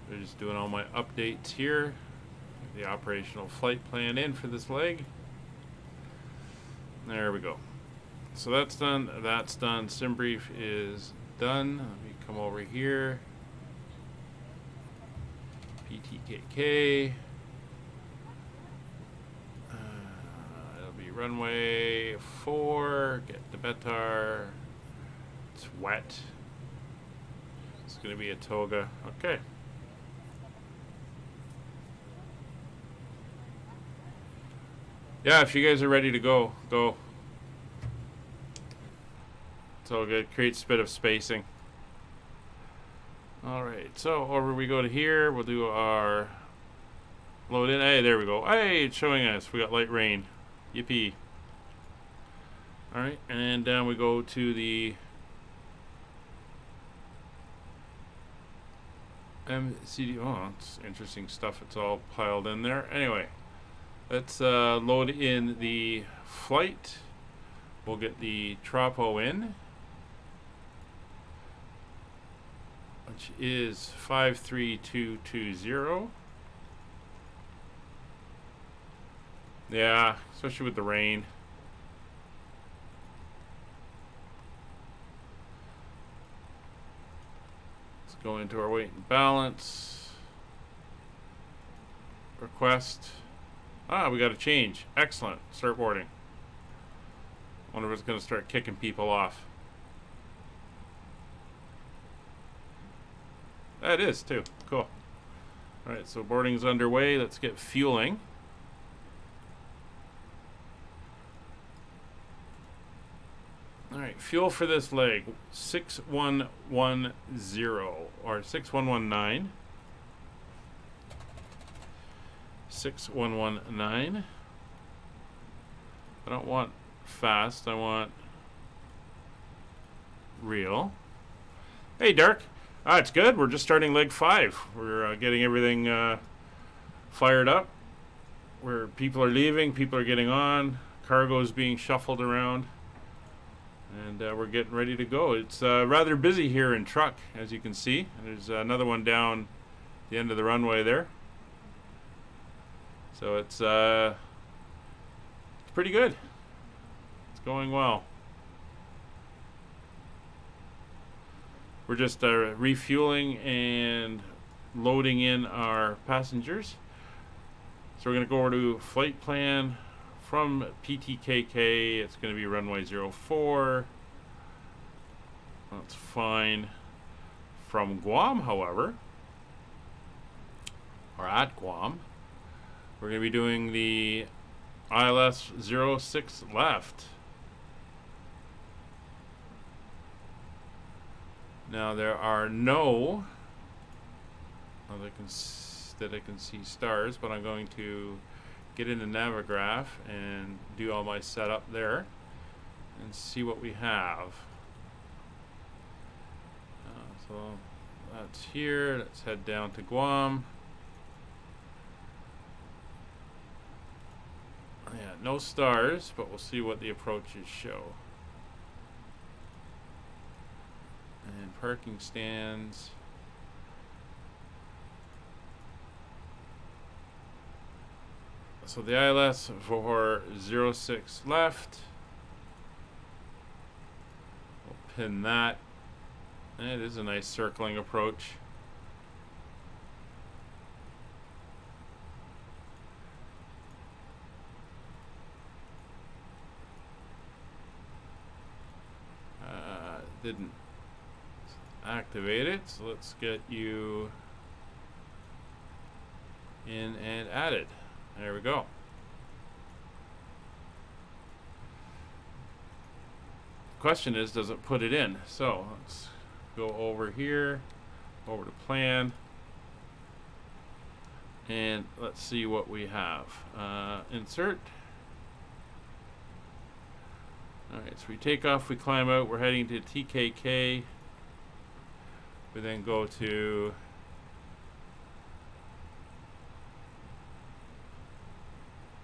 They're just doing all my updates here. Get the operational flight plan in for this leg. There we go. So that's done. That's done. Sim brief is done. Let me come over here. PTKK. It'll be runway 4. Get the Betar. It's wet. It's going to be a toga. Okay. Yeah, if you guys are ready to go, go. It's all good. Creates a bit of spacing. Alright, so over we go to here. We'll do our load in. Hey, there we go. Hey, it's showing us. We got light rain. Yippee. Alright, and down we go to the MCD. Oh, it's interesting stuff. It's all piled in there. Anyway, let's load in the flight. We'll get the tropo in, which is 53220. Yeah, especially with the rain. Let's go into our weight and balance. Request. Ah, we got a change. Excellent. Start boarding. Wonder if it's going to start kicking people off. That is too. Cool. Alright, so boarding's underway. Let's get fueling. Alright, fuel for this leg 6110 or 6119. 6119. I don't want fast, I want real. Hey, Dirk. It's good. We're just starting leg 5. We're getting everything fired up. Where people are leaving, people are getting on, cargo is being shuffled around, and we're getting ready to go. It's rather busy here in Truck, as you can see. There's another one down the end of the runway there. So it's pretty good. It's going well. We're just refueling and loading in our passengers. So we're going to go over to flight plan from PTKK. It's going to be runway 04. That's fine. From Guam, however, or at Guam, we're going to be doing the ILS 06 left. Now there are no, that I can see stars, but I'm going to get into Navigraph and do all my setup there and see what we have. So that's here. Let's head down to Guam. Yeah, no stars, but we'll see what the approaches show. And parking stands. So the ILS for 06 left. We'll pin that. It is a nice circling approach. Didn't activate it, so let's get you in and added. There we go. Question is, does it put it in? So let's go over here, over to plan, and let's see what we have. Insert. Alright, so we take off, we climb out, we're heading to TKK. We then go to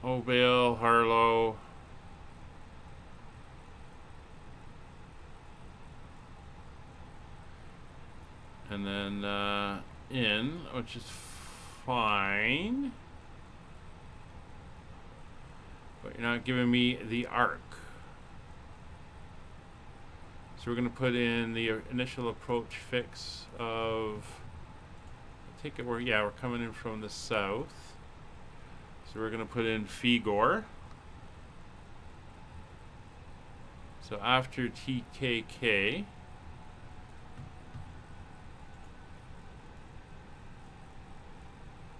Mobile, Harlow, and then in, which is fine, but you're not giving me the arc. So we're going to put in the initial approach fix of, I take it we're coming in from the south. So we're going to put in Figor. So after TKK,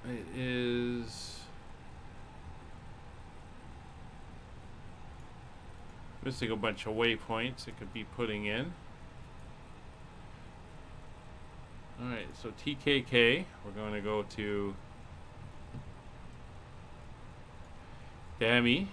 it is missing a bunch of waypoints it could be putting in. Alright, so TKK, we're going to go to Dami.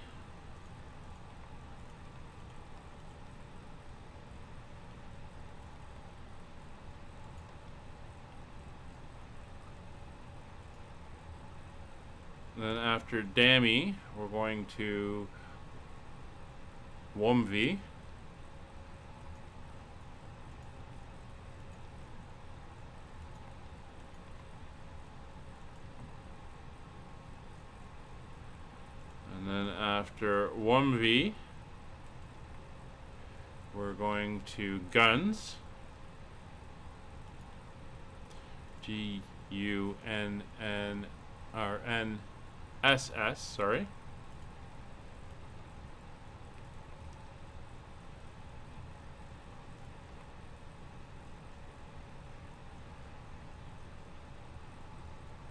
Then after Dami, we're going to Womvi. And then after Womvi, we're going to Guns. GUNNRNSS, sorry.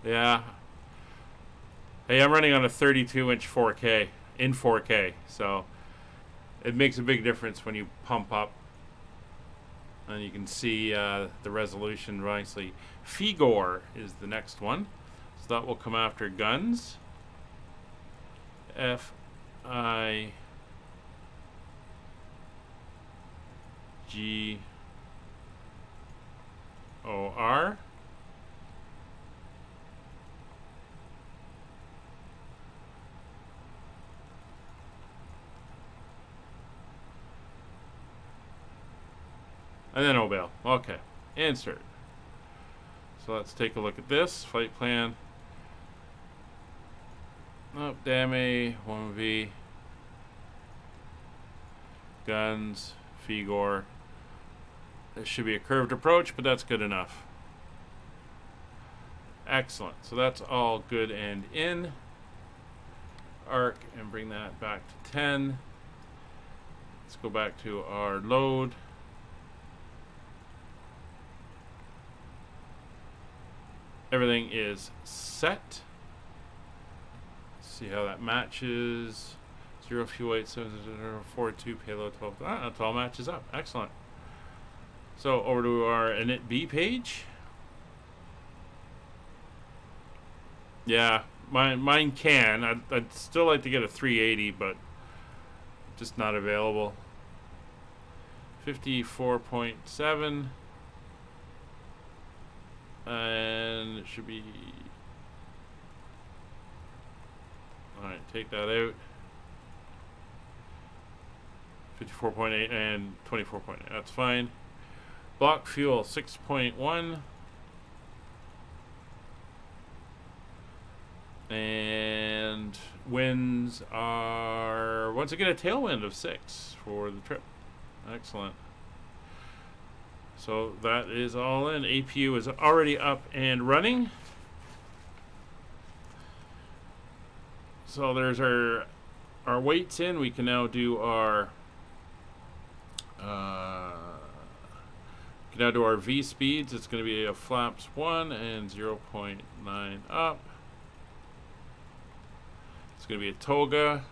Yeah. Hey, I'm running on a 32-inch 4K, in 4K, so it makes a big difference when you pump up. And you can see the resolution nicely. Figor is the next one. So that will come after Guns. F-I-G-O-R. And then Obel. Okay. Insert. So let's take a look at this flight plan. Oh, Dame, 1V. Guns, Figor. This should be a curved approach, but that's good enough. Excellent. So that's all good and in. Arc and bring that back to 10. Let's go back to our load. Everything is set. See how that matches. 0 fuel 8 742 payload 12. That all matches up. Excellent. So over to our init B page. Yeah, mine can. I'd still like to get a 380, but just not available. 54.7. And it should be. Alright, take that out. 54.8 and 24.8. That's fine. Block fuel 6.1. And winds are once again a tailwind of 6 for the trip. Excellent. So that is all in. APU is already up and running. So there's our weights in. We can now do our V speeds. It's going to be a flaps 1 and 0.9 up. It's going to be a toga.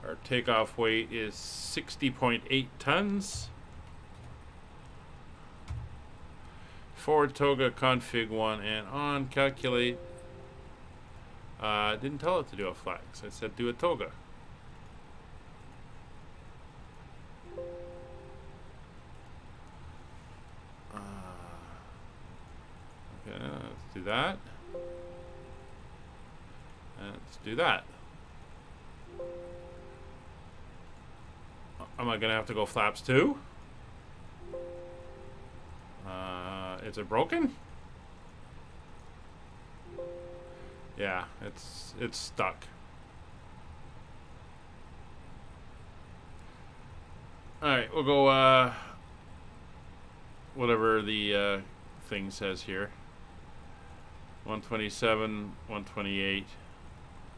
Our takeoff weight is 60.8 tons. Forward toga config 1 and on. Calculate. Didn't tell it to do a flags. I said do a toga. Okay, let's do that. And let's do that. Am I gonna have to go flaps too? Is it broken? Yeah, it's stuck. Alright, we'll go whatever the thing says here. 127, 128,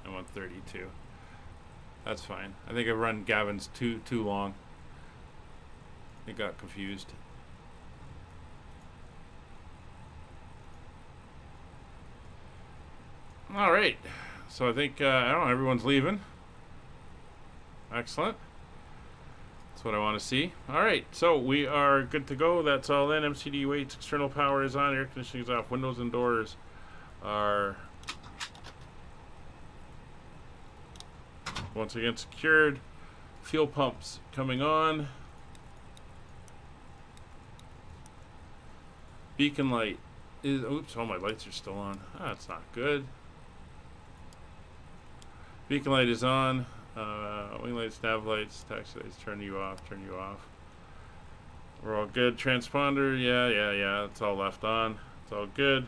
and 132. That's fine. I think I run Gavin's too long. I got confused. All right. So I think I don't know. Everyone's leaving. Excellent. That's what I want to see. All right. So we are good to go. That's all in. MCD weights. External power is on. Air conditioning is off. Windows and doors are once again secured. Fuel pumps coming on. Beacon light is, oops, all my lights are still on. That's not good. Beacon light is on. Wing lights, nav lights, taxi lights, turn you off. We're all good. Transponder, yeah. It's all left on. It's all good.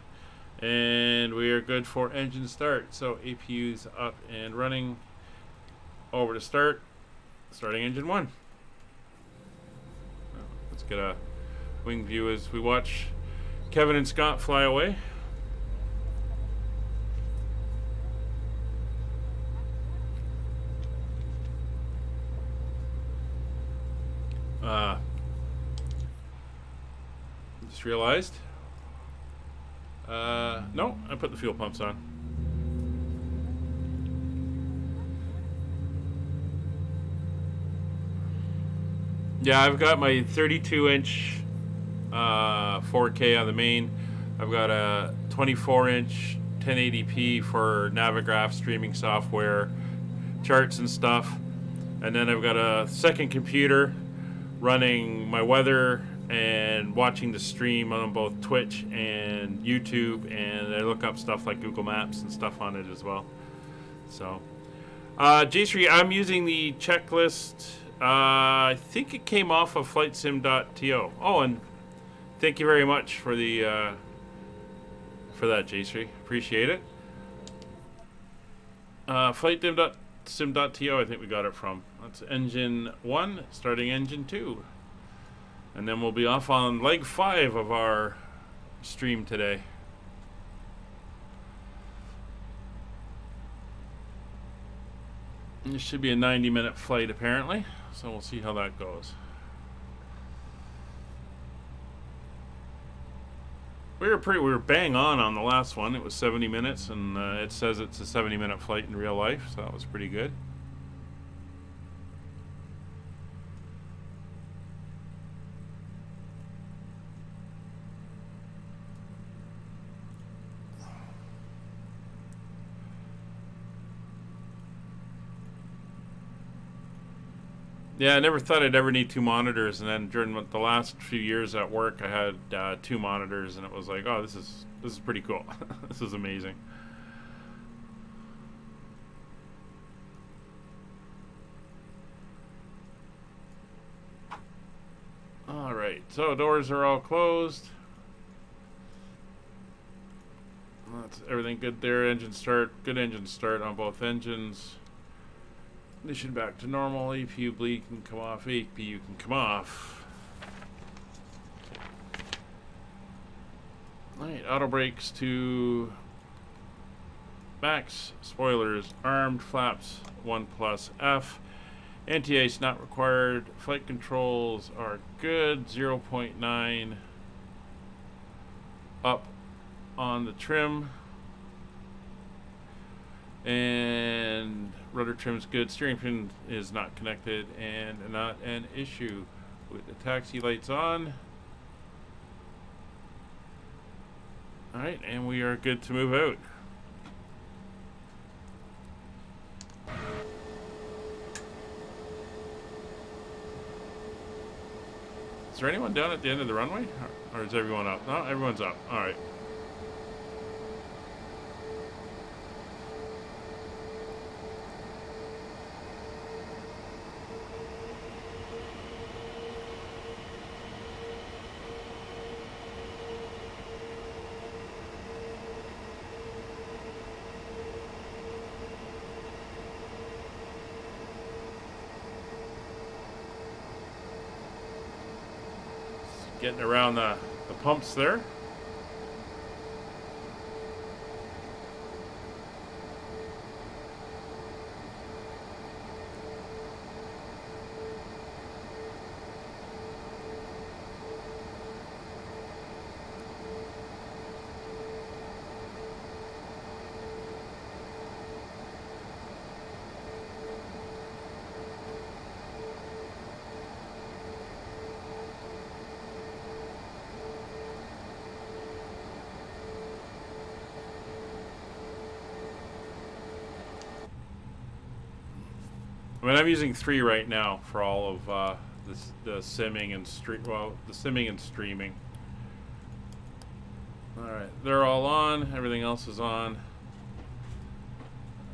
And we are good for engine start. So APU's up and running. Over to start. Starting engine 1. Let's get a wing view as we watch Kevin and Scott fly away. Just realized. No, I put the fuel pumps on. Yeah, I've got my 32-inch 4K on the main. I've got a 24-inch 1080p for Navigraph streaming software, charts and stuff. And then I've got a second computer running my weather and watching the stream on both Twitch and YouTube, and I look up stuff like Google Maps and stuff on it as well. So, J3, I'm using the checklist. I think it came off of flightsim.to. Oh, and thank you very much for the for that, J3. Appreciate it. Flightdim.sim.to, I think we got it from. That's engine 1, starting engine 2. And then we'll be off on leg 5 of our stream today. This should be a 90-minute flight apparently, so we'll see how that goes. We were bang on the last one. It was 70 minutes, and it says it's a 70-minute flight in real life, so that was pretty good. Yeah, I never thought I'd ever need 2 monitors, and then during the last few years at work, I had 2 monitors, and it was like, oh, this is pretty cool. This is amazing. All right, so doors are all closed. That's everything good there. Engine start, good engine start on both engines. Ignition back to normal. APU bleed can come off. APU can come off. Alright, auto brakes to max. Spoilers armed. Flaps 1+ F. Anti-ice not required. Flight controls are good. 0.9 up on the trim. And rudder trim's good. Steering pin is not connected and not an issue. With the taxi lights on. Alright, and we are good to move out. Is there anyone down at the end of the runway? Or is everyone up? No, everyone's up. Alright. Getting around the pumps there. I mean, I'm using 3 right now for all of the simming and the simming and streaming. All right, they're all on. Everything else is on.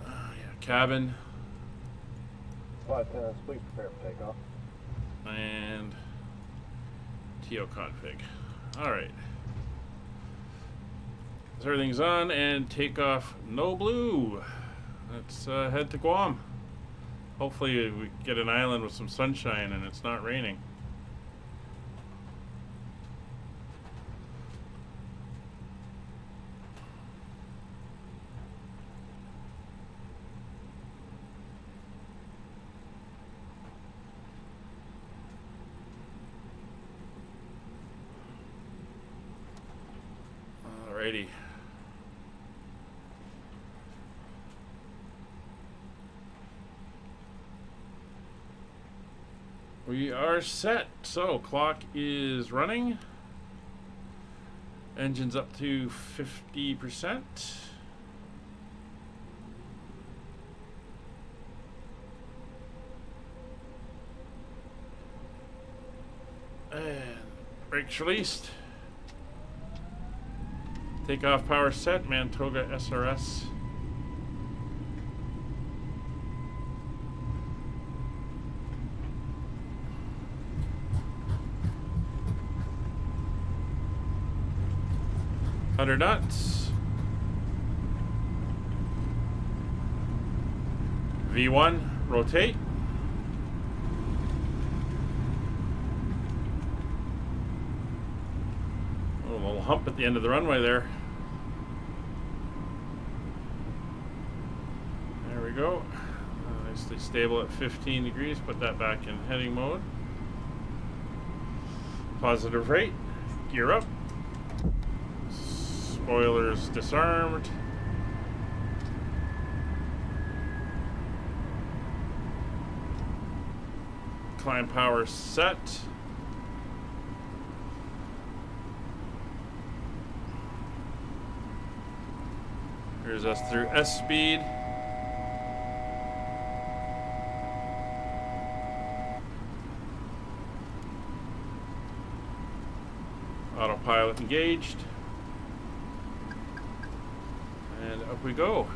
Yeah, cabin. Flight attendants, please prepare for takeoff. And TO config. All right. So everything's on and takeoff. No blue. Let's head to Guam. Hopefully we get an island with some sunshine and it's not raining. Alrighty. We are set. So clock is running. Engine's up to 50%. And brakes released. Takeoff power set. Mantoga SRS. Knots. V1, rotate. Oh, a little hump at the end of the runway there. There we go. Nicely stable at 15 degrees. Put that back in heading mode. Positive rate. Gear up. Spoilers disarmed. Climb power set. Here's us through S speed. Autopilot engaged. And up we go.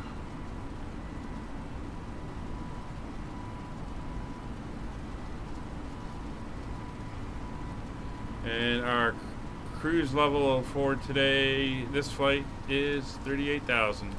And our cruise level for today, this flight, is 38,000.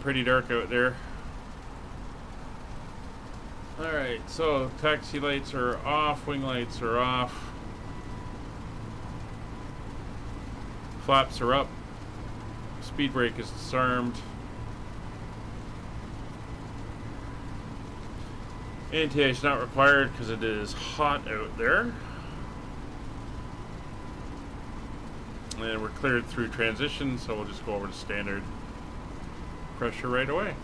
Pretty dark out there. Alright, so taxi lights are off, wing lights are off, flaps are up, speed brake is disarmed, anti-ice not required because it is hot out there, and we're cleared through transition, so we'll just go over to standard pressure right away.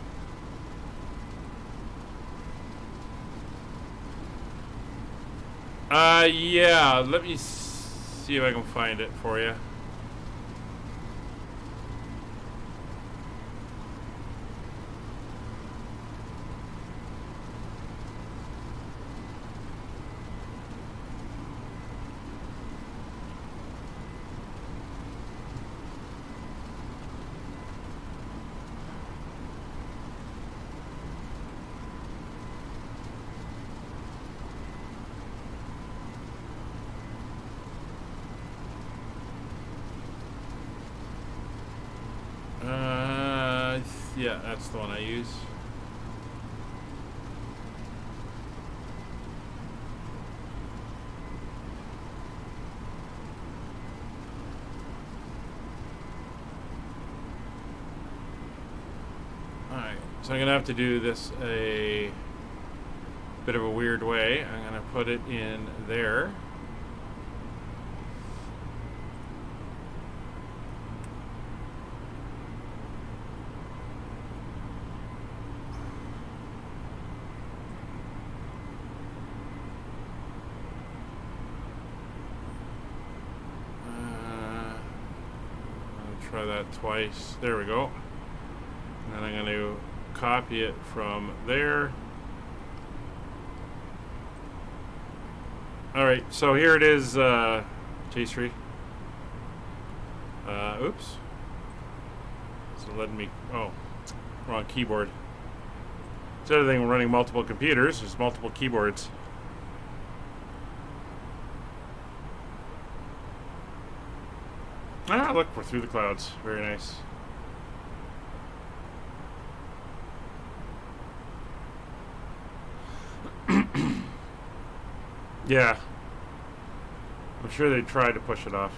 Yeah, let me see if I can find it for you. Yeah, that's the one I use. Alright, so I'm gonna have to do this a bit of a weird way. I'm gonna put it in there. Try that twice. There we go. And then I'm going to copy it from there. Alright, so here it is, J3. Oops. So letting me, oh, wrong keyboard. It's the other thing, we're running multiple computers, there's multiple keyboards. Ah, look, we're through the clouds. Very nice. Yeah. I'm sure they tried to push it off.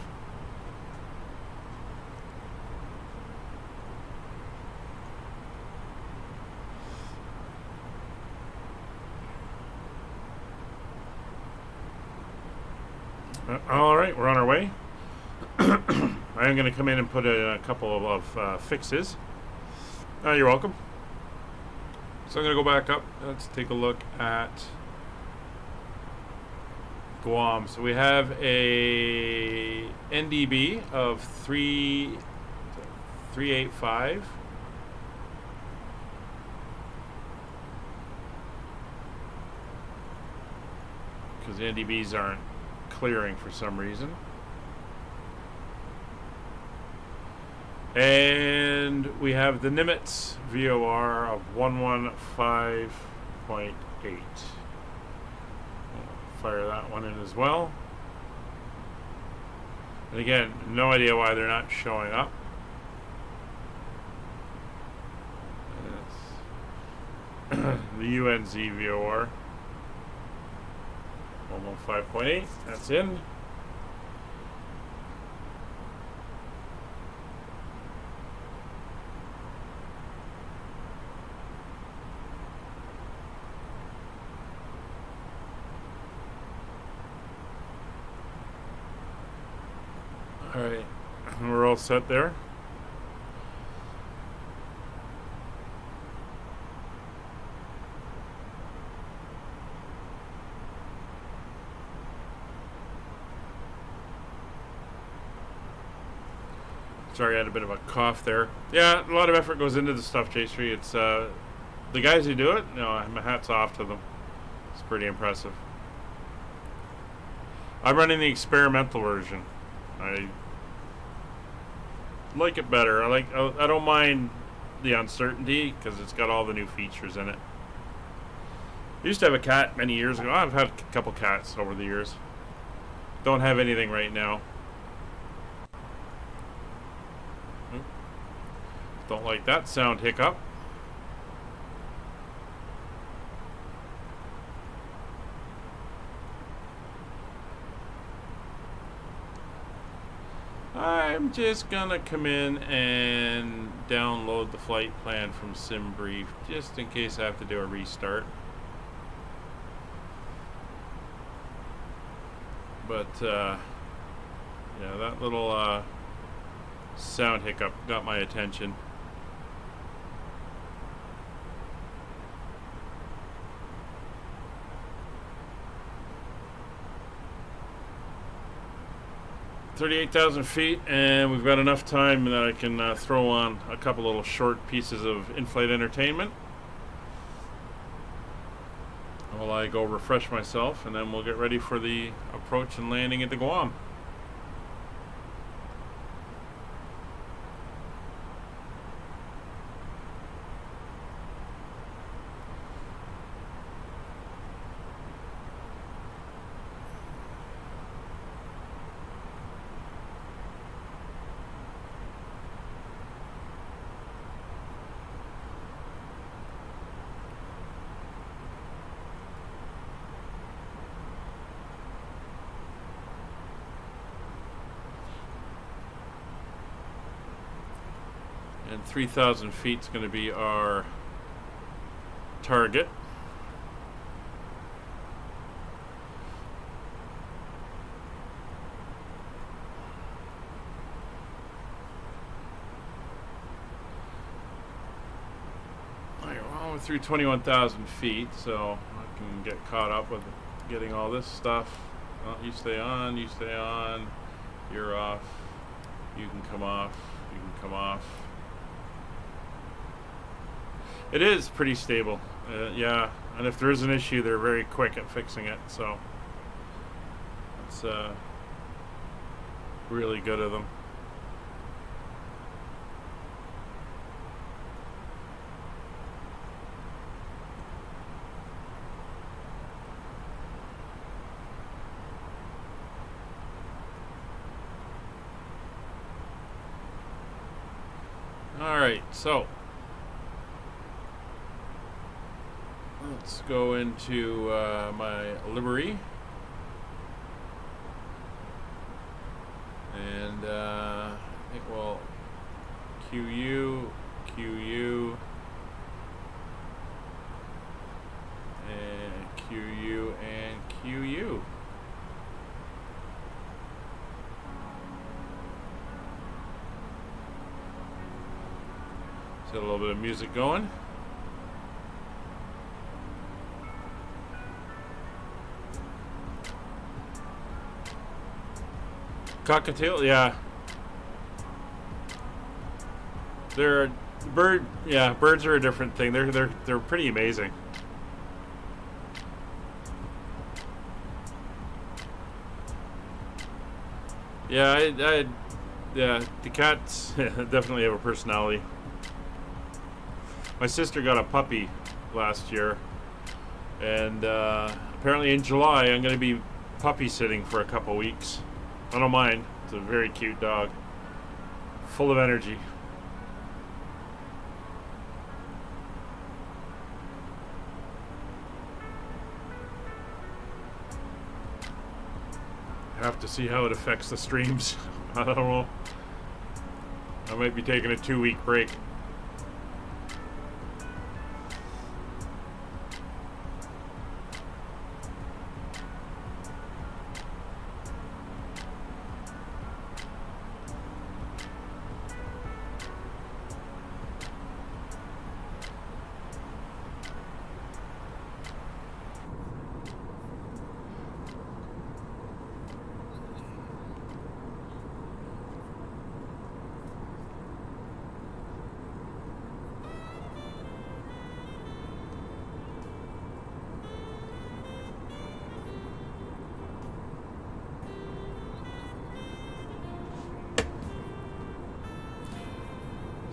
All right, we're on our way. I'm going to come in and put in a couple of fixes. You're welcome. So I'm going to go back up. Let's take a look at Guam. So we have a NDB of 385. because the NDBs aren't clearing for some reason. And we have the Nimitz VOR of 115.8. Fire that one in as well. And again, no idea why they're not showing up. The UNZ VOR 115.8. That's in. Alright, we're all set there. Sorry, I had a bit of a cough there. Yeah, a lot of effort goes into the stuff, J3. It's the guys who do it, no, my hat's off to them. It's pretty impressive. I'm running the experimental version. I like it better. I don't mind the uncertainty because it's got all the new features in it. I used to have a cat many years ago. I've had a couple cats over the years. Don't have anything right now. Don't like that sound hiccup. I'm just gonna come in and download the flight plan from SimBrief just in case I have to do a restart. But yeah, that little sound hiccup got my attention. $38,000 feet, and we've got enough time that I can throw on a couple little short pieces of in-flight entertainment while I go refresh myself, and then we'll get ready for the approach and landing into Guam. And 3,000 feet is going to be our target. Alright, well, we're through 21,000 feet, so I can get caught up with getting all this stuff. Well, you stay on, you're off, you can come off, you can come off. It is pretty stable, yeah, and if there is an issue, they're very quick at fixing it, so it's really good of them. All right, so let's go into my livery, and I think we'll QU, and QU, and QU. Got a little bit of music going. Cockatiel, yeah. They're birds are a different thing. They're pretty amazing. Yeah, yeah, the cats definitely have a personality. My sister got a puppy last year, and apparently in July I'm going to be puppy sitting for a couple weeks. I don't mind. It's a very cute dog, full of energy. Have to see how it affects the streams. I don't know. I might be taking a 2-week break.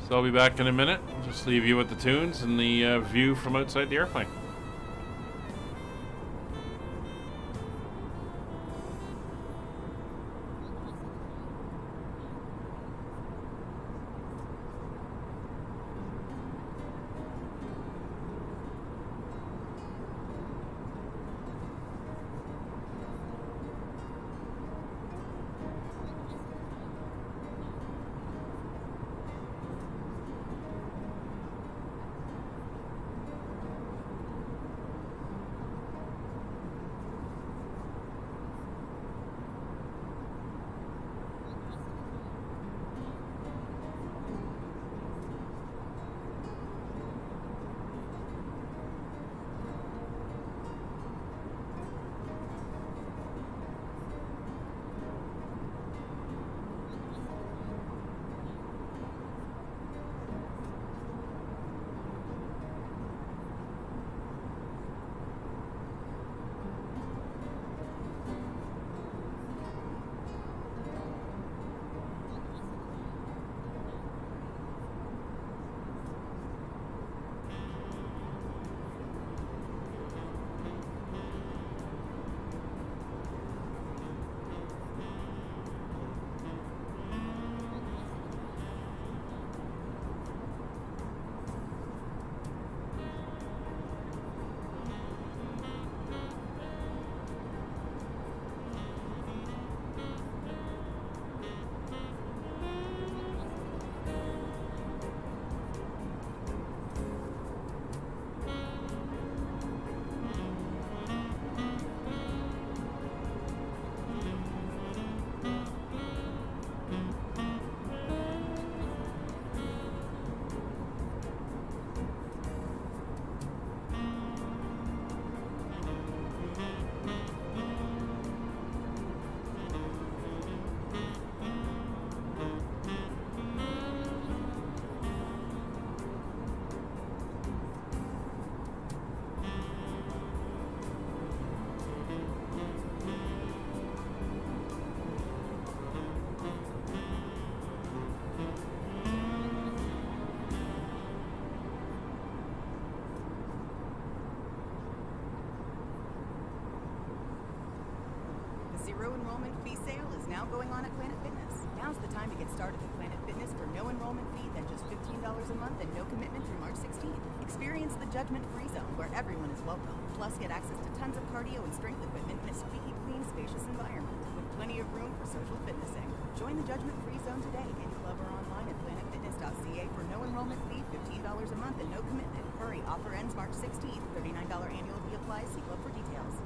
So I'll be back in a minute. I'll just leave you with the tunes and the view from outside the airplane. now going on at Planet Fitness. Now's the time to get started at Planet Fitness for no enrollment fee, then just $15 a month and no commitment through March 16th. Experience the judgment-free zone where everyone is welcome. Plus, get access to tons of cardio and strength equipment in a squeaky clean, spacious environment with plenty of room for social fitnessing. Join the judgment-free zone today in club or online at planetfitness.ca for no enrollment fee, $15 a month and no commitment. Hurry, offer ends March 16th. $39 annual fee applies. See club for details.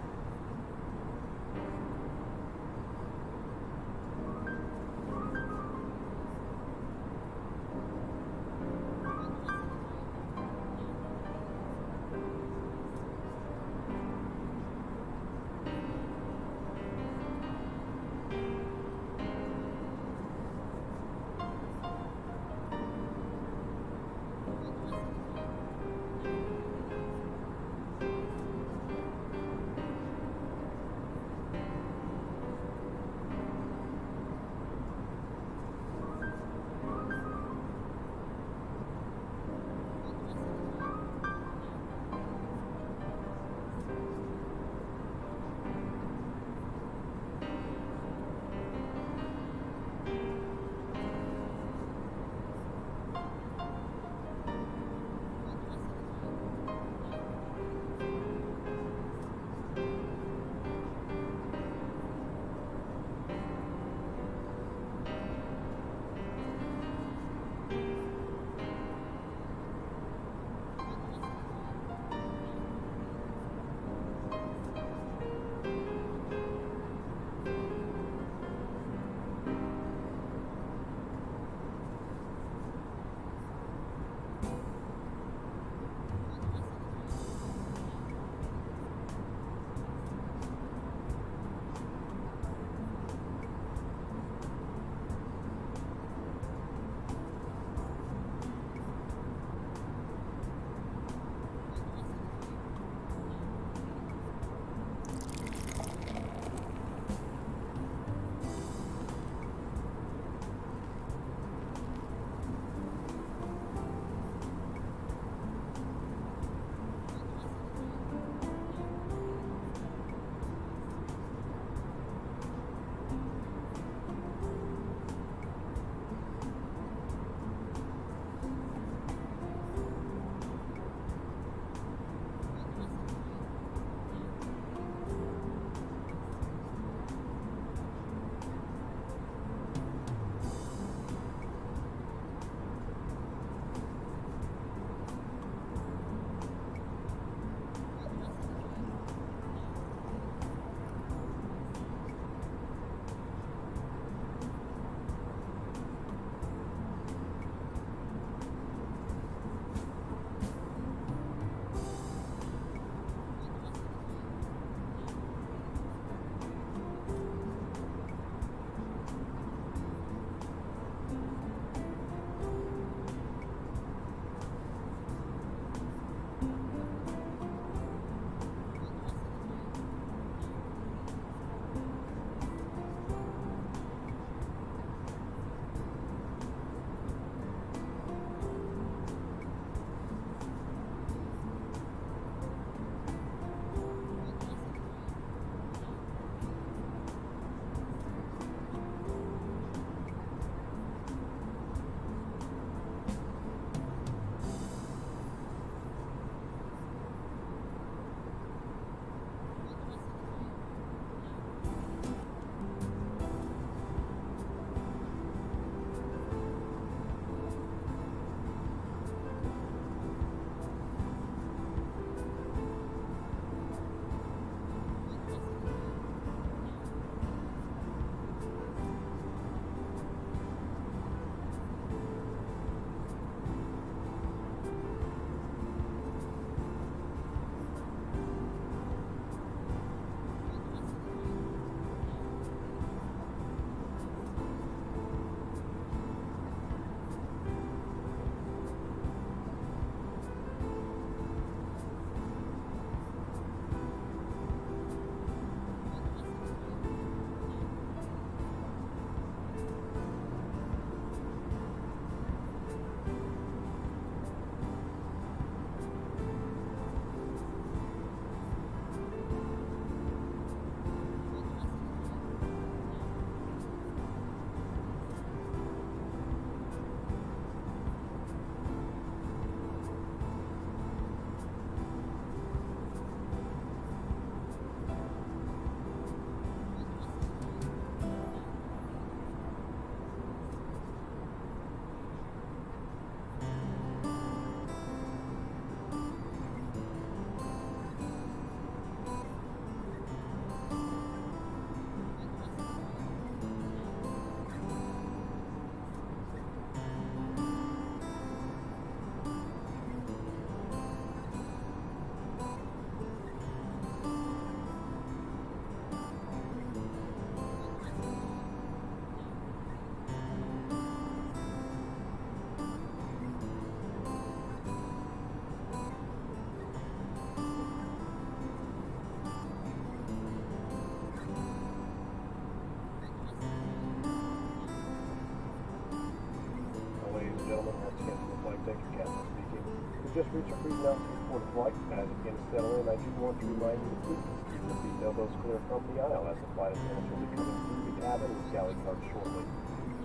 just reached our cruising altitude for the flight. As it begins to settle in, I do want to remind you to please keep your seat elbows clear from the aisle as the flight attendants will be coming through the cabin with galley cards shortly.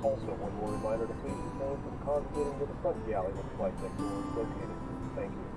Also, one more reminder to please refrain from congregating to the front galley where the flight deck door is located. Thank you.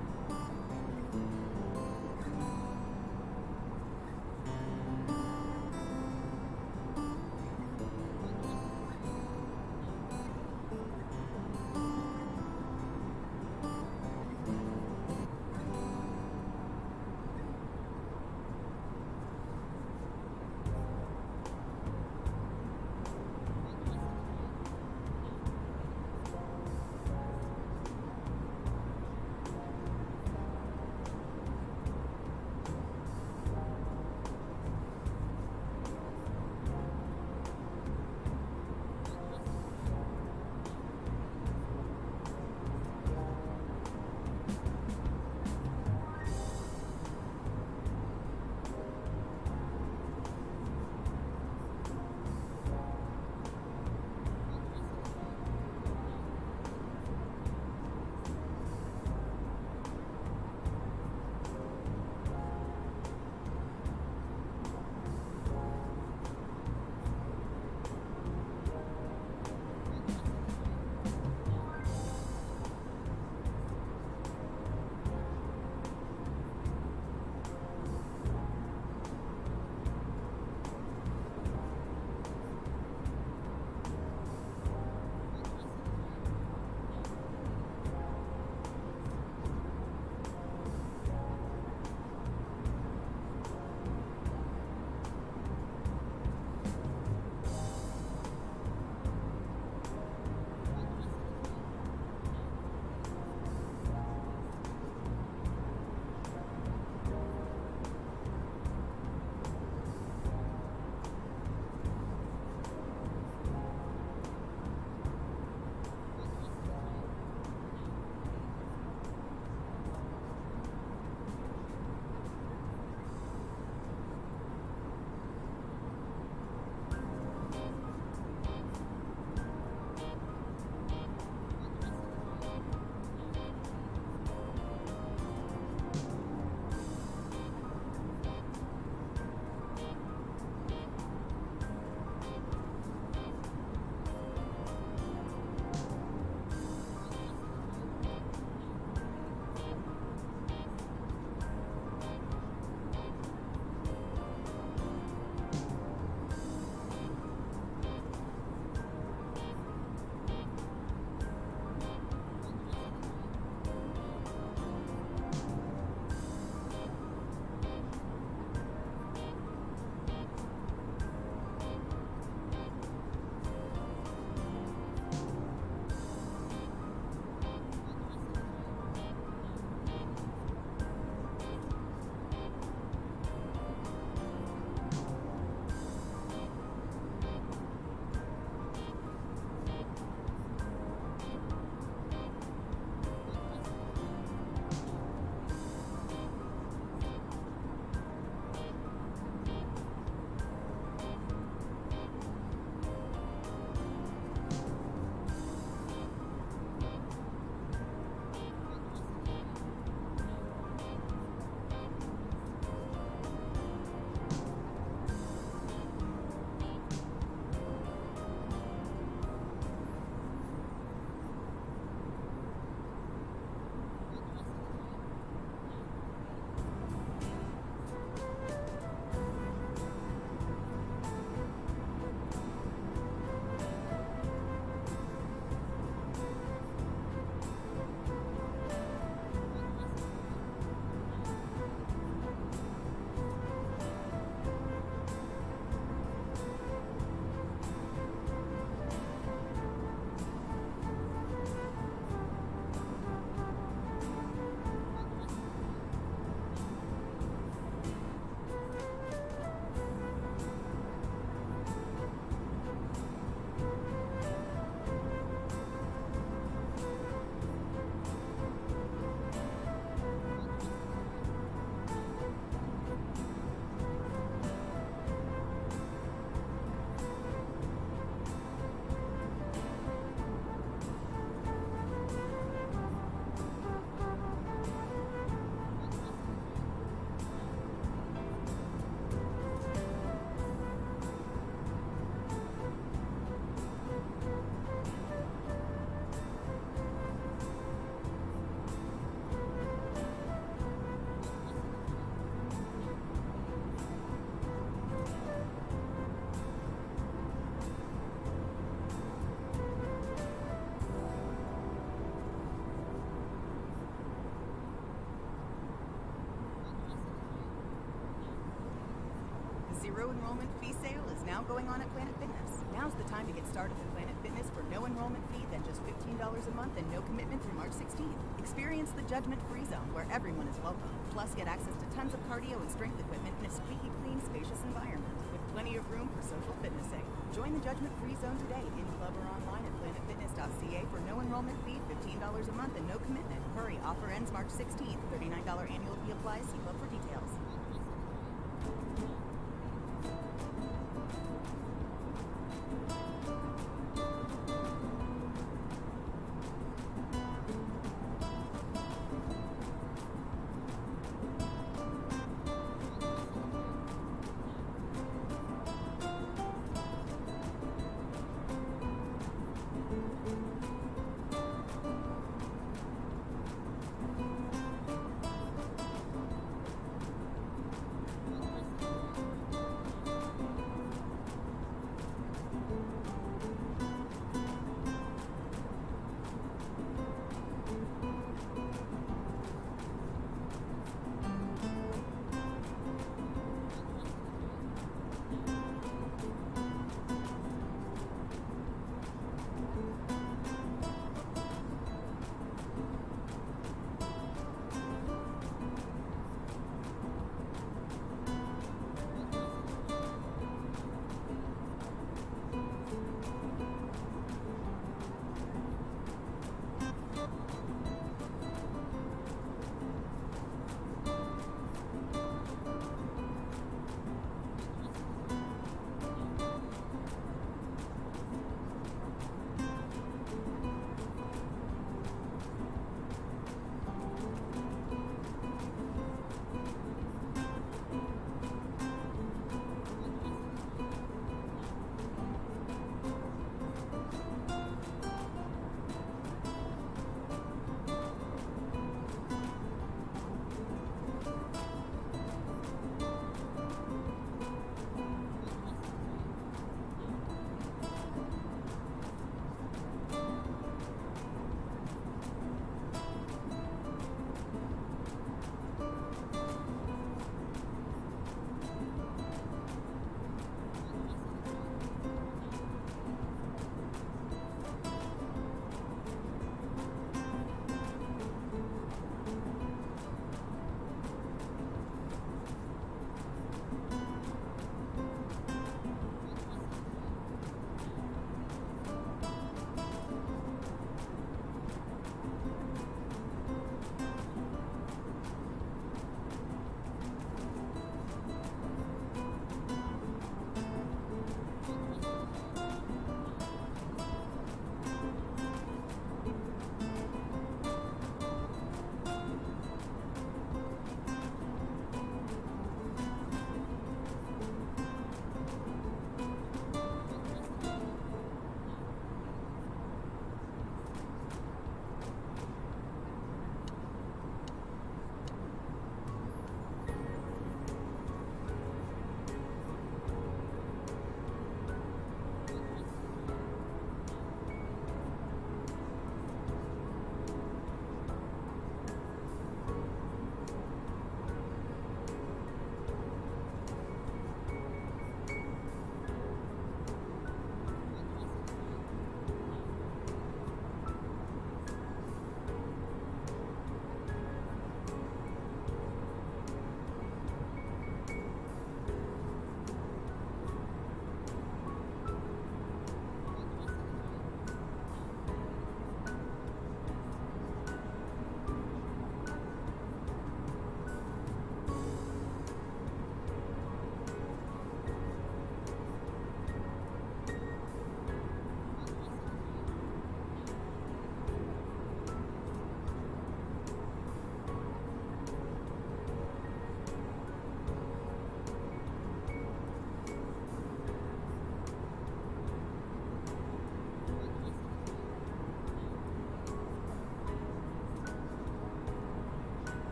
zero enrollment fee sale is now going on at Planet Fitness. Now's the time to get started with Planet Fitness for no enrollment fee, then just $15 a month and no commitment through March 16th. Experience the judgment-free zone where everyone is welcome. Plus, get access to tons of cardio and strength equipment in a squeaky clean, spacious environment with plenty of room for social fitnessing. Join the judgment-free zone today in club or online at planetfitness.ca for no enrollment fee, $15 a month and no commitment. Hurry, offer ends March 16th. $39 annual fee applies. See club for details.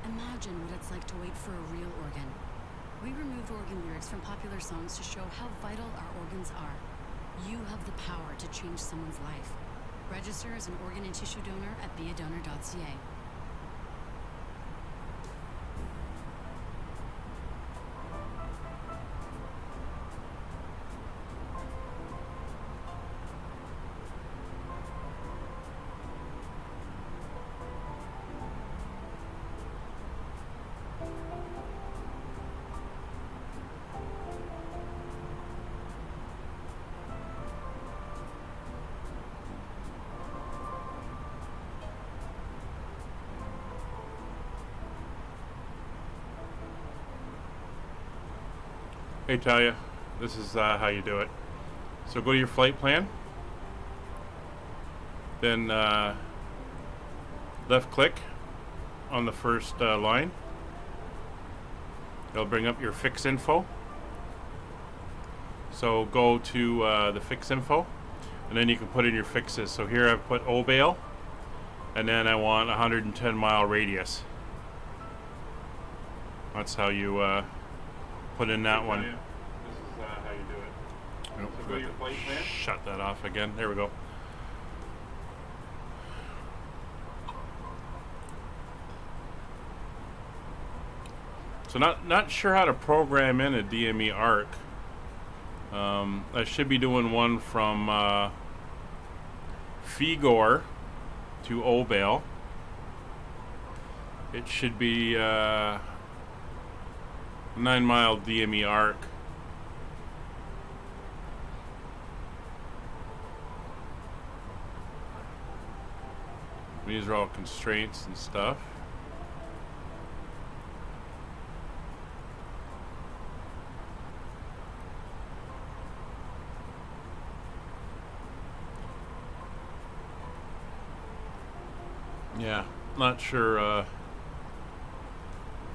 Imagine what it's like to wait for a real organ. We removed organ lyrics from popular songs to show how vital our organs are. You have the power to change someone's life. Register as an organ and tissue donor at beadonor.ca. Hey Talia, this is how you do it. So go to your flight plan, then left click on the first line. It'll bring up your fix info. So go to the fix info, and then you can put in your fixes. So here I've put Obail, and then I want 110 mile radius. That's how you put in that one. This is how you do it. Nope, So go to your flight plan. Shut that off again. There we go. So not sure how to program in a DME ARC. I should be doing one from Figor to Obail. It should be 9-mile DME arc. These are all constraints and stuff. Yeah, not sure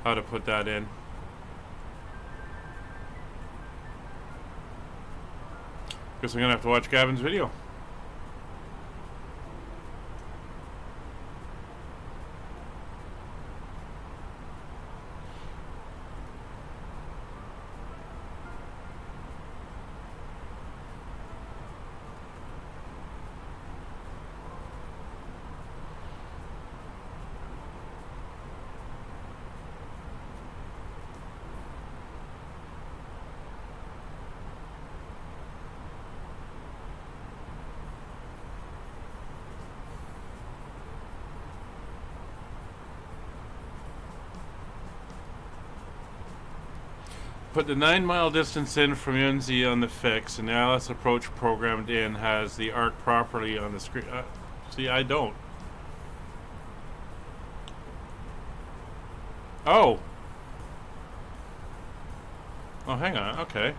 how to put that in. Guess I'm gonna have to watch Gavin's video. Put the 9-mile distance in from UNZ on the fix, and the ILS approach programmed in has the arc properly on the screen. See, I don't. Oh, hang on. Okay.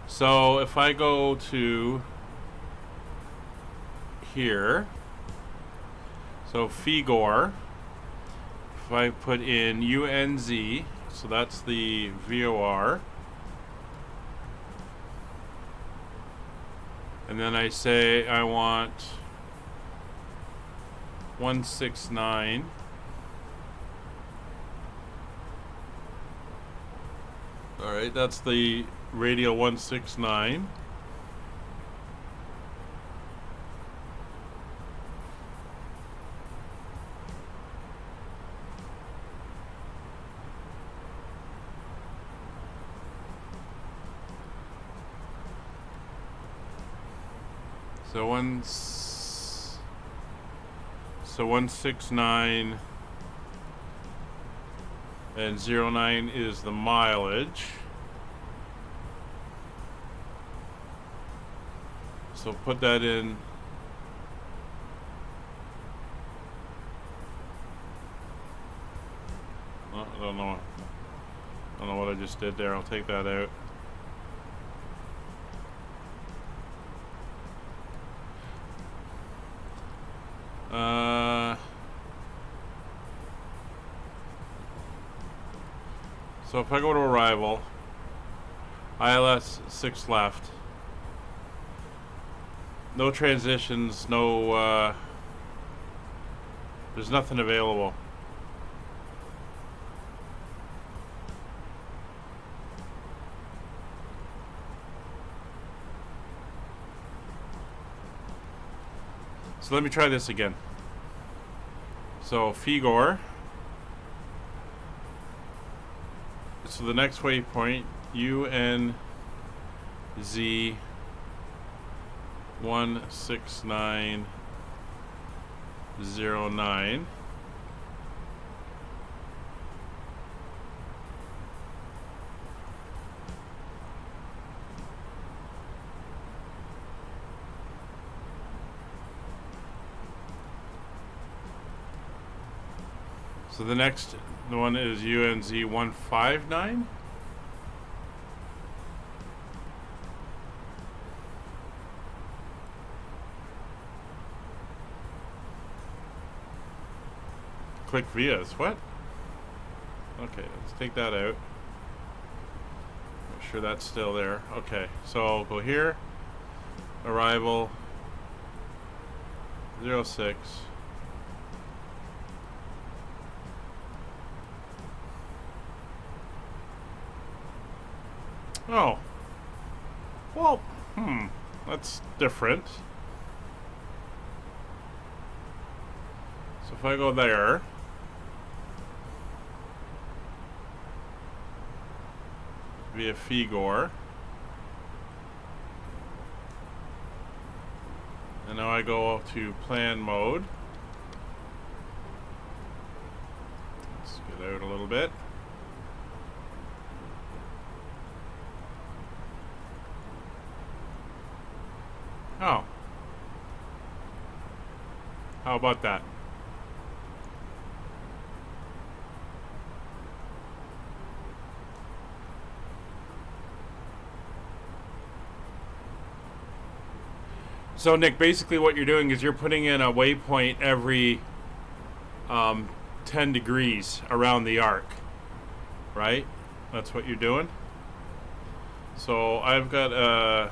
So if I go to here, so Figor, if I put in UNZ, so that's the VOR. And then I say I want 169. All right, that's the radial 169. So 169 and 09 is the mileage. So put that in. Oh, I don't know what I just did there. I'll take that out. So if I go to arrival, ILS 6 left. No transitions, no, there's nothing available. So let me try this again. So Figor. So the next waypoint, UNZ 16909. So the next one is UNZ 159. Click vias. What? Okay, let's take that out. Make sure that's still there. Okay, so go here. Arrival 06. Oh. Well, that's different. So if I go there, via Figor, and now I go to plan mode. Let's get out a little bit. Oh. How about that? So Nick, basically what you're doing is you're putting in a waypoint every 10 degrees around the arc, right? That's what you're doing. So I've got a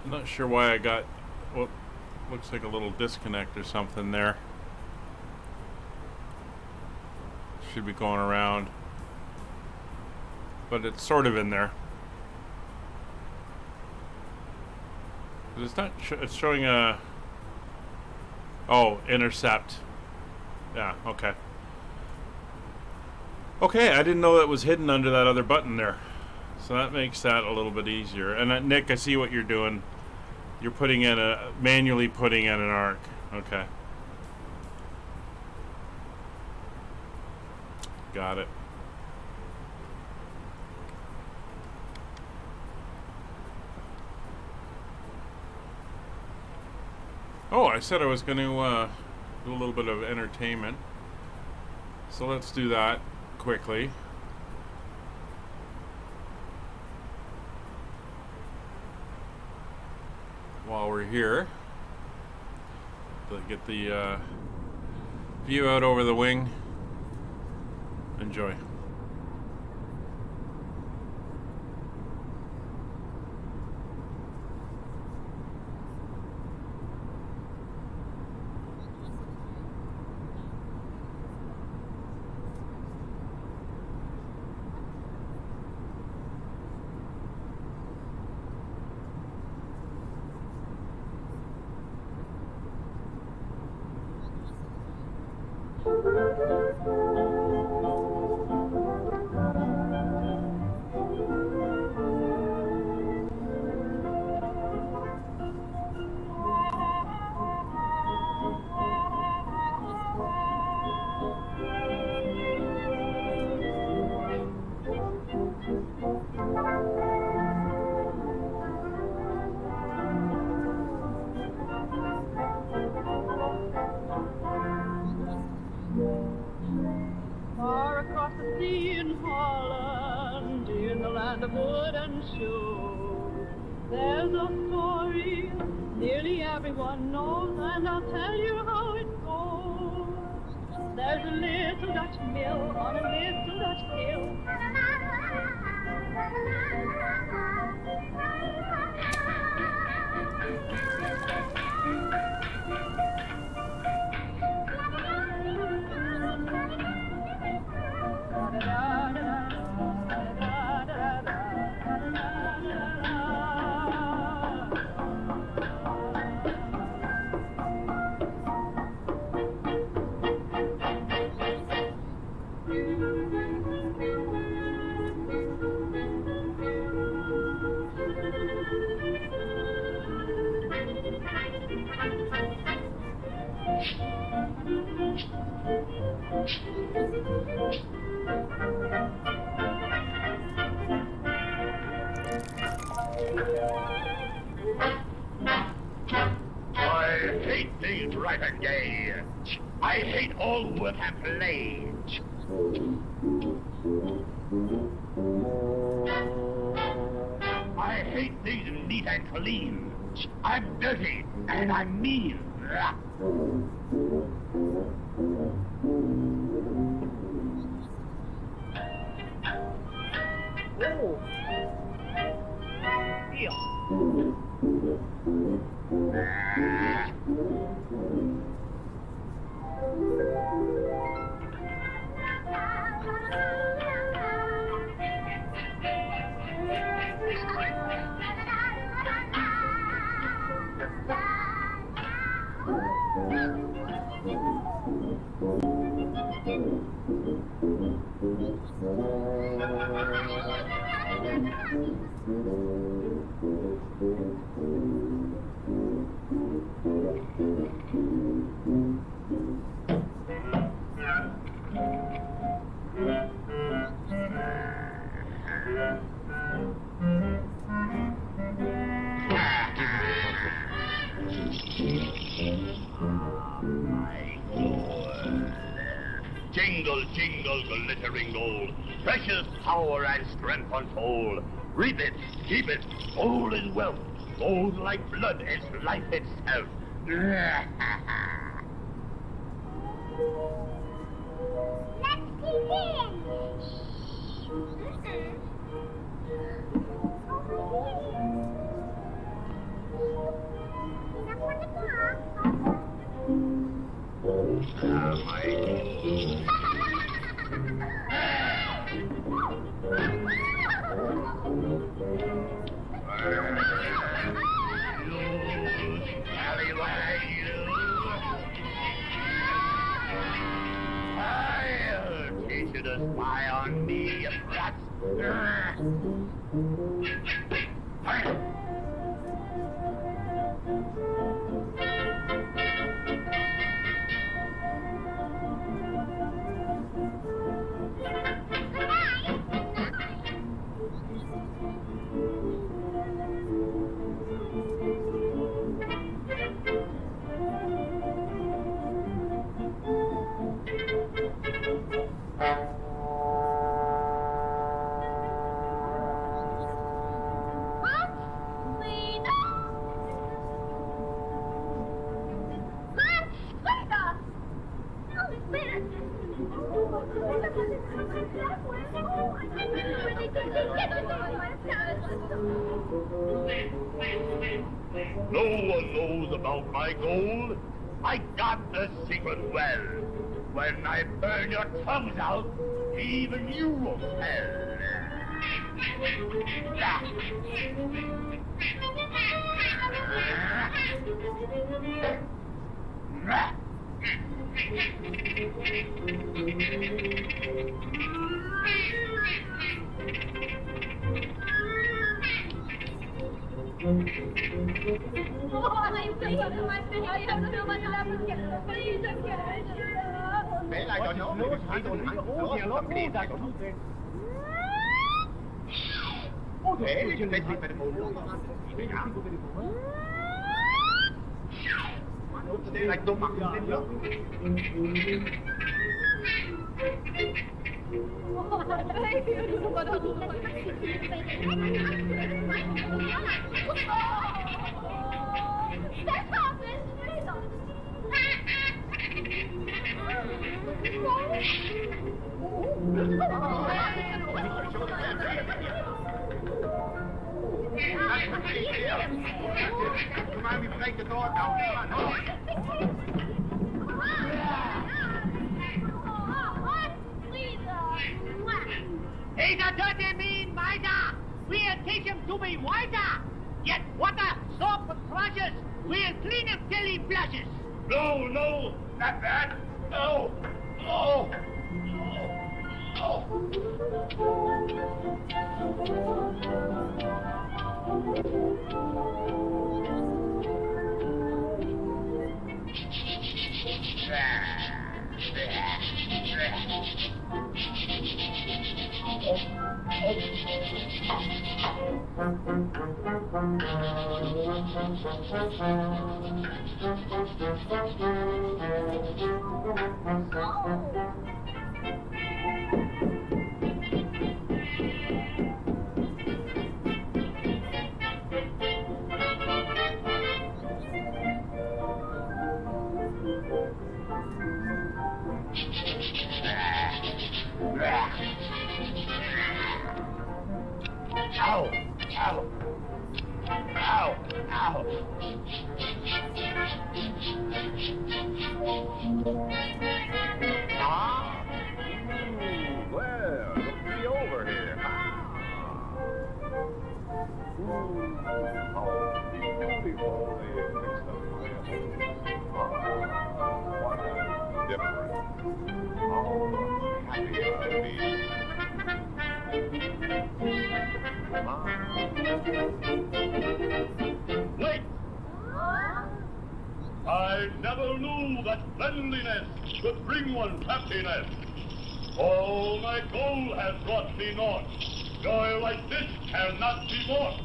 I'm not sure why I got what looks like a little disconnect or something there. Should be going around, but it's sort of in there. It's not. It's showing a. Oh, intercept. Yeah. Okay. Okay, I didn't know that was hidden under that other button there, so that makes that a little bit easier. And Nick, I see what you're doing. You're putting in manually putting in an arc. Okay. Got it. Oh, I said I was going to do a little bit of entertainment. So let's do that quickly. While we're here, to get the view out over the wing. Enjoy. Far across the sea in Holland, in the land of wood and show, There's a story nearly everyone knows, and I'll tell you how it goes. There's a little Dutch mill on a little Dutch hill. I hate these writer gay. I hate all work and play. I hate these neat and clean. I'm dirty and I'm mean. Oh. Jingle, jingle, glittering gold, precious power and strength untold. Reap it, keep it, gold is wealth. Gold like blood is life itself. Let's begin. I'll teach you to spy on me, you brats. No one knows about my gold. I got the secret well. When I burn your tongues out, even you will tell. Come on, we break the door down. Come on. He's a dirty, mean miser. We'll teach him to be wiser. Get water, soap, and brushes. We'll clean him till he flushes. No, no, not that. No. Oh. Ow! Ow! Ow! Ow! Ah! Well, look me over here. Oh, beautiful. They fixed up my what a difference. Oh, happy I'll be. Wait! I never knew that cleanliness could bring one happiness. All my goal has brought me naught. Joy like this cannot be bought.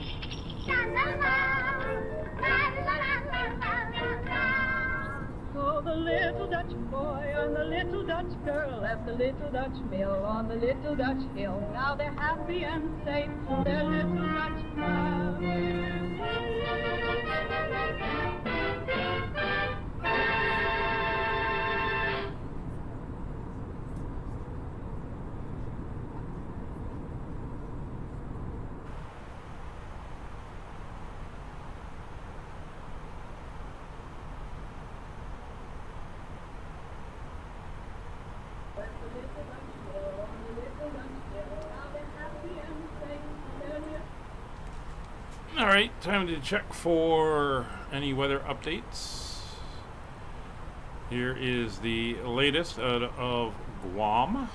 So the little Dutch boy and the little Dutch girl left the little Dutch mill on the little Dutch hill. Now they're happy and safe in their little Dutch town. All right, time to check for any weather updates. Here is the latest out of Guam.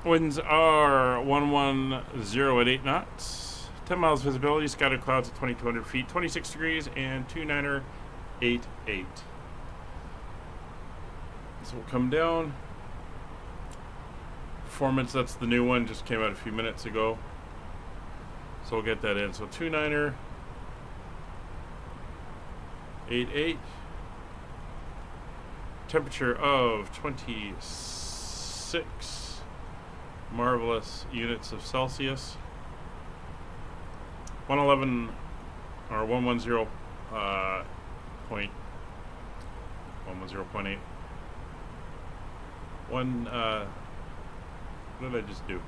Winds are 110 at 8 knots. 10 miles visibility, scattered clouds at 2,200 feet, 26 degrees, and 29er 88. So we'll come down. Performance, that's the new one, just came out a few minutes ago. So we'll get that in. So 29er 88. Temperature of 26 marvelous units of Celsius. 111 or 110 point 110.8. What did I just do?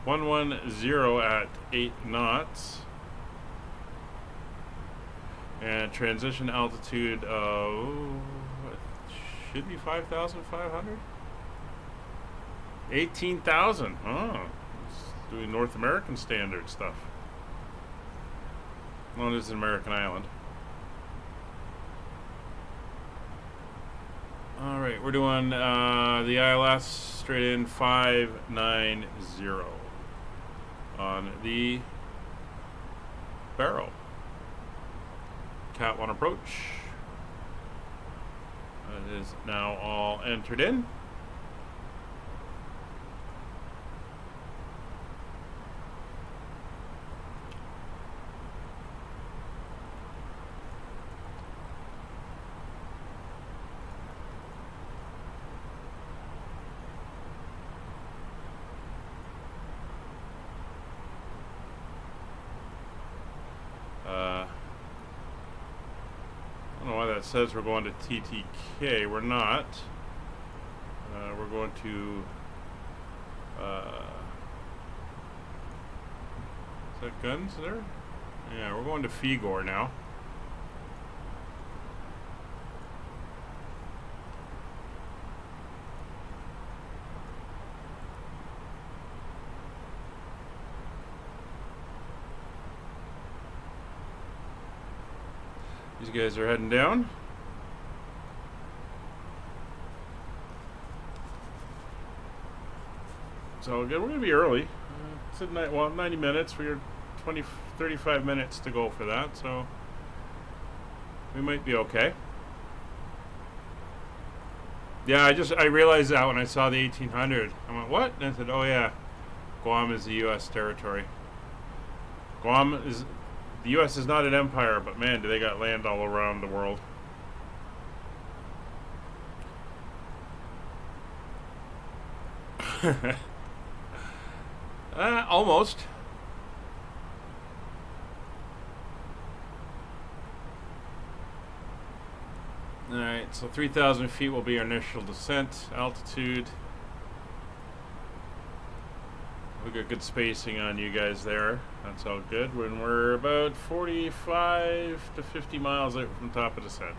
110 at 8 knots. And transition altitude of should be 5,500? 18,000. Oh, it's doing North American standard stuff. Known as an American island. All right, we're doing the ILS straight in 590 on the Barrow. Cat 1 approach. It is now all entered in. I don't know why that says we're going to TTK. We're not. We're going to... is that guns there? Yeah, we're going to Figor now. These guys are heading down. So again, we're going to be early. It's at night, well, 90 minutes. We're 35 minutes to go for that, so we might be okay. Yeah, I realized that when I saw the 1800. I went, what? And I said, oh yeah, Guam is the U.S. territory. The U.S. is not an empire, but man, do they got land all around the world. Almost. Alright, so 3,000 feet will be our initial descent altitude. We got good spacing on you guys there. That's all good. When we're about 45 to 50 miles out from top of descent.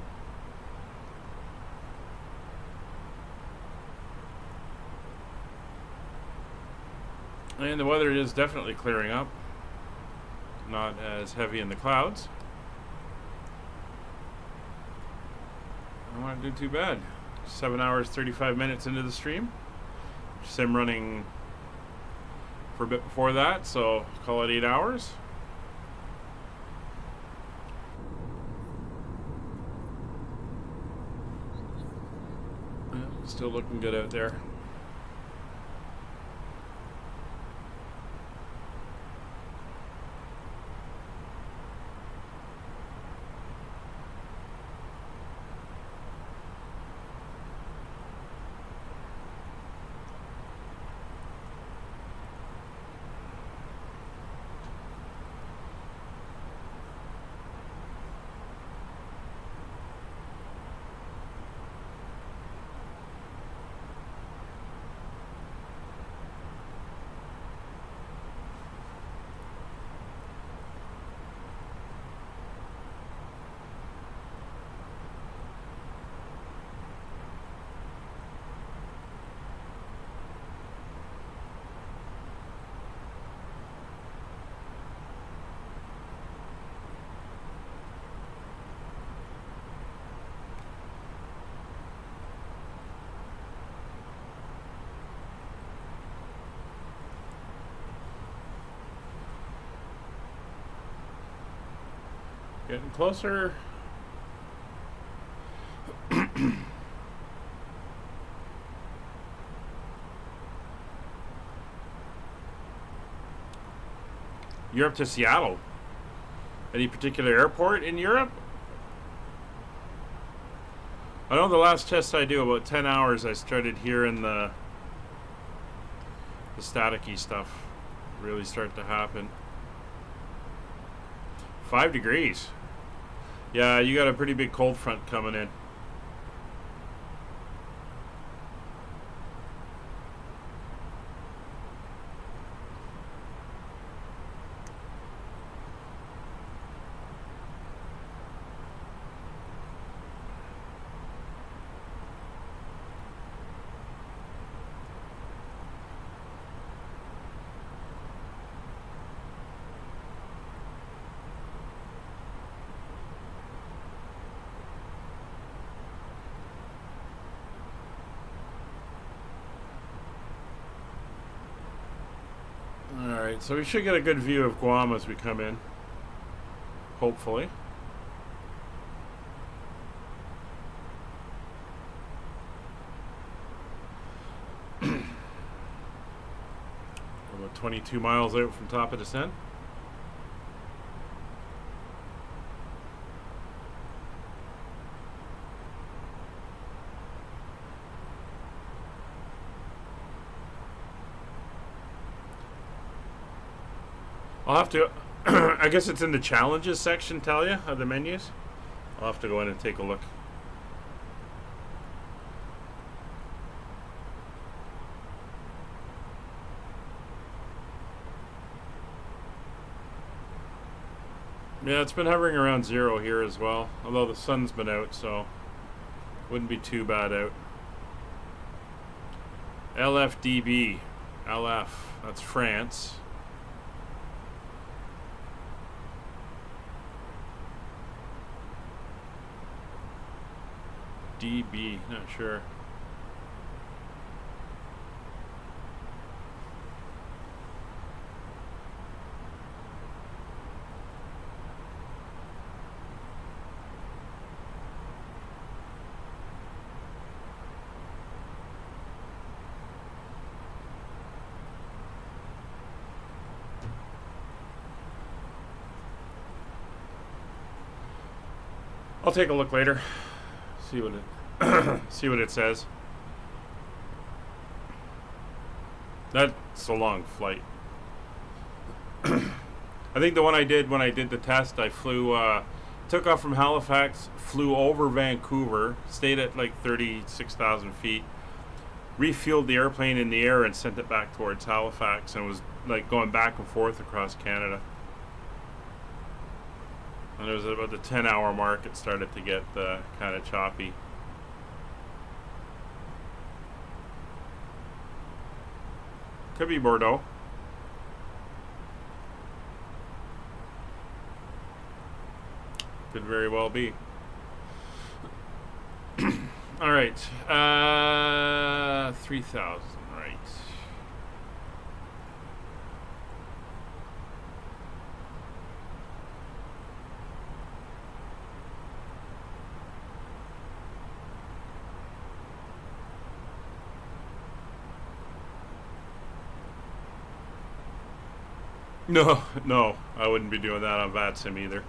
And the weather is definitely clearing up. Not as heavy in the clouds. I don't want to do too bad. 7 hours, 35 minutes into the stream. Sim running for a bit before that, so call it 8 hours. Yeah, still looking good out there. Getting closer. Europe to Seattle. Any particular airport in Europe? I know the last test I do, about 10 hours, I started hearing the staticky stuff really start to happen. 5 degrees. Yeah, you got a pretty big cold front coming in. Alright, so we should get a good view of Guam as we come in. Hopefully. About 22 miles out from top of descent. I'll have to I guess it's in the challenges section, tell you, of the menus. I'll have to go in and take a look. Yeah, it's been hovering around 0 here as well, although the sun's been out, so wouldn't be too bad out. LFDB. LF, that's France. DB, not sure. I'll take a look later. See what it see what it says. That's a long flight. I think the one I did when I did the test, I flew took off from Halifax, flew over Vancouver, stayed at like 36,000 feet, refueled the airplane in the air and sent it back towards Halifax, and was like going back and forth across Canada. And it was about the 10-hour mark it started to get kind of choppy. Could be Bordeaux. Could very well be. All right. 3,000, right. No, I wouldn't be doing that on VATSIM either.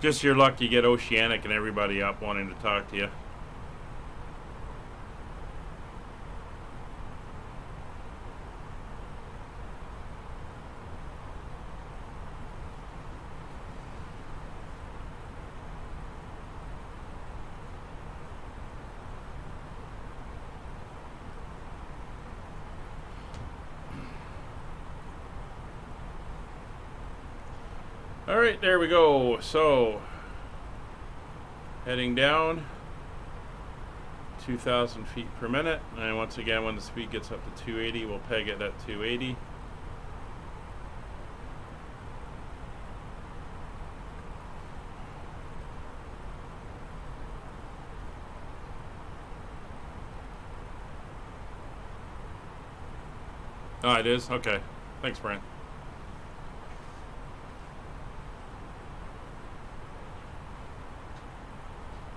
Just your luck you get Oceanic and everybody up wanting to talk to you. Alright, there we go. So, heading down 2,000 feet per minute. And once again, when the speed gets up to 280, we'll peg it at 280. Oh, it is? Okay. Thanks, Brian.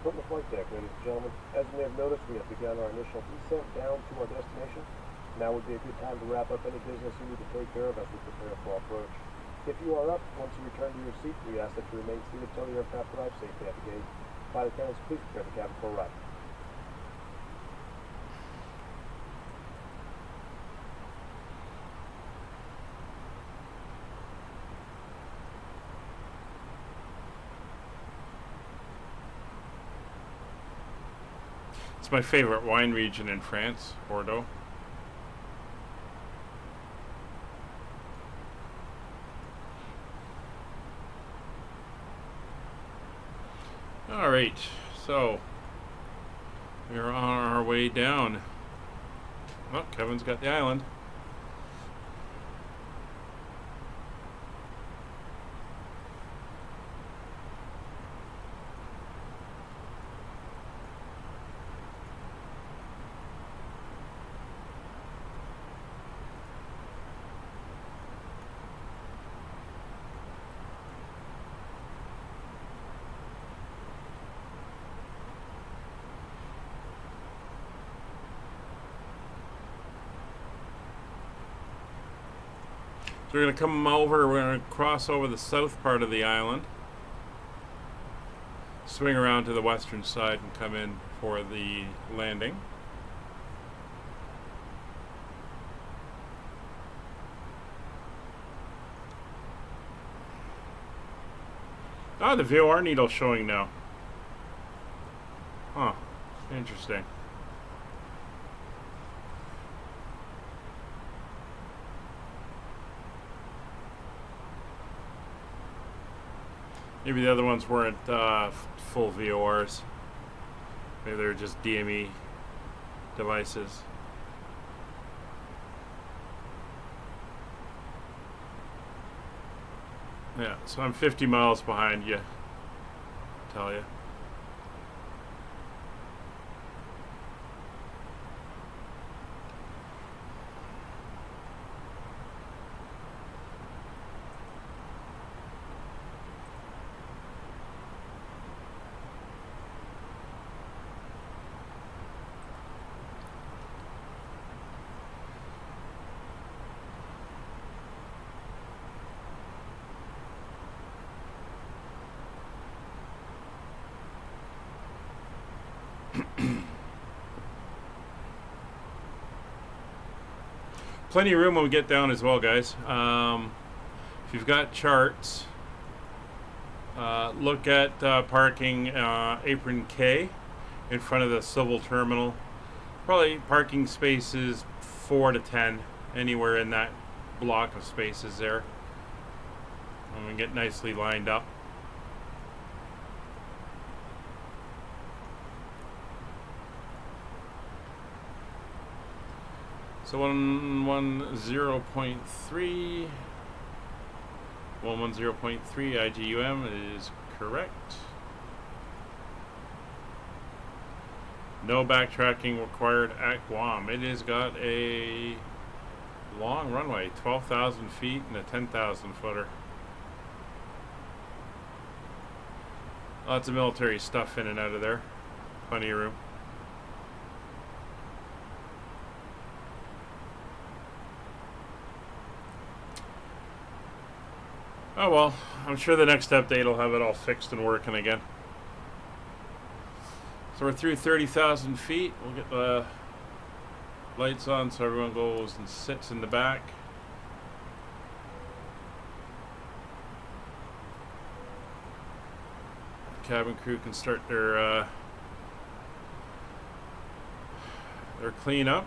From the flight deck, ladies and gentlemen, as you may have noticed, we have begun our initial descent down to our destination. Now would be a good time to wrap up any business you need to take care of as we prepare for approach. If you are up, once you return to your seat, we ask that you remain seated until your aircraft arrives safely at the gate. Flight attendants, please prepare the cabin for arrival. It's my favorite wine region in France, Bordeaux. All right, so we're on our way down. Oh, Kevin's got the island. So we're going to come over, we're going to cross over the south part of the island, swing around to the western side and come in for the landing. Oh, the VOR needle's showing now. Huh. Interesting. Maybe the other ones weren't full VORs. Maybe they're just DME devices. Yeah, so I'm 50 miles behind you. Tell you. Plenty of room when we get down as well, guys. If you've got charts, look at parking apron K in front of the civil terminal. Probably parking spaces 4 to 10, anywhere in that block of spaces there. And we get nicely lined up. So 110.3 IGUM is correct. No backtracking required at Guam. It has got a long runway, 12,000 feet and a 10,000 footer. Lots of military stuff in and out of there. Plenty of room. Oh well, I'm sure the next update will have it all fixed and working again. So we're through 30,000 feet. We'll get the lights on so everyone goes and sits in the back. Cabin crew can start their cleanup.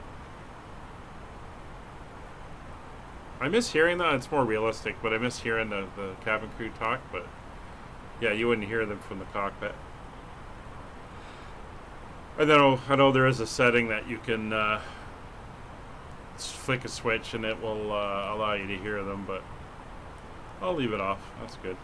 I miss hearing that. It's more realistic, but I miss hearing the cabin crew talk. But yeah, you wouldn't hear them from the cockpit. I know there is a setting that you can flick a switch and it will allow you to hear them, but I'll leave it off. That's good.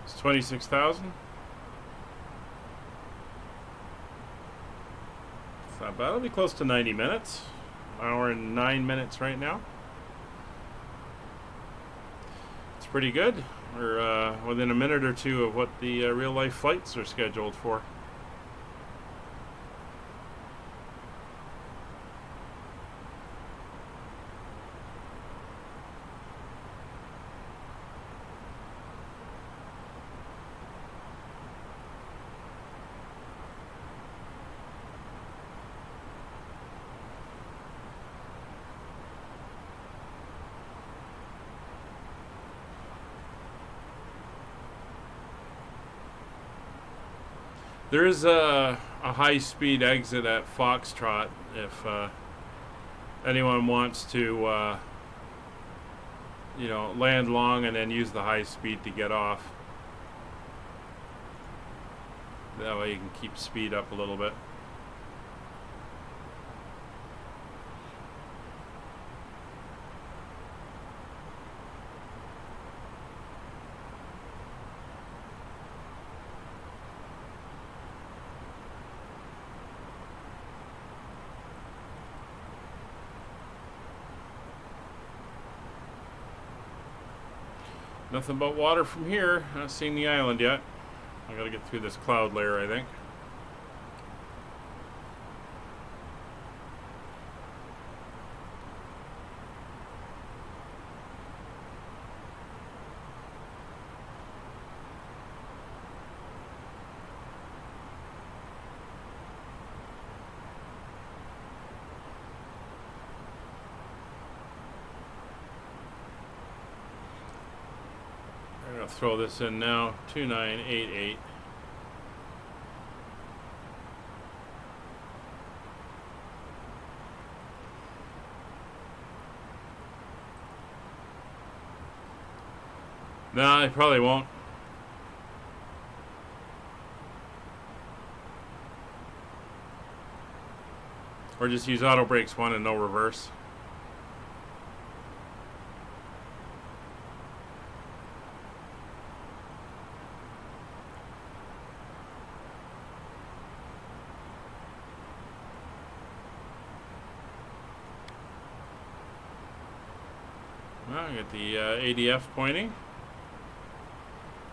It's 26,000. It's not bad. It'll be close to 90 minutes. An hour and 9 minutes right now. It's pretty good. We're within a minute or two of what the real life flights are scheduled for. There is a high-speed exit at Foxtrot if anyone wants to, you know, land long and then use the high speed to get off. That way you can keep speed up a little bit. Nothing but water from here. Not seen the island yet. I gotta get through this cloud layer, I think. Throw this in now. 2988. Nah, I probably won't. Or just use auto brakes 1 and no reverse. I got the ADF pointing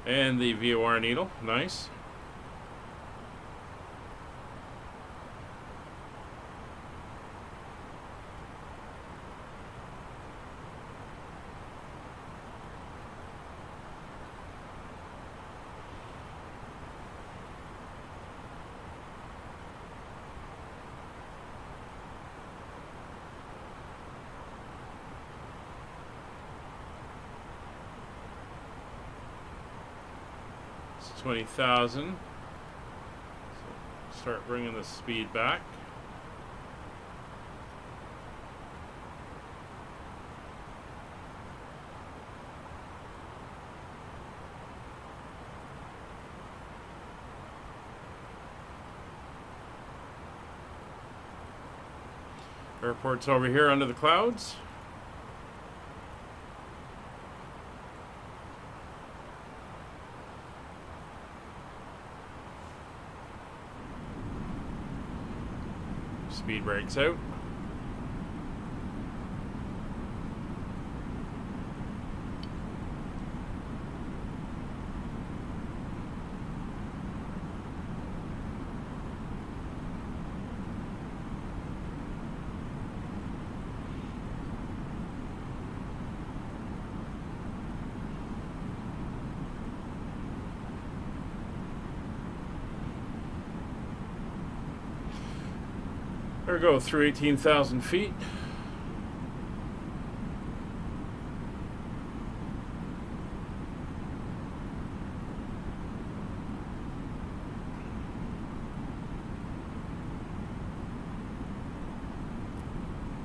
and the VOR needle. Nice. It's 20,000. So start bringing the speed back. Airport's over here under the clouds. Speed brakes out. There we go, through 18,000 feet.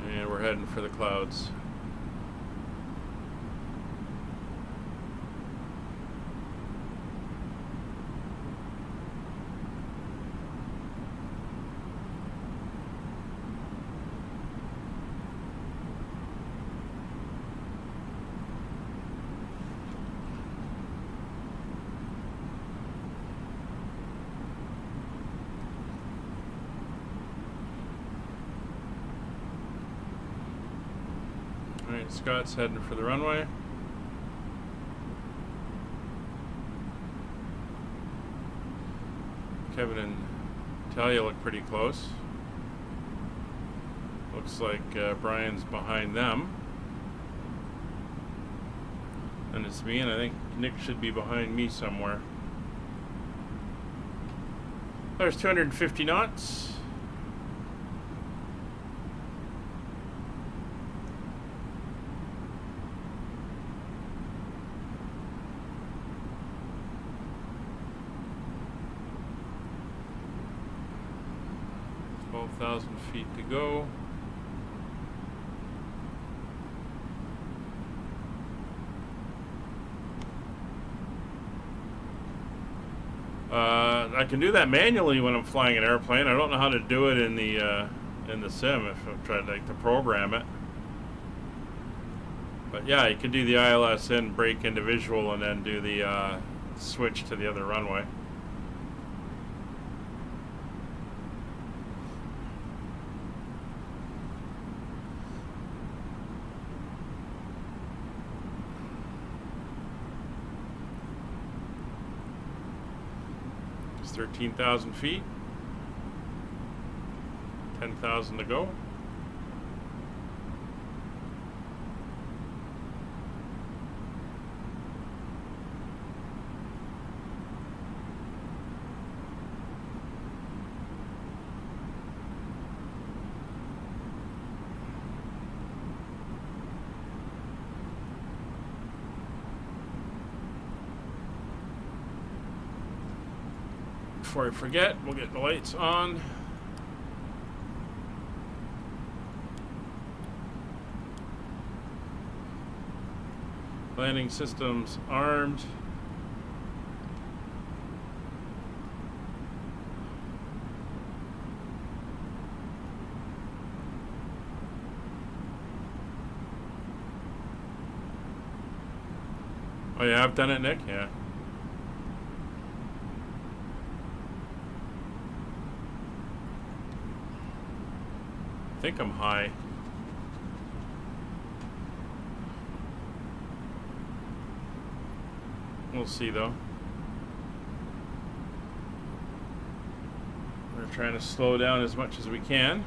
And we're heading for the clouds. Alright, Scott's heading for the runway. Kevin and Talia look pretty close. Looks like Brian's behind them. And it's me, and I think Nick should be behind me somewhere. There's 250 knots. 12,000 feet to go. I can do that manually when I'm flying an airplane. I don't know how to do it in the sim if I've tried to program it. But yeah, you can do the ILS in, break into visual, and then do the switch to the other runway. It's 13,000 feet. 10,000 to go. Before I forget, we'll get the lights on. Landing systems armed. Oh yeah, I've done it, Nick? Yeah. I think I'm high. We'll see though. We're trying to slow down as much as we can.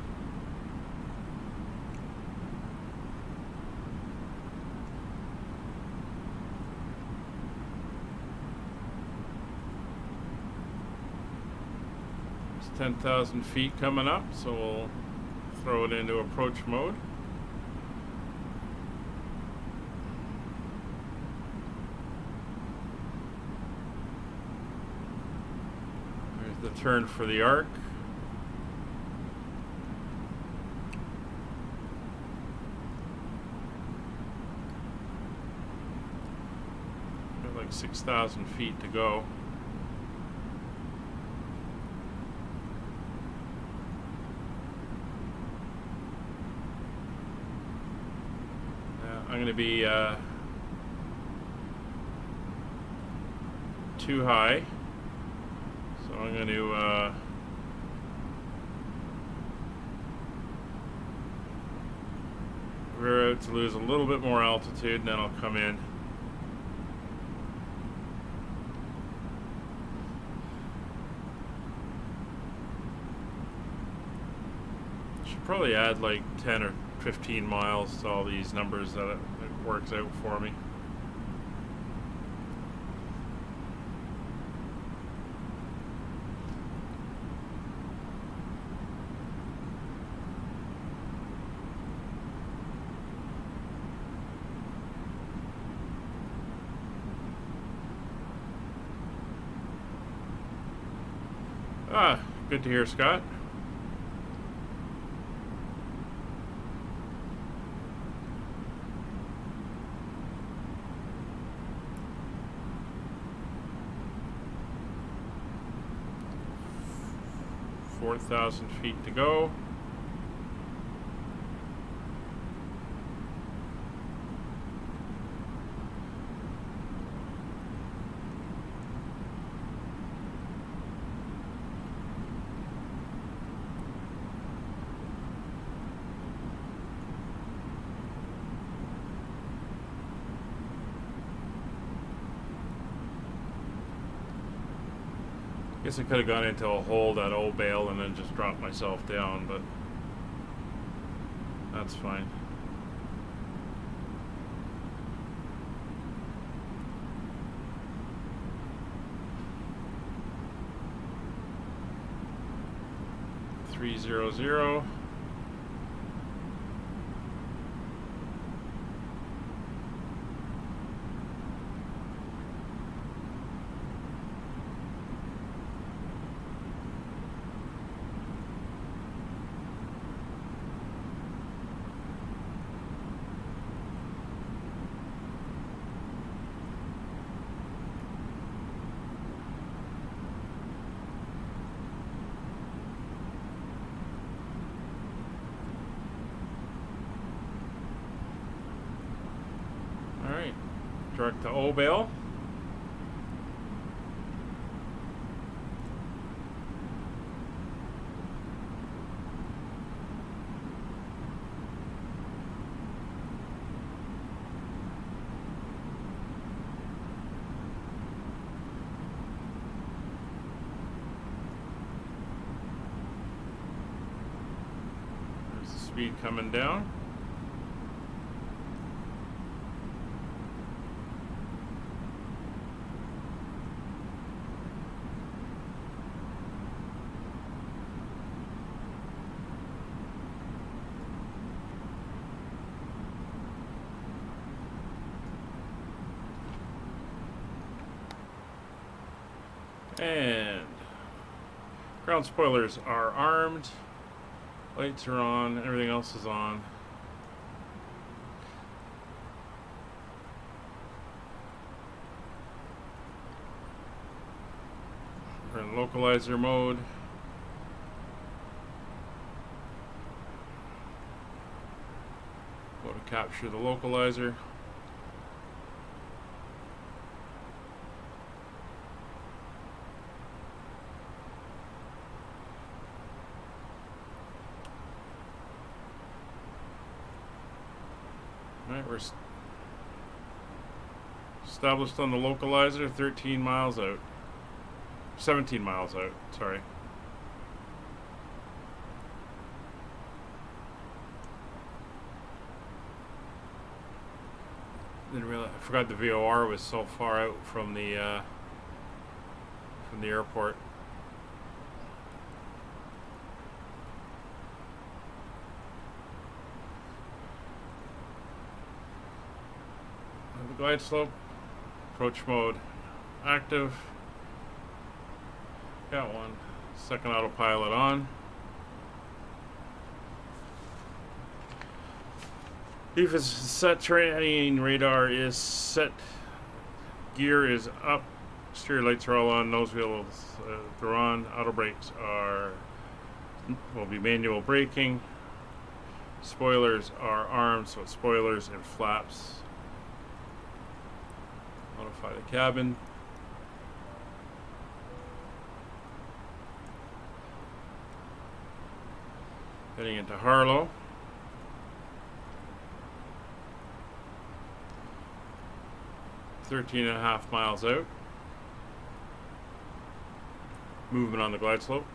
It's 10,000 feet coming up, so we'll throw it into approach mode. There's the turn for the arc. Got like 6,000 feet to go. I'm going to be too high, so I'm going to veer out to lose a little bit more altitude, and then I'll come in. Should probably add like 10 or 15 miles to all these numbers that it works out for me. Ah, good to hear, Scott. Thousand feet to go. Guess I could have gone into a hole that old bale and then just dropped myself down, but that's fine. $300. direct to Obail. There's the speed coming down. And ground spoilers are armed, lights are on, everything else is on. We're in localizer mode. Go to capture the localizer. Alright, we're established on the localizer, 13 miles out. 17 miles out, sorry. Didn't realize, I forgot the VOR was so far out from the airport. The glide slope, approach mode active. Got one. Second autopilot on. If it's set, terrain radar is set. Gear is up. Exterior lights are all on. Nose wheels they're on. Auto brakes will be manual braking. Spoilers are armed, so it's spoilers and flaps. Modify the cabin. Heading into Harlow. .5 miles out. Movement on the glide slope.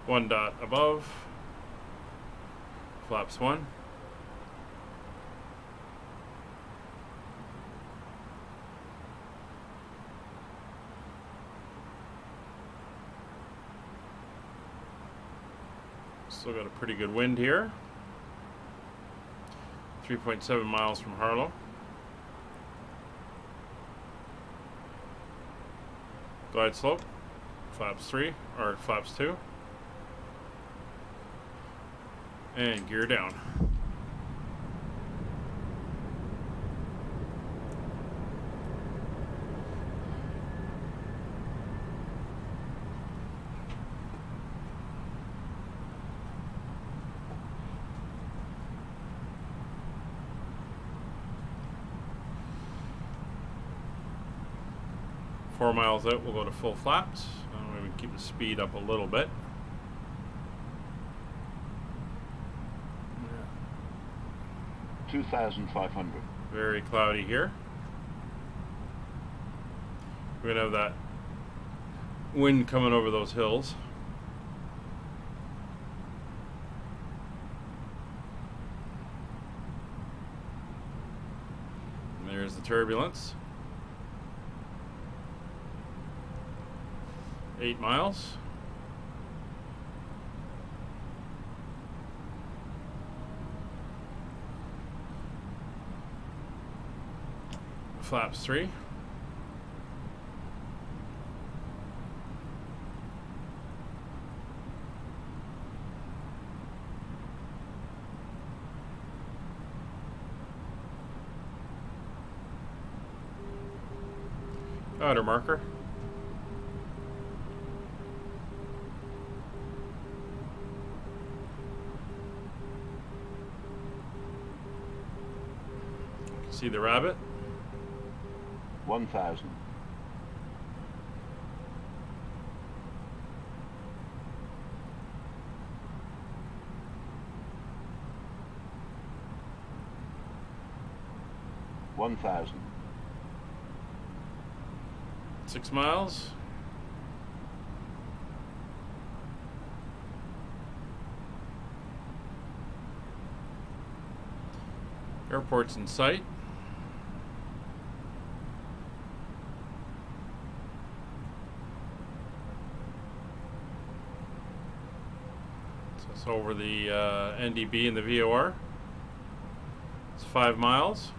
One dot above. Flaps 1. Still got a pretty good wind here. 3.7 miles from Harlow. Glide slope. Flaps 3 or flaps 2. And gear down. Four miles out, we'll go to full flaps. We can keep the speed up a little bit. 2,500. Very cloudy here. We're gonna have that wind coming over those hills. And there's the turbulence. 8 miles. Flaps 3. Outer marker. See the rabbit? 1,000. One thousand. 6 miles. Airport's in sight. So it's over the NDB and the VOR. It's 5 miles.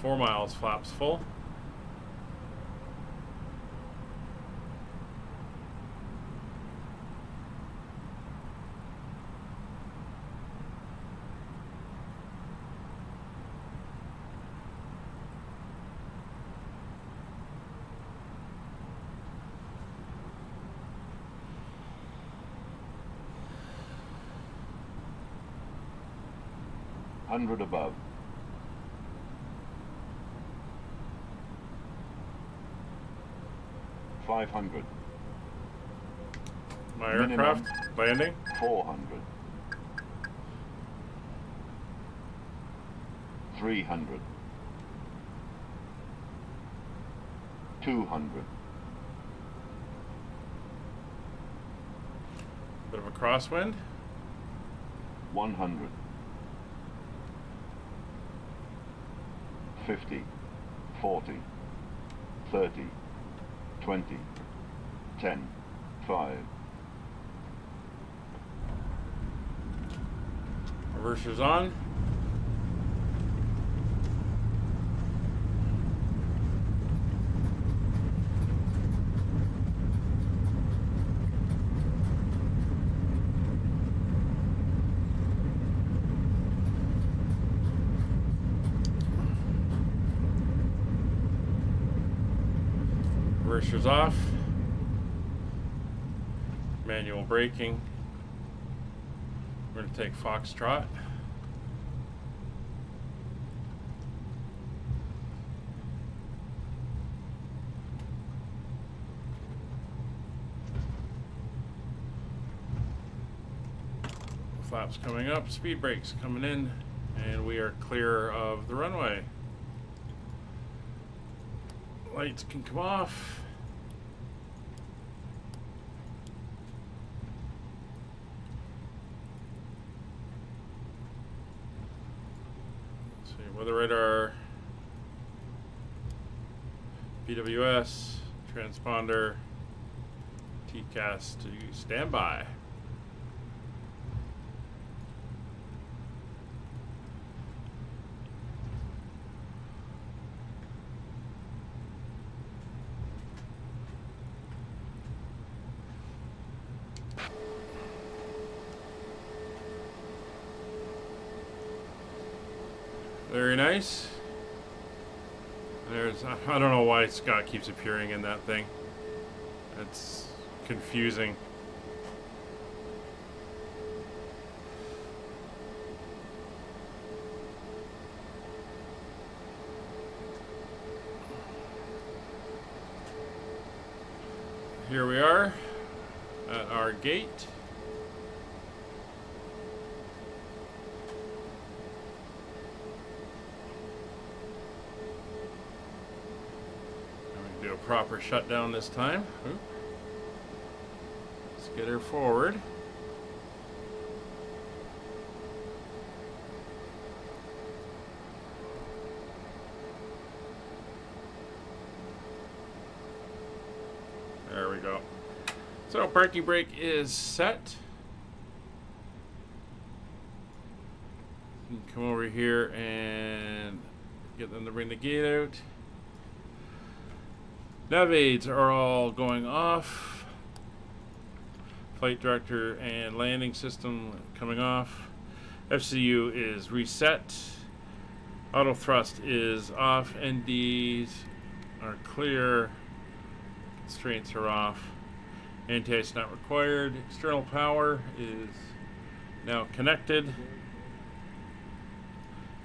Four miles, flaps full. Hundred above. 500. My aircraft landing. 400. 300. 200. Bit of a crosswind. 100. 50. 40. 30. 20, 10, 5. Reversers on. Reversers off. Manual braking. We're going to take Foxtrot. Flaps coming up, speed brakes coming in, and we are clear of the runway. Lights can come off. Let's see, weather radar, PWS, transponder, TCAS to standby. Very nice. There's, I don't know why Scott keeps appearing in that thing. It's confusing. Here we are at our gate. Do a proper shutdown this time. Oop. Let's get her forward. There we go. So parking brake is set. You can come over here and get them to bring the gate out. Nav aids are all going off. Flight director and landing system coming off. FCU is reset. Auto thrust is off. NDs are clear. Constraints are off. Anti-ice not required. External power is now connected.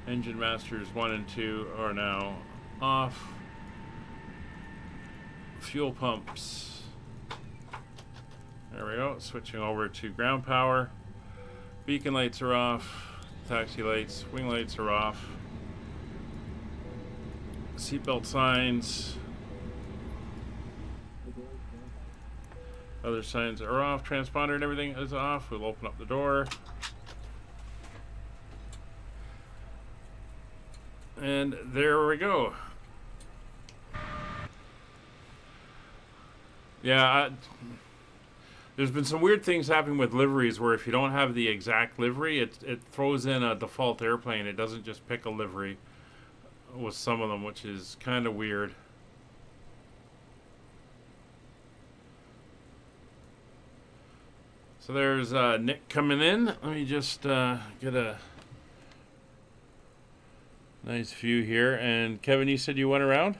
Engine masters 1 and 2 are now off. Fuel pumps. There we go. Switching over to ground power. Beacon lights are off. Taxi lights. Wing lights are off. Seatbelt signs. Other signs are off. Transponder and everything is off. We'll open up the door. And there we go. Yeah, there's been some weird things happening with liveries where if you don't have the exact livery, it throws in a default airplane. It doesn't just pick a livery with some of them, which is kind of weird. So there's Nick coming in. Let me just get a nice view here. And Kevin, you said you went around?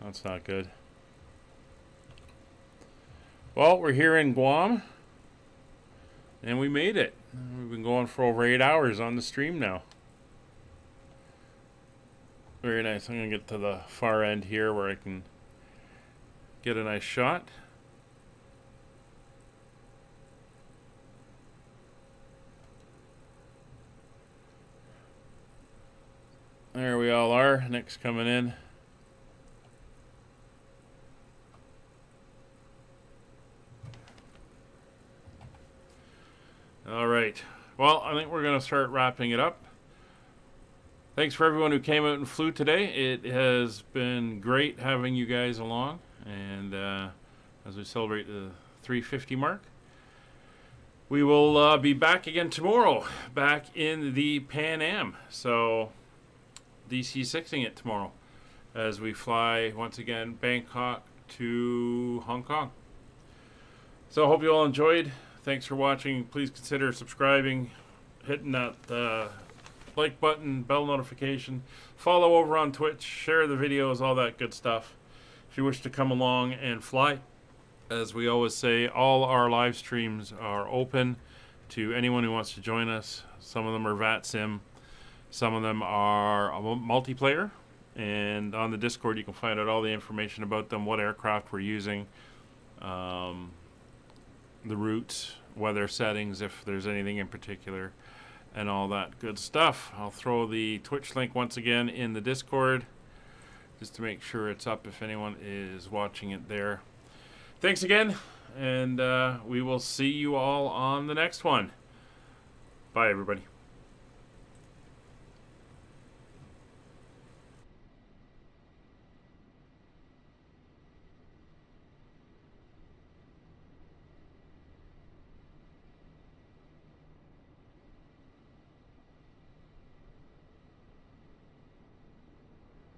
That's not good. Well, we're here in Guam, and we made it. We've been going for over 8 hours on the stream now. Very nice. I'm going to get to the far end here where I can get a nice shot. There we all are. Nick's coming in. All right. Well, I think we're going to start wrapping it up. Thanks for everyone who came out and flew today. It has been great having you guys along. And as we celebrate the 350 mark, we will be back again tomorrow, back in the Pan Am. So DC-6ing it tomorrow as we fly once again Bangkok to Hong Kong. So I hope you all enjoyed. Thanks for watching. Please consider subscribing, hitting that like button, bell notification. Follow over on Twitch, share the videos, all that good stuff. If you wish to come along and fly, as we always say, all our live streams are open to anyone who wants to join us. Some of them are VATSIM. Some of them are multiplayer. And on the Discord, you can find out all the information about them, what aircraft we're using, the routes, weather settings, if there's anything in particular, and all that good stuff. I'll throw the Twitch link once again in the Discord just to make sure it's up if anyone is watching it there. Thanks again, and we will see you all on the next one. Bye, everybody.